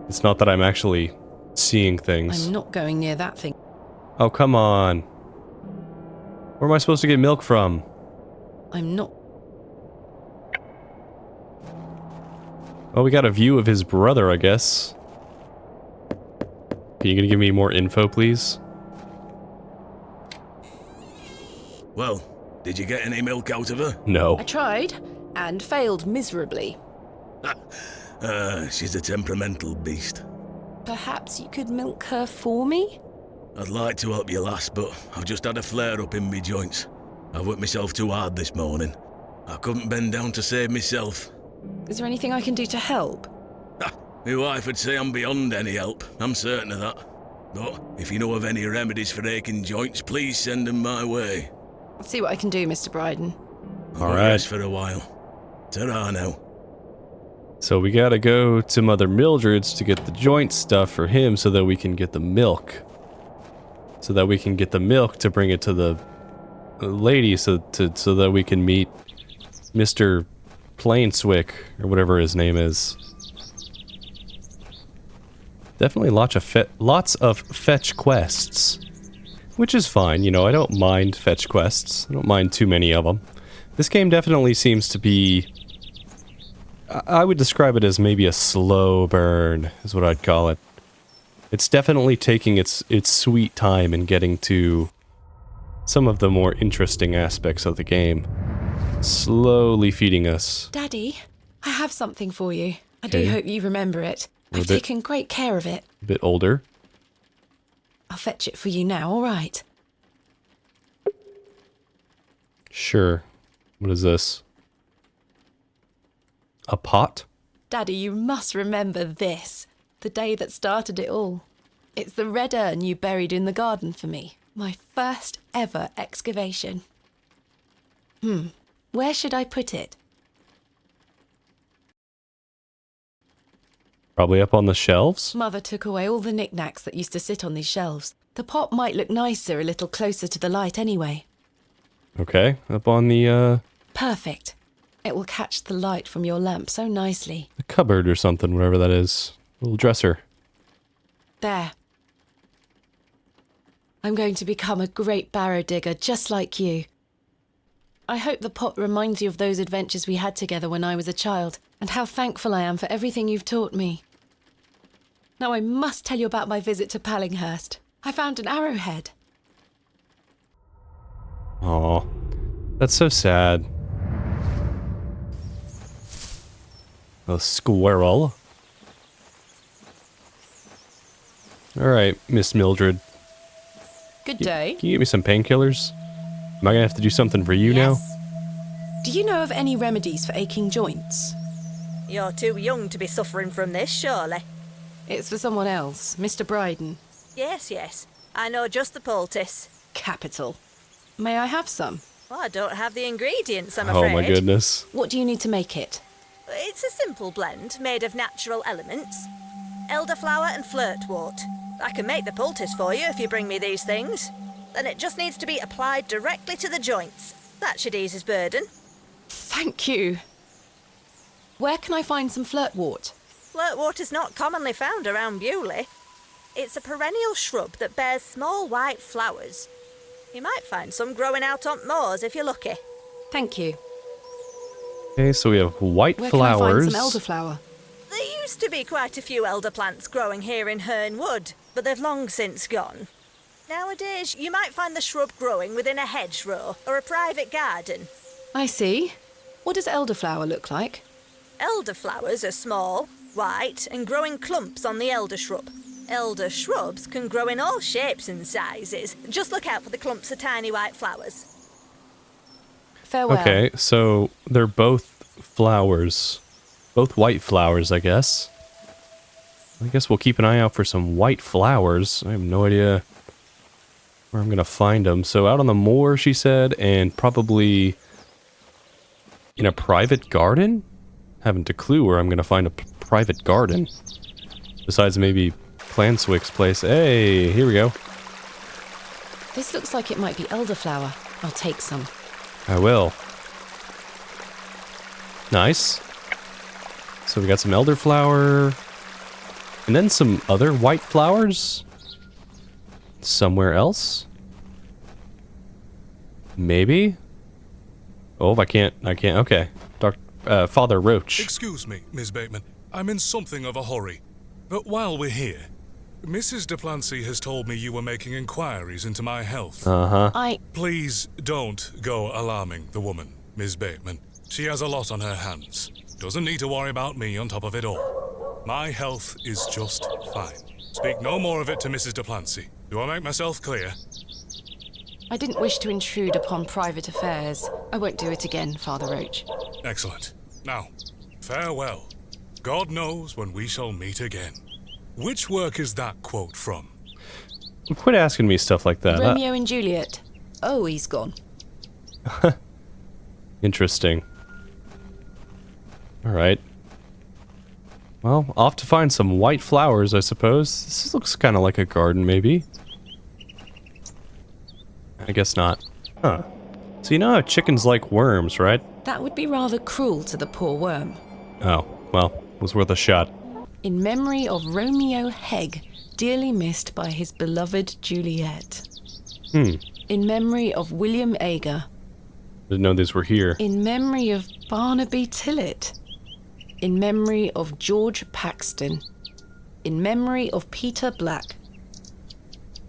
It's not that I'm actually seeing things. I'm not going near that thing. Oh, come on. Where am I supposed to get milk from? I'm not. Well, we got a view of his brother, I guess. Are you gonna give me more info, please? Well, did you get any milk out of her? No. I tried, and failed miserably. She's a temperamental beast. Perhaps you could milk her for me? I'd like to help you, lass, but I've just had a flare-up in me joints. I worked myself too hard this morning. I couldn't bend down to save myself. Is there anything I can do to help? My wife would say I'm beyond any help, I'm certain of that. But if you know of any remedies for aching joints, please send them my way. I'll see what I can do, Mr. Brideen. All right. Rest for a while. Ta-ra now. So we gotta go to Mother Mildred's to get the joint stuff for him so that we can get the milk. So that we can get the milk to bring it to the lady so that we can meet Mr. Panswick, or whatever his name is. Definitely lots of fetch quests. Which is fine, you know, I don't mind fetch quests. I don't mind too many of them. This game definitely seems to be... I would describe it as maybe a slow burn, is what I'd call it. It's definitely taking its sweet time in getting to some of the more interesting aspects of the game. Slowly feeding us. Daddy, I have something for you. I Okay. do hope you remember it. I've taken great care of it. A bit older. I'll fetch it for you now, all right? Sure. What is this? A pot? Daddy, you must remember this. The day that started it all. It's the red urn you buried in the garden for me. My first ever excavation. Where should I put it? Probably up on the shelves? Mother took away all the knickknacks that used to sit on these shelves. The pot might look nicer a little closer to the light anyway. Okay, up on the Perfect. It will catch the light from your lamp so nicely. cupboard or something, whatever that is. Little dresser. There. I'm going to become a great barrow digger just like you. I hope the pot reminds you of those adventures we had together when I was a child, and how thankful I am for everything you've taught me. Now I must tell you about my visit to Pallinghurst. I found an arrowhead. Aw, that's so sad. A squirrel. Alright, Miss Mildred. Good day. Can you get me some painkillers? Am I gonna have to do something for you now? Do you know of any remedies for aching joints? You're too young to be suffering from this, surely. It's for someone else, Mr. Brideen. Yes, yes. I know just the poultice. Capital. May I have some? Well, I don't have the ingredients, I'm afraid. Oh my goodness. What do you need to make it? It's a simple blend made of natural elements. Elderflower and flirtwort. I can make the poultice for you if you bring me these things. Then it just needs to be applied directly to the joints. That should ease his burden. Thank you. Where can I find some flirtwort? Flirtwort is not commonly found around Bewlay. It's a perennial shrub that bears small white flowers. You might find some growing out on moors if you're lucky. Thank you. Okay, so we have white Where flowers. Can I find some elderflower? There used to be quite a few elder plants growing here in Herne Wood, but they've long since gone. Nowadays, you might find the shrub growing within a hedgerow or a private garden. I see. What does elderflower look like? Elderflowers are small, white, and grow in clumps on the elder shrub. Elder shrubs can grow in all shapes and sizes. Just look out for the clumps of tiny white flowers. Farewell. Okay, so they're both flowers. Both white flowers, I guess. I guess we'll keep an eye out for some white flowers. I have no idea where I'm going to find them. So out on the moor, she said, and probably in a private garden? Haven't a clue where I'm going to find a private garden. Besides maybe Panswick's place. Hey, here we go. This looks like it might be elderflower. I'll take some. I will. Nice. So we got some elderflower. And then some other white flowers. Somewhere else. Maybe? Oh, I can't. Okay. Father Roach. Excuse me, Miss Bateman. I'm in something of a hurry. But while we're here, Mrs. Duplancy has told me you were making inquiries into my health. Uh-huh. Please don't go alarming the woman, Miss Bateman. She has a lot on her hands. Doesn't need to worry about me on top of it all. My health is just fine. Speak no more of it to Mrs. Duplancy. Do I make myself clear? I didn't wish to intrude upon private affairs. I won't do it again, Father Roach. Excellent. Now, farewell. God knows when we shall meet again. Which work is that quote from? Quit asking me stuff like that. Romeo and Juliet. Oh, he's gone. Interesting. Alright. Well, off to find some white flowers, I suppose. This looks kind of like a garden, maybe. I guess not. Huh. So you know how chickens like worms, right? That would be rather cruel to the poor worm. Oh, well, was worth a shot. In memory of Romeo Hegg, dearly missed by his beloved Juliet. In memory of William Ager. Didn't know these were here. In memory of Barnaby Tillett. In memory of George Paxton. In memory of Peter Black.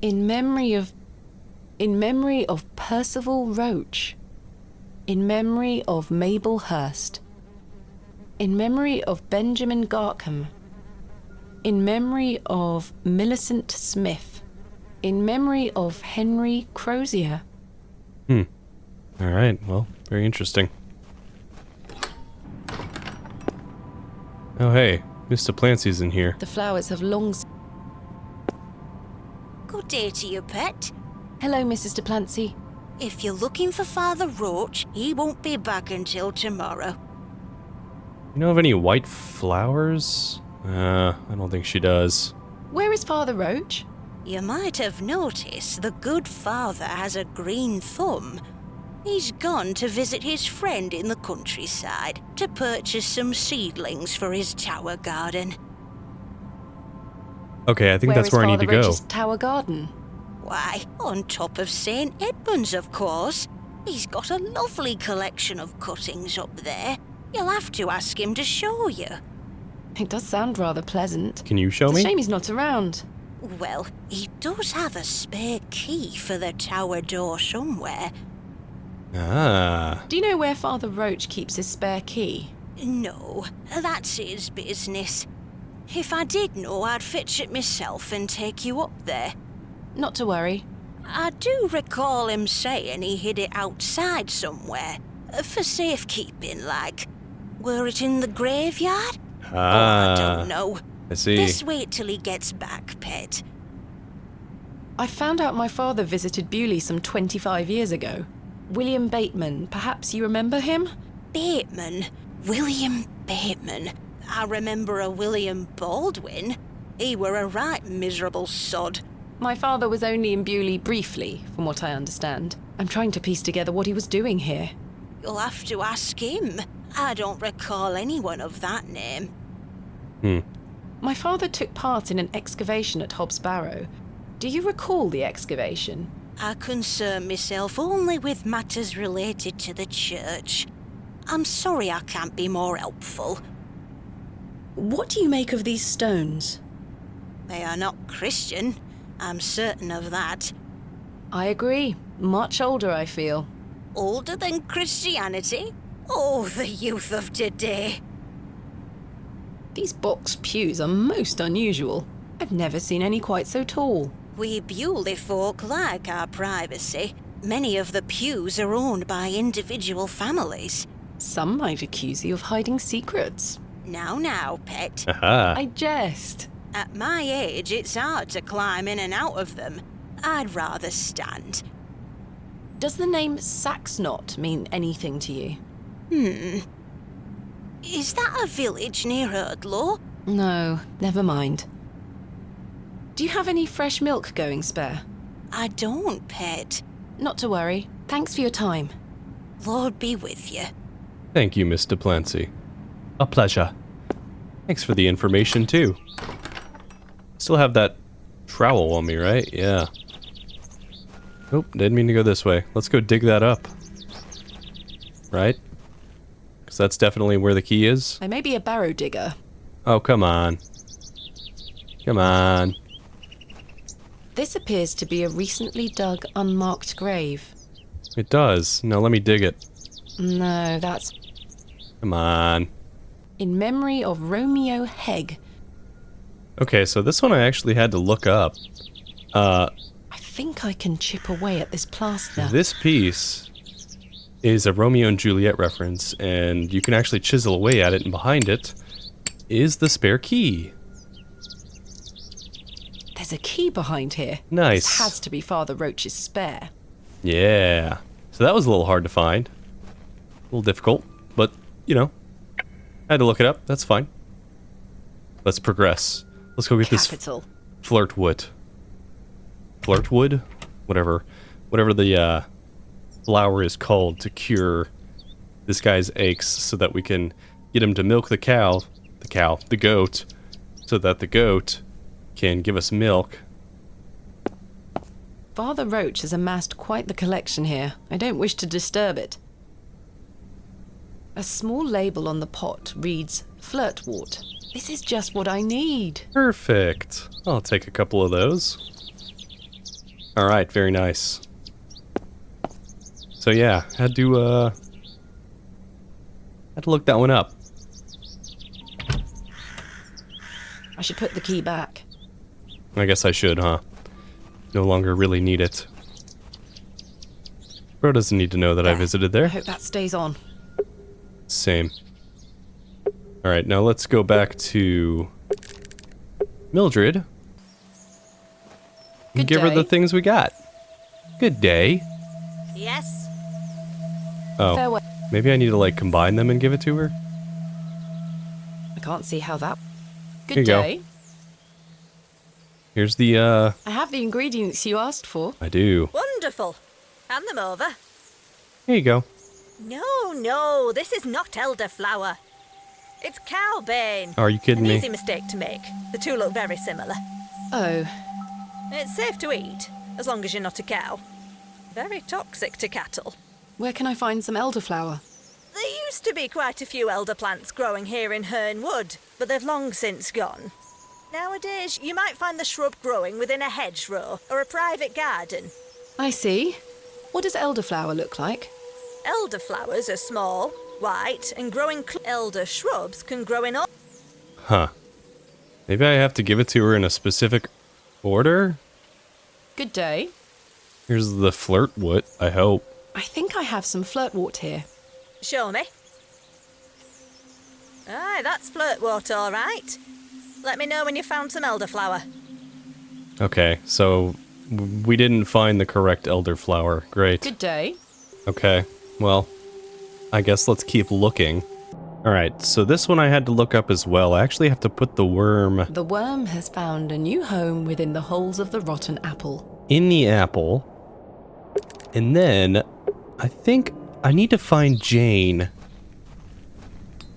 In memory of Percival Roach. In memory of Mabel Hurst. In memory of Benjamin Garkham. In memory of Millicent Smith. In memory of Henry Crozier. Alright, well, very interesting. Oh hey, Mr. Plancy's in here. The flowers have long... Good day to you, pet. Hello, Mrs. de Plancy. If you're looking for Father Roach, he won't be back until tomorrow. You know of any white flowers? I don't think she does. Where is Father Roach? You might have noticed the good father has a green thumb. He's gone to visit his friend in the countryside to purchase some seedlings for his tower garden. Okay, I think that's where I need to go. Roach's tower garden? Why, on top of St. Edmund's, of course. He's got a lovely collection of cuttings up there. You'll have to ask him to show you. It does sound rather pleasant. Can you show me? It's a shame he's not around. Well, he does have a spare key for the tower door somewhere. Ah. Do you know where Father Roach keeps his spare key? No, that's his business. If I did know, I'd fetch it myself and take you up there. Not to worry. I do recall him saying he hid it outside somewhere, for safekeeping, like. Were it in the graveyard? Ah. I don't know. I see. Just wait till he gets back, pet. I found out my father visited Bewlay some 25 years ago. William Bateman, perhaps you remember him? Bateman? William Bateman? I remember a William Baldwin. He were a right miserable sod. My father was only in Bewlay briefly, from what I understand. I'm trying to piece together what he was doing here. You'll have to ask him. I don't recall anyone of that name. My father took part in an excavation at Hob's Barrow. Do you recall the excavation? I concern myself only with matters related to the church. I'm sorry I can't be more helpful. What do you make of these stones? They are not Christian. I'm certain of that. I agree. Much older, I feel. Older than Christianity? Oh, the youth of today. These box pews are most unusual. I've never seen any quite so tall. We Bewlay folk like our privacy. Many of the pews are owned by individual families. Some might accuse you of hiding secrets. Now, pet. I jest. At my age, it's hard to climb in and out of them. I'd rather stand. Does the name Saxnot mean anything to you? Is that a village near Erdlaw? No, never mind. Do you have any fresh milk going spare? I don't, pet. Not to worry. Thanks for your time. Lord be with you. Thank you, Miss Duplancy. A pleasure. Thanks for the information, too. Still have that trowel on me, right? Yeah. Nope, didn't mean to go this way. Let's go dig that up. Right? Because that's definitely where the key is. I may be a barrow digger. Oh, come on. Come on. This appears to be a recently dug, unmarked grave. It does. Now let me dig it. No, that's... Come on. In memory of Romeo Hegg. Okay, so this one I actually had to look up. I think I can chip away at this plaster. This piece is a Romeo and Juliet reference, and you can actually chisel away at it, and behind it is the spare key. There's a key behind here. Nice. This has to be Father Roach's spare. Yeah. So that was a little hard to find. A little difficult, but, you know, I had to look it up. That's fine. Let's progress. Let's go get Capital. this flirtwood. Flirtwood? Whatever the flower is called to cure this guy's aches so that we can get him to milk the goat, so that the goat can give us milk. Father Roach has amassed quite the collection here. I don't wish to disturb it. A small label on the pot reads Flirtwort. This is just what I need. Perfect. I'll take a couple of those. Alright, very nice. So yeah, had to look that one up. I should put the key back. I guess I should, huh? No longer really need it. Bro doesn't need to know that I visited there. I hope that stays on. Same. Alright, now let's go back to Mildred. And give her the things we got. Good day. Yes. Oh, Farewell. maybe I need to like combine them and give it to her? I can't see how that... Here Good you go. day. Here's the, I have the ingredients you asked for. I do. Wonderful. Hand them over. Here you go. No, this is not elderflower. It's cowbane. Are you kidding An me? easy mistake to make. The two look very similar. Oh. It's safe to eat, as long as you're not a cow. Very toxic to cattle. Where can I find some elderflower? There used to be quite a few elder plants growing here in Herne Wood, but they've long since gone. Nowadays, you might find the shrub growing within a hedgerow or a private garden. I see. What does elderflower look like? Elderflowers are small, white, and growing elder shrubs can grow in all... Huh. Maybe I have to give it to her in a specific order? Good day. Here's the flirtwood, I hope. I think I have some flirtwort here. Show me. Aye, that's flirtwort, all right. Let me know when you've found some elderflower. Okay, so we didn't find the correct elderflower. Great. Good day. Okay, well, I guess let's keep looking. Alright, so this one I had to look up as well. I actually have to put the worm... The worm has found a new home within the holes of the rotten apple. in the apple. And then, I think I need to find Jane.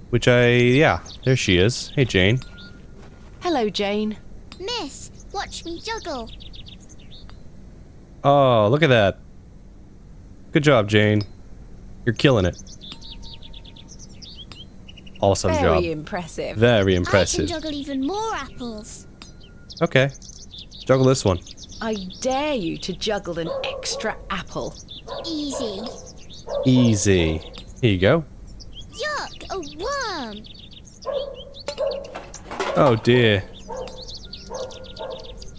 Which yeah, there she is. Hey, Jane. Hello, Jane. Miss, watch me juggle. Oh, look at that. Good job, Jane. You're killing it. Awesome job. Very impressive. Very I impressive. can juggle even more apples. Okay. Juggle this one. I dare you to juggle an extra apple. Easy. Easy. Here you go. Yuck, a worm. Oh dear.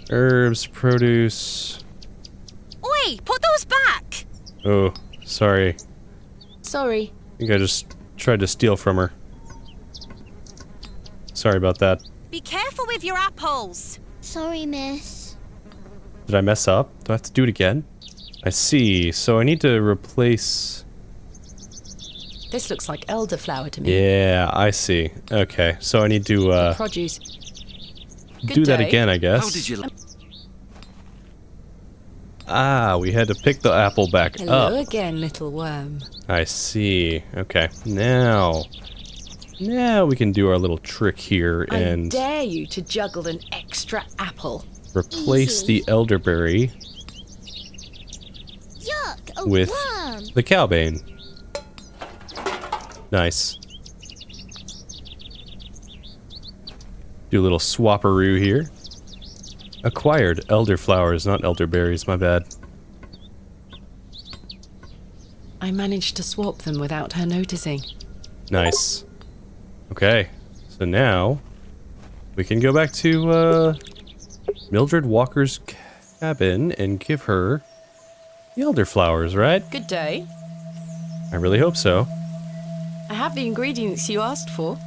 Herbs, produce. Oi, put those back! Oh, sorry. Sorry. I think I just tried to steal from her. Sorry about that. Be careful with your apples. Sorry, miss. Did I mess up? Do I have to do it again? I see. So I need to replace... This looks like elderflower to me. Yeah, I see. Okay, so I need to Produce. do that again, I guess. How did you... Ah, we had to pick the apple back Hello up. again, little worm. I see. Okay, now we can do our little trick here I and dare you to juggle an extra apple. replace the elderberry Yuck, a with worm. the cowbane. Nice. Do a little swapperoo here. Acquired elderflowers, not elderberries, my bad. I managed to swap them without her noticing. Nice. Okay, so now we can go back to Mildred Walker's cabin and give her the elderflowers, right? Good day. I really hope so. I have the ingredients you asked for.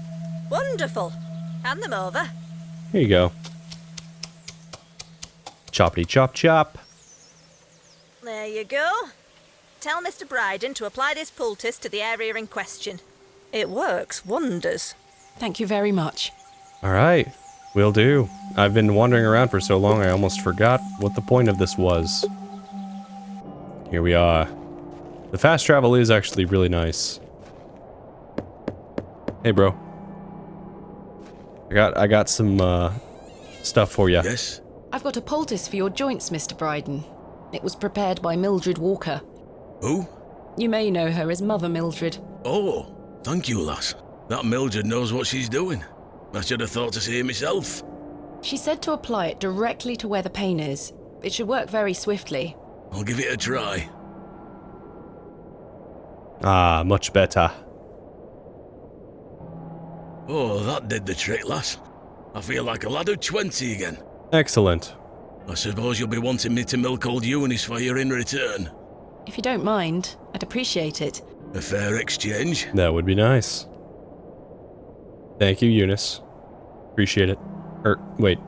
Wonderful. Hand them over. Here you go. Choppity chop chop. There you go. Tell Mr. Brideen to apply this poultice to the area in question. It works wonders. Thank you very much. Alright, will do. I've been wandering around for so long I almost forgot what the point of this was. Here we are. The fast travel is actually really nice. Hey, bro. I got some stuff for you. Yes? I've got a poultice for your joints, Mr. Brideen. It was prepared by Mildred Walker. Who? You may know her as Mother Mildred. Oh, thank you, lass. That Mildred knows what she's doing. I should have thought to see it myself. She said to apply it directly to where the pain is. It should work very swiftly. I'll give it a try. Ah, much better. Oh, that did the trick, lass. I feel like a lad of 20 again. Excellent. I suppose you'll be wanting me to milk old Eunice for you in return. If you don't mind, I'd appreciate it. A fair exchange? That would be nice. Thank you, Eunice. Appreciate it. Wait.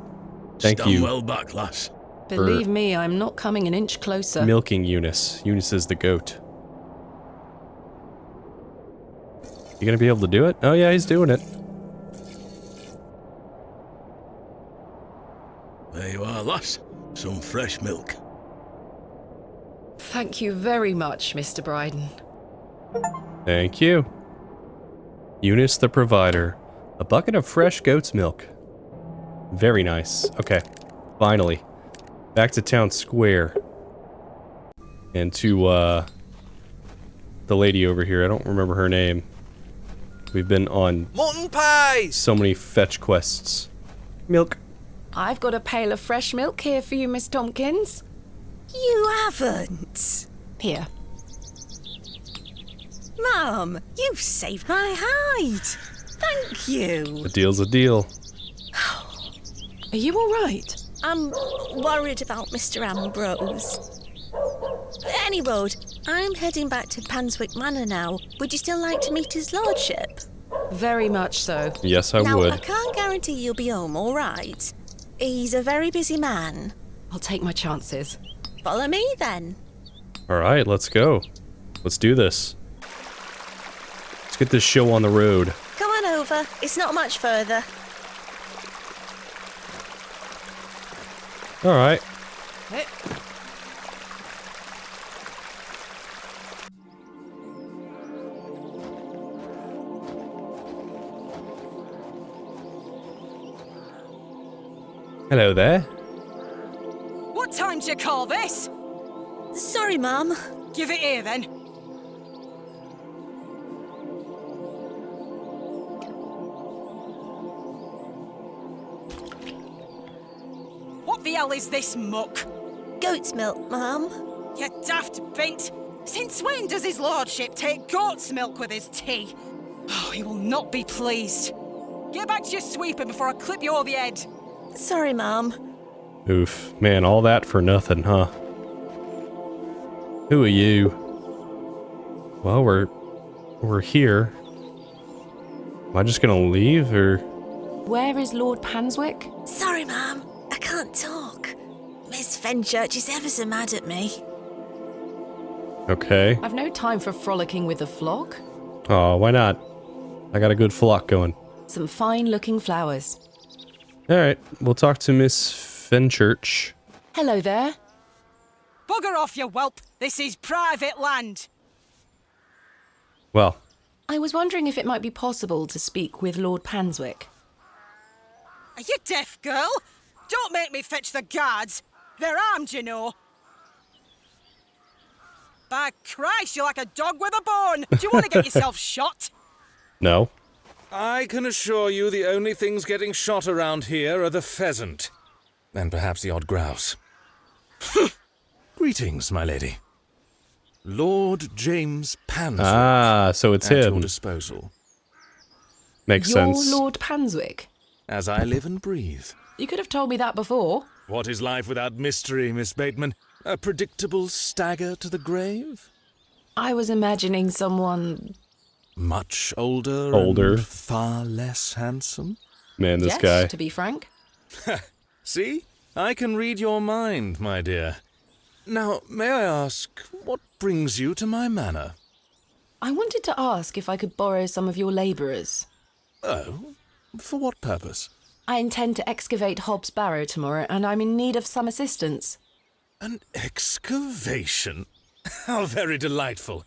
Thank Stand you. well back, lass. Believe me, I'm not coming an inch closer. Milking Eunice. Eunice is the goat. You gonna be able to do it? Oh yeah, he's doing it. There you are, lass. Some fresh milk. Thank you very much, Mr. Brideen. Thank you. Eunice the provider. A bucket of fresh goat's milk. Very nice. Okay. Finally. Back to town square. And to, the lady over here. I don't remember her name. We've been on mutton pies. So many fetch quests. Milk. I've got a pail of fresh milk here for you, Miss Tompkins. You haven't. Here. Mum, you've saved my hide. Thank you. A deal's a deal. Are you all right? I'm worried about Mr. Ambrose. Anyway, I'm heading back to Panswick Manor now. Would you still like to meet his lordship? Very much so. Yes, I now, would. I can't guarantee you'll be home, all right? He's a very busy man. I'll take my chances. Follow me, then. Alright, let's go. Let's do this. Let's get this show on the road. Come on over. It's not much further. Alright. Hello there. What time do you call this? Sorry, Mum. Give it here, then. What the hell is this muck? Goat's milk, Mum. You daft bint. Since when does his lordship take goat's milk with his tea? Oh, he will not be pleased. Get back to your sweeping before I clip you over the head. Sorry, Mum. Oof. Man, all that for nothing, huh? Who are you? Well, we're here. Am I just gonna leave, or...? Where is Lord Panswick? Sorry, Mum. I can't talk. Miss Fenchurch is ever so mad at me. Okay. I've no time for frolicking with the flock. Oh, why not? I got a good flock going. Some fine-looking flowers. Alright, we'll talk to Miss Fenchurch. Hello there. Bugger off, you whelp. This is private land. Well. I was wondering if it might be possible to speak with Lord Panswick. Are you deaf, girl? Don't make me fetch the guards. They're armed, you know. By Christ, you're like a dog with a bone. Do you want to get yourself shot? No. I can assure you the only things getting shot around here are the pheasant. And perhaps the odd grouse. Greetings, my lady. Lord James Panswick. Ah, so it's at him. your disposal. Makes You're sense. Lord Panswick? As I live and breathe. You could have told me that before. What is life without mystery, Miss Bateman? A predictable stagger to the grave? I was imagining someone... Much older. Older. And far less handsome? Man, this yes, guy. to be frank. See? I can read your mind, my dear. Now, may I ask, what brings you to my manor? I wanted to ask if I could borrow some of your labourers. Oh? For what purpose? I intend to excavate Hob's Barrow tomorrow, and I'm in need of some assistance. An excavation? How very delightful.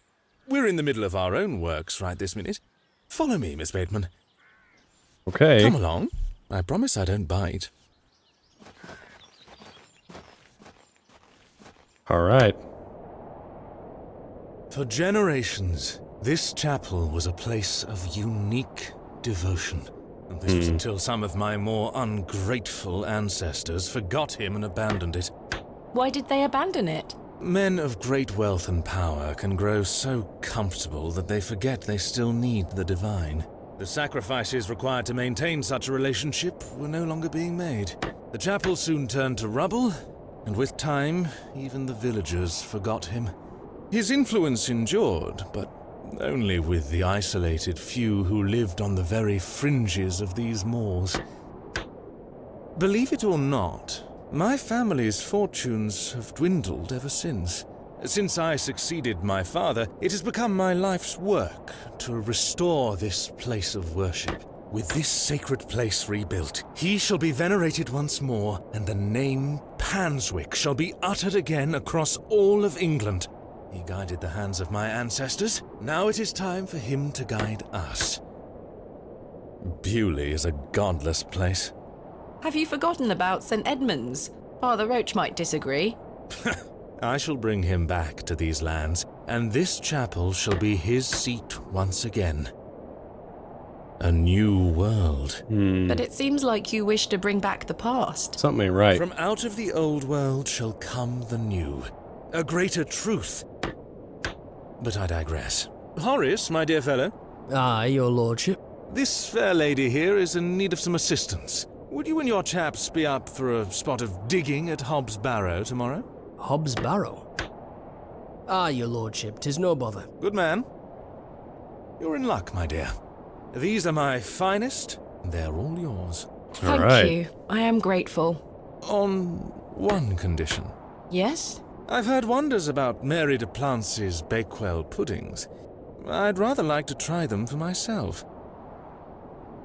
We're in the middle of our own works right this minute. Follow me, Miss Bateman. Okay. Come along. I promise I don't bite. Alright. For generations, this chapel was a place of unique devotion. And this was until some of my more ungrateful ancestors forgot him and abandoned it. Why did they abandon it? Men of great wealth and power can grow so comfortable that they forget they still need the divine. The sacrifices required to maintain such a relationship were no longer being made. The chapel soon turned to rubble, and with time, even the villagers forgot him. His influence endured, but only with the isolated few who lived on the very fringes of these moors. Believe it or not, my family's fortunes have dwindled ever since. Since I succeeded my father, it has become my life's work to restore this place of worship. With this sacred place rebuilt, he shall be venerated once more, and the name Panswick shall be uttered again across all of England. He guided the hands of my ancestors. Now it is time for him to guide us. Bewlay is a godless place. Have you forgotten about St. Edmund's? Father Roach might disagree. I shall bring him back to these lands, and this chapel shall be his seat once again. A new world. But it seems like you wish to bring back the past. Something ain't right. From out of the old world shall come the new, a greater truth. But I digress. Horace, my dear fellow. Aye, your lordship. This fair lady here is in need of some assistance. Would you and your chaps be up for a spot of digging at Hob's Barrow tomorrow? Hob's Barrow? Aye, your lordship, 'tis no bother. Good man. You're in luck, my dear. These are my finest, and they're all yours. Thank you. I am grateful. On one condition. Yes? I've heard wonders about Mary de Plancy's Bakewell puddings. I'd rather like to try them for myself.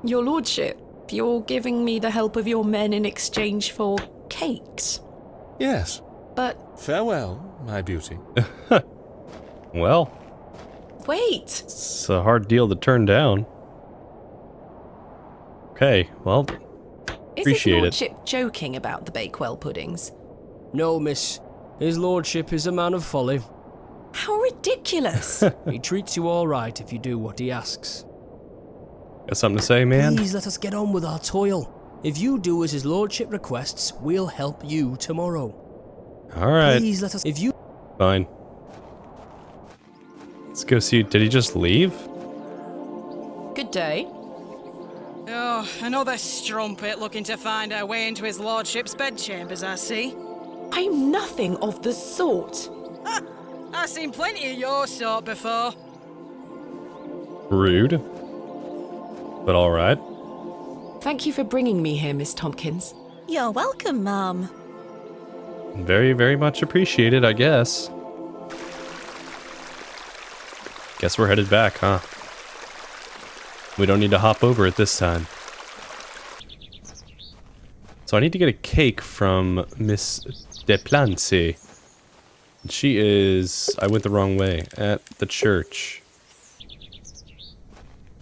Your lordship, you're giving me the help of your men in exchange for cakes? Yes. But... Farewell, my beauty. Well. Wait! It's a hard deal to turn down. Okay, well, Is his appreciate it. lordship joking about the Bakewell puddings? No, miss. His lordship is a man of folly. How ridiculous! He treats you all right if you do what he asks. Got something to say, man? Please let us get on with our toil. If you do as his lordship requests, we'll help you tomorrow. All right. Please let us... If you... Fine. Let's go see. Did he just leave? Good day. Oh, another strumpet looking to find our way into his lordship's bedchambers, I see. I'm nothing of the sort. I've seen plenty of your sort before. Rude. But all right. Thank you for bringing me here, Miss Tompkins. You're welcome, Mum. Very, very much appreciated, I guess. Guess we're headed back, huh? We don't need to hop over it this time. So I need to get a cake from Miss de Plancy. She is... I went the wrong way. At the church.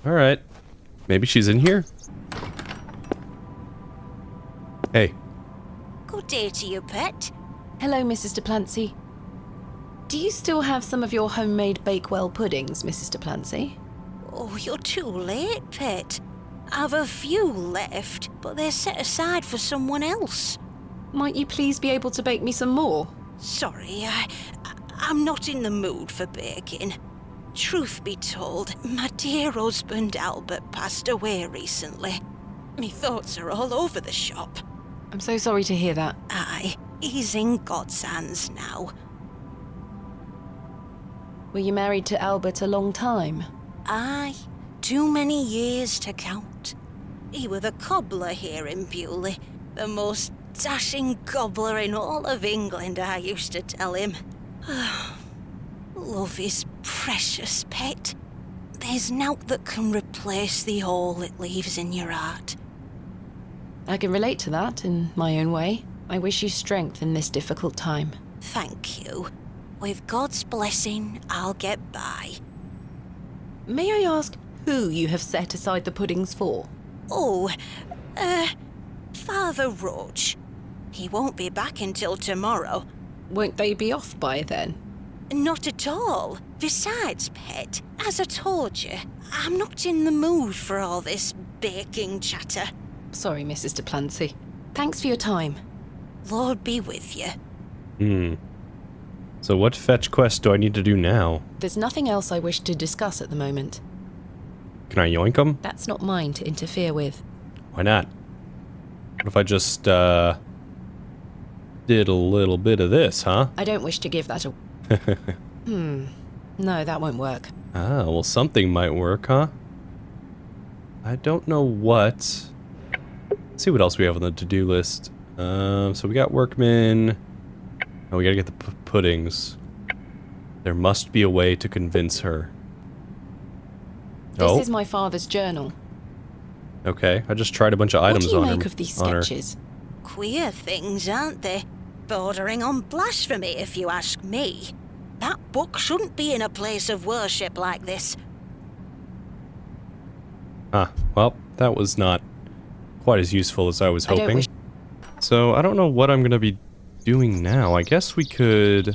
Alright. Maybe she's in here? Hey. Good day to you, pet. Hello, Mrs. de Plancy. Do you still have some of your homemade Bakewell puddings, Mrs. de Plancy? Oh, you're too late, pet. I've a few left, but they're set aside for someone else. Might you please be able to bake me some more? Sorry, I'm not in the mood for baking. Truth be told, my dear husband Albert passed away recently. Me thoughts are all over the shop. I'm so sorry to hear that. Aye, he's in God's hands now. Were you married to Albert a long time? Aye, too many years to count. He were the cobbler here in Bewlay, the most dashing cobbler in all of England, I used to tell him. Love is precious, pet. There's naught that can replace the hole it leaves in your heart. I can relate to that in my own way. I wish you strength in this difficult time. Thank you. With God's blessing, I'll get by. May I ask who you have set aside the puddings for? Oh, Father Roach. He won't be back until tomorrow. Won't they be off by then? Not at all. Besides, pet, as I told you, I'm not in the mood for all this baking chatter. Sorry, Mrs. de Plancy. Thanks for your time. Lord be with you. So what fetch quest do I need to do now? There's nothing else I wish to discuss at the moment. Can I yoink them? That's not mine to interfere with. Why not? What if I just, did a little bit of this, huh? I don't wish to give that a... No, that won't work. Ah, well, something might work, huh? I don't know what. Let's see what else we have on the to-do list. So we got workmen. Oh, we gotta get the puddings. There must be a way to convince her. This is my father's journal. Okay, I just tried a bunch of items on her. What do you make of these sketches? Queer things, aren't they? bordering on blasphemy, if you ask me. That book shouldn't be in a place of worship like this. Well, that was not quite as useful as I was hoping. So, I don't know what I'm going to be doing now. I guess we could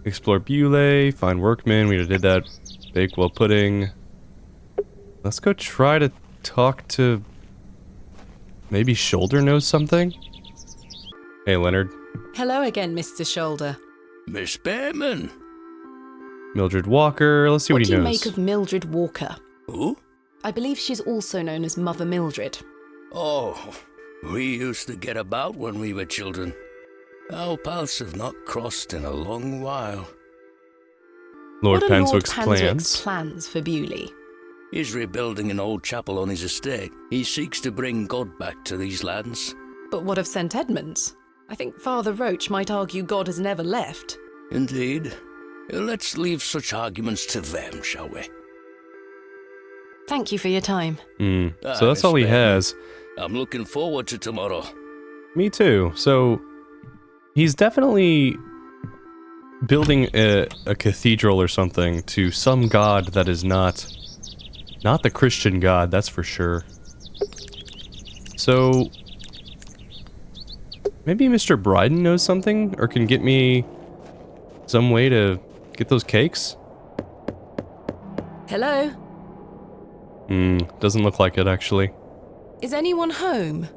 explore Bewlay, find workmen. We did that. Bakewell pudding. Let's go try to talk to... Maybe Shoulder knows something? Hey, Leonard. Hello again, Mr. Shoulder. Miss Behrman. Mildred Walker. Let's see what he knows. What do you make of Mildred Walker? Who? I believe she's also known as Mother Mildred. Oh, we used to get about when we were children. Our paths have not crossed in a long while. Lord What are Panswick's Lord Panswick's plans for Bewlay? He's rebuilding an old chapel on his estate. He seeks to bring God back to these lands. But what of St. Edmunds? I think Father Roach might argue God has never left. Indeed. Let's leave such arguments to them, shall we? Thank you for your time. So that's all he has. I'm looking forward to tomorrow. Me too. So he's definitely building a cathedral or something to some god that is not the Christian god, that's for sure. So maybe Mr. Brideen knows something or can get me some way to get those cakes? Hello? Doesn't look like it actually. Is anyone home?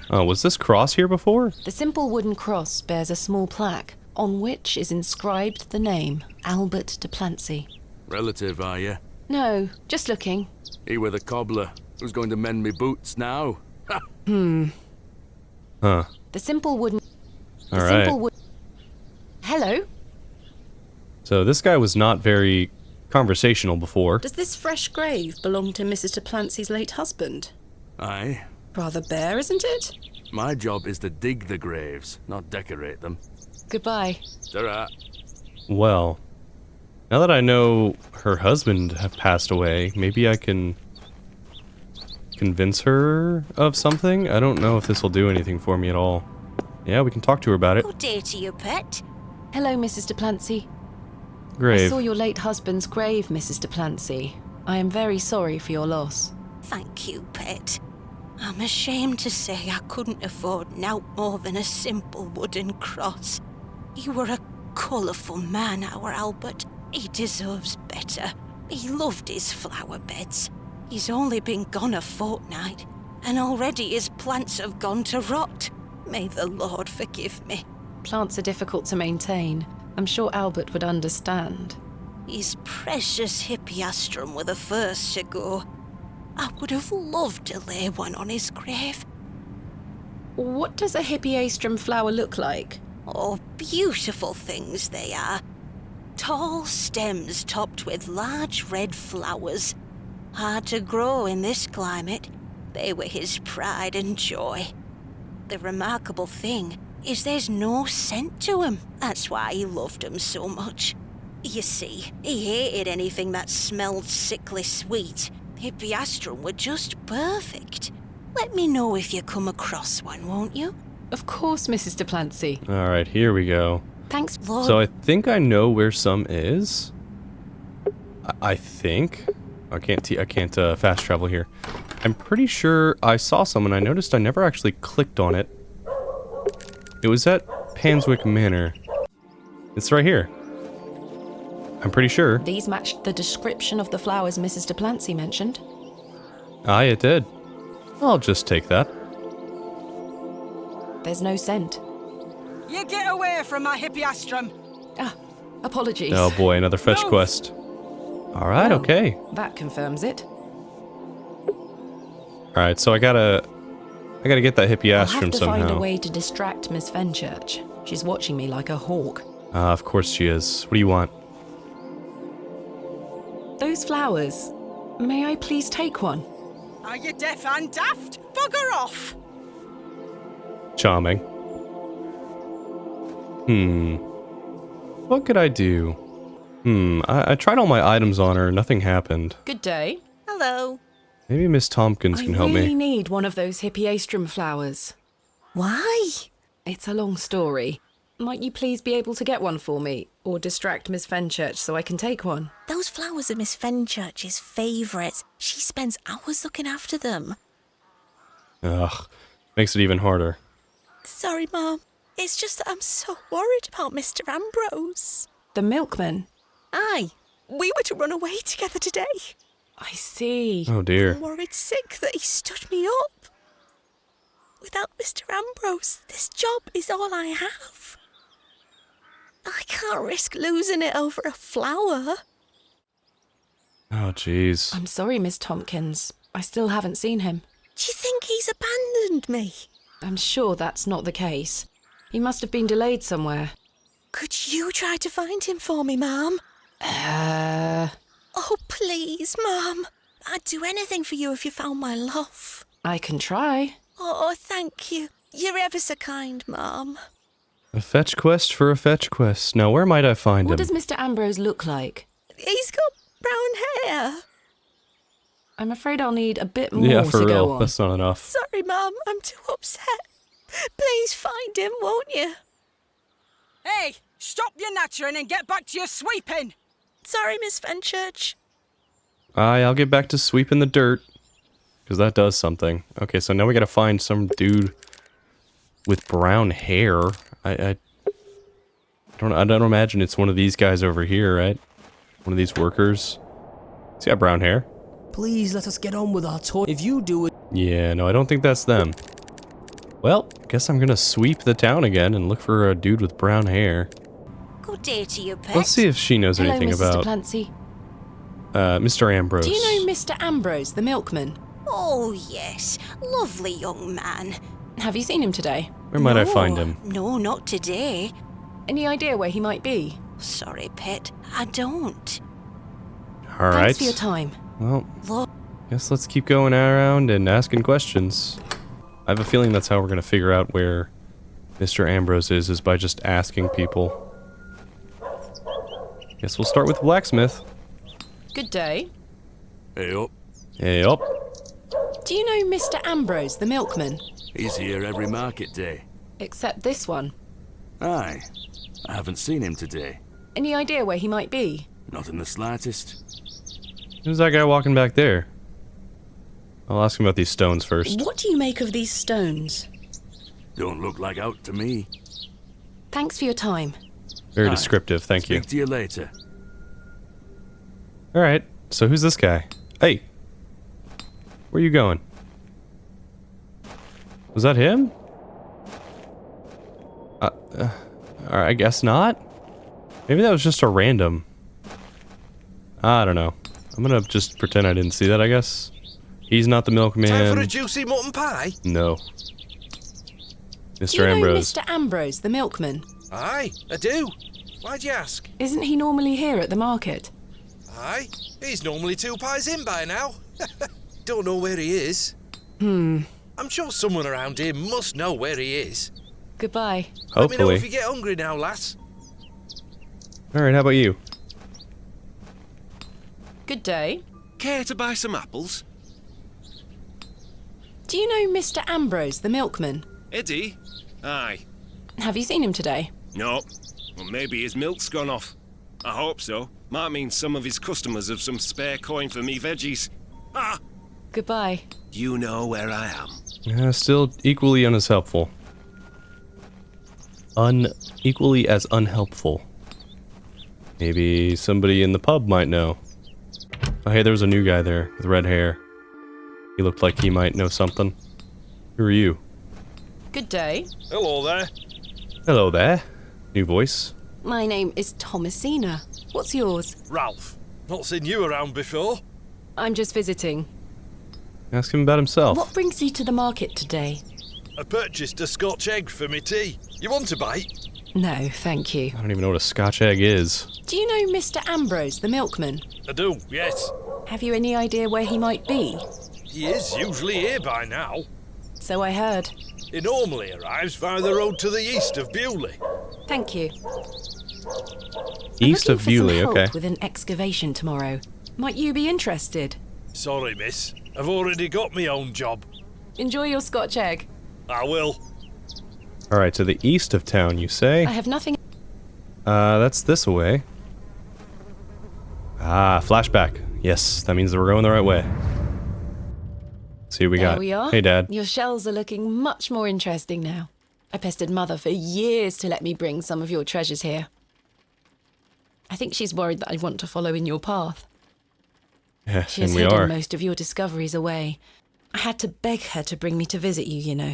Oh, was this cross here before? The simple wooden cross bears a small plaque, on which is inscribed the name, Albert de Plancy. Relative, are you? No, just looking. He were the cobbler. Who's going to mend me boots now? Huh. The simple wooden... Alright. Hello? So this guy was not very conversational before. Does this fresh grave belong to Mrs. de Plancy's late husband? Aye. Rather bare, isn't it? My job is to dig the graves, not decorate them. Goodbye. Ta-ra. Well, now that I know her husband have passed away, maybe I can convince her of something? I don't know if this will do anything for me at all. Yeah, we can talk to her about it. Good day to you, pet. Hello, Mrs. de Plancy. Grave. I saw your late husband's grave, Mrs. de Plancy. I am very sorry for your loss. Thank you, pet. I'm ashamed to say I couldn't afford naught more than a simple wooden cross. You were a colourful man, our Albert. He deserves better. He loved his flower beds. He's only been gone a fortnight, and already his plants have gone to rot. May the Lord forgive me. Plants are difficult to maintain. I'm sure Albert would understand. His precious hippeastrum were the first to go. I would have loved to lay one on his grave. What does a hippeastrum flower look like? Oh, beautiful things they are. Tall stems topped with large red flowers. Hard to grow in this climate. They were his pride and joy. The remarkable thing is there's no scent to 'em. That's why he loved 'em so much. You see, he hated anything that smelled sickly sweet. Hippeastrum were just perfect. Let me know if you come across one, won't you? Of course, Mrs. de Plancy. Alright, here we go. Thanks, Lord. So I think I know where some is. I think. I can't fast travel here. I'm pretty sure I saw some and I noticed I never actually clicked on it. It was at Panswick Manor. It's right here. I'm pretty sure. These matched the description of the flowers Mrs. de Plancy mentioned. Aye, it did. I'll just take that. There's no scent. You get away from my hippeastrum. Apologies. Oh boy, another fetch quest. Alright, Well, okay. That confirms it. Alright, so I gotta get that I'll hippeastrum have to somehow. find a way to distract Miss Fenchurch. She's watching me like a hawk. Of course she is. What do you want? Those flowers. May I please take one? Are you deaf and daft? Bugger off! Charming. What could I do? I tried all my items on her, nothing happened. Good day. Hello. Maybe Miss Tompkins can help I really me. need one of those hippeastrum flowers. Why? It's a long story. Might you please be able to get one for me, or distract Miss Fenchurch so I can take one? Those flowers are Miss Fenchurch's favourites. She spends hours looking after them. Ugh, makes it even harder. Sorry, Mum. It's just that I'm so worried about Mr. Ambrose. The milkman? Aye. We were to run away together today. I see. Oh dear. I'm worried sick that he stood me up. Without Mr. Ambrose, this job is all I have. I can't risk losing it over a flower. Oh jeez. I'm sorry, Miss Tompkins. I still haven't seen him. Do you think he's abandoned me? I'm sure that's not the case. He must have been delayed somewhere. Could you try to find him for me, Mum? Oh, please, Mum. I'd do anything for you if you found my love. I can try. Oh, thank you. You're ever so kind, Mum. A fetch quest for a fetch quest. Now, where might I find What him? does Mr. Ambrose look like? He's got brown hair. I'm afraid I'll need a bit more Yeah, for to real. go on. That's not enough. Sorry, Mum. I'm too upset. Please find him, won't you? Hey, stop your nattering and get back to your sweeping. Sorry, Miss Fenchurch. Aye, I'll get back to sweeping the dirt. Because that does something. Okay, so now we gotta find some dude with brown hair. I don't imagine it's one of these guys over here, right? One of these workers. He's got brown hair. Please let us get on with our tour. If you do it... Yeah, no, I don't think that's them. Well, guess I'm gonna sweep the town again and look for a dude with brown hair. Good day to you, pet. Let's see if she knows anything Hello, Mrs. about Duplancy. Mr. Ambrose. Do you know Mr. Ambrose, the milkman? Oh, yes. Lovely young man. Have you seen him today? Where might I find him? No, not today. Any idea where he might be? Sorry, pet. I don't. Alright. Thanks for your time. Well, Look. guess let's keep going around and asking questions. I have a feeling that's how we're gonna figure out where Mr. Ambrose is by just asking people. Guess we'll start with blacksmith. Good day. Hey up. Hey up. Do you know Mr. Ambrose, the milkman? He's here every market day. Except this one. Aye. I haven't seen him today. Any idea where he might be? Not in the slightest. Who's that guy walking back there? I'll ask him about these stones first. What do you make of these stones? Don't look like out to me. Thanks for your time. Very descriptive, thank you. Speak to you later. Alright, so who's this guy? Hey! Where are you going? Was that him? Alright, I guess not. Maybe that was just a random. I don't know. I'm gonna just pretend I didn't see that, I guess. He's not the milkman. Time for a juicy mutton pie? No. Do Mr. you know Ambrose. Mr. Ambrose, the milkman? Aye, I do. Why'd you ask? Isn't he normally here at the market? Aye, he's normally 2 pies in by now. Don't know where he is. I'm sure someone around here must know where he is. Goodbye. Let me know Hopefully. if you get hungry now, lass. Alright, how about you? Good day. Care to buy some apples? Do you know Mr. Ambrose, the milkman? Eddie? Aye. Have you seen him today? No. Well, maybe his milk's gone off. I hope so. Might mean some of his customers have some spare coin for me veggies. Ah! Goodbye. You know where I am. Still equally unhelpful. Equally as unhelpful. Maybe somebody in the pub might know. Oh, hey, there was a new guy there with red hair. He looked like he might know something. Who are you? Good day. Hello there. Hello there. New voice. My name is Thomasina. What's yours? Ralph. Not seen you around before. I'm just visiting. Ask him about himself. What brings you to the market today? I purchased a Scotch egg for me tea. You want a bite? No, thank you. I don't even know what a Scotch egg is. Do you know Mr. Ambrose, the milkman? I do, yes. Have you any idea where he might be? He is usually here by now. So I heard. He normally arrives via the road to the east of Bewlay. Thank you. East of Bewlay, I'm looking for some okay. help with an excavation tomorrow. Might you be interested? Sorry, miss. I've already got my own job. Enjoy your Scotch egg. I will. Alright, to the east of town, you say? I have nothing. That's this way. Ah, flashback. Yes, that means that we're going the right way. See what we got. There we are. Hey, Dad. Your shells are looking much more interesting now. I pestered Mother for years to let me bring some of your treasures here. I think she's worried that I want to follow in your path. Yeah, She has and we hidden are. most of your discoveries away. I had to beg her to bring me to visit you, you know.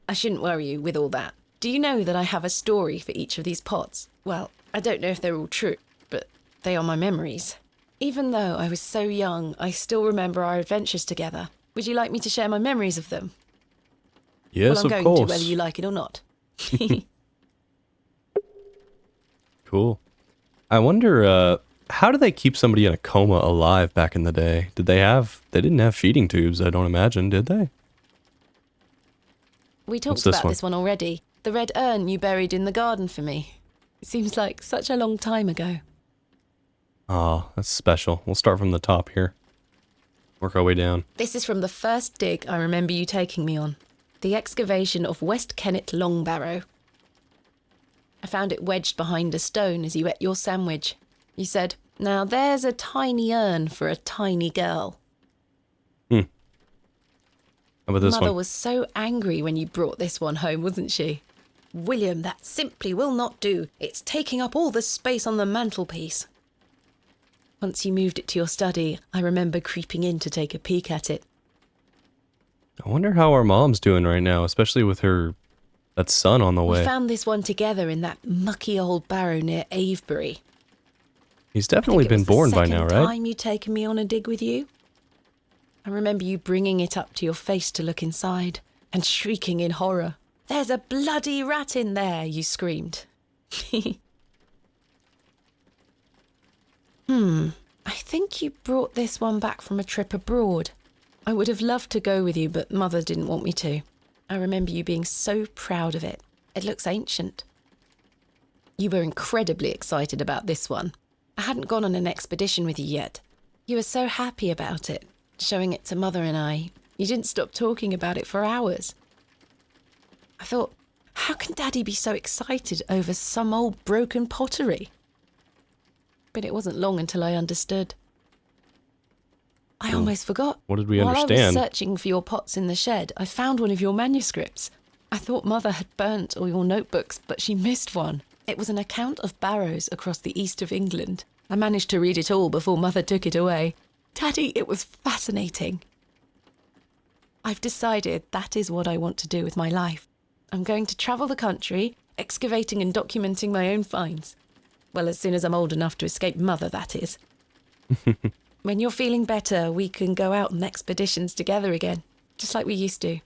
I shouldn't worry you with all that. Do you know that I have a story for each of these pots? Well, I don't know if they're all true, but they are my memories. Even though I was so young, I still remember our adventures together. Would you like me to share my memories of them? Yes, well, I'm of going course. to, whether you like it or not. Cool. I wonder, how do they keep somebody in a coma alive back in the day? They didn't have feeding tubes, I don't imagine, did they? We What's talked this about one? this one already. The red urn you buried in the garden for me. It seems like such a long time ago. Oh, that's special. We'll start from the top here. Work our way down. This is from the first dig I remember you taking me on. The excavation of West Kennet Long Barrow. I found it wedged behind a stone as you ate your sandwich. You said, "Now there's a tiny urn for a tiny girl." How about this Mother one? was so angry when you brought this one home, wasn't she? "William, that simply will not do. It's taking up all the space on the mantelpiece." Once you moved it to your study, I remember creeping in to take a peek at it. I wonder how our mom's doing right now, especially with that son on the We way. found this one together in that mucky old barrow near Avebury. He's definitely been born by now, Second right? time you'd taken me on a dig with you. I remember you bringing it up to your face to look inside and shrieking in horror. "There's a bloody rat in there," you screamed. I think you brought this one back from a trip abroad. I would have loved to go with you, but Mother didn't want me to. I remember you being so proud of it. It looks ancient. You were incredibly excited about this one. I hadn't gone on an expedition with you yet. You were so happy about it, showing it to Mother and I. You didn't stop talking about it for hours. I thought, how can Daddy be so excited over some old broken pottery? But it wasn't long until I understood. I almost forgot. What did we While I was understand? searching for your pots in the shed, I found one of your manuscripts. I thought Mother had burnt all your notebooks, but she missed one. It was an account of barrows across the east of England. I managed to read it all before Mother took it away. Daddy, it was fascinating. I've decided that is what I want to do with my life. I'm going to travel the country, excavating and documenting my own finds. Well, as soon as I'm old enough to escape Mother, that is. When you're feeling better, we can go out on expeditions together again, just like we used to.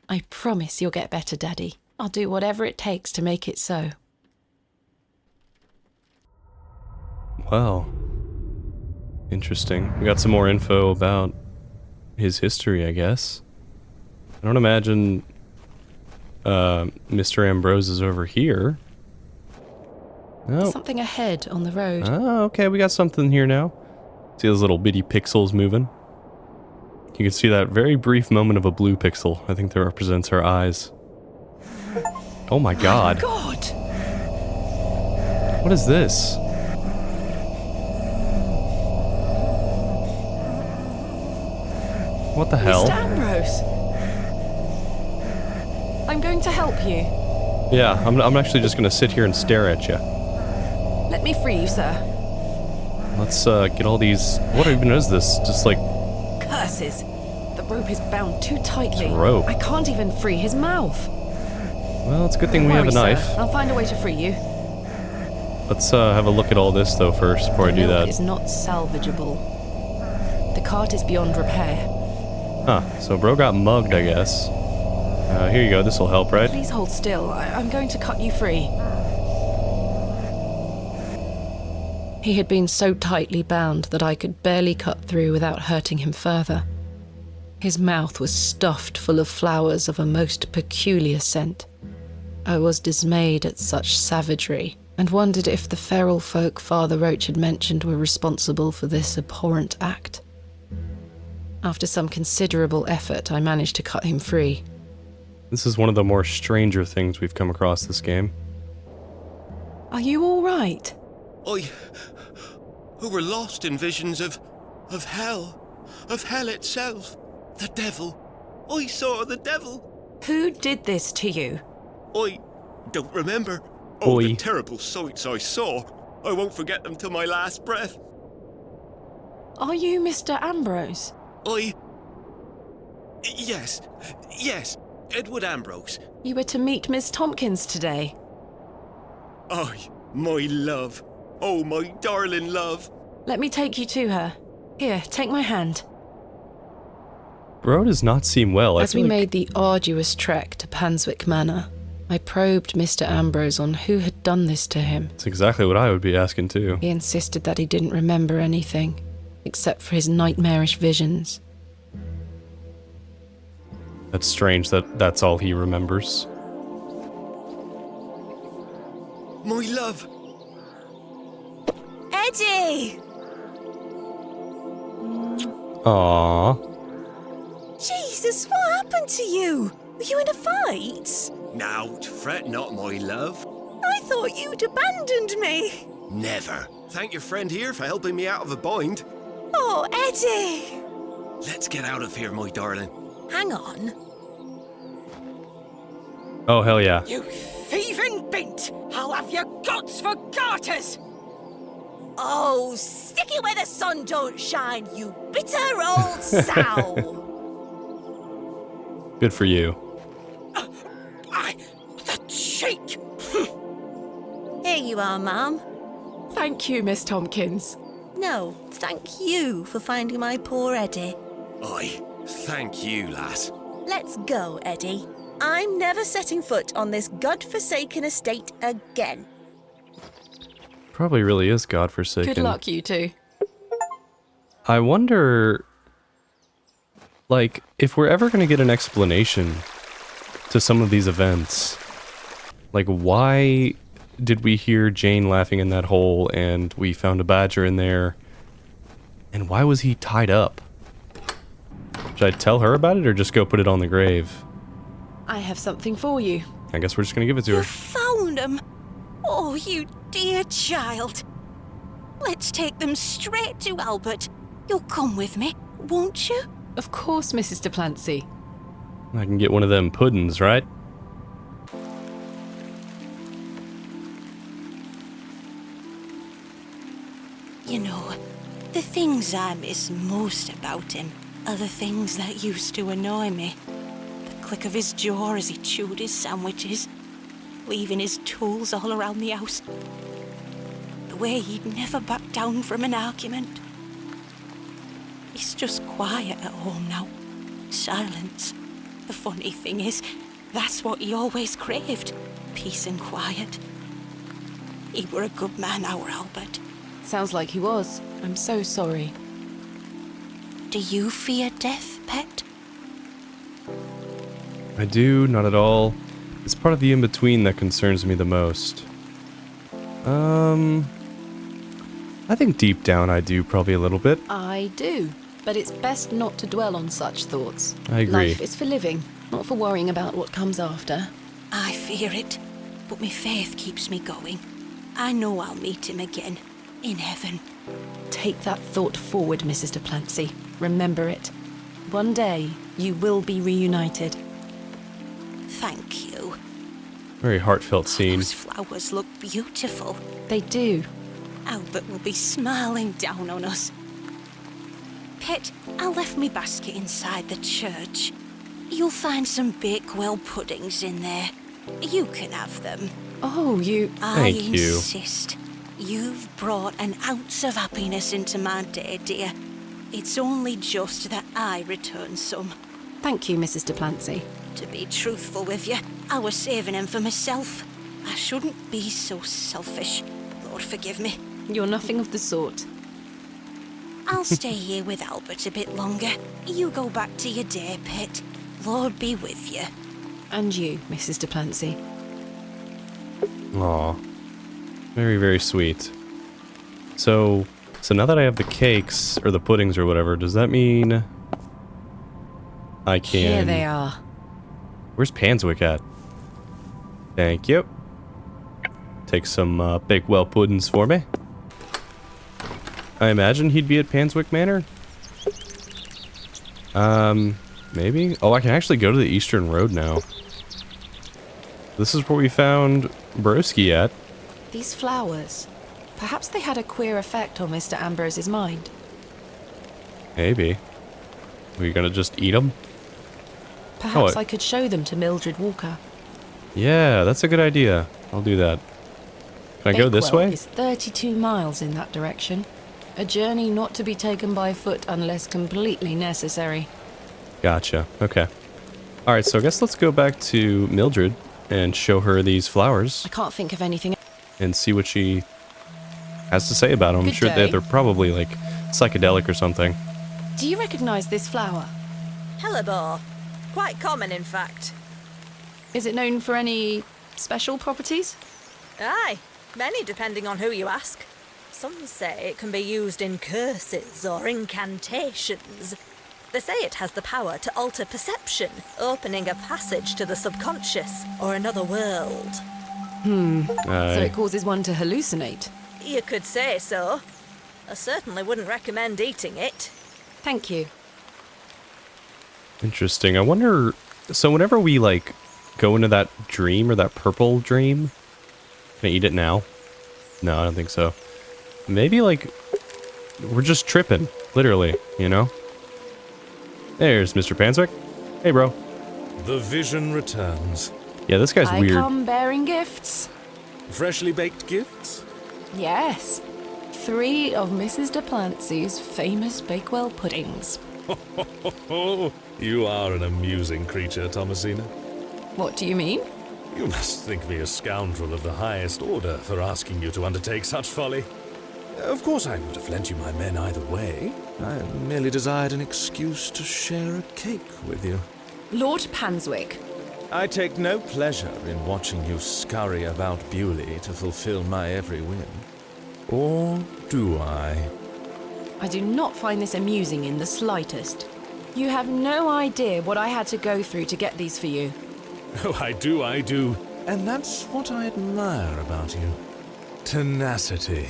I promise you'll get better, Daddy. I'll do whatever it takes to make it so. Wow. Interesting. We got some more info about his history, I guess. I don't imagine Mr. Ambrose is over here. Oh. Something ahead on the road. Oh, okay, we got something here now. See those little bitty pixels moving? You can see that very brief moment of a blue pixel. I think that represents her eyes. Oh my god. God! What is this? What the hell? Mr. Ambrose! I'm going to help you. Yeah, I'm actually just gonna sit here and stare at you. Let me free you, sir. Let's get all these... What even is this? Just like... Curses! The rope is bound too tightly. It's a rope. I can't even free his mouth. Well, it's a good thing we have a Worry, knife. sir. I'll find a way to free you. Let's have a look at all this though first before I do Milk that. is not salvageable. The cart is beyond repair. Huh, so bro got mugged, I guess. Here you go, this'll help, right? Please hold still. I'm going to cut you free. He had been so tightly bound that I could barely cut through without hurting him further. His mouth was stuffed full of flowers of a most peculiar scent. I was dismayed at such savagery, and wondered if the feral folk Father Roach had mentioned were responsible for this abhorrent act. After some considerable effort, I managed to cut him free. This is one of the more stranger things we've come across this game. Are you all right? Who were lost in visions of hell itself, the devil. I saw the devil. Who did this to you? I don't remember. The terrible sights I saw. I won't forget them till my last breath. Are you Mr. Ambrose? Yes, Edward Ambrose. You were to meet Miss Tompkins today. My love. Oh, my darling love. Let me take you to her. Here, take my hand. Bro does not seem well. As we made the arduous trek to Panswick Manor, I probed Mr. Ambrose on who had done this to him. That's exactly what I would be asking too. He insisted that he didn't remember anything, except for his nightmarish visions. That's strange that that's all he remembers. My love. Eddie! Aww. Jesus, what happened to you? Were you in a fight? Now, fret not, my love. I thought you'd abandoned me. Never. Thank your friend here for helping me out of a bind. Oh, Eddie! Let's get out of here, my darling. Hang on. Oh, hell yeah. You thieving bint! I'll have your guts for garters! Oh, stick it where the sun don't shine, you bitter old sow! Good for you. The cheek! Here you are, Mum. Thank you, Miss Tompkins. No, thank you for finding my poor Eddie. Aye, thank you, lass. Let's go, Eddie. I'm never setting foot on this godforsaken estate again. Probably really is godforsaken. Good luck, you two. I wonder, like, if we're ever going to get an explanation to some of these events. Like, why did we hear Jane laughing in that hole and we found a badger in there? And why was he tied up? Should I tell her about it or just go put it on the grave? I have something for you. I guess we're just going to give it to her. Found them. Oh, you dear child. Let's take them straight to Albert. You'll come with me, won't you? Of course, Mrs. Duplancy. I can get one of them puddings, right? You know, the things I miss most about him are the things that used to annoy me. The click of his jaw as he chewed his sandwiches, leaving his tools all around the house. The way he'd never back down from an argument. He's just quiet at home now. Silence. The funny thing is, that's what he always craved. Peace and quiet. He were a good man, our Albert. Sounds like he was. I'm so sorry. Do you fear death, pet? I do, not at all. It's part of the in-between that concerns me the most. I think deep down I do, probably a little bit. I do, but it's best not to dwell on such thoughts. I agree. Life is for living, not for worrying about what comes after. I fear it, but my faith keeps me going. I know I'll meet him again, in heaven. Take that thought forward, Mrs. Duplancy. Remember it. One day, you will be reunited. Thank you. Very heartfelt scene. Those flowers look beautiful. They do. Albert will be smiling down on us. Pet, I left me basket inside the church. You'll find some Bakewell puddings in there. You can have them. Oh, you... I insist. You've brought an ounce of happiness into my day, dear. It's only just that I return some. Thank you, Mrs. Duplancy. To be truthful with you, I was saving them for myself. I shouldn't be so selfish. Lord forgive me. You're nothing of the sort. I'll stay here with Albert a bit longer. You go back to your day, Pet. Lord be with you. And you, Mrs. Duplancy. Aw. Very, very sweet. So now that I have the cakes, or the puddings or whatever, does that mean I can... Here they are. Where's Panswick at? Thank you. Take some Bakewell puddings for me. I imagine he'd be at Panswick Manor. Maybe? Oh, I can actually go to the Eastern Road now. This is where we found Broski at. These flowers. Perhaps they had a queer effect on Mr. Ambrose's mind. Maybe. Are you gonna just eat them? Perhaps I could show them to Mildred Walker. Yeah, that's a good idea. I'll do that. Can I go this way? It's 32 miles in that direction. A journey not to be taken by foot unless completely necessary. Gotcha. Okay. Alright, so I guess let's go back to Mildred and show her these flowers. I can't think of anything. And see what she has to say about them. I'm sure that they're probably like psychedelic or something. Do you recognize this flower? Hellebore. Quite common, in fact. Is it known for any special properties? Aye, many depending on who you ask. Some say it can be used in curses or incantations. They say it has the power to alter perception, opening a passage to the subconscious or another world. So it causes one to hallucinate? You could say so. I certainly wouldn't recommend eating it. Thank you. Interesting. I wonder... So whenever we, like, go into that dream or that purple dream... Can I eat it now? No, I don't think so. Maybe, like... We're just tripping. Literally, you know? There's Mr. Panswick. Hey, bro. The vision returns. Yeah, this guy's weird. I come bearing gifts. Freshly baked gifts? Yes. 3 of Mrs. de Plancy's famous Bakewell puddings. You are an amusing creature, Thomasina. What do you mean? You must think me a scoundrel of the highest order for asking you to undertake such folly. Of course I would have lent you my men either way. I merely desired an excuse to share a cake with you. Lord Panswick. I take no pleasure in watching you scurry about Bewlay to fulfill my every whim. Or do I? I do not find this amusing in the slightest. You have no idea what I had to go through to get these for you. Oh, I do. And that's what I admire about you. Tenacity.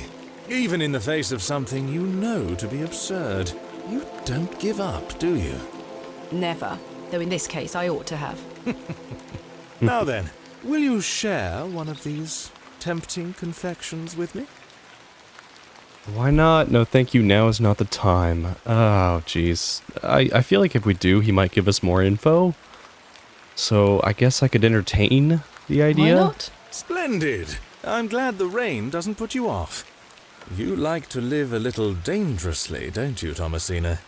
Even in the face of something you know to be absurd. You don't give up, do you? Never. Though in this case, I ought to have. Now then, will you share one of these tempting confections with me? Why not? No, thank you. Now is not the time. Oh, jeez. I feel like if we do, he might give us more info. So I guess I could entertain the idea. Why not? Splendid. I'm glad the rain doesn't put you off. You like to live a little dangerously, don't you, Thomasina?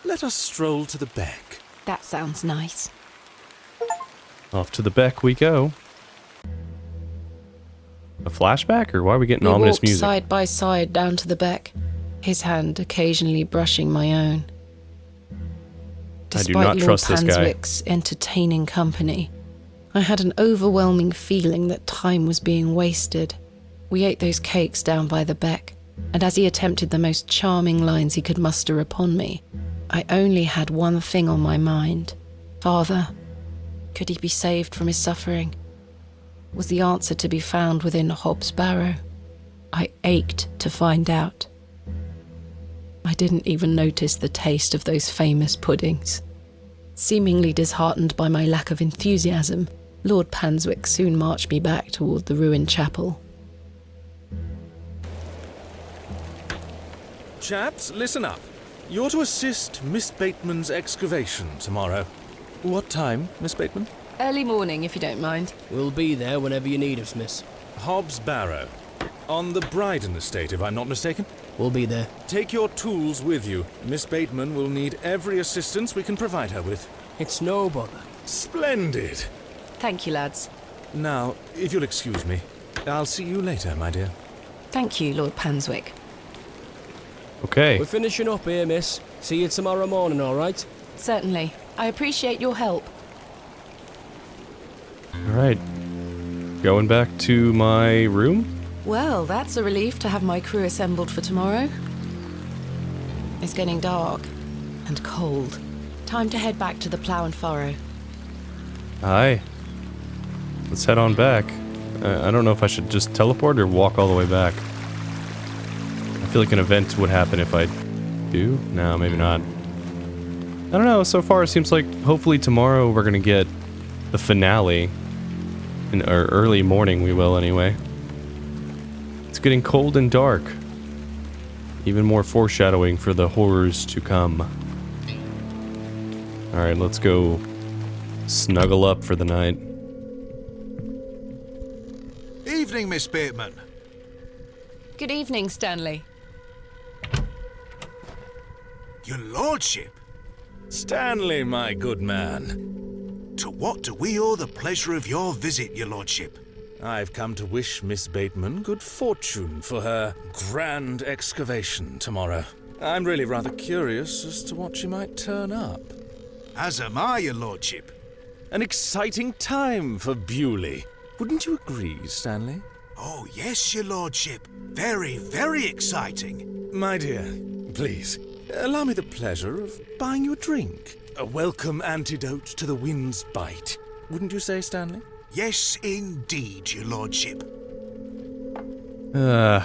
Let us stroll to the beck. That sounds nice. Off to the beck we go. A flashback, or why are we getting We ominous walked music? side by side down to the beck, his hand occasionally brushing my own. I do not trust this guy. Despite Lord Panswick's entertaining company, I had an overwhelming feeling that time was being wasted. We ate those cakes down by the beck, and as he attempted the most charming lines he could muster upon me, I only had one thing on my mind. Father, could he be saved from his suffering? Was the answer to be found within Hob's Barrow? I ached to find out. I didn't even notice the taste of those famous puddings. Seemingly disheartened by my lack of enthusiasm, Lord Panswick soon marched me back toward the ruined chapel. Chaps, listen up. You're to assist Miss Bateman's excavation tomorrow. What time, Miss Bateman? Early morning, if you don't mind. We'll be there whenever you need us, miss. Hob's Barrow. On the Brideen estate, if I'm not mistaken. We'll be there. Take your tools with you. Miss Bateman will need every assistance we can provide her with. It's no bother. Splendid. Thank you, lads. Now, if you'll excuse me, I'll see you later, my dear. Thank you, Lord Panswick. Okay. We're finishing up here, miss. See you tomorrow morning, all right? Certainly. I appreciate your help. Alright. Going back to my room? Well, that's a relief to have my crew assembled for tomorrow. It's getting dark and cold. Time to head back to the plough and furrow. Hi. Let's head on back. I don't know if I should just teleport or walk all the way back. I feel like an event would happen if I do. No, maybe not. I don't know. So far, it seems like hopefully tomorrow we're going to get the finale. In our early morning, we will anyway. It's getting cold and dark. Even more foreshadowing for the horrors to come. Alright, let's go snuggle up for the night. Evening, Miss Bateman. Good evening, Stanley. Your lordship. Stanley, my good man. To what do we owe the pleasure of your visit, your lordship? I've come to wish Miss Bateman good fortune for her grand excavation tomorrow. I'm really rather curious as to what she might turn up. As am I, your lordship. An exciting time for Bewlay. Wouldn't you agree, Stanley? Oh, yes, your lordship. Very, very exciting. My dear, please, allow me the pleasure of buying you a drink. A welcome antidote to the wind's bite. Wouldn't you say, Stanley? Yes, indeed, your lordship. I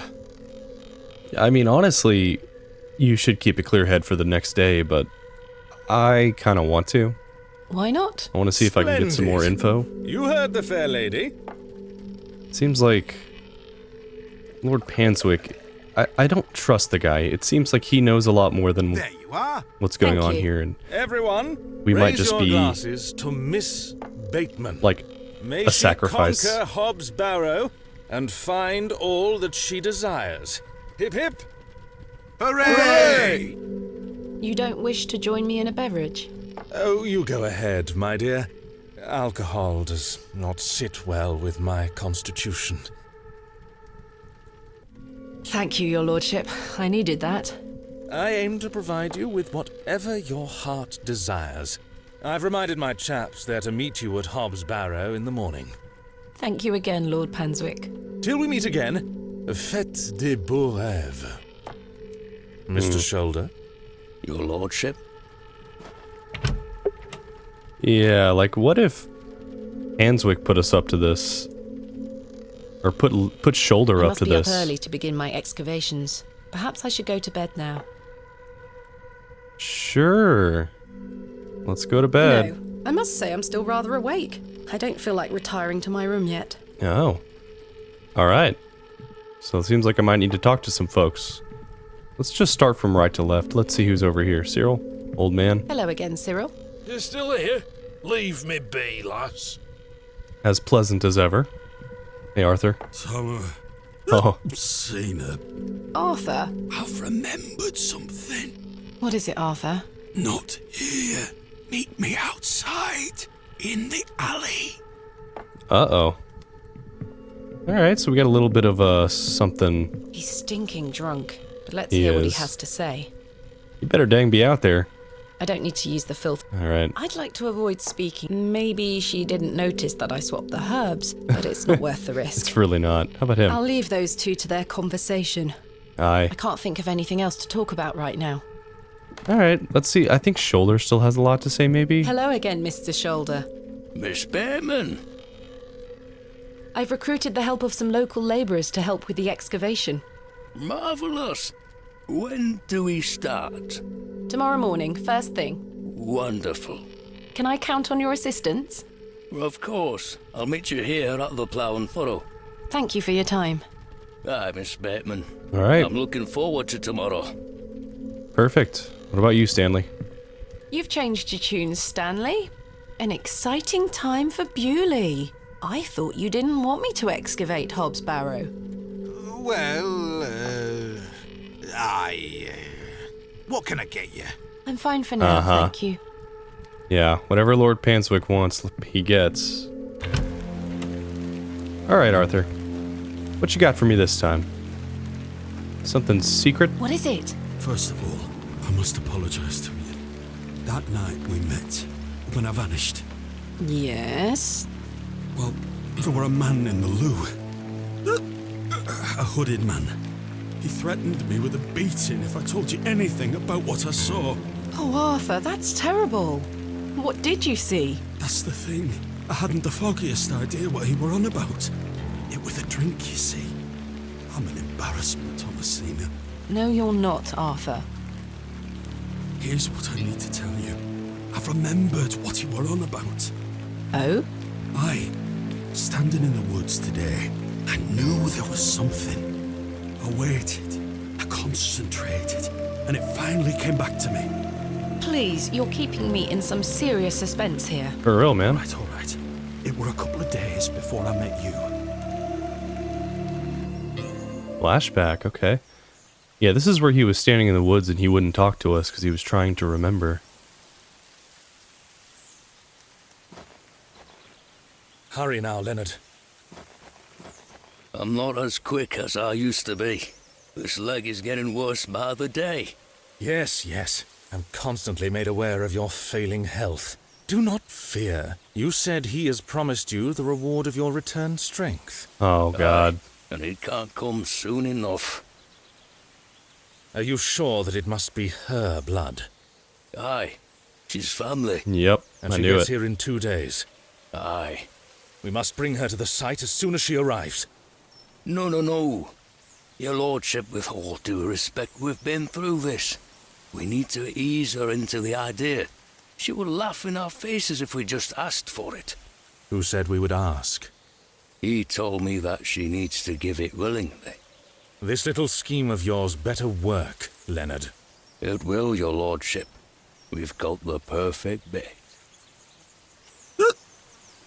mean, honestly, you should keep a clear head for the next day, but I kind of want to. Why not? I want to see if I can get some more info. You heard the fair lady. Seems like Lord Panswick, I don't trust the guy. It seems like he knows a lot more than what's going on here, and everyone, we might just your be glasses to Miss Bateman. Like May a sacrifice. She conquer Hob's Barrow and find all that she desires. Hip hip! Hooray! You don't wish to join me in a beverage? Oh, you go ahead, my dear. Alcohol does not sit well with my constitution. Thank you, your lordship. I needed that. I aim to provide you with whatever your heart desires. I've reminded my chaps they're to meet you at Hob's Barrow in the morning. Thank you again, Lord Panswick. Till we meet again, faites des beaux rêves. Mr. Shoulder? Your lordship? Yeah, like what if Panswick put us up to this? Or put Shoulder up to this? I must be up early to begin my excavations. Perhaps I should go to bed now. Sure. Let's go to bed. No, I must say I'm still rather awake. I don't feel like retiring to my room yet. Oh. Alright. So it seems like I might need to talk to some folks. Let's just start from right to left. Let's see who's over here. Cyril? Old man? Hello again, Cyril. You're still here? Leave me be, lass. As pleasant as ever. Hey, Arthur. Tower. Oh. Seen her. Arthur? I've remembered something. What is it, Arthur? Not here. Meet me outside. In the alley. Uh-oh. Alright, so we got a little bit of, something. He's stinking drunk, but let's hear what he has to say. You better dang be out there. I don't need to use the filth. Alright. I'd like to avoid speaking. Maybe she didn't notice that I swapped the herbs, but it's not worth the risk. It's really not. How about him? I'll leave those two to their conversation. Aye. I can't think of anything else to talk about right now. Alright, let's see. I think Shoulder still has a lot to say, maybe? Hello again, Mr. Shoulder. Miss Bateman. I've recruited the help of some local labourers to help with the excavation. Marvellous. When do we start? Tomorrow morning, first thing. Wonderful. Can I count on your assistance? Of course. I'll meet you here at the Plough and Furrow. Thank you for your time. Aye, Miss Bateman. All right. I'm looking forward to tomorrow. Perfect. What about you, Stanley? You've changed your tunes, Stanley. An exciting time for Bewlay. I thought you didn't want me to excavate Hob's Barrow. Well, what can I get you? I'm fine for now, thank you. Yeah, whatever Lord Panswick wants, he gets. Alright, Arthur. What you got for me this time? Something secret? What is it? First of all, I must apologize to you. That night we met, when I vanished. Yes? Well, there were a man in the loo. A hooded man. He threatened me with a beating if I told you anything about what I saw. Oh, Arthur, that's terrible. What did you see? That's the thing. I hadn't the foggiest idea what he were on about. It was a drink, you see. I'm an embarrassment, Thomasina. No, you're not, Arthur. Here's what I need to tell you. I've remembered what you were on about. Oh? Aye. Standing in the woods today, I knew there was something. I waited, I concentrated, and it finally came back to me. Please, you're keeping me in some serious suspense here. For real, man. All right. It were a couple of days before I met you. Flashback, okay. Yeah, this is where he was standing in the woods and he wouldn't talk to us because he was trying to remember. Hurry now, Leonard. I'm not as quick as I used to be. This leg is getting worse by the day. Yes, yes. I'm constantly made aware of your failing health. Do not fear. You said he has promised you the reward of your returned strength. Oh, God. And it can't come soon enough. Are you sure that it must be her blood? Aye. She's family. Yep, and I she knew gets it. here in 2 days. Aye. We must bring her to the site as soon as she arrives. No, no, no. Your lordship, with all due respect, we've been through this. We need to ease her into the idea. She will laugh in our faces if we just asked for it. Who said we would ask? He told me that she needs to give it willingly. This little scheme of yours better work, Leonard. It will, your lordship. We've got the perfect bait.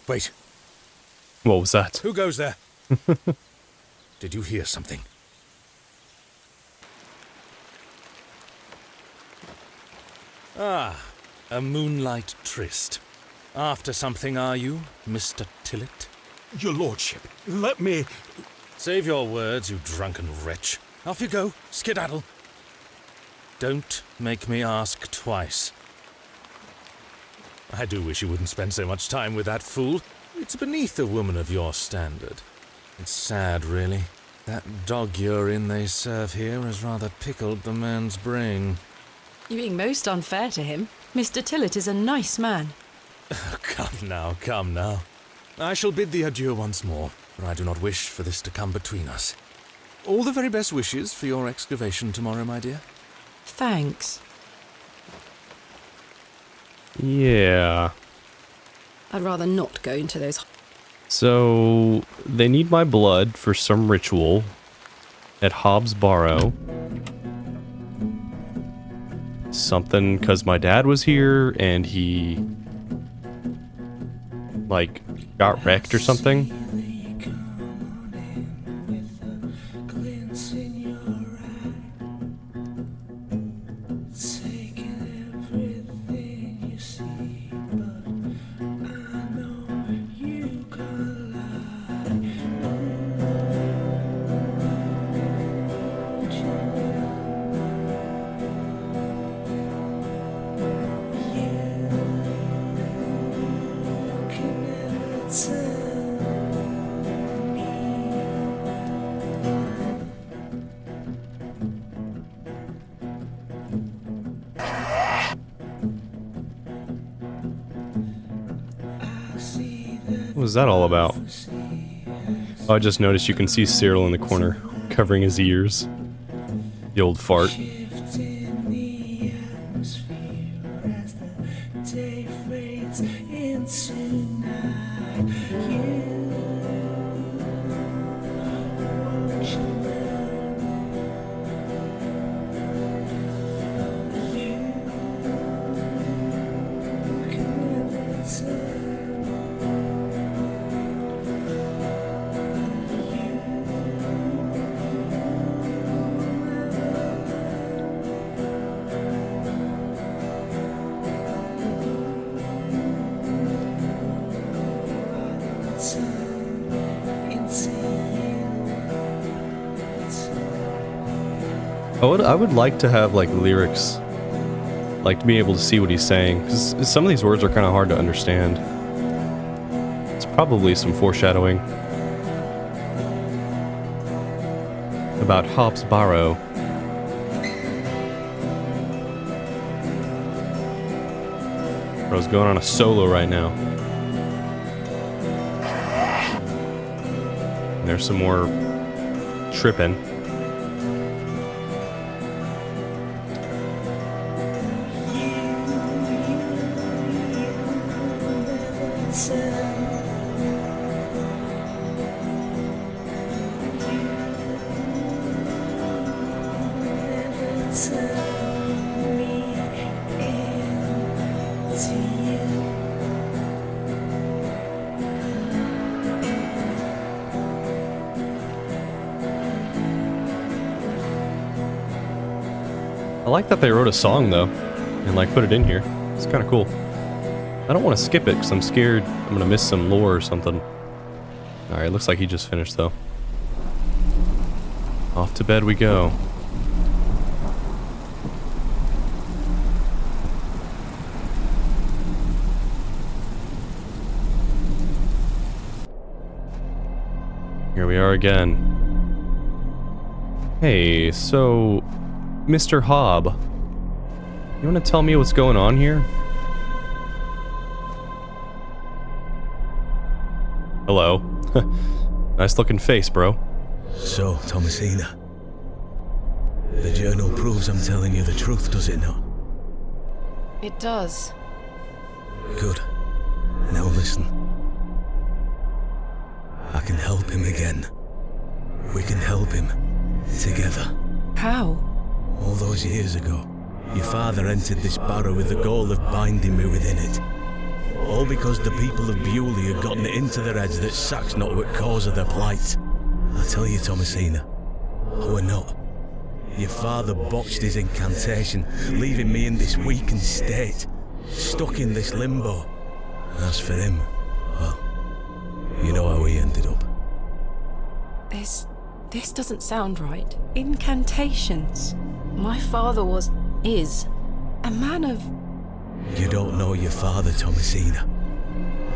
Wait. What was that? Who goes there? Did you hear something? Ah, a moonlight tryst. After something, are you, Mr. Tillett? Your lordship, let me... Save your words, you drunken wretch. Off you go, skedaddle. Don't make me ask twice. I do wish you wouldn't spend so much time with that fool. It's beneath a woman of your standard. It's sad, really. That dog urine they serve here has rather pickled the man's brain. You're being most unfair to him. Mr. Tillett is a nice man. Come now. I shall bid thee adieu once more, for I do not wish for this to come between us. All the very best wishes for your excavation tomorrow, my dear. Thanks. Yeah. I'd rather not go into those... So, they need my blood for some ritual at Hob's Barrow. Something because my dad was here and he, like, got wrecked or something. What was that all about? Oh, I just noticed you can see Cyril in the corner, covering his ears. The old fart. I would like to have, like, lyrics. Like, to be able to see what he's saying. Because some of these words are kind of hard to understand. It's probably some foreshadowing. About Hob's Barrow. Bro's going on a solo right now. there's some more tripping. I like that they wrote a song though, and like put it in here. It's kind of cool. I don't want to skip it because I'm scared I'm gonna miss some lore or something. Alright, looks like he just finished though. Off to bed we go. Here we are again. Hey, so Mr. Hob, you want to tell me what's going on here? Hello. Nice looking face, bro. So, Thomasina, the journal proves I'm telling you the truth, does it not? It does. Good. Now listen. I can help him again. We can help him. Together. How? All those years ago, your father entered this barrow with the goal of binding me within it. All because the people of Bewlay had gotten it into their heads that Sack's not what cause of their plight. I tell you, Thomasina, we're not. Your father botched his incantation, leaving me in this weakened state, stuck in this limbo. As for him, well, you know how he ended up. This doesn't sound right. Incantations. My father is a man of... You don't know your father, Thomasina.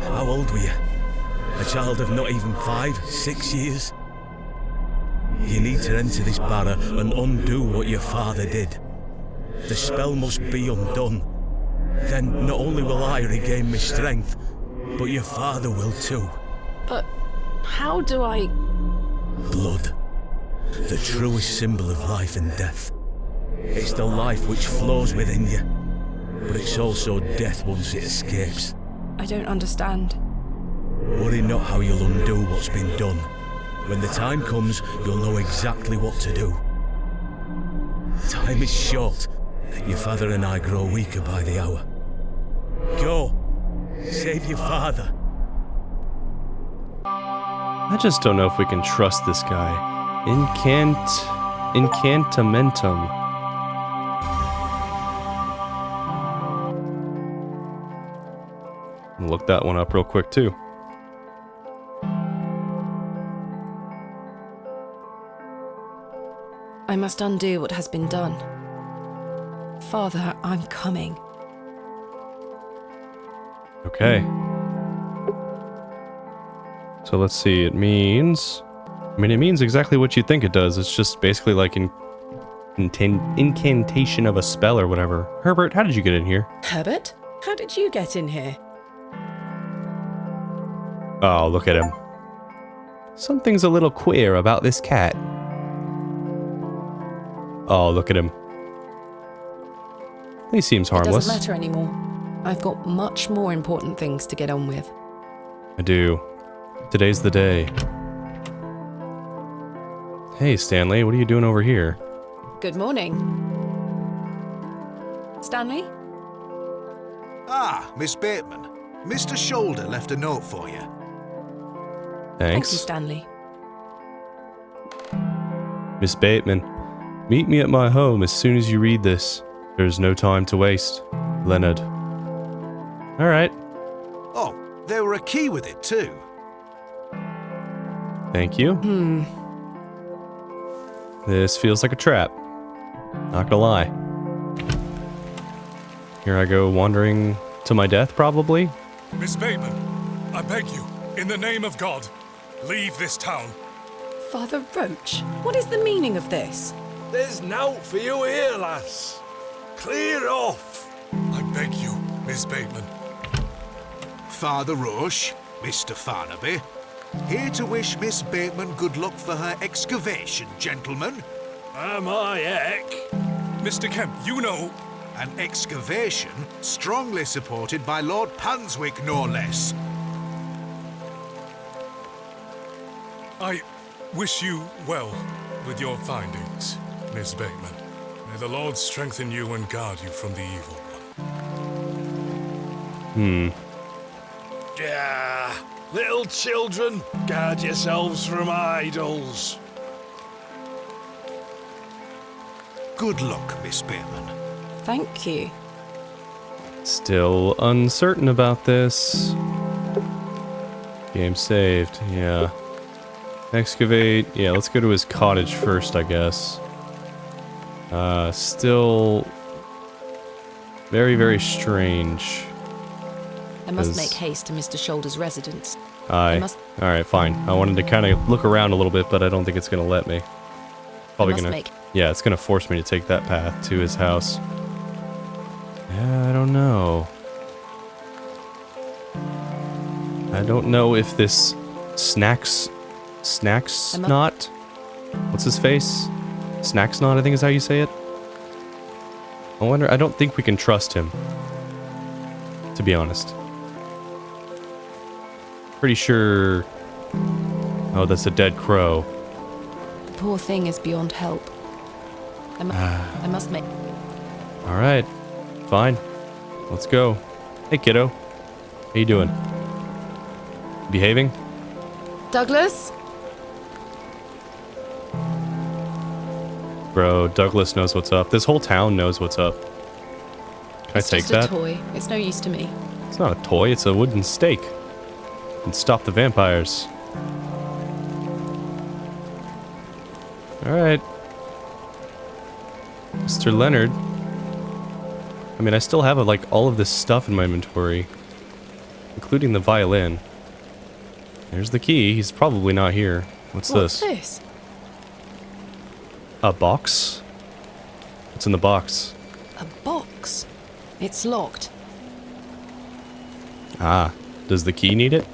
How old were you? A child of not even 5, 6 years? You need to enter this barrow and undo what your father did. The spell must be undone. Then not only will I regain my strength, but your father will too. But how do I... Blood. The truest symbol of life and death. It's the life which flows within you, but it's also death once it escapes. I don't understand. Worry not how you'll undo what's been done. When the time comes, you'll know exactly what to do. Time is short. Your father and I grow weaker by the hour. Go. Save your father. I just don't know if we can trust this guy. Incantamentum. Look that one up real quick too. I must undo what has been done. Father, I'm coming. Okay. So let's see, it means exactly what you think it does. It's just basically like an incantation of a spell or whatever. Herbert, how did you get in here? Herbert? How did you get in here? Oh, look at him. Something's a little queer about this cat. Oh, look at him. He seems harmless. It doesn't matter anymore. I've got much more important things to get on with. I do. Today's the day. Hey, Stanley, what are you doing over here? Good morning. Stanley? Ah, Miss Bateman. Mr. Shoulder left a note for you. Thanks. Thank you, Stanley. Miss Bateman, meet me at my home as soon as you read this. There's no time to waste. Leonard. Alright. Oh, there were a key with it too. Thank you. This feels like a trap. Not gonna lie. Here I go wandering to my death, probably. Miss Bateman, I beg you, in the name of God, leave this town. Father Roach, what is the meaning of this? There's nought for you here, lass. Clear off. I beg you, Miss Bateman. Father Roche, Mr. Farnaby, Here to wish Miss Bateman good luck for her excavation, gentlemen. Am I heck? Mr. Kemp, you know... An excavation strongly supported by Lord Panswick, no less. I wish you well with your findings, Miss Bateman. May the Lord strengthen you and guard you from the evil one. Yeah, little children, guard yourselves from idols. Good luck, Miss Bateman. Thank you. Still uncertain about this. Game saved, yeah. Excavate, yeah, let's go to his cottage first, I guess. Still very, very strange. I must make haste to Mr. Shoulder's residence. Alright, fine. I wanted to kind of look around a little bit, but I don't think it's going to let me. Probably going to... Yeah, it's going to force me to take that path to his house. Yeah, I don't know. I don't know if this Snacks Not? What's his face? Snacks Not, I think is how you say it. I wonder, I don't think we can trust him. To be honest. Pretty sure... Oh, that's a dead crow. The poor thing is beyond help. I must make... Alright. Fine. Let's go. Hey, kiddo. How you doing? Behaving? Douglas? Bro, Douglas knows what's up. This whole town knows what's up. Can I take that? It's just a toy. It's no use to me. It's not a toy, it's a wooden stake. And stop the vampires. Alright. Mr. Leonard. I mean, I still have, like, all of this stuff in my inventory. Including the violin. There's the key. He's probably not here. What's this? What's this? A box? What's in the box? A box? It's locked. Ah. Does the key need it?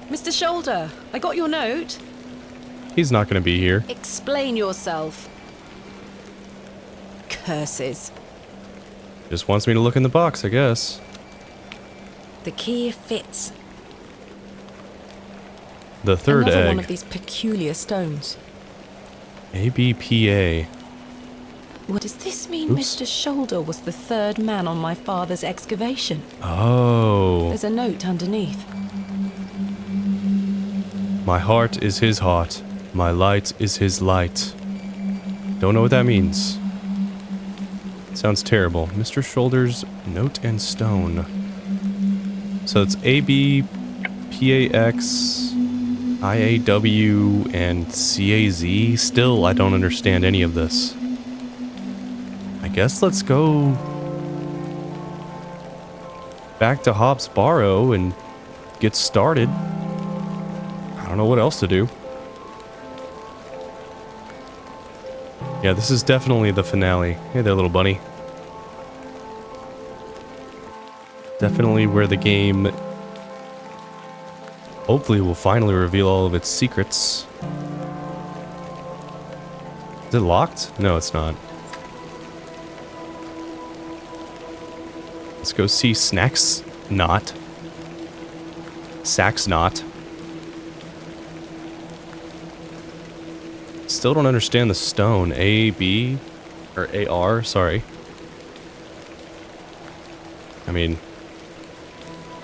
Mr. Shoulder, I got your note. He's not going to be here. Explain yourself. Curses. Just wants me to look in the box, I guess. The key fits. The third Another egg. one of these peculiar stones. ABPA. What does this mean? Oops. Mr. Shoulder was the third man on my father's excavation? Oh. There's a note underneath. My heart is his heart. My light is his light. Don't know what that means. Sounds terrible. Mr. Shoulder's note and stone. So it's ABPAX, IAW, and CAZ. Still, I don't understand any of this. I guess let's go back to Hob's Barrow and get started. I don't know what else to do. Yeah, this is definitely the finale. Hey there, little bunny. Definitely where the game hopefully will finally reveal all of its secrets. Is it locked? No, it's not. Let's go see Snacks Not. Sacks Not. Still don't understand the stone. A-B? Or A-R, sorry. I mean...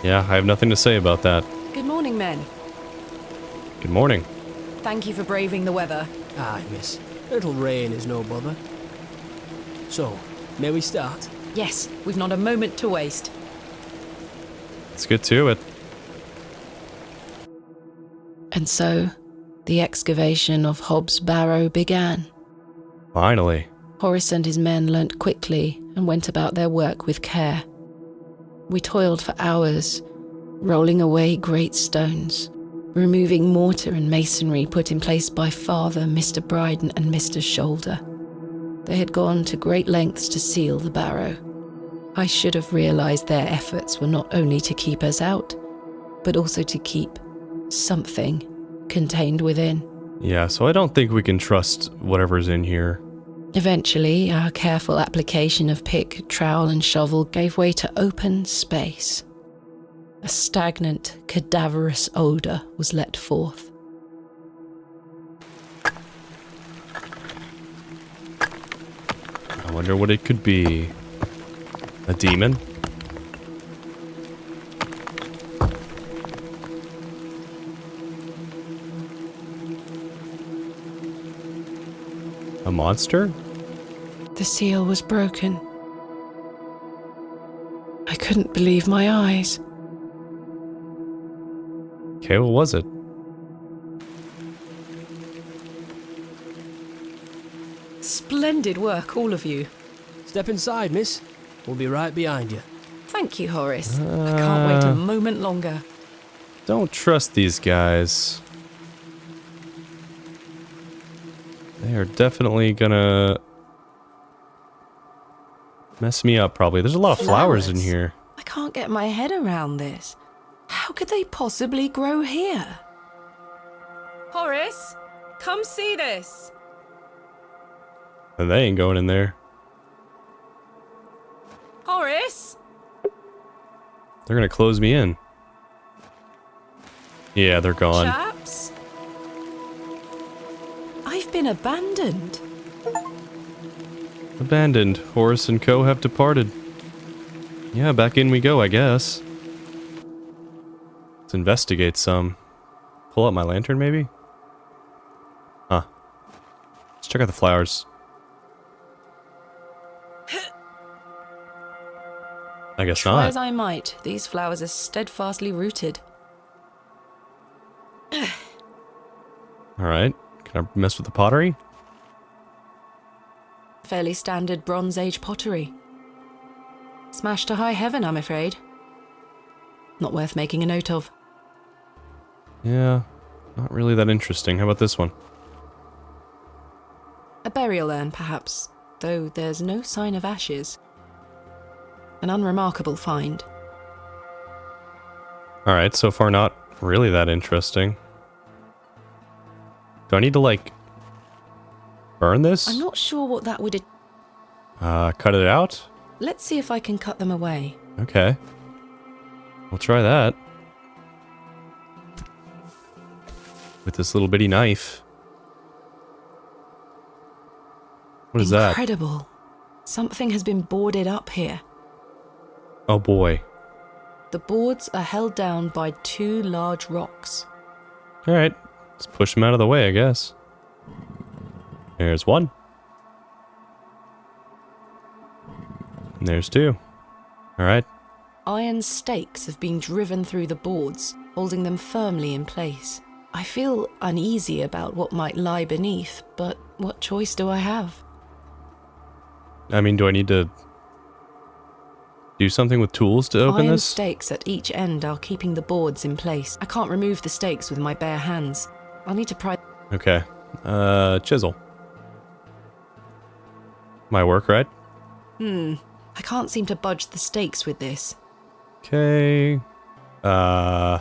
Yeah, I have nothing to say about that. Good morning, men. Good morning. Thank you for braving the weather. Aye, miss. A little rain is no bother. So, may we start? Yes, we've not a moment to waste. Let's get to it. And so, the excavation of Hob's Barrow began. Finally. Horace and his men learnt quickly and went about their work with care. We toiled for hours, rolling away great stones, removing mortar and masonry put in place by Father, Mr. Brideen, and Mr. Shoulder. They had gone to great lengths to seal the barrow. I should have realised their efforts were not only to keep us out, but also to keep something contained within. Yeah, so I don't think we can trust whatever's in here. Eventually, our careful application of pick, trowel, and shovel gave way to open space. A stagnant, cadaverous odour was let forth. I wonder what it could be. A demon? A monster? The seal was broken. I couldn't believe my eyes. Okay, what was it? Splendid work, all of you. Step inside, miss. We'll be right behind you. Thank you, Horace. I can't wait a moment longer. Don't trust these guys. They are definitely gonna mess me up, probably. There's a lot of flowers in here. I can't get my head around this. How could they possibly grow here? Horace, come see this. And they ain't going in there. Horace? They're gonna close me in. Yeah, they're gone. Chaps? I've been abandoned. Abandoned. Horace and Co. have departed. Yeah, back in we go, I guess. Let's investigate some. Pull out my lantern, maybe? Huh. Let's check out the flowers. I guess Try not. as I might, these flowers are steadfastly rooted. Alright. Can I mess with the pottery? Fairly standard Bronze Age pottery. Smashed to high heaven, I'm afraid. Not worth making a note of. Yeah, not really that interesting. How about this one? A burial urn, perhaps, though there's no sign of ashes. An unremarkable find. Alright, so far not really that interesting. Do I need to, like, burn this? I'm not sure what that would... Cut it out? Let's see if I can cut them away. Okay. We'll try that. With this little bitty knife. What is that? Incredible. Something has been boarded up here. Oh boy. The boards are held down by two large rocks. Alright. Let's push them out of the way, I guess. There's one. And there's two. Alright. Iron stakes have been driven through the boards, holding them firmly in place. I feel uneasy about what might lie beneath, but what choice do I have? I mean, do I need to do something with tools to open Iron this? stakes at each end are keeping the boards in place. I can't remove the stakes with my bare hands. I'll need to pry... Okay. Chisel. Might work, right? I can't seem to budge the stakes with this. Okay. I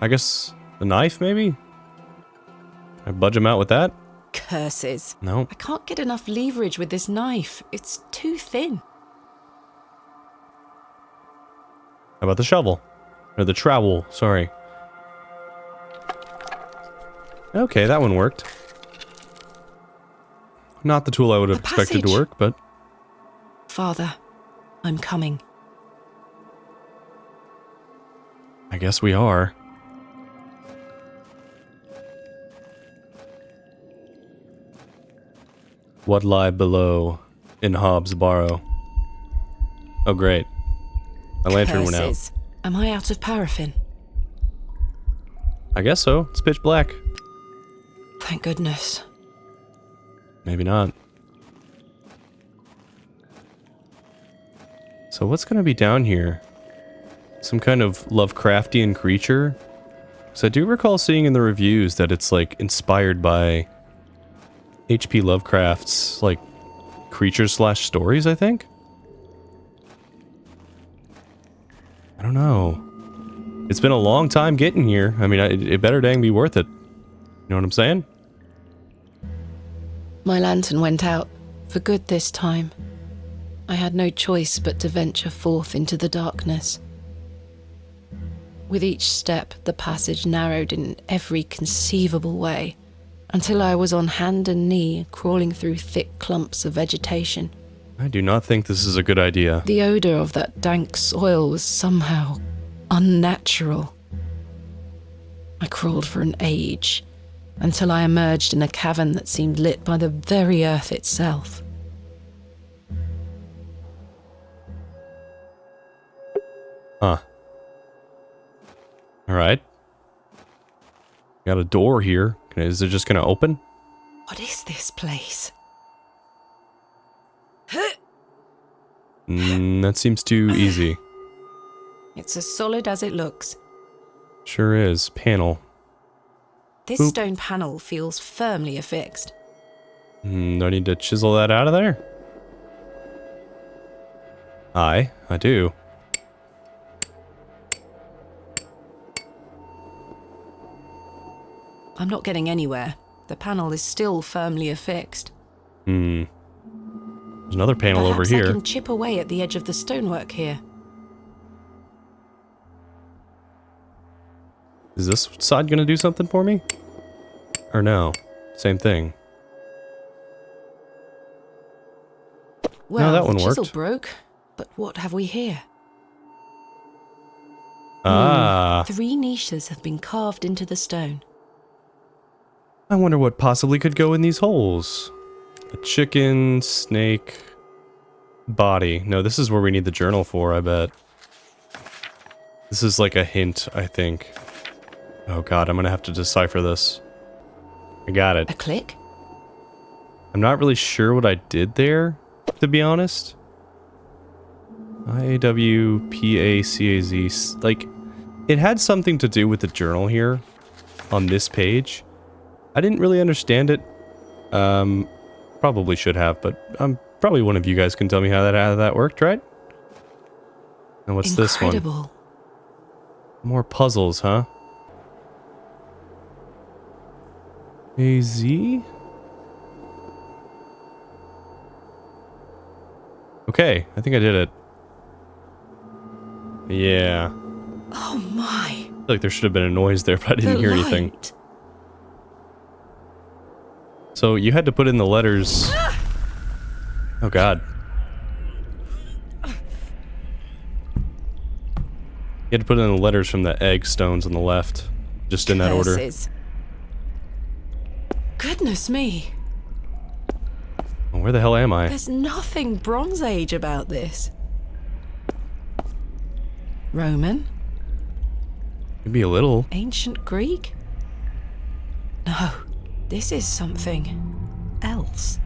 guess the knife, maybe? Can I budge them out with that? Curses. No. I can't get enough leverage with this knife. It's too thin. How about the shovel? Or the trowel, sorry. Okay, that one worked. Not the tool I would have expected to work, but... Father, I'm coming. I guess we are. What lie below in Hob's Barrow? Oh, great. My lantern went out. Curses. Am I out of paraffin? I guess so. It's pitch black. Thank goodness. Maybe not. So what's going to be down here? Some kind of Lovecraftian creature? So I do recall seeing in the reviews that it's like inspired by H.P. Lovecraft's like creatures / stories, I think? I don't know. It's been a long time getting here. I mean, it better dang be worth it. You know what I'm saying? My lantern went out, for good this time. I had no choice but to venture forth into the darkness. With each step, the passage narrowed in every conceivable way, until I was on hand and knee, crawling through thick clumps of vegetation. I do not think this is a good idea. The odour of that dank soil was somehow unnatural. I crawled for an age, until I emerged in a cavern that seemed lit by the very earth itself. Huh. Alright. Got a door here. Is it just gonna open? What is this place? That seems too easy. It's as solid as it looks. Sure is. Panel. This Boop. stone panel feels firmly affixed. Do I need to chisel that out of there? I do. I'm not getting anywhere. The panel is still firmly affixed. There's another panel over Perhaps here. I can chip away at the edge of the stonework here. Is this side gonna do something for me? Or no? Same thing. Well, that one the chisel worked. broke, but what have we here? Ah. 3 niches have been carved into the stone. I wonder what possibly could go in these holes. A chicken, snake, body. No, this is where we need the journal for, I bet. This is like a hint, I think. Oh god, I'm gonna have to decipher this. I got it. A click? I'm not really sure what I did there, to be honest. IAWPACAZ. Like, it had something to do with the journal here on this page. I didn't really understand it. Probably should have, but probably one of you guys can tell me how that worked, right? And what's this one? Incredible. More puzzles, huh? AZ? Okay, I think I did it. Yeah. Oh my. I feel like there should have been a noise there, but I didn't hear anything. So you had to put in the letters. Oh god. You had to put in the letters from the egg stones on the left. Just in that order. Curses. Goodness me. Where the hell am I? There's nothing Bronze Age about this. Roman? Maybe a little. Ancient Greek? No, this is something else.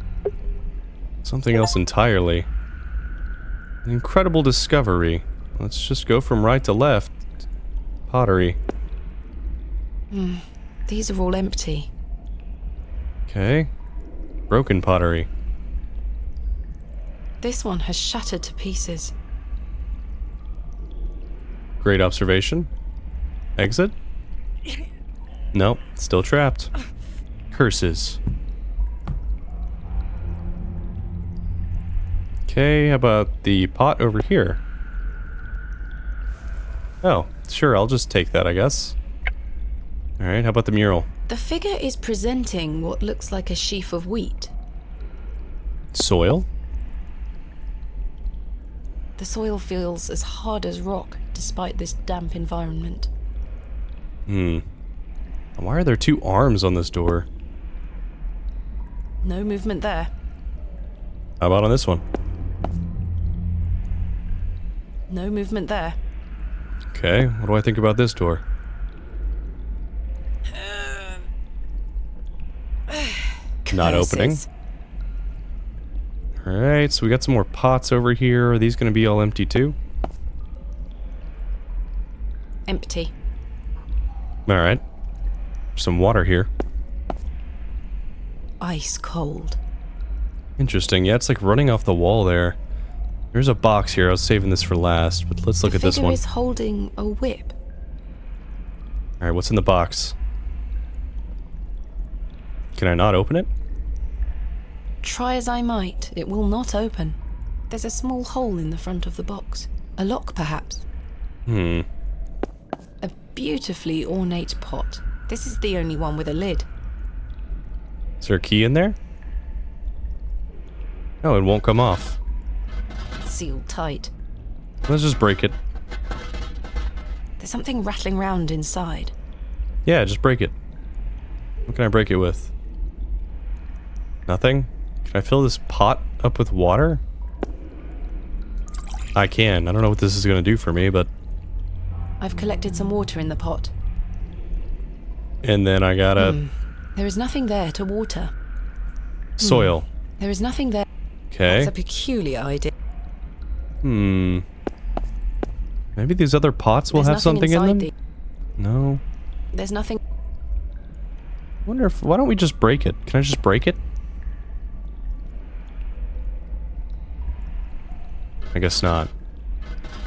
Something else entirely. An incredible discovery. Let's just go from right to left. Pottery. These are all empty. Okay. Broken pottery. This one has shattered to pieces. Great observation. Exit? Nope, still trapped. Curses. Okay, how about the pot over here? Oh, sure, I'll just take that, I guess. Alright, how about the mural? The figure is presenting what looks like a sheaf of wheat. Soil? The soil feels as hard as rock, despite this damp environment. Why are there 2 arms on this door? No movement there. How about on this one? No movement there. Okay, what do I think about this door? Not opening. Curses. Alright, so we got some more pots over here. Are these going to be all empty too? Empty. Alright. Some water here. Ice cold. Interesting. Yeah, it's like running off the wall there. There's a box here. I was saving this for last, but let's look at this The figure one. is holding a whip. Alright, what's in the box? Can I not open it? Try as I might, it will not open. There's a small hole in the front of the box. A lock, perhaps. Hmm. A beautifully ornate pot. This is the only one with a lid. Is there a key in there? No, it won't come off. It's sealed tight. Let's just break it. There's something rattling round inside. Yeah, just break it. What can I break it with? Nothing? Can I fill this pot up with water? I can. I don't know what this is going to do for me, but... I've collected some water in the pot. And then I gotta... There is nothing there to water. Soil. There is nothing there. Okay. That's a peculiar idea. Maybe these other pots will have something in them? No. There's nothing... Wonder if... Why don't we just break it? Can I just break it? I guess not.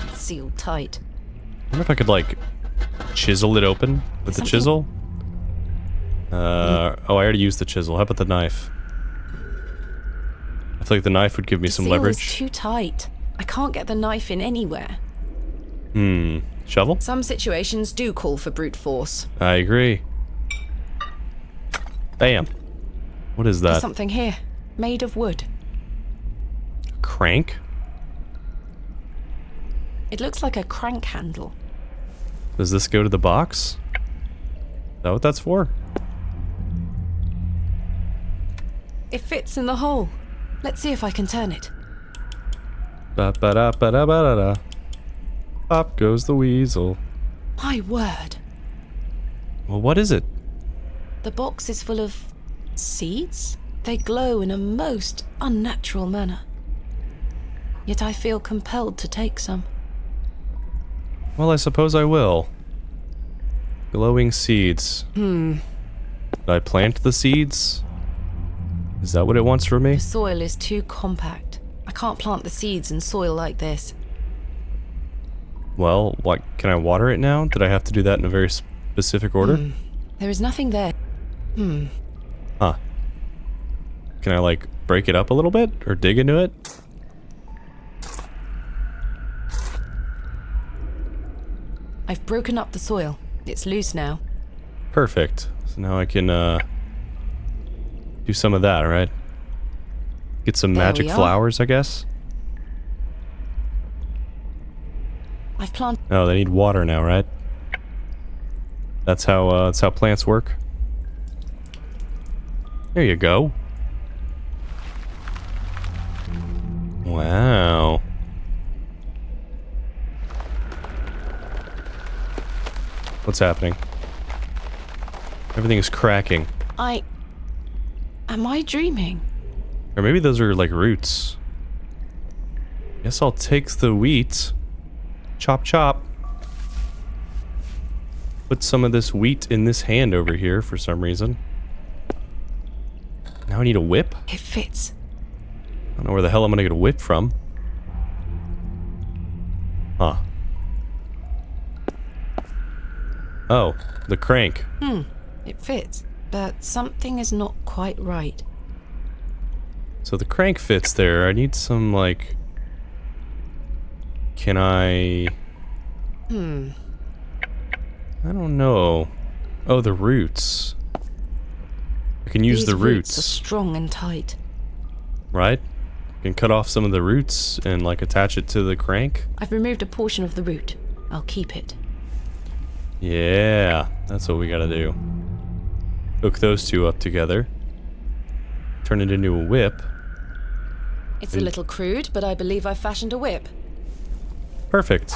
It's sealed tight. I wonder if I could, like, chisel it open with the chisel? Oh, I already used the chisel. How about the knife? I feel like the knife would give me some leverage. The seal is too tight. I can't get the knife in anywhere. Shovel? Some situations do call for brute force. I agree. Bam. What is that? There's something here, made of wood. A crank? It looks like a crank handle. Does this go to the box? Is that what that's for? It fits in the hole. Let's see if I can turn it. Ba-ba-da-ba-da-ba-da-da. Pop goes the weasel. My word. Well, what is it? The box is full of seeds. They glow in a most unnatural manner. Yet I feel compelled to take some. Well, I suppose I will. Glowing seeds. Did I plant the seeds? Is that what it wants from me? The soil is too compact. I can't plant the seeds in soil like this. Well, what, can I water it now? Did I have to do that in a very specific order? There is nothing there. Huh. Can I, like, break it up a little bit? Or dig into it? I've broken up the soil. It's loose now. Perfect. So now I can, do some of that, right? Get some magic flowers, I guess? I've planted... Oh, they need water now, right? That's how plants work. There you go. Wow. What's happening? Everything is cracking. Am I dreaming? Or maybe those are like roots. Guess I'll take the wheat. Chop chop. Put some of this wheat in this hand over here for some reason. Now I need a whip? It fits. I don't know where the hell I'm gonna get a whip from. Huh. Oh, the crank. It fits. But something is not quite right. So the crank fits there. I need some, like... Can I... I don't know. Oh, the roots. I can use the roots. These roots are strong and tight. Right? I can cut off some of the roots and, like, attach it to the crank. I've removed a portion of the root. I'll keep it. Yeah, that's what we gotta do. Hook those two up together. Turn it into a whip. It's a little crude, but I believe I've fashioned a whip. Perfect.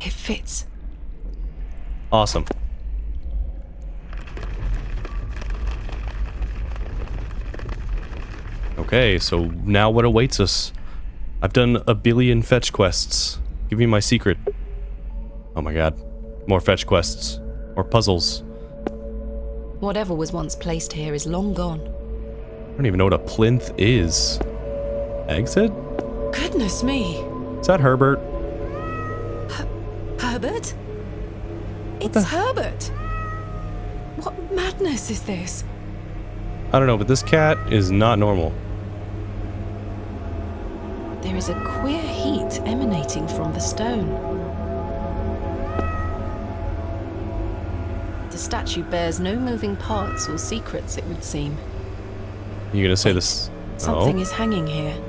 It fits. Awesome. Okay, so now what awaits us? I've done a billion fetch quests. Give me my secret. Oh my god. More fetch quests. More puzzles. Whatever was once placed here is long gone. I don't even know what a plinth is. Exit? Goodness me. Is that Herbert? Herbert? It's Herbert! What madness is this? I don't know, but this cat is not normal. There is a queer heat emanating from the stone. The statue bears no moving parts or secrets, it would seem. You gonna say this? Something is hanging here.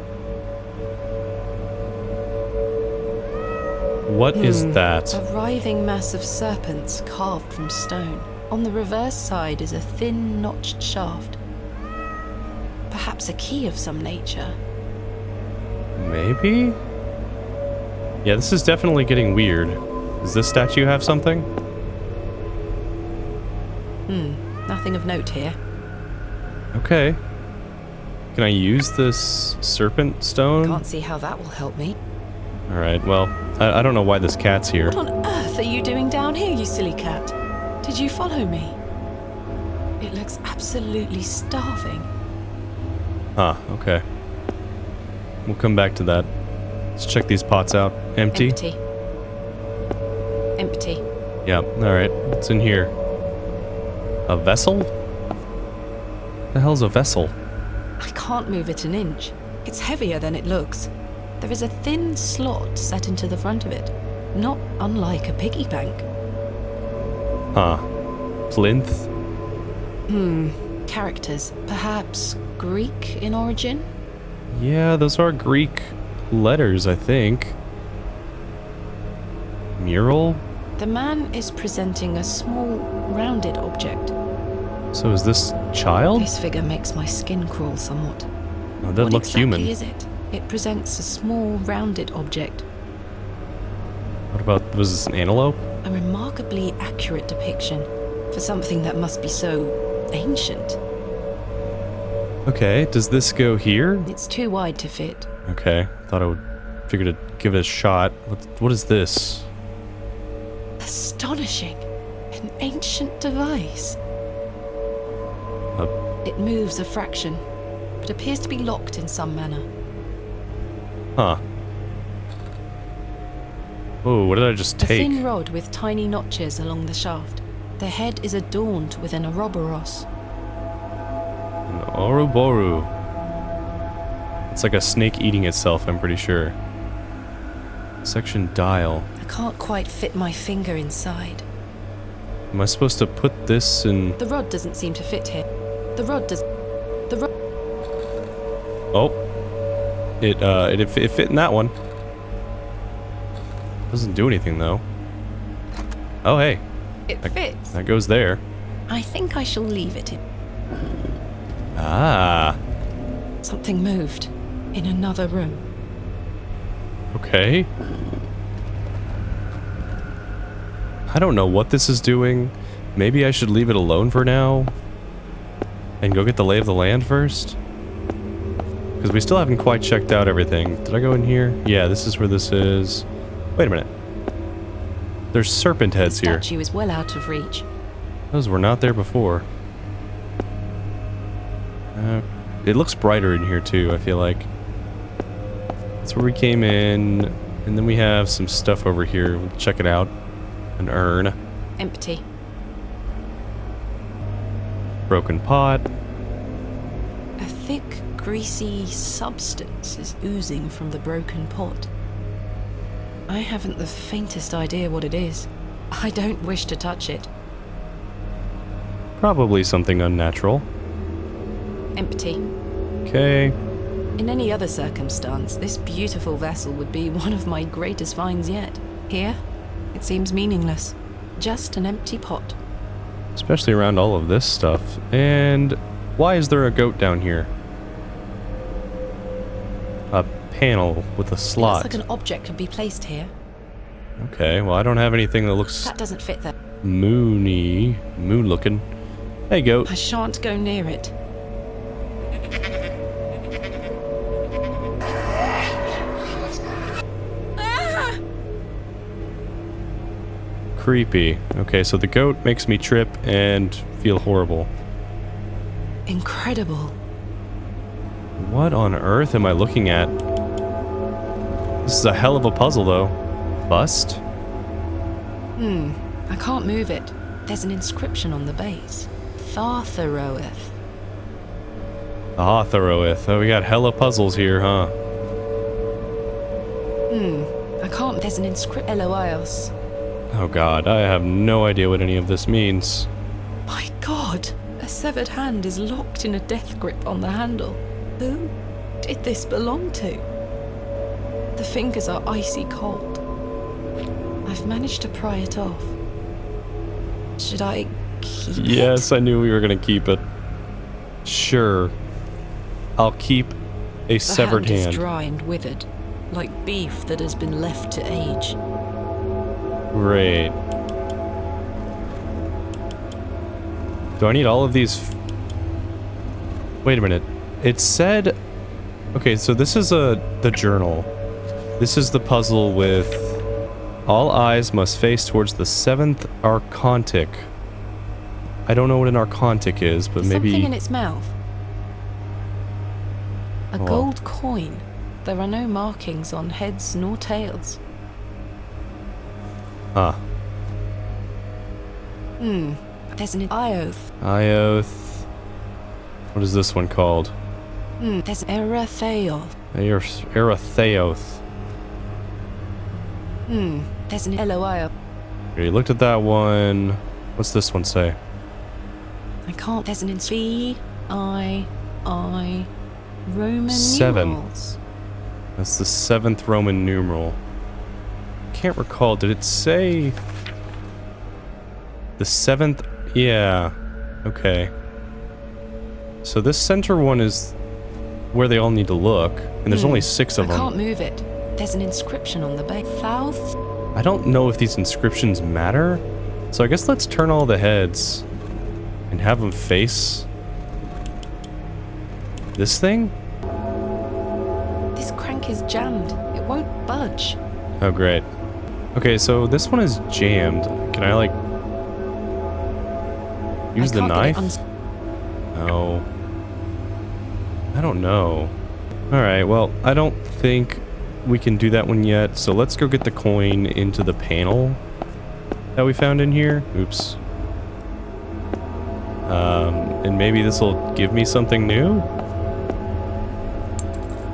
What is that? A writhing mass of serpents carved from stone. On the reverse side is a thin, notched shaft. Perhaps a key of some nature. Maybe? Yeah, this is definitely getting weird. Does this statue have something? Nothing of note here. Okay. Can I use this serpent stone? Can't see how that will help me. Alright, well, I don't know why this cat's here. What on earth are you doing down here, you silly cat? Did you follow me? It looks absolutely starving. Ah, okay. We'll come back to that. Let's check these pots out. Empty? Empty. Empty. Yeah, alright. What's in here? A vessel? The hell's a vessel? I can't move it an inch. It's heavier than it looks. There is a thin slot set into the front of it, not unlike a piggy bank. Huh. Plinth? Characters. Perhaps Greek in origin? Yeah, those are Greek letters, I think. Mural? The man is presenting a small, rounded object. So is this child? This figure makes my skin crawl somewhat. Oh, that looks human. What exactly is it? It presents a small, rounded object. What about, was this an antelope? A remarkably accurate depiction for something that must be so ancient. Okay, does this go here? It's too wide to fit. Okay, thought I would figure to give it a shot. What is this? Astonishing. An ancient device. It moves a fraction, but appears to be locked in some manner. Huh. Oh, what did I just take? A thin rod with tiny notches along the shaft. The head is adorned with an Ouroboros. An Ouroboros. It's like a snake eating itself, I'm pretty sure. Section dial. I can't quite fit my finger inside. Am I supposed to put this in... The rod doesn't seem to fit here. The rod does... The rod... Oh. It fit in that one. Doesn't do anything, though. Oh, hey. It fits. That goes there. I think I shall leave it in. Ah. Something moved in another room. Okay. I don't know what this is doing. Maybe I should leave it alone for now and go get the lay of the land first? Because we still haven't quite checked out everything. Did I go in here? Yeah, this is where this is. Wait a minute. There's serpent heads here. The statue is well out of reach. Those were not there before. It looks brighter in here too, I feel like. That's where we came in. And then we have some stuff over here. We'll check it out. An urn. Empty. Broken pot. A thick, greasy substance is oozing from the broken pot. I haven't the faintest idea what it is. I don't wish to touch it. Probably something unnatural. Empty. Okay. In any other circumstance, this beautiful vessel would be one of my greatest finds yet. Here, it seems meaningless. Just an empty pot. Especially around all of this stuff. And why is there a goat down here? A panel with a slot. It looks like an object could be placed here. Okay, well I don't have anything that looks... That doesn't fit there. Moon looking. Hey goat. I shan't go near it. Creepy. Okay, so the goat makes me trip and feel horrible. Incredible. What on earth am I looking at? This is a hell of a puzzle, though. Bust? I can't move it. There's an inscription on the base. Thartharoeth. Thartharoeth. Oh, we got hella puzzles here, huh? I can't. There's an inscription. Eloios. Oh god, I have no idea what any of this means. My god! A severed hand is locked in a death grip on the handle. Who did this belong to? The fingers are icy cold. I've managed to pry it off. Should I keep it? Yes, I knew we were gonna keep it. Sure. I'll keep a severed The hand. hand is dry and withered, like beef that has been left to age. Great. Do I need all of these? Wait a minute. It said... Okay, so this is the journal. This is the puzzle with... All eyes must face towards the 7th Archontic. I don't know what an Archontic is, but maybe... Something in its mouth. A Oh. gold coin. There are no markings on heads nor tails. Huh. There's an Ioth. Ioth. What is this one called? There's Eratheoth. Eratheoth. There's an Eloio. You looked at that one. What's this one say? I can't. There's an V-I-I. Roman 7. numerals. That's the 7th Roman numeral. Can't recall. Did it say the 7th? Yeah. Okay. So this center one is where they all need to look, and there's only 6 of I them. can't move it. There's an inscription on the base. South. I don't know if these inscriptions matter, so I guess let's turn all the heads and have them face this thing? This crank is jammed. It won't budge. Oh, great. Okay, so this one is jammed. Can I, like, use the knife? No. I don't know. Alright, well, I don't think we can do that one yet, so let's go get the coin into the panel that we found in here. Oops. And maybe this will give me something new?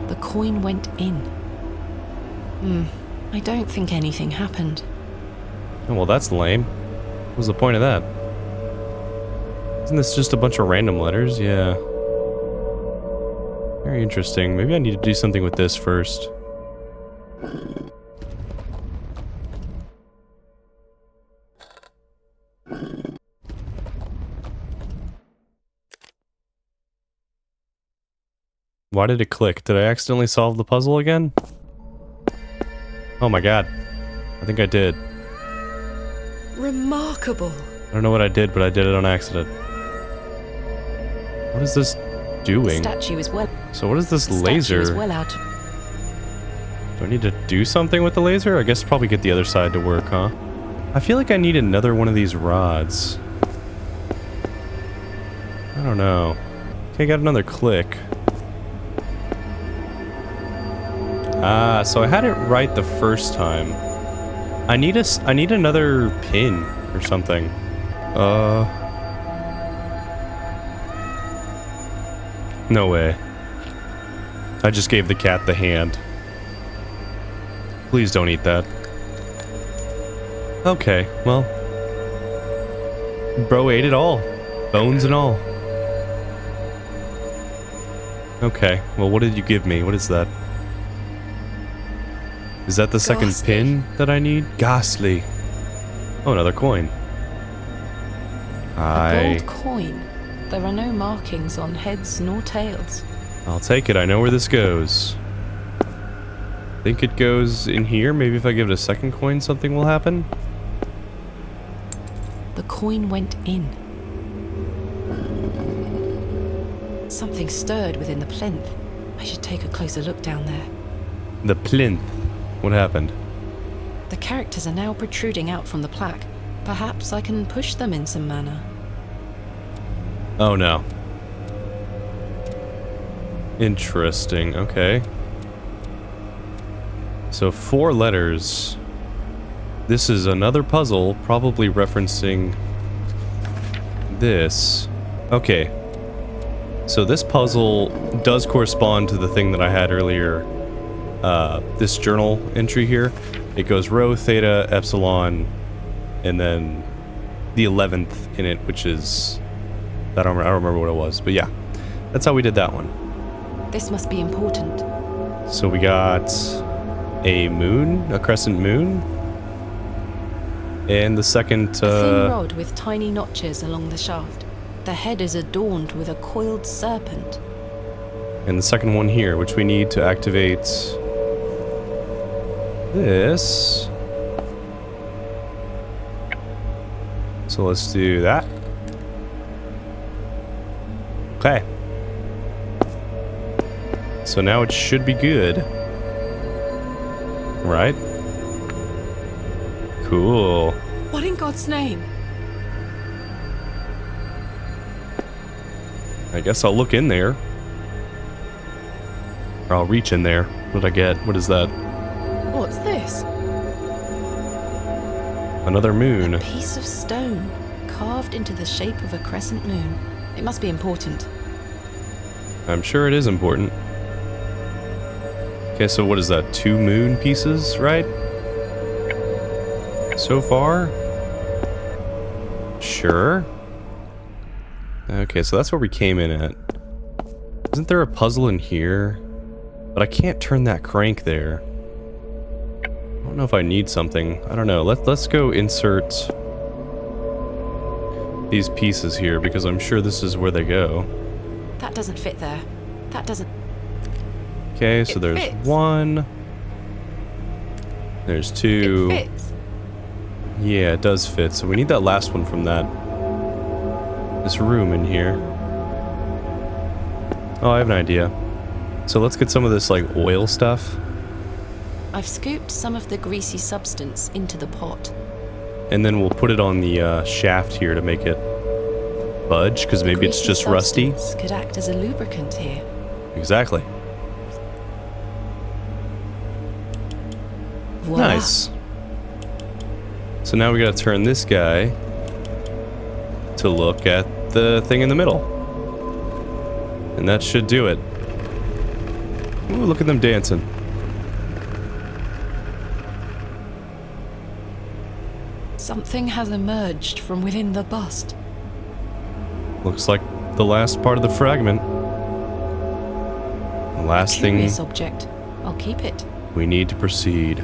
The coin went in. I don't think anything happened. Oh, well, that's lame. What was the point of that? Isn't this just a bunch of random letters? Yeah. Very interesting. Maybe I need to do something with this first. Why did it click? Did I accidentally solve the puzzle again? Oh my god. I think I did. Remarkable. I don't know what I did, but I did it on accident. What is this doing? The statue is well. So what is this the laser? Statue is well out. Do I need to do something with the laser? I guess probably get the other side to work, huh? I feel like I need another one of these rods. I don't know. Okay, got another click. Ah, so I had it right the first time. I need another pin or something. No way. I just gave the cat the hand. Please don't eat that. Okay, well. Bro ate it all. Bones and all. Okay, well, what did you give me? What is that? Is that the second pin that I need? Ghastly. Oh, another coin. A gold coin. There are no markings on heads nor tails. I'll take it. I know where this goes. Think it goes in here? Maybe if I give it a second coin, something will happen? The coin went in. Something stirred within the plinth. I should take a closer look down there. The plinth. What happened? The characters are now protruding out from the plaque. Perhaps I can push them in some manner. Oh no. Interesting. Okay. So 4 letters. this is another puzzle, probably referencing this. Okay. So this puzzle does correspond to the thing that I had earlier. This journal entry here. It goes rho, theta, epsilon, and then the 11th in it, which is... I don't remember what it was, but yeah. That's how we did that one. This must be important. So we got a moon, a crescent moon, and the second... A thin rod with tiny notches along the shaft. The head is adorned with a coiled serpent. And the second one here, which we need to activate this. So let's do that. Okay. So now it should be good. Right? Cool. What in God's name? I guess I'll look in there. Or I'll reach in there. What did I get? What is that? What's this? Another moon. A piece of stone, carved into the shape of a crescent moon. It must be important. I'm sure it is important. Okay, so what is that? 2 moon pieces, right? So far? Sure. Okay, so that's where we came in at. Isn't there a puzzle in here? But I can't turn that crank there. I don't know if I need something. I don't know. Let's go insert these pieces here, because I'm sure this is where they go. That doesn't fit there. That doesn't... Okay, so there's fits. 1. There's 2. It fits. Yeah, it does fit. So we need that last one from this room in here. Oh, I have an idea. So let's get some of this, like, oil stuff. I've scooped some of the greasy substance into the pot. And then we'll put it on the shaft here to make it budge, because maybe it's just rusty. Could act as a lubricant here. Exactly. Voila. Nice. So now we gotta turn this guy to look at the thing in the middle. And that should do it. Ooh, look at them dancing. Something has emerged from within the bust. Looks like the last part of the fragment. The last Curious thing object. I'll keep it. we need to proceed.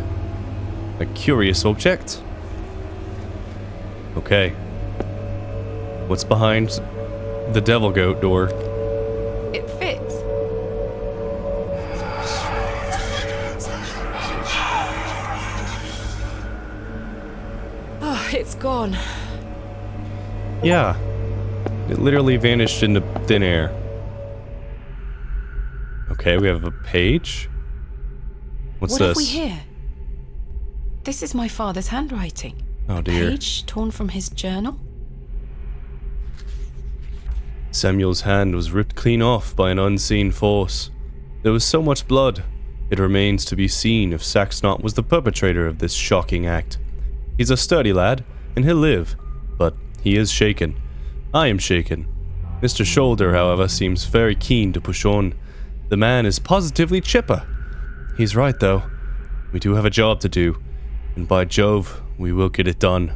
A curious object? Okay. What's behind the devil goat door? It fits. Oh, it's gone. Yeah. It literally vanished into thin air. Okay, we have a page. What's what this? have we here? This is my father's handwriting. Oh dear. A page torn from his journal? Samuel's hand was ripped clean off by an unseen force. There was so much blood. It remains to be seen if Saxnot was the perpetrator of this shocking act. He's a sturdy lad, and he'll live, but he is shaken. I am shaken. Mr. Shoulder, however, seems very keen to push on. The man is positively chipper. He's right, though. We do have a job to do, and by Jove, we will get it done.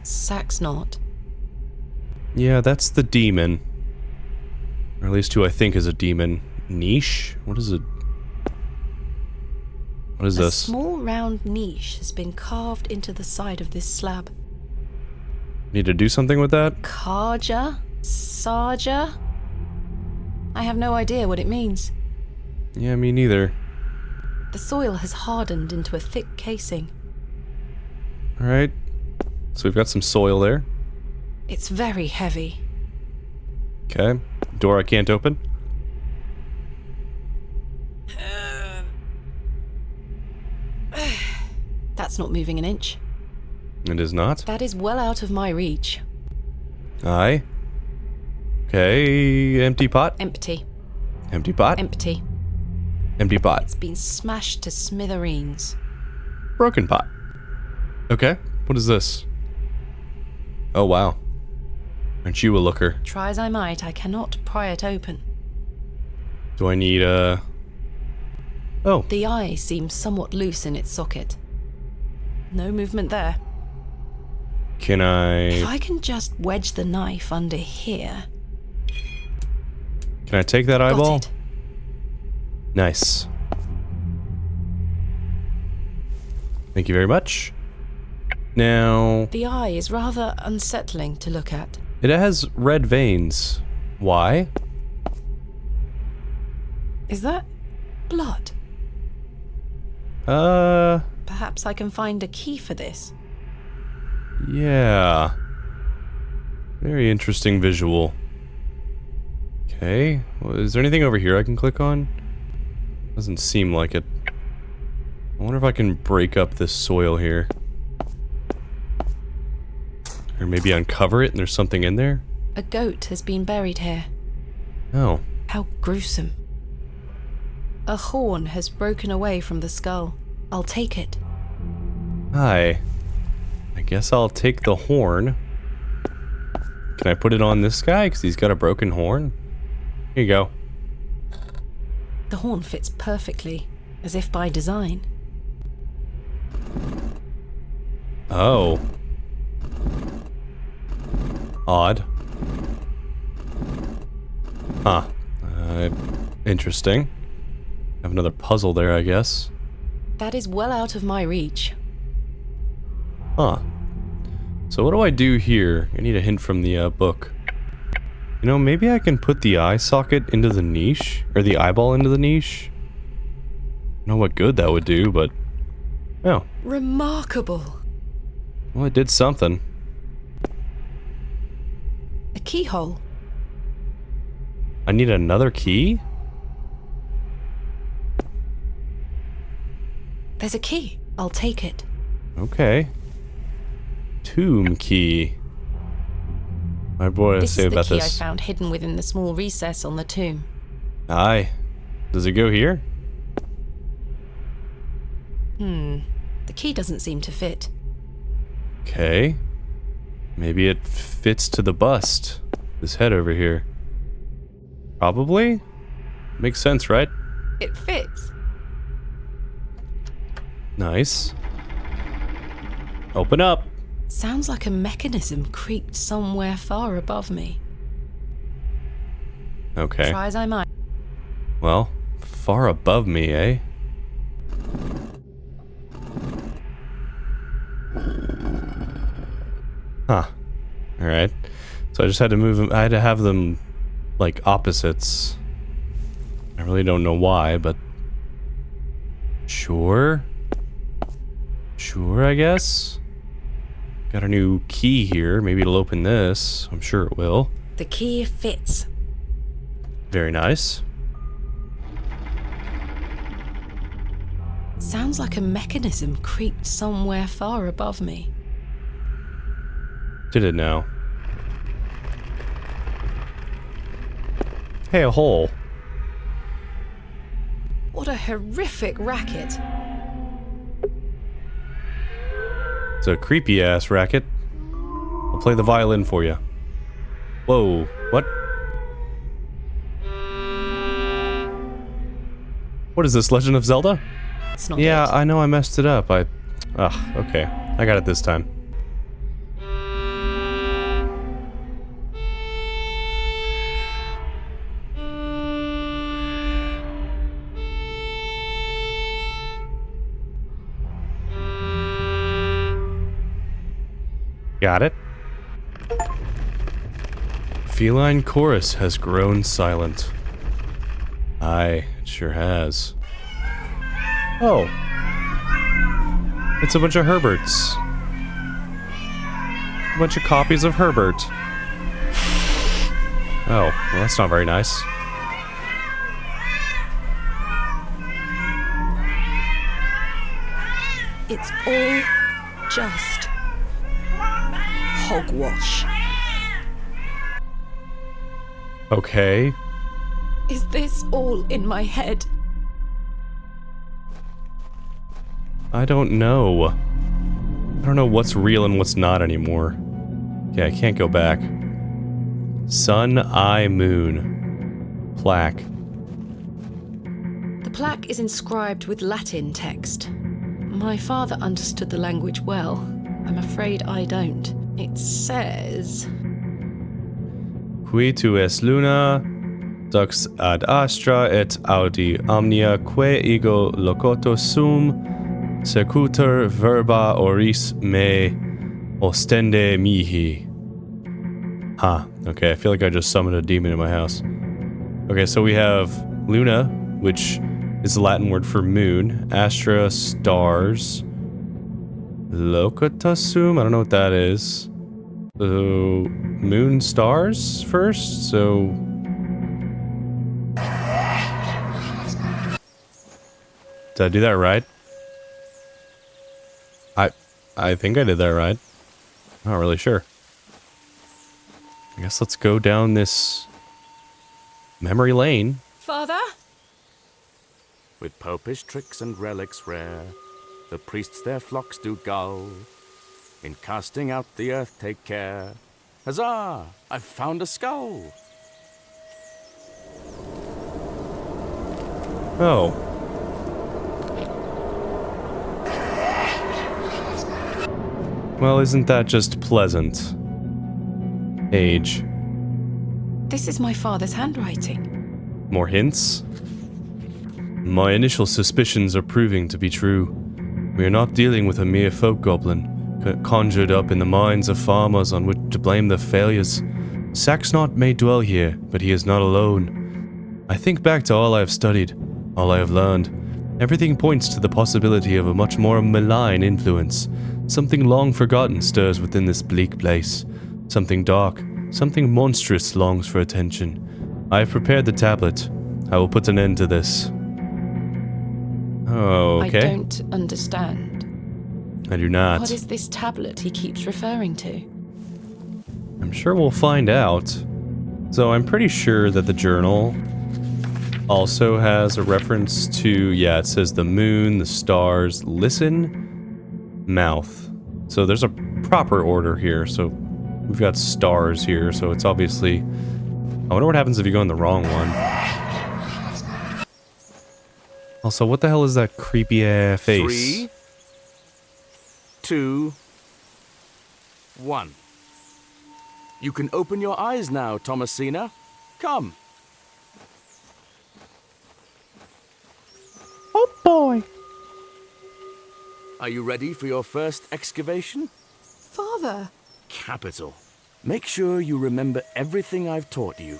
Saxnot. Yeah, that's the demon. Or at least who I think is a demon. Niche? What is it? What is A this? small round niche has been carved into the side of this slab. Need to do something with that? Karja? Sarja? I have no idea what it means. Yeah, me neither. The soil has hardened into a thick casing. Alright. So we've got some soil there. It's very heavy. Okay. Door I can't open. That's not moving an inch. It is not. That is well out of my reach. Aye. Okay, empty pot. Empty. Empty pot. Empty. Empty pot. It's been smashed to smithereens. Broken pot. Okay, what is this? Oh, wow. Aren't you a looker? Try as I might, I cannot pry it open. Do I need a... Oh. The eye seems somewhat loose in its socket. No movement there. Can I... If I can just wedge the knife under here... Can I take that eyeball? Got it. Nice. Thank you very much. Now... The eye is rather unsettling to look at. It has red veins. Why? Is that blood? Perhaps I can find a key for this. Yeah. Very interesting visual. Okay. Well, is there anything over here I can click on? Doesn't seem like it. I wonder if I can break up this soil here. Or maybe uncover it and there's something in there? A goat has been buried here. Oh. How gruesome. A horn has broken away from the skull. I'll take it. Hi. I guess I'll take the horn. Can I put it on this guy? Because he's got a broken horn? Here you go. The horn fits perfectly, as if by design. Oh. Odd. Huh. Interesting. Have another puzzle there, I guess. That is well out of my reach. Huh. So what do I do here? I need a hint from the book. You know, maybe I can put the eye socket into the niche? Or the eyeball into the niche? I don't know what good that would do, but... Oh. Remarkable. Well, it did something. A keyhole. I need another key? There's a key. I'll take it. Okay. Tomb key. My boy, This say is the about key this. I found hidden within the small recess on the tomb. Aye. Does it go here? The key doesn't seem to fit. Okay. Maybe it fits to the bust. This head over here. Probably? Makes sense, right? It fits. Nice. Open up. Sounds like a mechanism creaked somewhere far above me. Okay. Try as I might. Well, far above me, eh? Huh. Alright. So I just had to move them. I had to have them, like, opposites. I really don't know why, but... Sure. Sure, I guess? Got a new key here. Maybe it'll open this. I'm sure it will. The key fits. Very nice. Sounds like a mechanism creaked somewhere far above me. Did it now? Hey, a hole. What a horrific racket. It's a creepy ass racket. I'll play the violin for you. Whoa, what? What is this, Legend of Zelda? It's not Yeah, it. I know I messed it up. Okay. I got it this time. Got it. Feline chorus has grown silent. Aye, it sure has. Oh. It's a bunch of Herberts. A bunch of copies of Herbert. Oh, well that's not very nice. It's all just hogwash. Okay. Is this all in my head? I don't know. I don't know what's real and what's not anymore. Okay, I can't go back. Sun, eye, moon. Plaque. The plaque is inscribed with Latin text. My father understood the language well. I'm afraid I don't. It says... Qui tu es luna, dux ad astra et audi omnia que ego locoto sum, secutor verba oris me ostende mihi. Huh. Okay, I feel like I just summoned a demon in my house. Okay, so we have Luna, which is the Latin word for moon. Astra, stars. Locatusum, I don't know what that is. So, moon stars first, so... Did I do that right? I think I did that right. Not really sure. I guess let's go down this memory lane. Father? With popish tricks and relics rare, the priests their flocks do gull. In casting out the earth take care. Huzzah! I've found a skull! Oh. Well, isn't that just pleasant? Age. This is my father's handwriting. More hints? My initial suspicions are proving to be true. We are not dealing with a mere folk goblin, conjured up in the minds of farmers on which to blame their failures. Saxnot may dwell here, but he is not alone. I think back to all I have studied, all I have learned. Everything points to the possibility of a much more malign influence. Something long forgotten stirs within this bleak place. Something dark, something monstrous longs for attention. I have prepared the tablet. I will put an end to this. Oh, okay. I don't understand. I do not. What is this tablet he keeps referring to? I'm sure we'll find out. So I'm pretty sure that the journal also has a reference to, yeah, it says the moon, the stars, listen, mouth. So there's a proper order here. So we've got stars here, so it's obviously... I wonder what happens if you go in the wrong one. Also, what the hell is that creepy face? 3, 2, 1. You can open your eyes now, Thomasina. Come. Oh boy. Are you ready for your first excavation? Father. Capital. Make sure you remember everything I've taught you.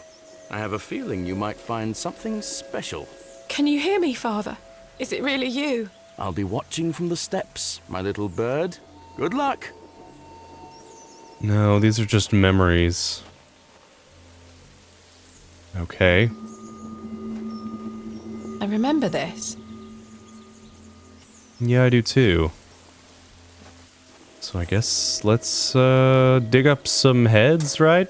I have a feeling you might find something special. Can you hear me, Father? Is it really you? I'll be watching from the steps, my little bird. Good luck. No, these are just memories. Okay. I remember this. Yeah, I do too. So I guess let's dig up some heads, right?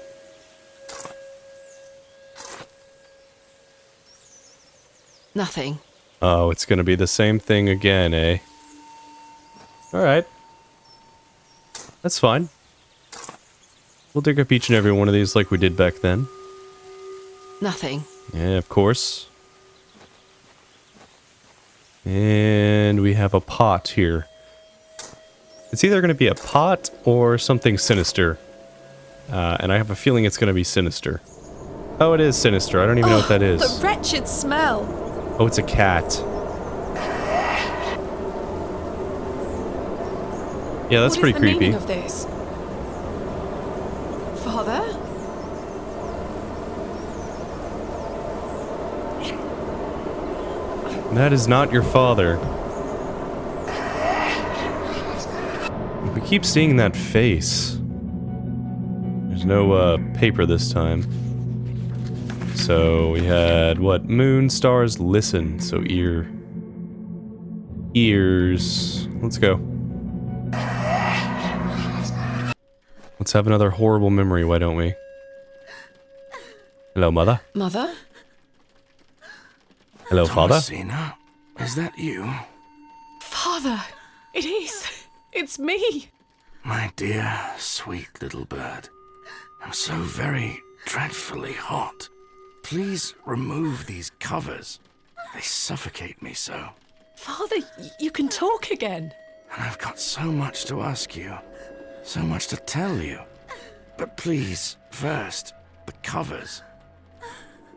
Nothing. Oh, it's gonna be the same thing again, eh? Alright. That's fine. We'll dig up each and every one of these like we did back then. Nothing. Yeah, of course. And we have a pot here. It's either going to be a pot or something sinister. And I have a feeling it's going to be sinister. Oh, it is sinister. I don't even know what that is. The wretched smell. Oh, it's a cat. Yeah, that's pretty creepy. What is the meaning of this? Father? That is not your father. We keep seeing that face. There's no paper this time. So we had what? Moon, stars, listen. So ears. Let's go. Let's have another horrible memory, why don't we? Hello, mother. Mother? Hello, father. Thomasina, is that you? Father! It is. It's me. My dear, sweet little bird. I'm so very dreadfully hot. Please remove these covers. They suffocate me so. Father, you can talk again. And I've got so much to ask you. So much to tell you. But please, first, the covers.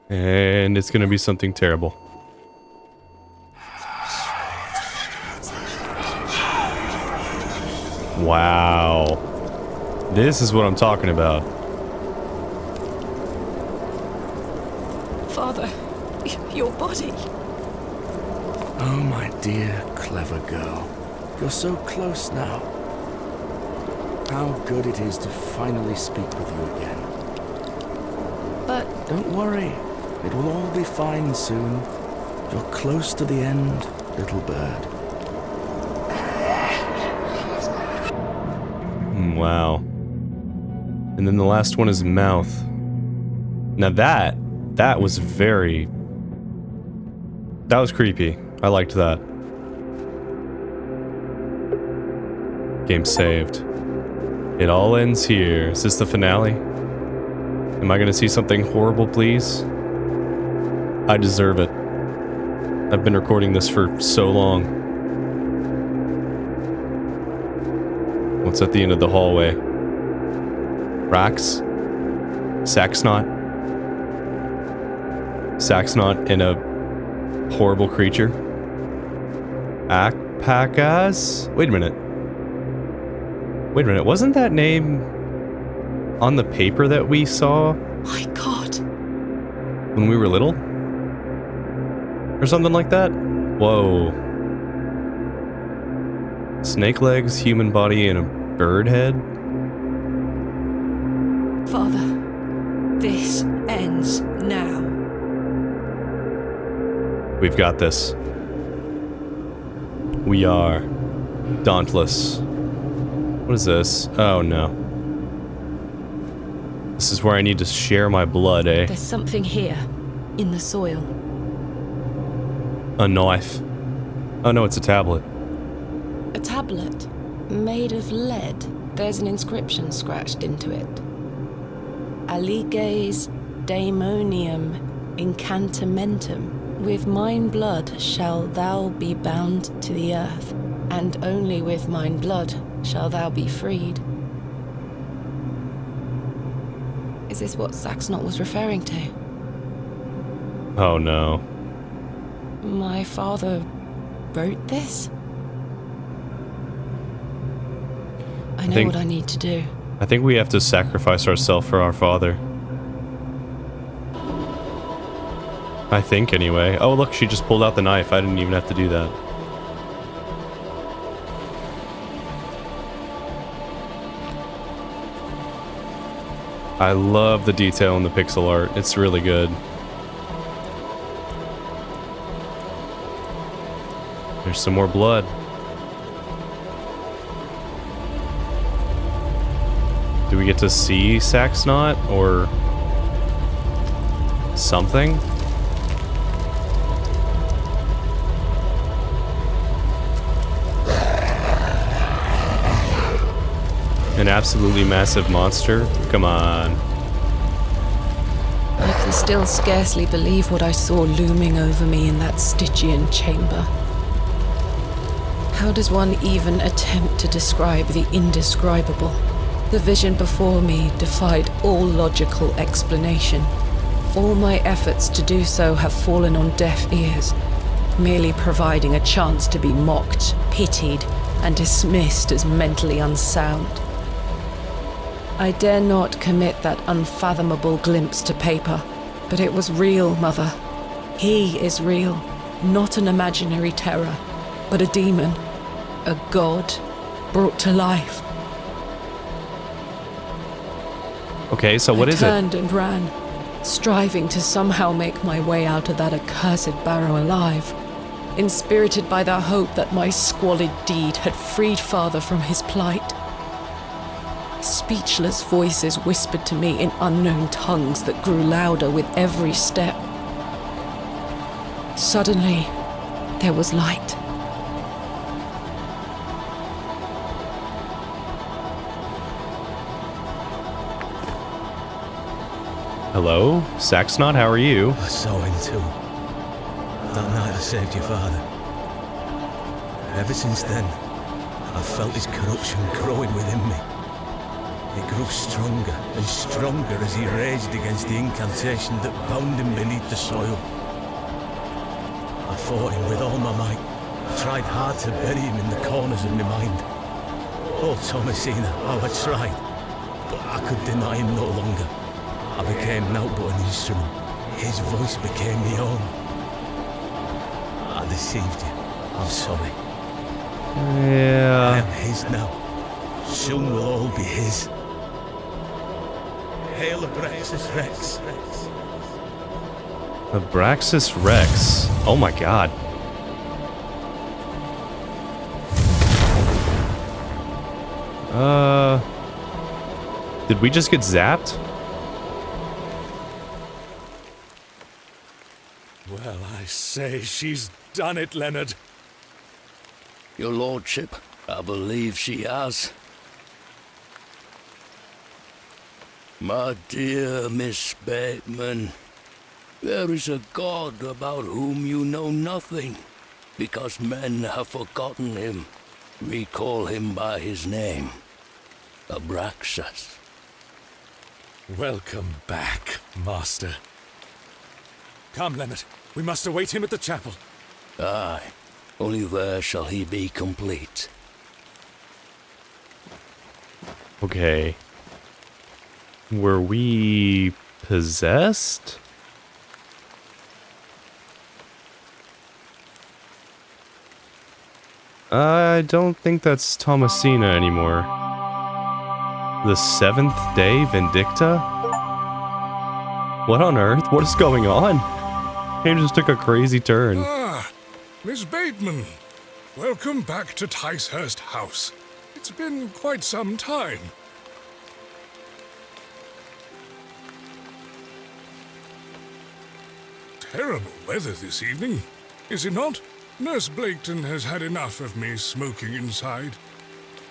And it's gonna be something terrible. Wow. This is what I'm talking about. Father, your body. Oh, my dear, clever girl. You're so close now. How good it is to finally speak with you again. But... Don't worry. It will all be fine soon. You're close to the end, little bird. Wow. And then the last one is mouth. Now that was very... That was creepy. I liked that. Game saved. It all ends here. Is this the finale? Am I gonna see something horrible, please? I deserve it. I've been recording this for so long. What's at the end of the hallway? Rax? Saxnot? Saxnot and a horrible creature? Akpakas? Wait a minute. Wasn't that name on the paper that we saw? My God. When we were little? Or something like that? Whoa. Snake legs, human body, and a bird head? Father, this ends now. We've got this. We are dauntless. What is this? Oh no. This is where I need to share my blood, eh? There's something here, in the soil. A knife. Oh no, it's a tablet. A tablet, made of lead. There's an inscription scratched into it. Aliges daemonium incantamentum. With mine blood shall thou be bound to the earth, and only with mine blood shall thou be freed. Is this what Saxnot was referring to? Oh no. My father wrote this? I know what I need to do. I think we have to sacrifice ourselves for our father. I think, anyway. Oh, look, she just pulled out the knife. I didn't even have to do that. I love the detail in the pixel art. It's really good. There's some more blood. Do we get to see Saxnot or something? An absolutely massive monster? Come on. I can still scarcely believe what I saw looming over me in that Stygian chamber. How does one even attempt to describe the indescribable? The vision before me defied all logical explanation. All my efforts to do so have fallen on deaf ears, merely providing a chance to be mocked, pitied, and dismissed as mentally unsound. I dare not commit that unfathomable glimpse to paper, but it was real, Mother. He is real, not an imaginary terror, but a demon, a god, brought to life. Okay, so what is it? I turned and ran, striving to somehow make my way out of that accursed Barrow alive, inspirited by the hope that my squalid deed had freed Father from his plight. Speechless voices whispered to me in unknown tongues that grew louder with every step. Suddenly, there was light. Hello? Saxnot, how are you? I saw him too. That night I saved your father. Ever since then, I've felt his corruption growing within me. It grew stronger and stronger as he raged against the incantation that bound him beneath the soil. I fought him with all my might, tried hard to bury him in the corners of my mind. Oh, Thomasina, how I tried, but I could deny him no longer. I became naught but an instrument. His voice became my own. I deceived you. I'm sorry. Yeah. I am his now. Soon we'll all be his. Hail Abraxas Rex. Abraxas Rex. Oh my god. Did we just get zapped? Well, I say, she's done it, Leonard. Your lordship, I believe she has. My dear Miss Bateman, there is a god about whom you know nothing, because men have forgotten him. We call him by his name, Abraxas. Welcome back, Master. Come, Leonard. We must await him at the chapel. Aye, only there shall he be complete. Okay. Were we possessed? I don't think that's Thomasina anymore. The 7th day Vindicta? What on earth? What is going on? It just took a crazy turn. Ah, Miss Bateman. Welcome back to Ticehurst House. It's been quite some time. Terrible weather this evening, is it not? Nurse Blaketon has had enough of me smoking inside.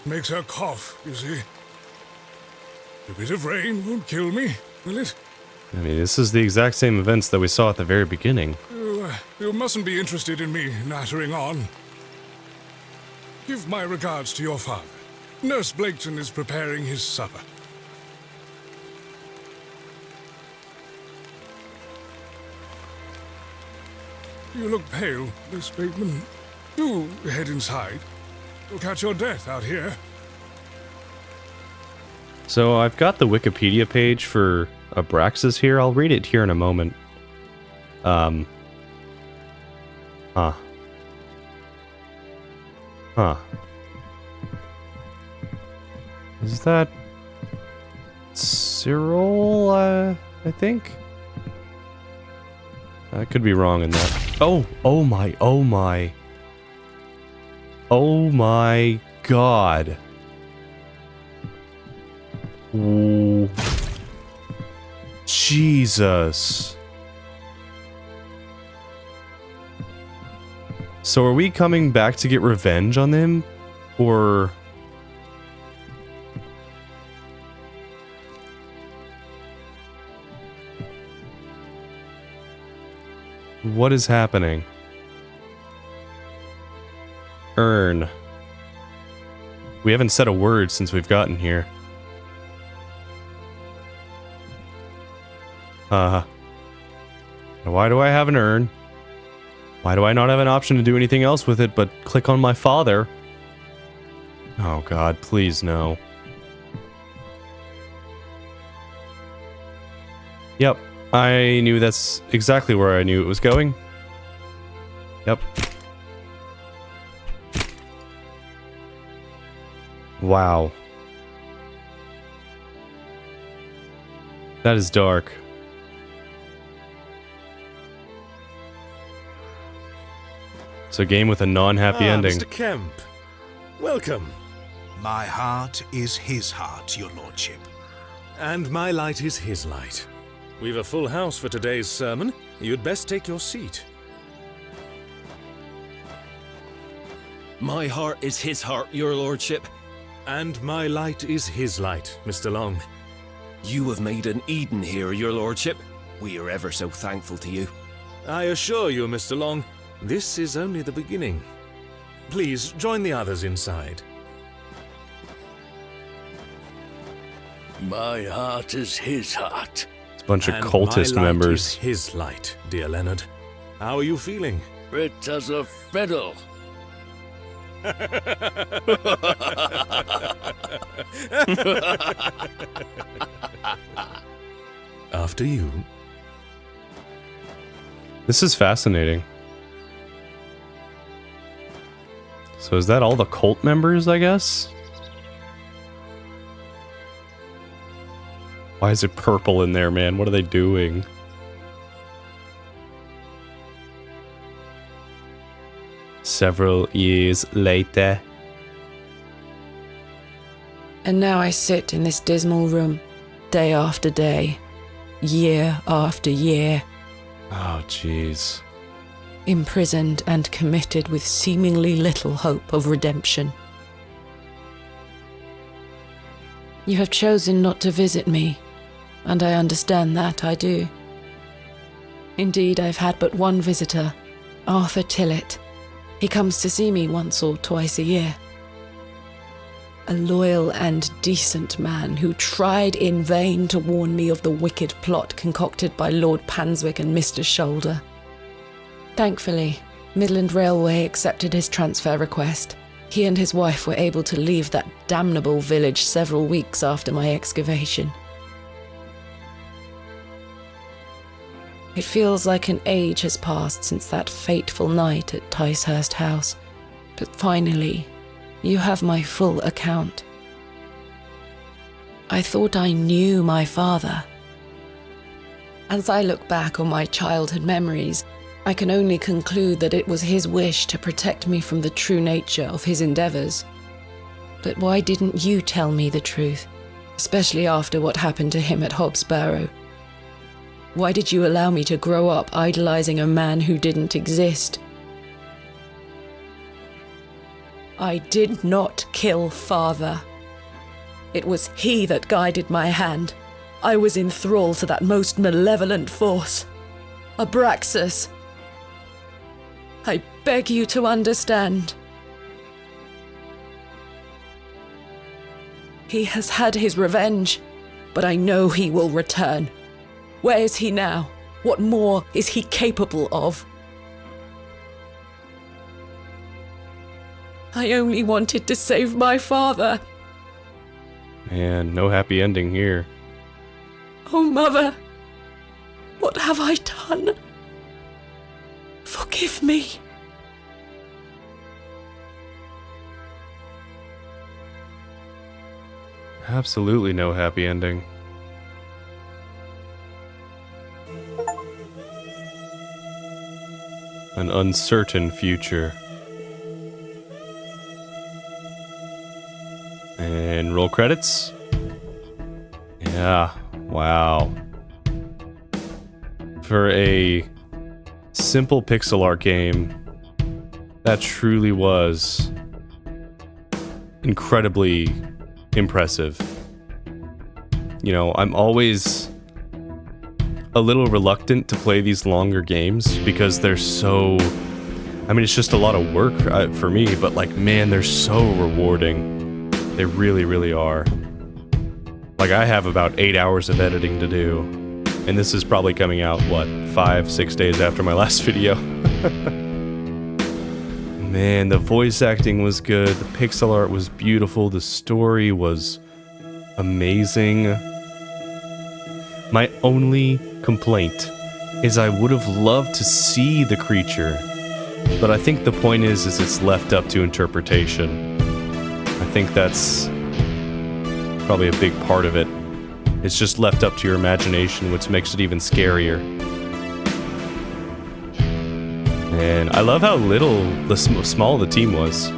Makes her cough, you see. A bit of rain won't kill me, will it? I mean, this is the exact same events that we saw at the very beginning. You mustn't be interested in me nattering on. Give my regards to your father. Nurse Blaketon is preparing his supper. You look pale, Miss Bateman. Do head inside. You'll catch your death out here. So I've got the Wikipedia page for Abraxas here. I'll read it here in a moment. Huh. Is that Cyril, I think? I could be wrong in that. Oh my god. Ooh. Jesus. So are we coming back to get revenge on them? Or... what is happening? Earn. We haven't said a word since we've gotten here. Why do I have an urn? Why do I not have an option to do anything else with it but click on my father? Oh god, please no. Yep, I knew that's exactly where I knew it was going. Yep. Wow. That is dark. It's a game with a non-happy ending. Mr. Kemp. Welcome. My heart is his heart, your lordship. And my light is his light. We've a full house for today's sermon. You'd best take your seat. My heart is his heart, your lordship. And my light is his light, Mr. Long. You have made an Eden here, your lordship. We are ever so thankful to you. I assure you, Mr. Long, this is only the beginning. Please, join the others inside. My heart is his heart. It's a bunch of And cultist my light members. is his light, dear Leonard. How are you feeling? Fit as a fiddle. After you. This is fascinating. So is that all the cult members, I guess? Why is it purple in there, man? What are they doing? Several years later. And now I sit in this dismal room, day after day, year after year, Oh, jeez. imprisoned and committed with seemingly little hope of redemption. You have chosen not to visit me, and I understand that, I do. Indeed, I've had but one visitor, Arthur Tillett. He comes to see me once or twice a year. A loyal and decent man who tried in vain to warn me of the wicked plot concocted by Lord Panswick and Mr. Shoulder. Thankfully, Midland Railway accepted his transfer request. He and his wife were able to leave that damnable village several weeks after my excavation. It feels like an age has passed since that fateful night at Ticehurst House, but finally, you have my full account. I thought I knew my father. As I look back on my childhood memories, I can only conclude that it was his wish to protect me from the true nature of his endeavours. But why didn't you tell me the truth, especially after what happened to him at Hobbs Barrow? Why did you allow me to grow up idolising a man who didn't exist? I did not kill father. It was he that guided my hand. I was in thrall to that most malevolent force, Abraxas. I beg you to understand. He has had his revenge, but I know he will return. Where is he now? What more is he capable of? I only wanted to save my father. Man, no happy ending here. Oh, Mother, what have I done? Forgive me. Absolutely no happy ending. An uncertain future. And roll credits. Yeah, wow. For a simple pixel art game, that truly was incredibly impressive. You know, I'm always a little reluctant to play these longer games because they're so... I mean, it's just a lot of work for me, but like, man, they're so rewarding. They really, really are. Like, I have about 8 hours of editing to do, and this is probably coming out, what, 5-6 days after my last video? Man, the voice acting was good, the pixel art was beautiful, the story was amazing. My only complaint is I would have loved to see the creature, but I think the point is it's left up to interpretation. I think that's probably a big part of it. It's just left up to your imagination, which makes it even scarier. And I love how small the team was.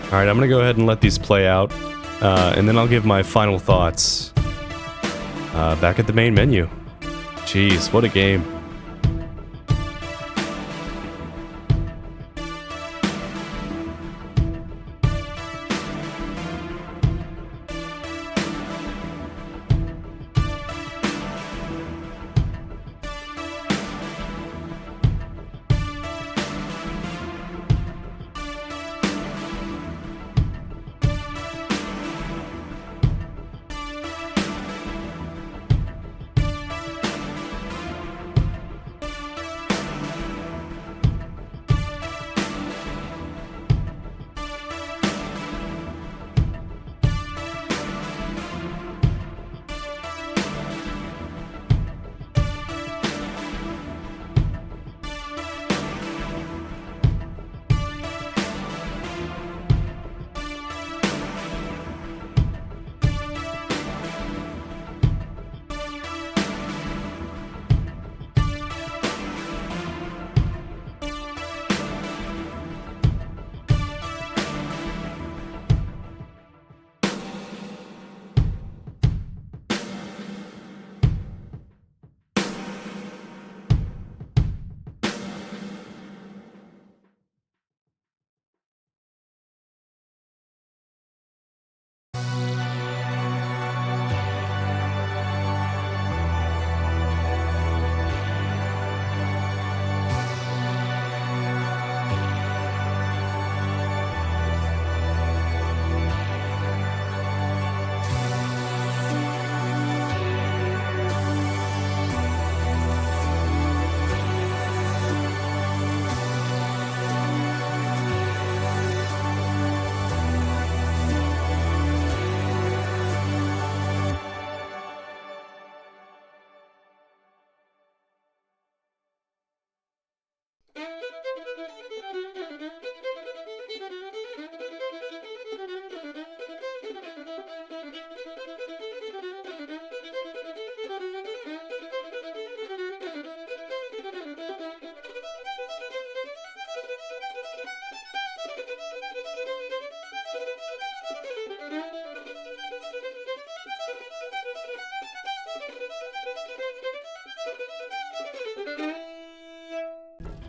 Alright, I'm gonna go ahead and let these play out, and then I'll give my final thoughts back at the main menu. Jeez, what a game.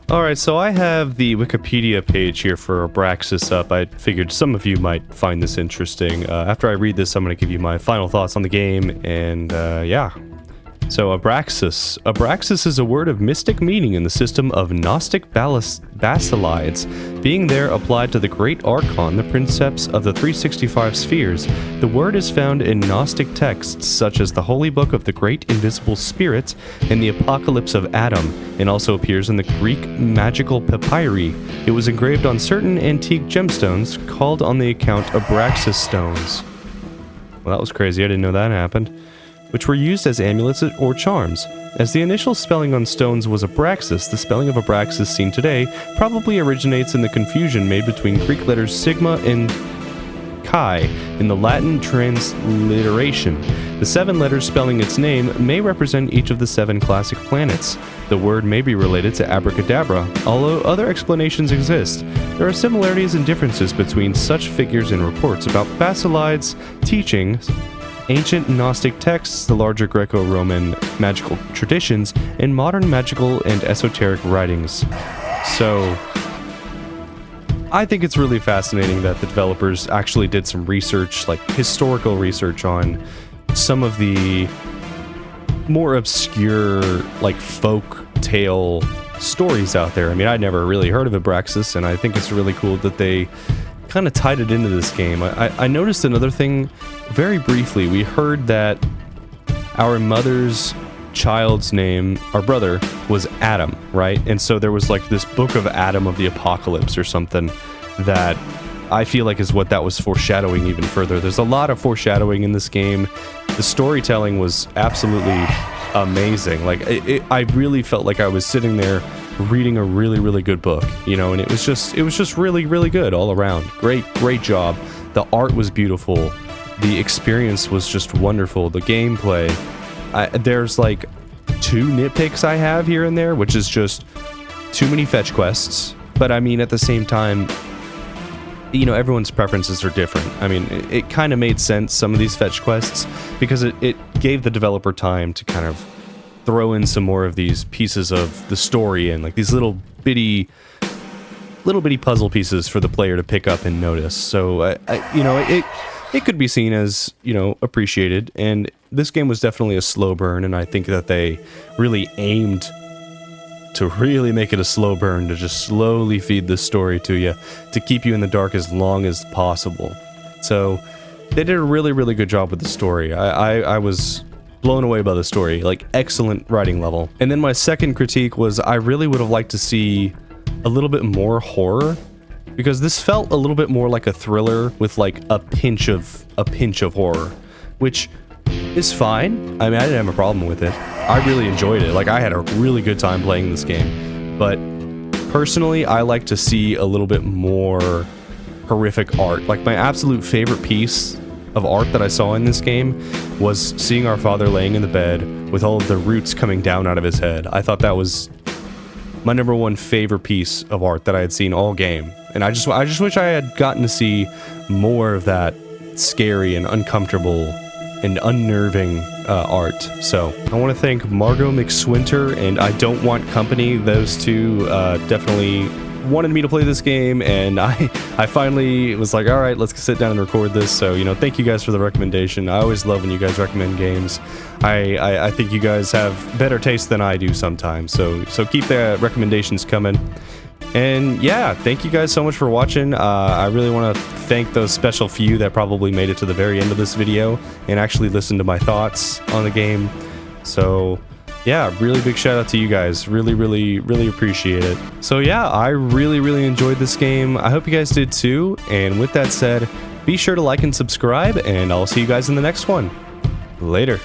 Alright, so I have the Wikipedia page here for Abraxas up. I figured some of you might find this interesting. After I read this, I'm going to give you my final thoughts on the game, and yeah. So Abraxas. Abraxas is a word of mystic meaning in the system of Gnostic Basilides, being there applied to the Great Archon, the Princeps of the 365 Spheres. The word is found in Gnostic texts such as the Holy Book of the Great Invisible Spirit and the Apocalypse of Adam, and also appears in the Greek magical papyri. It was engraved on certain antique gemstones called on the account Abraxas stones. Well, that was crazy. I didn't know that happened. Which were used as amulets or charms. As the initial spelling on stones was Abraxas, the spelling of Abraxas seen today probably originates in the confusion made between Greek letters sigma and chi in the Latin transliteration. The 7 letters spelling its name may represent each of the 7 classic planets. The word may be related to abracadabra, although other explanations exist. There are similarities and differences between such figures and reports about Basilides' teachings, ancient Gnostic texts, the larger Greco-Roman magical traditions, and modern magical and esoteric writings. So, I think it's really fascinating that the developers actually did some research, like historical research on some of the more obscure, like folk tale stories out there. I mean, I'd never really heard of Abraxas, and I think it's really cool that they kind of tied it into this game. I noticed another thing very briefly. We heard that our mother's child's name, our brother, was Adam, right? And so there was like this book of Adam of the Apocalypse or something that I feel like is what that was foreshadowing even further. There's a lot of foreshadowing in this game. The storytelling was absolutely amazing. Like, I really felt like I was sitting there reading a really, really good book, you know, and it was just really, really good all around. Great job. The art was beautiful. The experience was just wonderful. The gameplay. There's like 2 nitpicks I have here and there, which is just too many fetch quests. But I mean, at the same time, you know, everyone's preferences are different. I mean, it kind of made sense, some of these fetch quests, because it gave the developer time to kind of throw in some more of these pieces of the story and like these little bitty puzzle pieces for the player to pick up and notice. So, you know, it could be seen as, you know, appreciated. And this game was definitely a slow burn, and I think that they really aimed to really make it a slow burn, to just slowly feed the story to you, to keep you in the dark as long as possible. So they did a really, really good job with the story. I was blown away by the story, like excellent writing level. And then my second critique was I really would have liked to see a little bit more horror, because this felt a little bit more like a thriller with like a pinch of horror, which is fine. I mean, I didn't have a problem with it. I really enjoyed it. Like, I had a really good time playing this game. But personally, I like to see a little bit more horrific art. Like, my absolute favorite piece of art that I saw in this game was seeing our father laying in the bed with all of the roots coming down out of his head. I thought that was my #1 favorite piece of art that I had seen all game. And I just wish I had gotten to see more of that scary and uncomfortable and unnerving art. So I want to thank Margot McSwinter and I Don't Want Company. Those two definitely wanted me to play this game, and I finally was like, all right, let's sit down and record this. So, you know, thank you guys for the recommendation. I always love when you guys recommend games. I think you guys have better taste than I do sometimes. So keep the recommendations coming. And yeah, thank you guys so much for watching. I really want to thank those special few that probably made it to the very end of this video and actually listened to my thoughts on the game. So yeah, really big shout out to you guys. Really, really, really appreciate it. So yeah, I really, really enjoyed this game. I hope you guys did too. And with that said, be sure to like and subscribe, and I'll see you guys in the next one. Later.